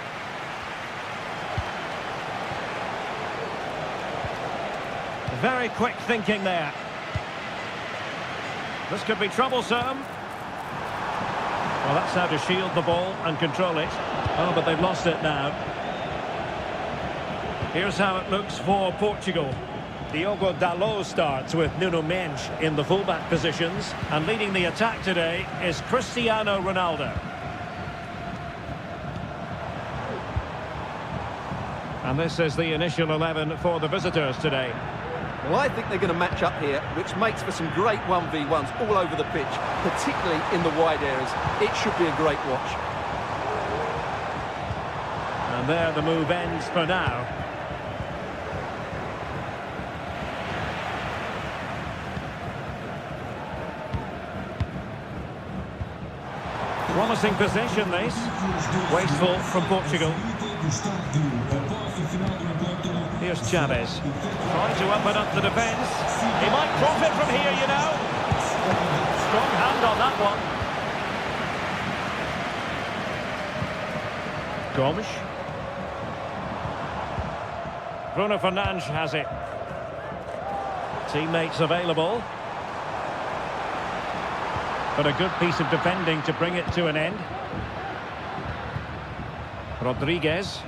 Very quick thinking there. This could be troublesome. Well, that's how to shield the ball and control it. Oh, but they've lost it now. Here's how it looks for Portugal. Diogo Dalot starts with Nuno Mendes in the fullback positions. And leading the attack today is Cristiano Ronaldo. And this is the initial 11 for the visitors today. Well, I think they're going to match up here, which makes for some great 1v1s all over the pitch, particularly in the wide areas. It should be a great watch. And there the move ends for now. Promising possession, this. Wasteful from Portugal. Here's Chavez. Trying to open up the defence. He might profit from here, you know. Strong hand on that one. Gomes. Bruno Fernandes has it. Teammates available. But a good piece of defending to bring it to an end. Rodriguez.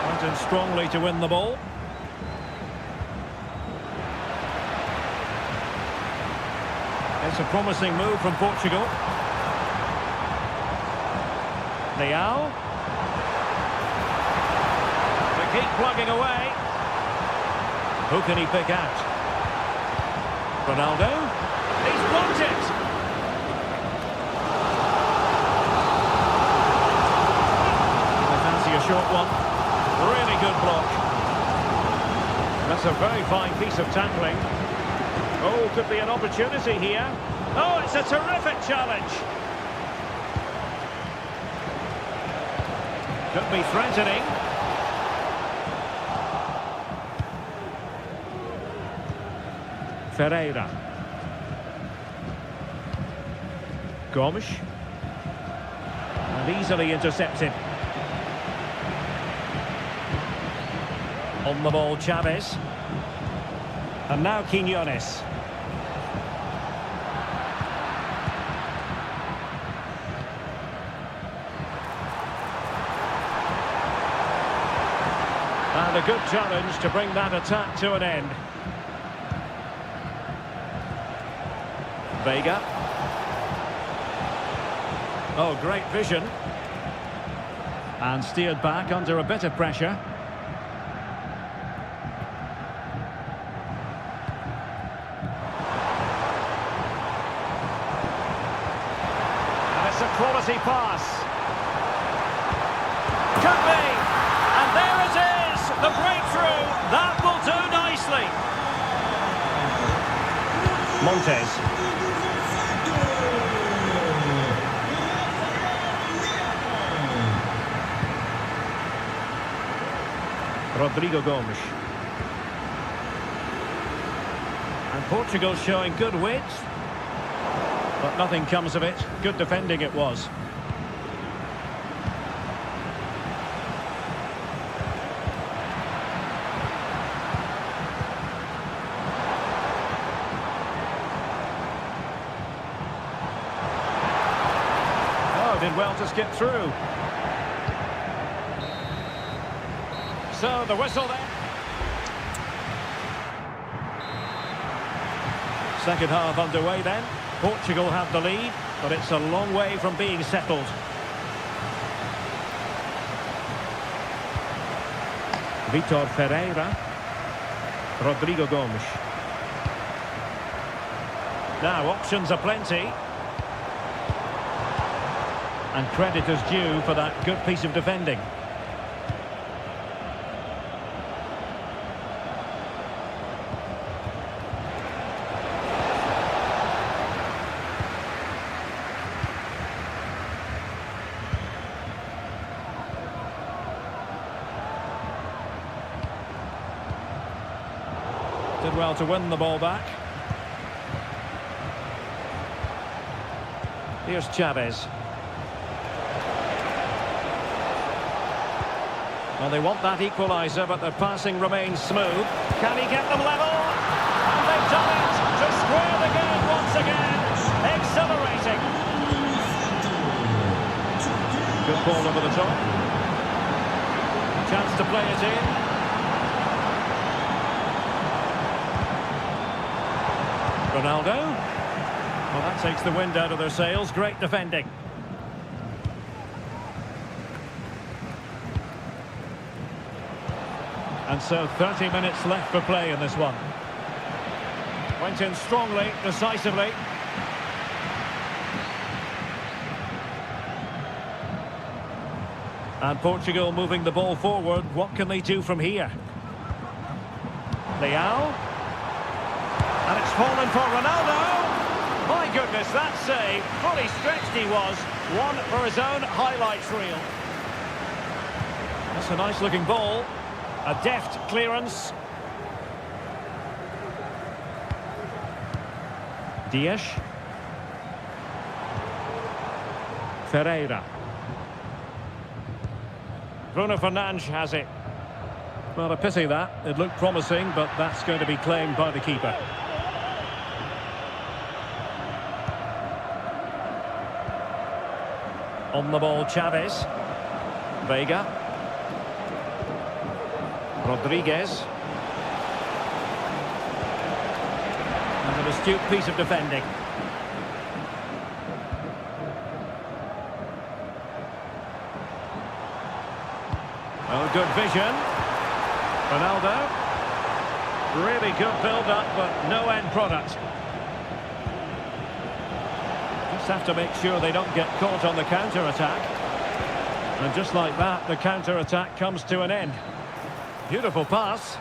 Went in strongly to win the ball. It's a promising move from Portugal. Leao. They keep plugging away. Who can he pick out? Ronaldo. He's blocked it. I fancy a short one. Really good block. That's a very fine piece of tackling. Oh, could be an opportunity here. Oh, it's a terrific challenge. Could be threatening. Ferreira. Gomes. And easily intercepted. On the ball, Chavez. And now Quiñones. And a good challenge to bring that attack to an end. Vega. Oh, great vision. And steered back under a bit of pressure. And it's a quality pass. Could be. And there it is. The breakthrough. That will do nicely. Montes. Rodrigo Gomes. And Portugal showing good width. But nothing comes of it. Good defending it was. Oh, did well to skip through. So the whistle there. Second half underway then. Portugal have the lead, but it's a long way from being settled. Vitor Ferreira. Rodrigo Gomes. Now options are plenty. And credit is due for that good piece of defending. Did well to win the ball back. Here's Chavez. Well, they want that equaliser, but their passing remains smooth. Can he get them level? And they've done it to square the game once again. Exhilarating. Good ball over the top. Chance to play it in. Ronaldo. Well, that takes the wind out of their sails. Great defending. And so 30 minutes left for play in this one. Went in strongly, decisively. And Portugal moving the ball forward. What can they do from here? Leao. And it's fallen for Ronaldo. My goodness, that save. Fully stretched he was. One for his own highlights reel. That's a nice looking ball. A deft clearance. Dias. Ferreira. Bruno Fernandes has it. Well, a pity that. It looked promising, but that's going to be claimed by the keeper. On the ball, Chavez. Vega. Rodriguez. And an astute piece of defending. Oh, good vision. Ronaldo. Really good build-up, but no end product. Just have to make sure they don't get caught on the counter-attack. And just like that, the counter-attack comes to an end. Beautiful pass.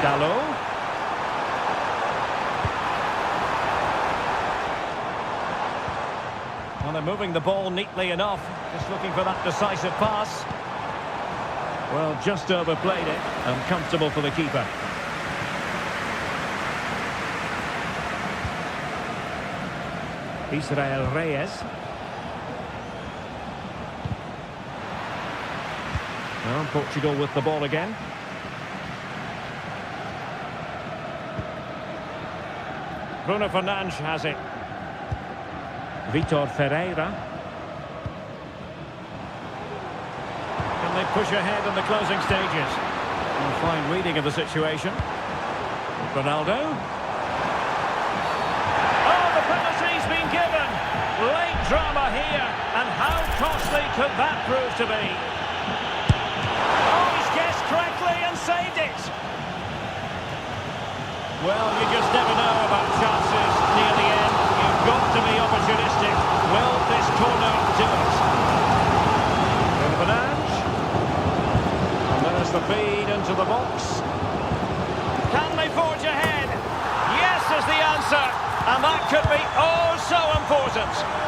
Dalot. Well, they're moving the ball neatly enough. Just looking for that decisive pass. Well, just overplayed it. And comfortable for the keeper. Israel Reyes. Well, Portugal with the ball again. Bruno Fernandes has it. Vitor Ferreira. Can they push ahead in the closing stages? A fine reading of the situation. Ronaldo. Been given. Late drama here, and how costly could that prove to be? Oh, he's guessed correctly and saved it. Well, you just never know about chances near the end. You've got to be opportunistic. Will this corner do it? Fernandes. And there's the feed into the box. Can they forge ahead? Yes is the answer. And that could be oh so important.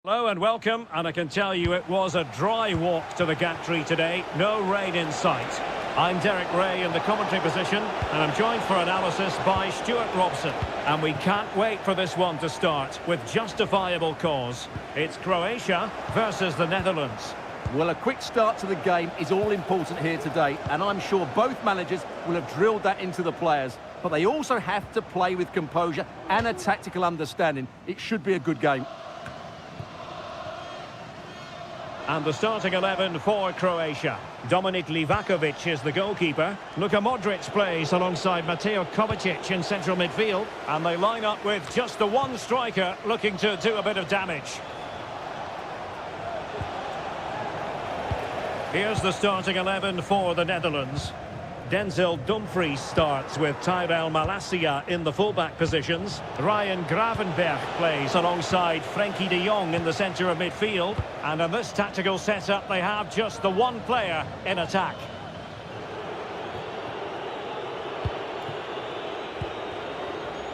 Hello and welcome, and I can tell you it was a dry walk to the gantry today, no rain in sight. I'm Derek Ray in the commentary position, and I'm joined for analysis by Stuart Robson. And we can't wait for this one to start, with justifiable cause. It's Croatia versus the Netherlands. Well, a quick start to the game is all important here today, and I'm sure both managers will have drilled that into the players. But they also have to play with composure and a tactical understanding. It should be a good game. And the starting 11 for Croatia. Dominik Livakovic is the goalkeeper. Luka Modric plays alongside Mateo Kovacic in central midfield. And they line up with just the one striker looking to do a bit of damage. Here's the starting 11 for the Netherlands. Denzel Dumfries starts with Tyrell Malacia in the fullback positions. Ryan Gravenberch plays alongside Frenkie de Jong in the centre of midfield. And in this tactical setup, they have just the one player in attack.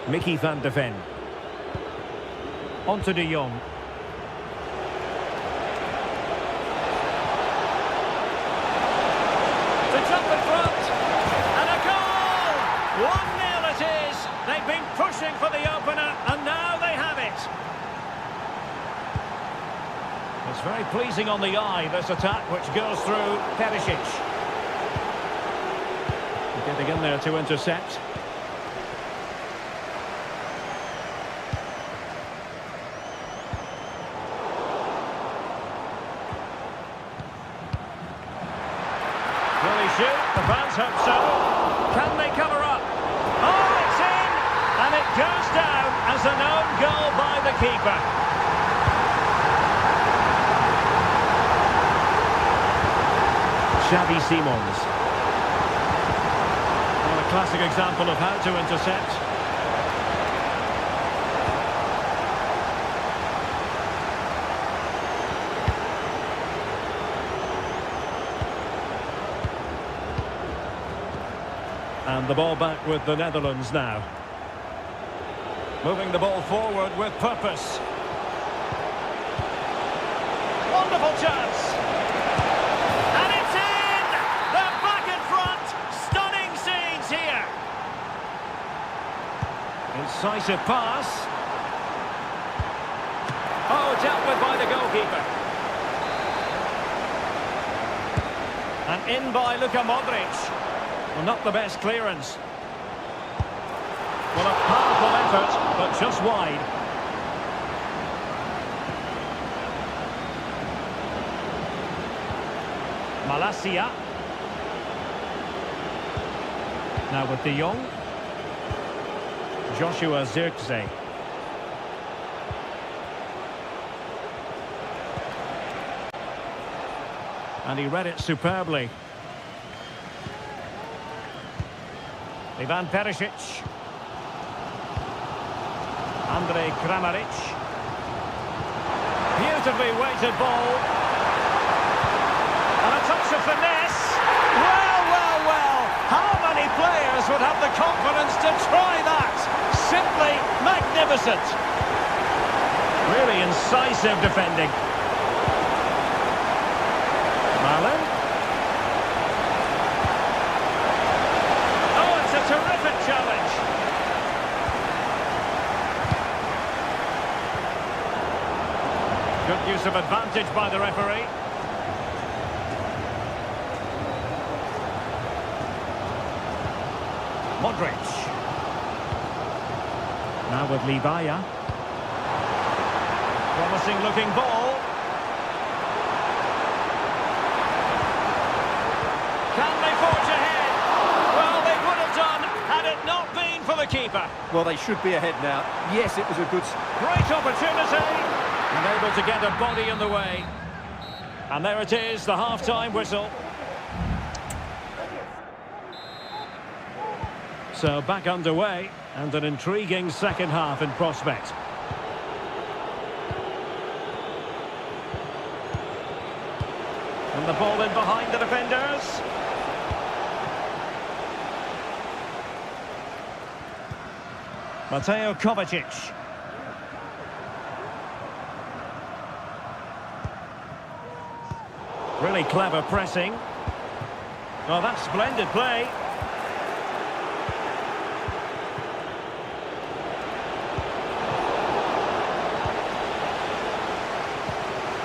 Mickey van de Ven. On to de Jong. To jump in front. 1-0 it is. They've been pushing for the opener, and now they have it. It's very pleasing on the eye, this attack, which goes through Perisic. Getting in there to intercept. Will he shoot? The fans hope so. Can they cover up? Oh, it's in! And it goes down as an own goal by the keeper. Xavi Simons. Well, a classic example of how to intercept. And the ball back with the Netherlands now. Moving the ball forward with purpose. Wonderful chance. And it's in! They're back in front. Stunning scenes here. Incisive pass. Oh, dealt with by the goalkeeper. And in by Luka Modric. Well, not the best clearance. Well, a powerful effort, but just wide. Malacia. Now with de Jong. Joshua Zirkzee. And he read it superbly. Ivan Perisic. Andrej Kramaric. Beautifully weighted ball. And a touch of finesse. Well, well, well. How many players would have the confidence to try that? Simply magnificent. Really incisive defending. Marlon. Terrific challenge. Good use of advantage by the referee. Modric. Now with Libaya. Promising looking ball. Can they forge ahead? Well, they would have done had it not been for the keeper. Well, they should be ahead now. Yes, it was a good... Great opportunity. And able to get a body in the way. And there it is, the half-time whistle. So back underway, and an intriguing second half in prospect. And the ball in behind the defenders. Mateo Kovacic. Really clever pressing. Well, that's splendid play.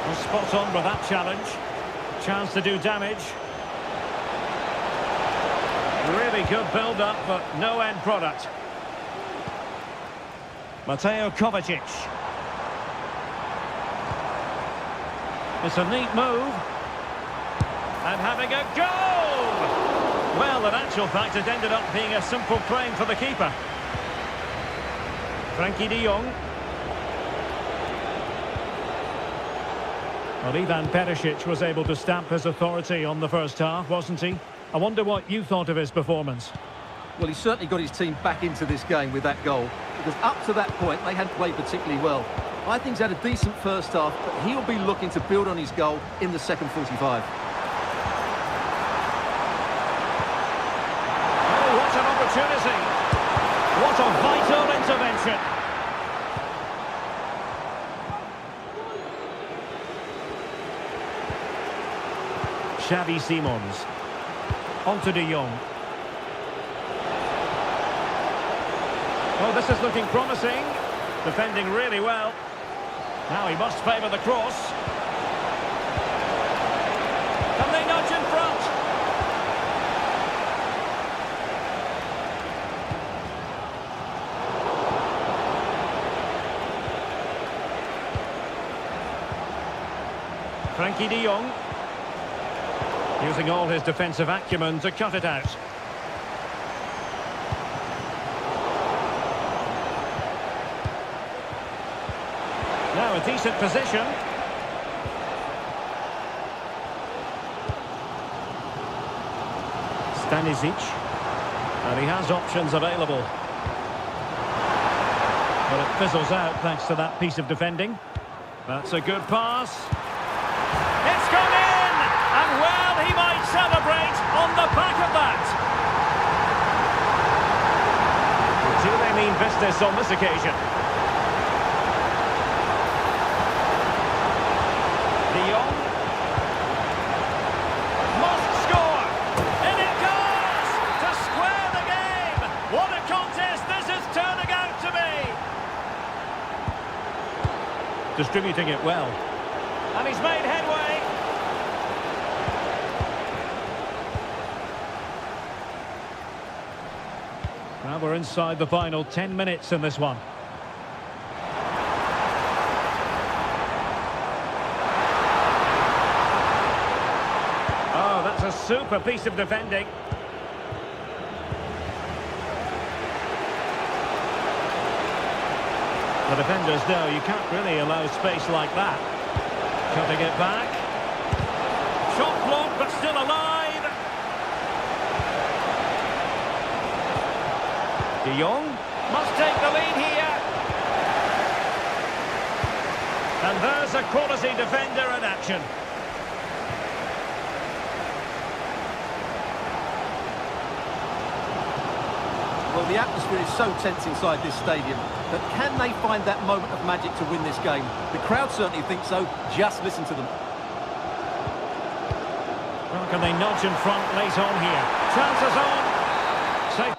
Well, spot on with that challenge. Chance to do damage. Really good build-up, but no end product. Mateo Kovacic. It's a neat move. And having a goal! Well, in actual fact, it ended up being a simple claim for the keeper. Frankie de Jong. Well, Ivan Perisic was able to stamp his authority on the first half, wasn't he? I wonder what you thought of his performance. Well, he certainly got his team back into this game with that goal, because up to that point, they hadn't played particularly well. I think he's had a decent first half, but he'll be looking to build on his goal in the second 45. Oh, what an opportunity! What a vital intervention! Xavi Simons. On to de Jong. Well, this is looking promising. Defending really well. Now he must favour the cross. Can they nudge in front? Frankie de Jong. Using all his defensive acumen to cut it out. Now a decent position. Stanisic. And he has options available. But it fizzles out thanks to that piece of defending. That's a good pass. It's gone in! And well, he might celebrate on the back of that. Do they mean business on this occasion? De Jong must score, and it goes to square the game. What a contest this is turning out to be. Distributing it well, and he's made headway. Now we're inside the final 10 minutes in this one. Oh, that's a super piece of defending. The defenders know you can't really allow space like that. Cutting it back. Shot blocked, but still alive. De Jong must take the lead here. And there's a quality defender in action. Well, the atmosphere is so tense inside this stadium, but can they find that moment of magic to win this game? The crowd certainly think so. Just listen to them. Well, can they nudge in front late on here? Chances on. Safe.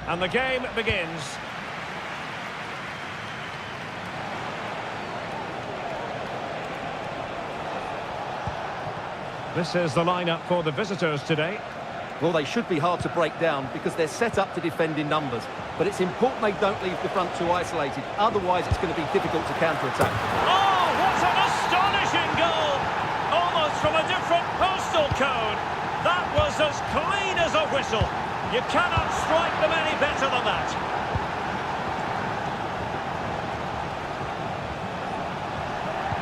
And the game begins. This is the lineup for the visitors today. Well, they should be hard to break down because they're set up to defend in numbers. But it's important they don't leave the front two isolated. Otherwise, it's going to be difficult to counter-attack. Oh, what an astonishing goal! Almost from a different postal code. That was as clean as a whistle. You cannot strike them any better than that.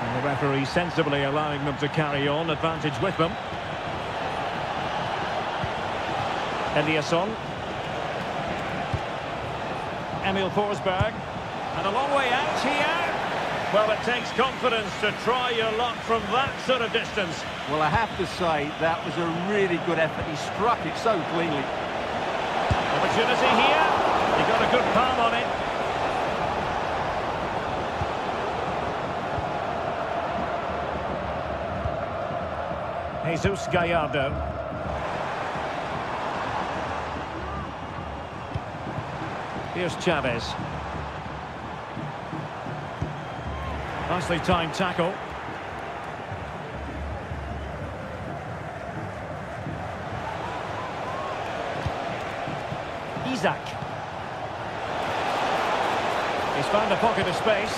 And the referee sensibly allowing them to carry on, advantage with them. Eliasson. Emil Forsberg. And a long way out here. Well, it takes confidence to try your luck from that sort of distance. Well, I have to say, that was a really good effort. He struck it so cleanly. Opportunity here. He got a good palm on it. Jesus Gallardo. Here's Chavez. Nicely timed tackle. Isaac. He's found a pocket of space.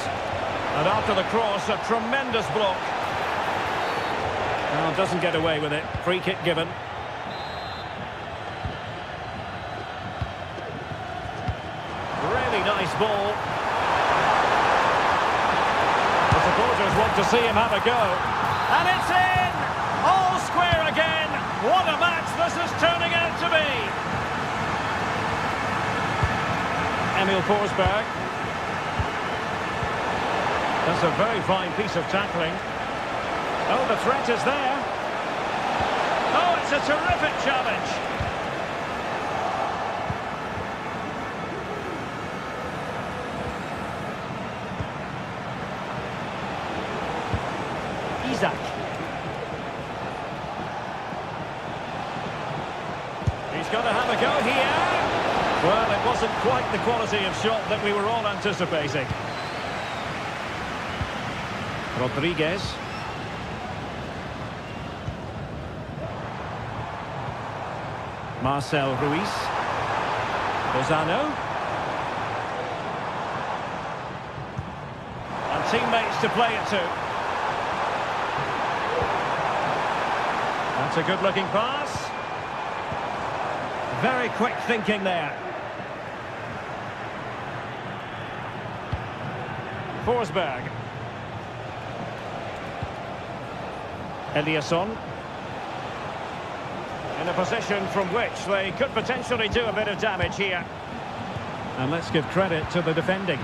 And after the cross, a tremendous block. Well, doesn't get away with it. Free kick given. Really nice ball. The supporters want to see him have a go. And it's in! All square again. What a match this is turning out to be. Emil Forsberg. That's a very fine piece of tackling. Oh, the threat is there. Oh, it's a terrific challenge. Isaac. He's going to have a go here. Well, it wasn't quite the quality of shot that we were all anticipating. Rodriguez. Marcel Ruiz. Lozano. And teammates to play it to. That's a good-looking pass. Very quick thinking there. Forsberg. Eliasson. In a position from which they could potentially do a bit of damage here. And let's give credit to the defending.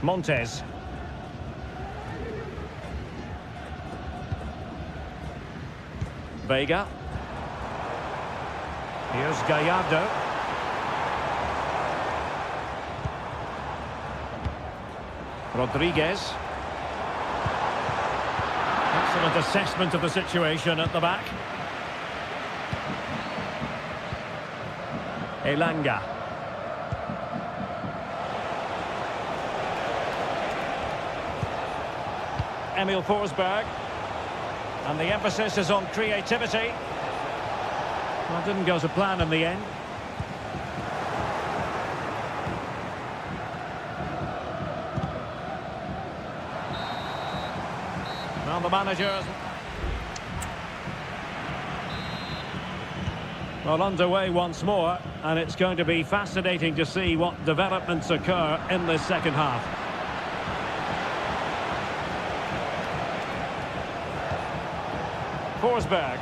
Montes. Vega. Here's Gallardo. Rodriguez. Excellent assessment of the situation at the back. Elanga. Emil Forsberg. And the emphasis is on creativity. Well, it didn't go to plan in the end. Well, the managers... Well, underway once more, and it's going to be fascinating to see what developments occur in this second half. Forsberg.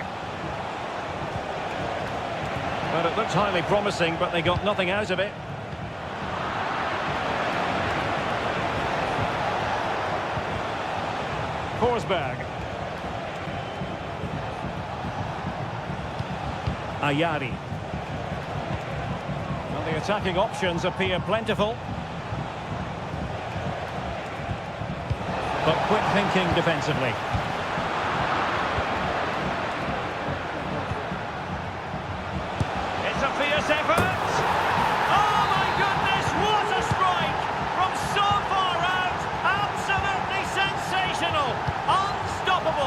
Well, it looked highly promising, but they got nothing out of it. Forsberg. Ayari. Well, the attacking options appear plentiful. But quick thinking defensively.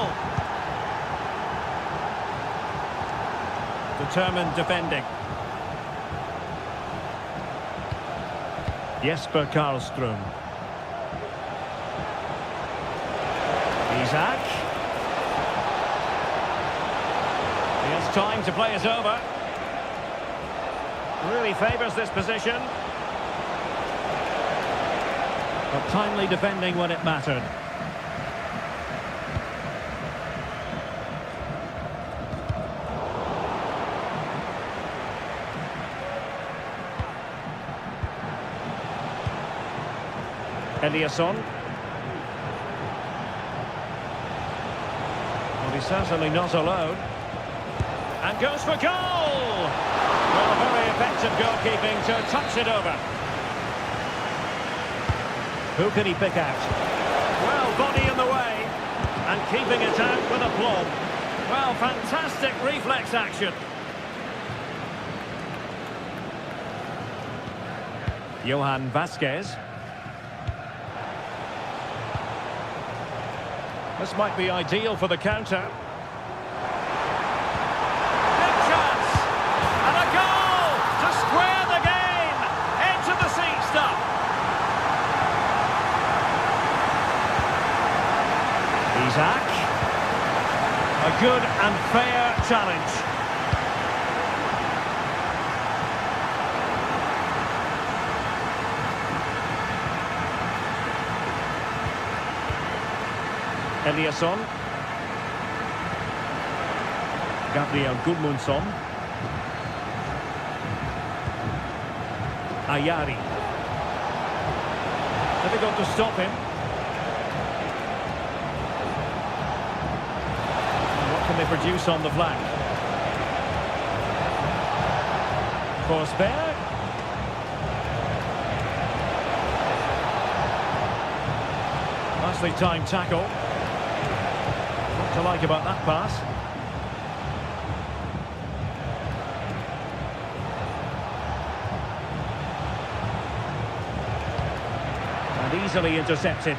goal. Determined defending. Jesper Karlström. Isak. He has time to play it over. Really favours this position. But timely defending when it mattered. Eliasson. Well, he's certainly not alone. And goes for goal! Well, very effective goalkeeping to touch it over. Who can he pick out? Well, body in the way. And keeping it out with aplomb. Well, fantastic reflex action. Johan Vasquez. This might be ideal for the counter. Big chance! And a goal to square the game! Into the seat stop. Isak. A good and fair challenge. Eliasson. Gabriel Gudmundsson. Ayari. Difficult to stop him. And what can they produce on the flank? Forsberg. Nicely timed tackle. To like about that pass. And easily intercepted.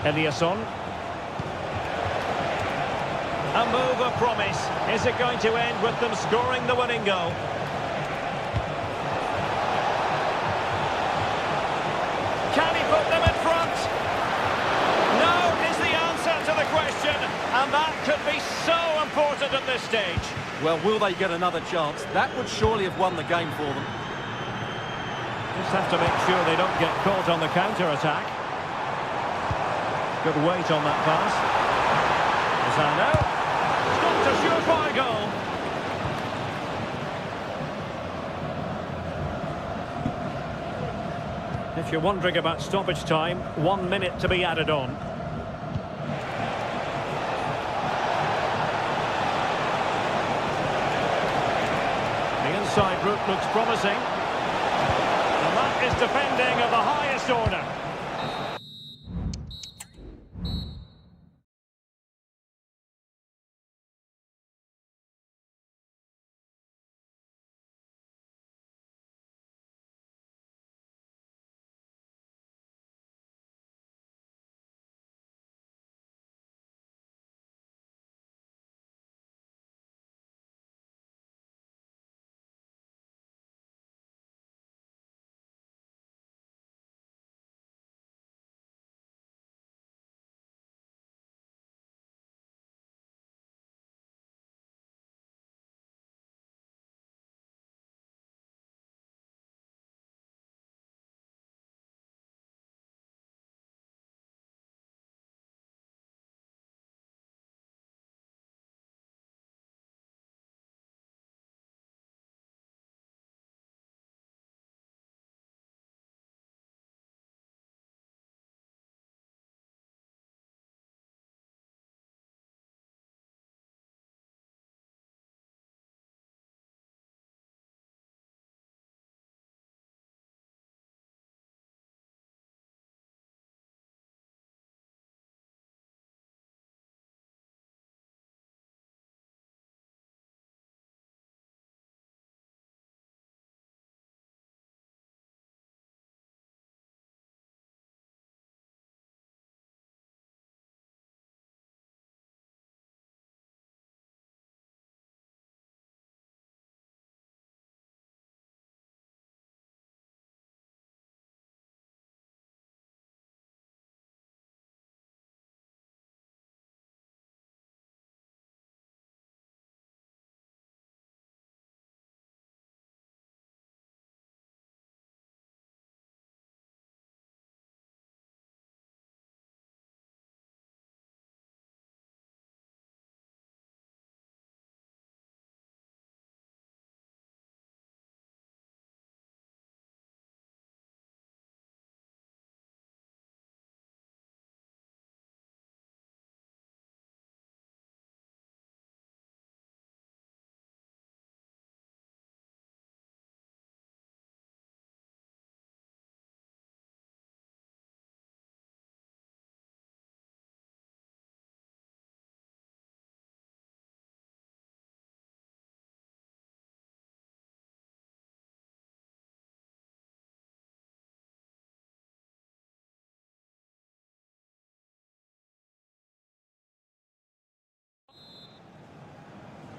Eliasson. A move of promise. Is it going to end with them scoring the winning goal? Can he put them in front? No is the answer to the question, and that could be so important at this stage. Well, will they get another chance? That would surely have won the game for them. Just have to make sure they don't get caught on the counter-attack. Good weight on that pass. Lozano. Stopped a surefire goal. If you're wondering about stoppage time, 1 minute to be added on. The inside route looks promising. And that is defending of the highest order.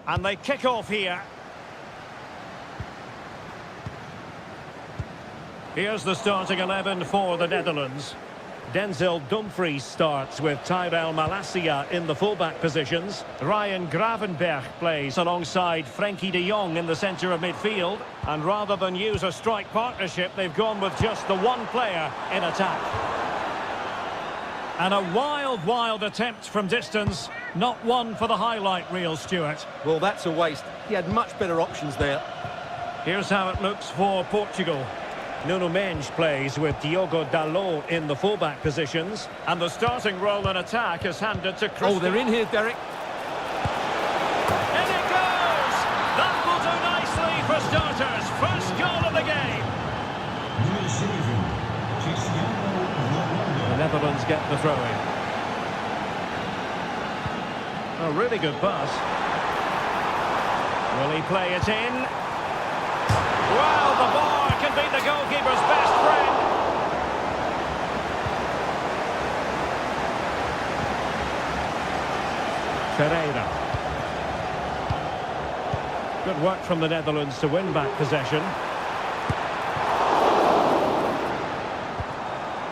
And they kick off here. Here's the starting 11 for the Netherlands. Denzel Dumfries starts with Tyrell Malacia in the fullback positions. Ryan Gravenberch plays alongside Frenkie de Jong in the centre of midfield. And rather than use a strike partnership, they've gone with just the one player in attack. And a wild attempt from distance. Not one for the highlight reel, Stuart. Well, that's a waste. He had much better options there. Here's how it looks for Portugal. Nuno Mendes plays with Diogo Dalot in the fullback positions. And the starting role in attack is handed to Christian. Oh, they're in here, Derek. In it goes! That will do nicely for starters. First goal of the game. Nummer 7, Cristiano Ronaldo. The Netherlands get the throw-in. A really good pass. Will he play it in? Well, the bar can be the goalkeeper's best friend. Ferreira. Good work from the Netherlands to win back possession.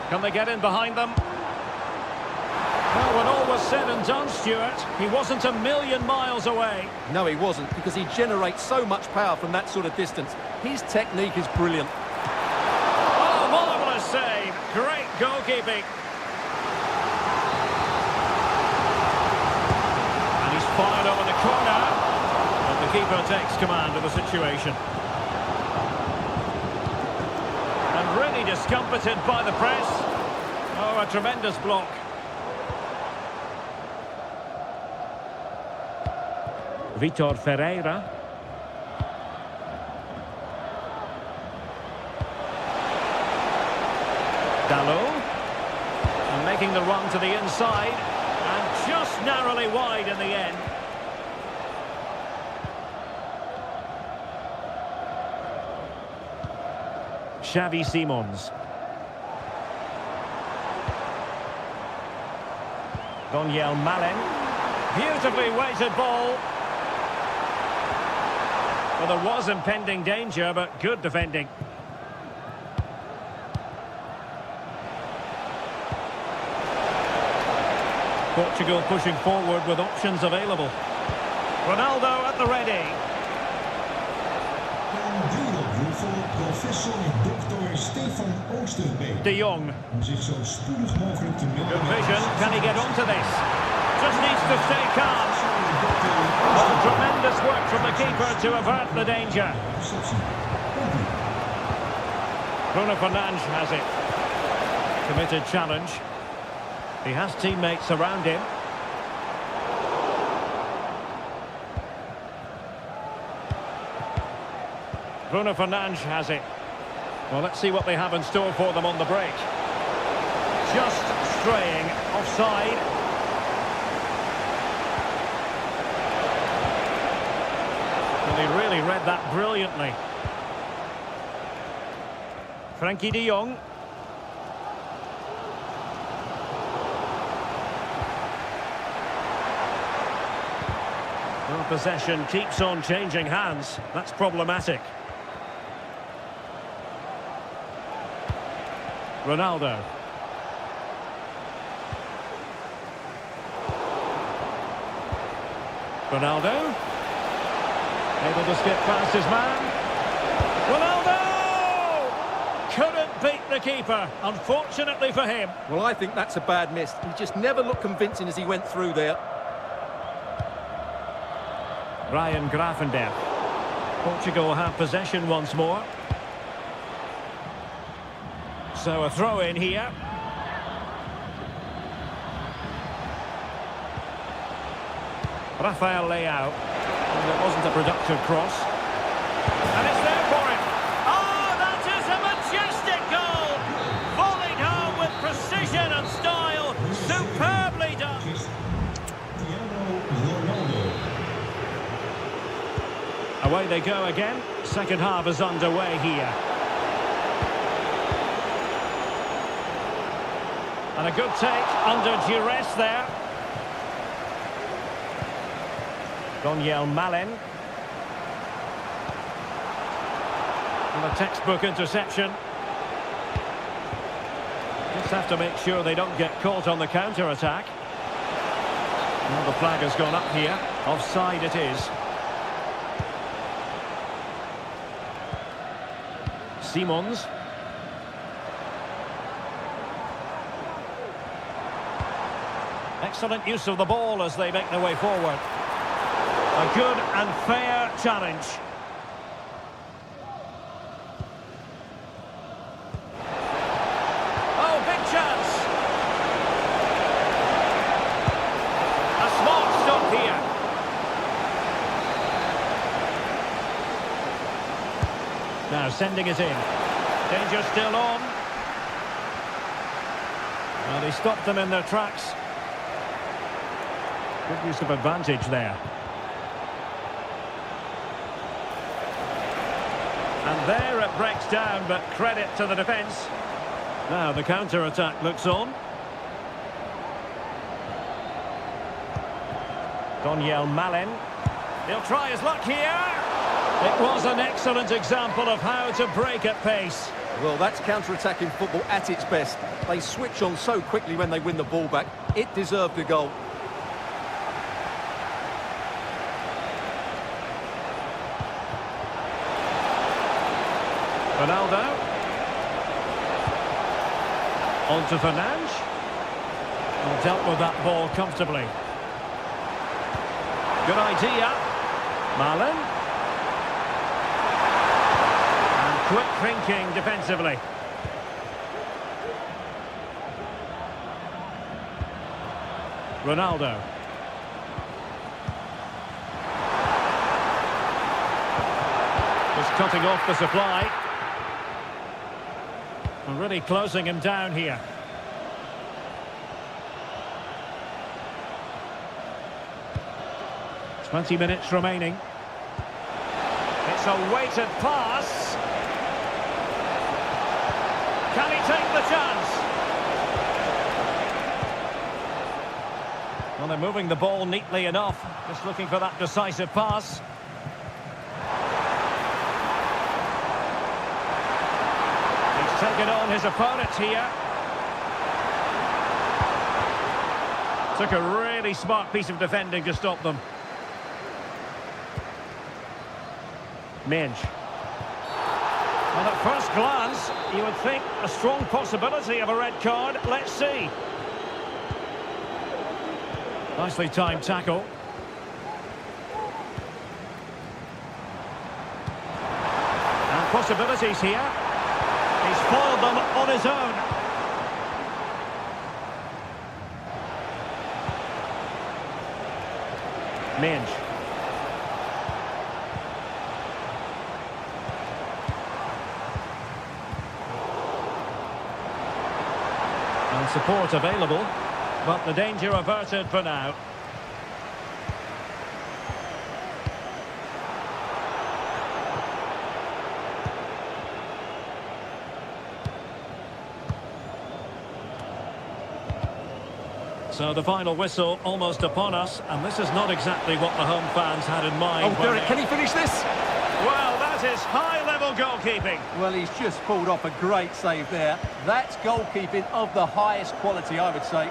Can they get in behind them? Well, when all was said and done, Stuart, he wasn't a million miles away. No, he wasn't, because he generates so much power from that sort of distance. His technique is brilliant. Oh, marvellous save. Great goalkeeping. And he's fired over the corner. But the keeper takes command of the situation. And really discomfited by the press. Oh, a tremendous block. Vitor Ferreira. Dalot. And making the run to the inside. And just narrowly wide in the end. Xavi Simons. Doniel Malen. Beautifully weighted ball. Well, there was impending danger, but good defending. Portugal pushing forward with options available. Ronaldo at the ready. Professor Dr. Stefan Oosterbeek. De Jong. Om zich zo spoedig mogelijk te melden. Good vision. Can he get onto this? Just needs to stay calm. Oh, tremendous work from the keeper to avert the danger. Bruno Fernandes has it. Committed challenge. He has teammates around him. Bruno Fernandes has it. Well, let's see what they have in store for them on the break. Just straying offside. Well, he really read that brilliantly. Frenkie de Jong. Well, possession keeps on changing hands. That's problematic. Ronaldo. Ronaldo. Able to skip past his man. Ronaldo! Couldn't beat the keeper, unfortunately for him. Well, I think that's a bad miss. He just never looked convincing as he went through there. Ryan Gravenberch. Portugal have possession once more. So a throw in here. Rafael Leao. And it wasn't a productive cross. And it's there for him. Oh, that is a majestic goal! Volleyed home with precision and style. Superbly done. Away they go again. Second half is underway here. And a good take under duress there. Malen. And a textbook interception. Just have to make sure they don't get caught on the counter-attack. Well, the flag has gone up here. Offside it is. Simons. Excellent use of the ball as they make their way forward. A good and fair challenge. Oh, big chance. A smart stop here. Now sending it in. Danger still on. Well, he stopped them in their tracks. Good use of advantage there. And there it breaks down, but credit to the defence. Now the counter-attack looks on. Malen. He'll try his luck here. It was an excellent example of how to break at pace. Well, that's counter-attacking football at its best. They switch on so quickly when they win the ball back. It deserved a goal. Ronaldo. On to Fernandes. And dealt with that ball comfortably. Good idea. Malen. And quick thinking defensively. Ronaldo. Just cutting off the supply. And really closing him down here. 20 minutes remaining. It's a weighted pass. Can he take the chance? Well, they're moving the ball neatly enough. Just looking for that decisive pass. Taken on his opponent here. Took a really smart piece of defending to stop them. Minge. Well, at first glance, you would think a strong possibility of a red card. Let's see. Nicely timed tackle. And possibilities here. He's foiled them on his own. Minge. And support available, but the danger averted for now. So the final whistle almost upon us, and this is not exactly what the home fans had in mind. Oh, Derek, can he finish this? Well, that is high-level goalkeeping. Well, he's just pulled off a great save there. That's goalkeeping of the highest quality, I would say.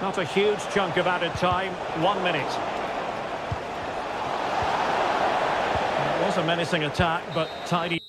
Not a huge chunk of added time, 1 minute. It was a menacing attack, but tidy.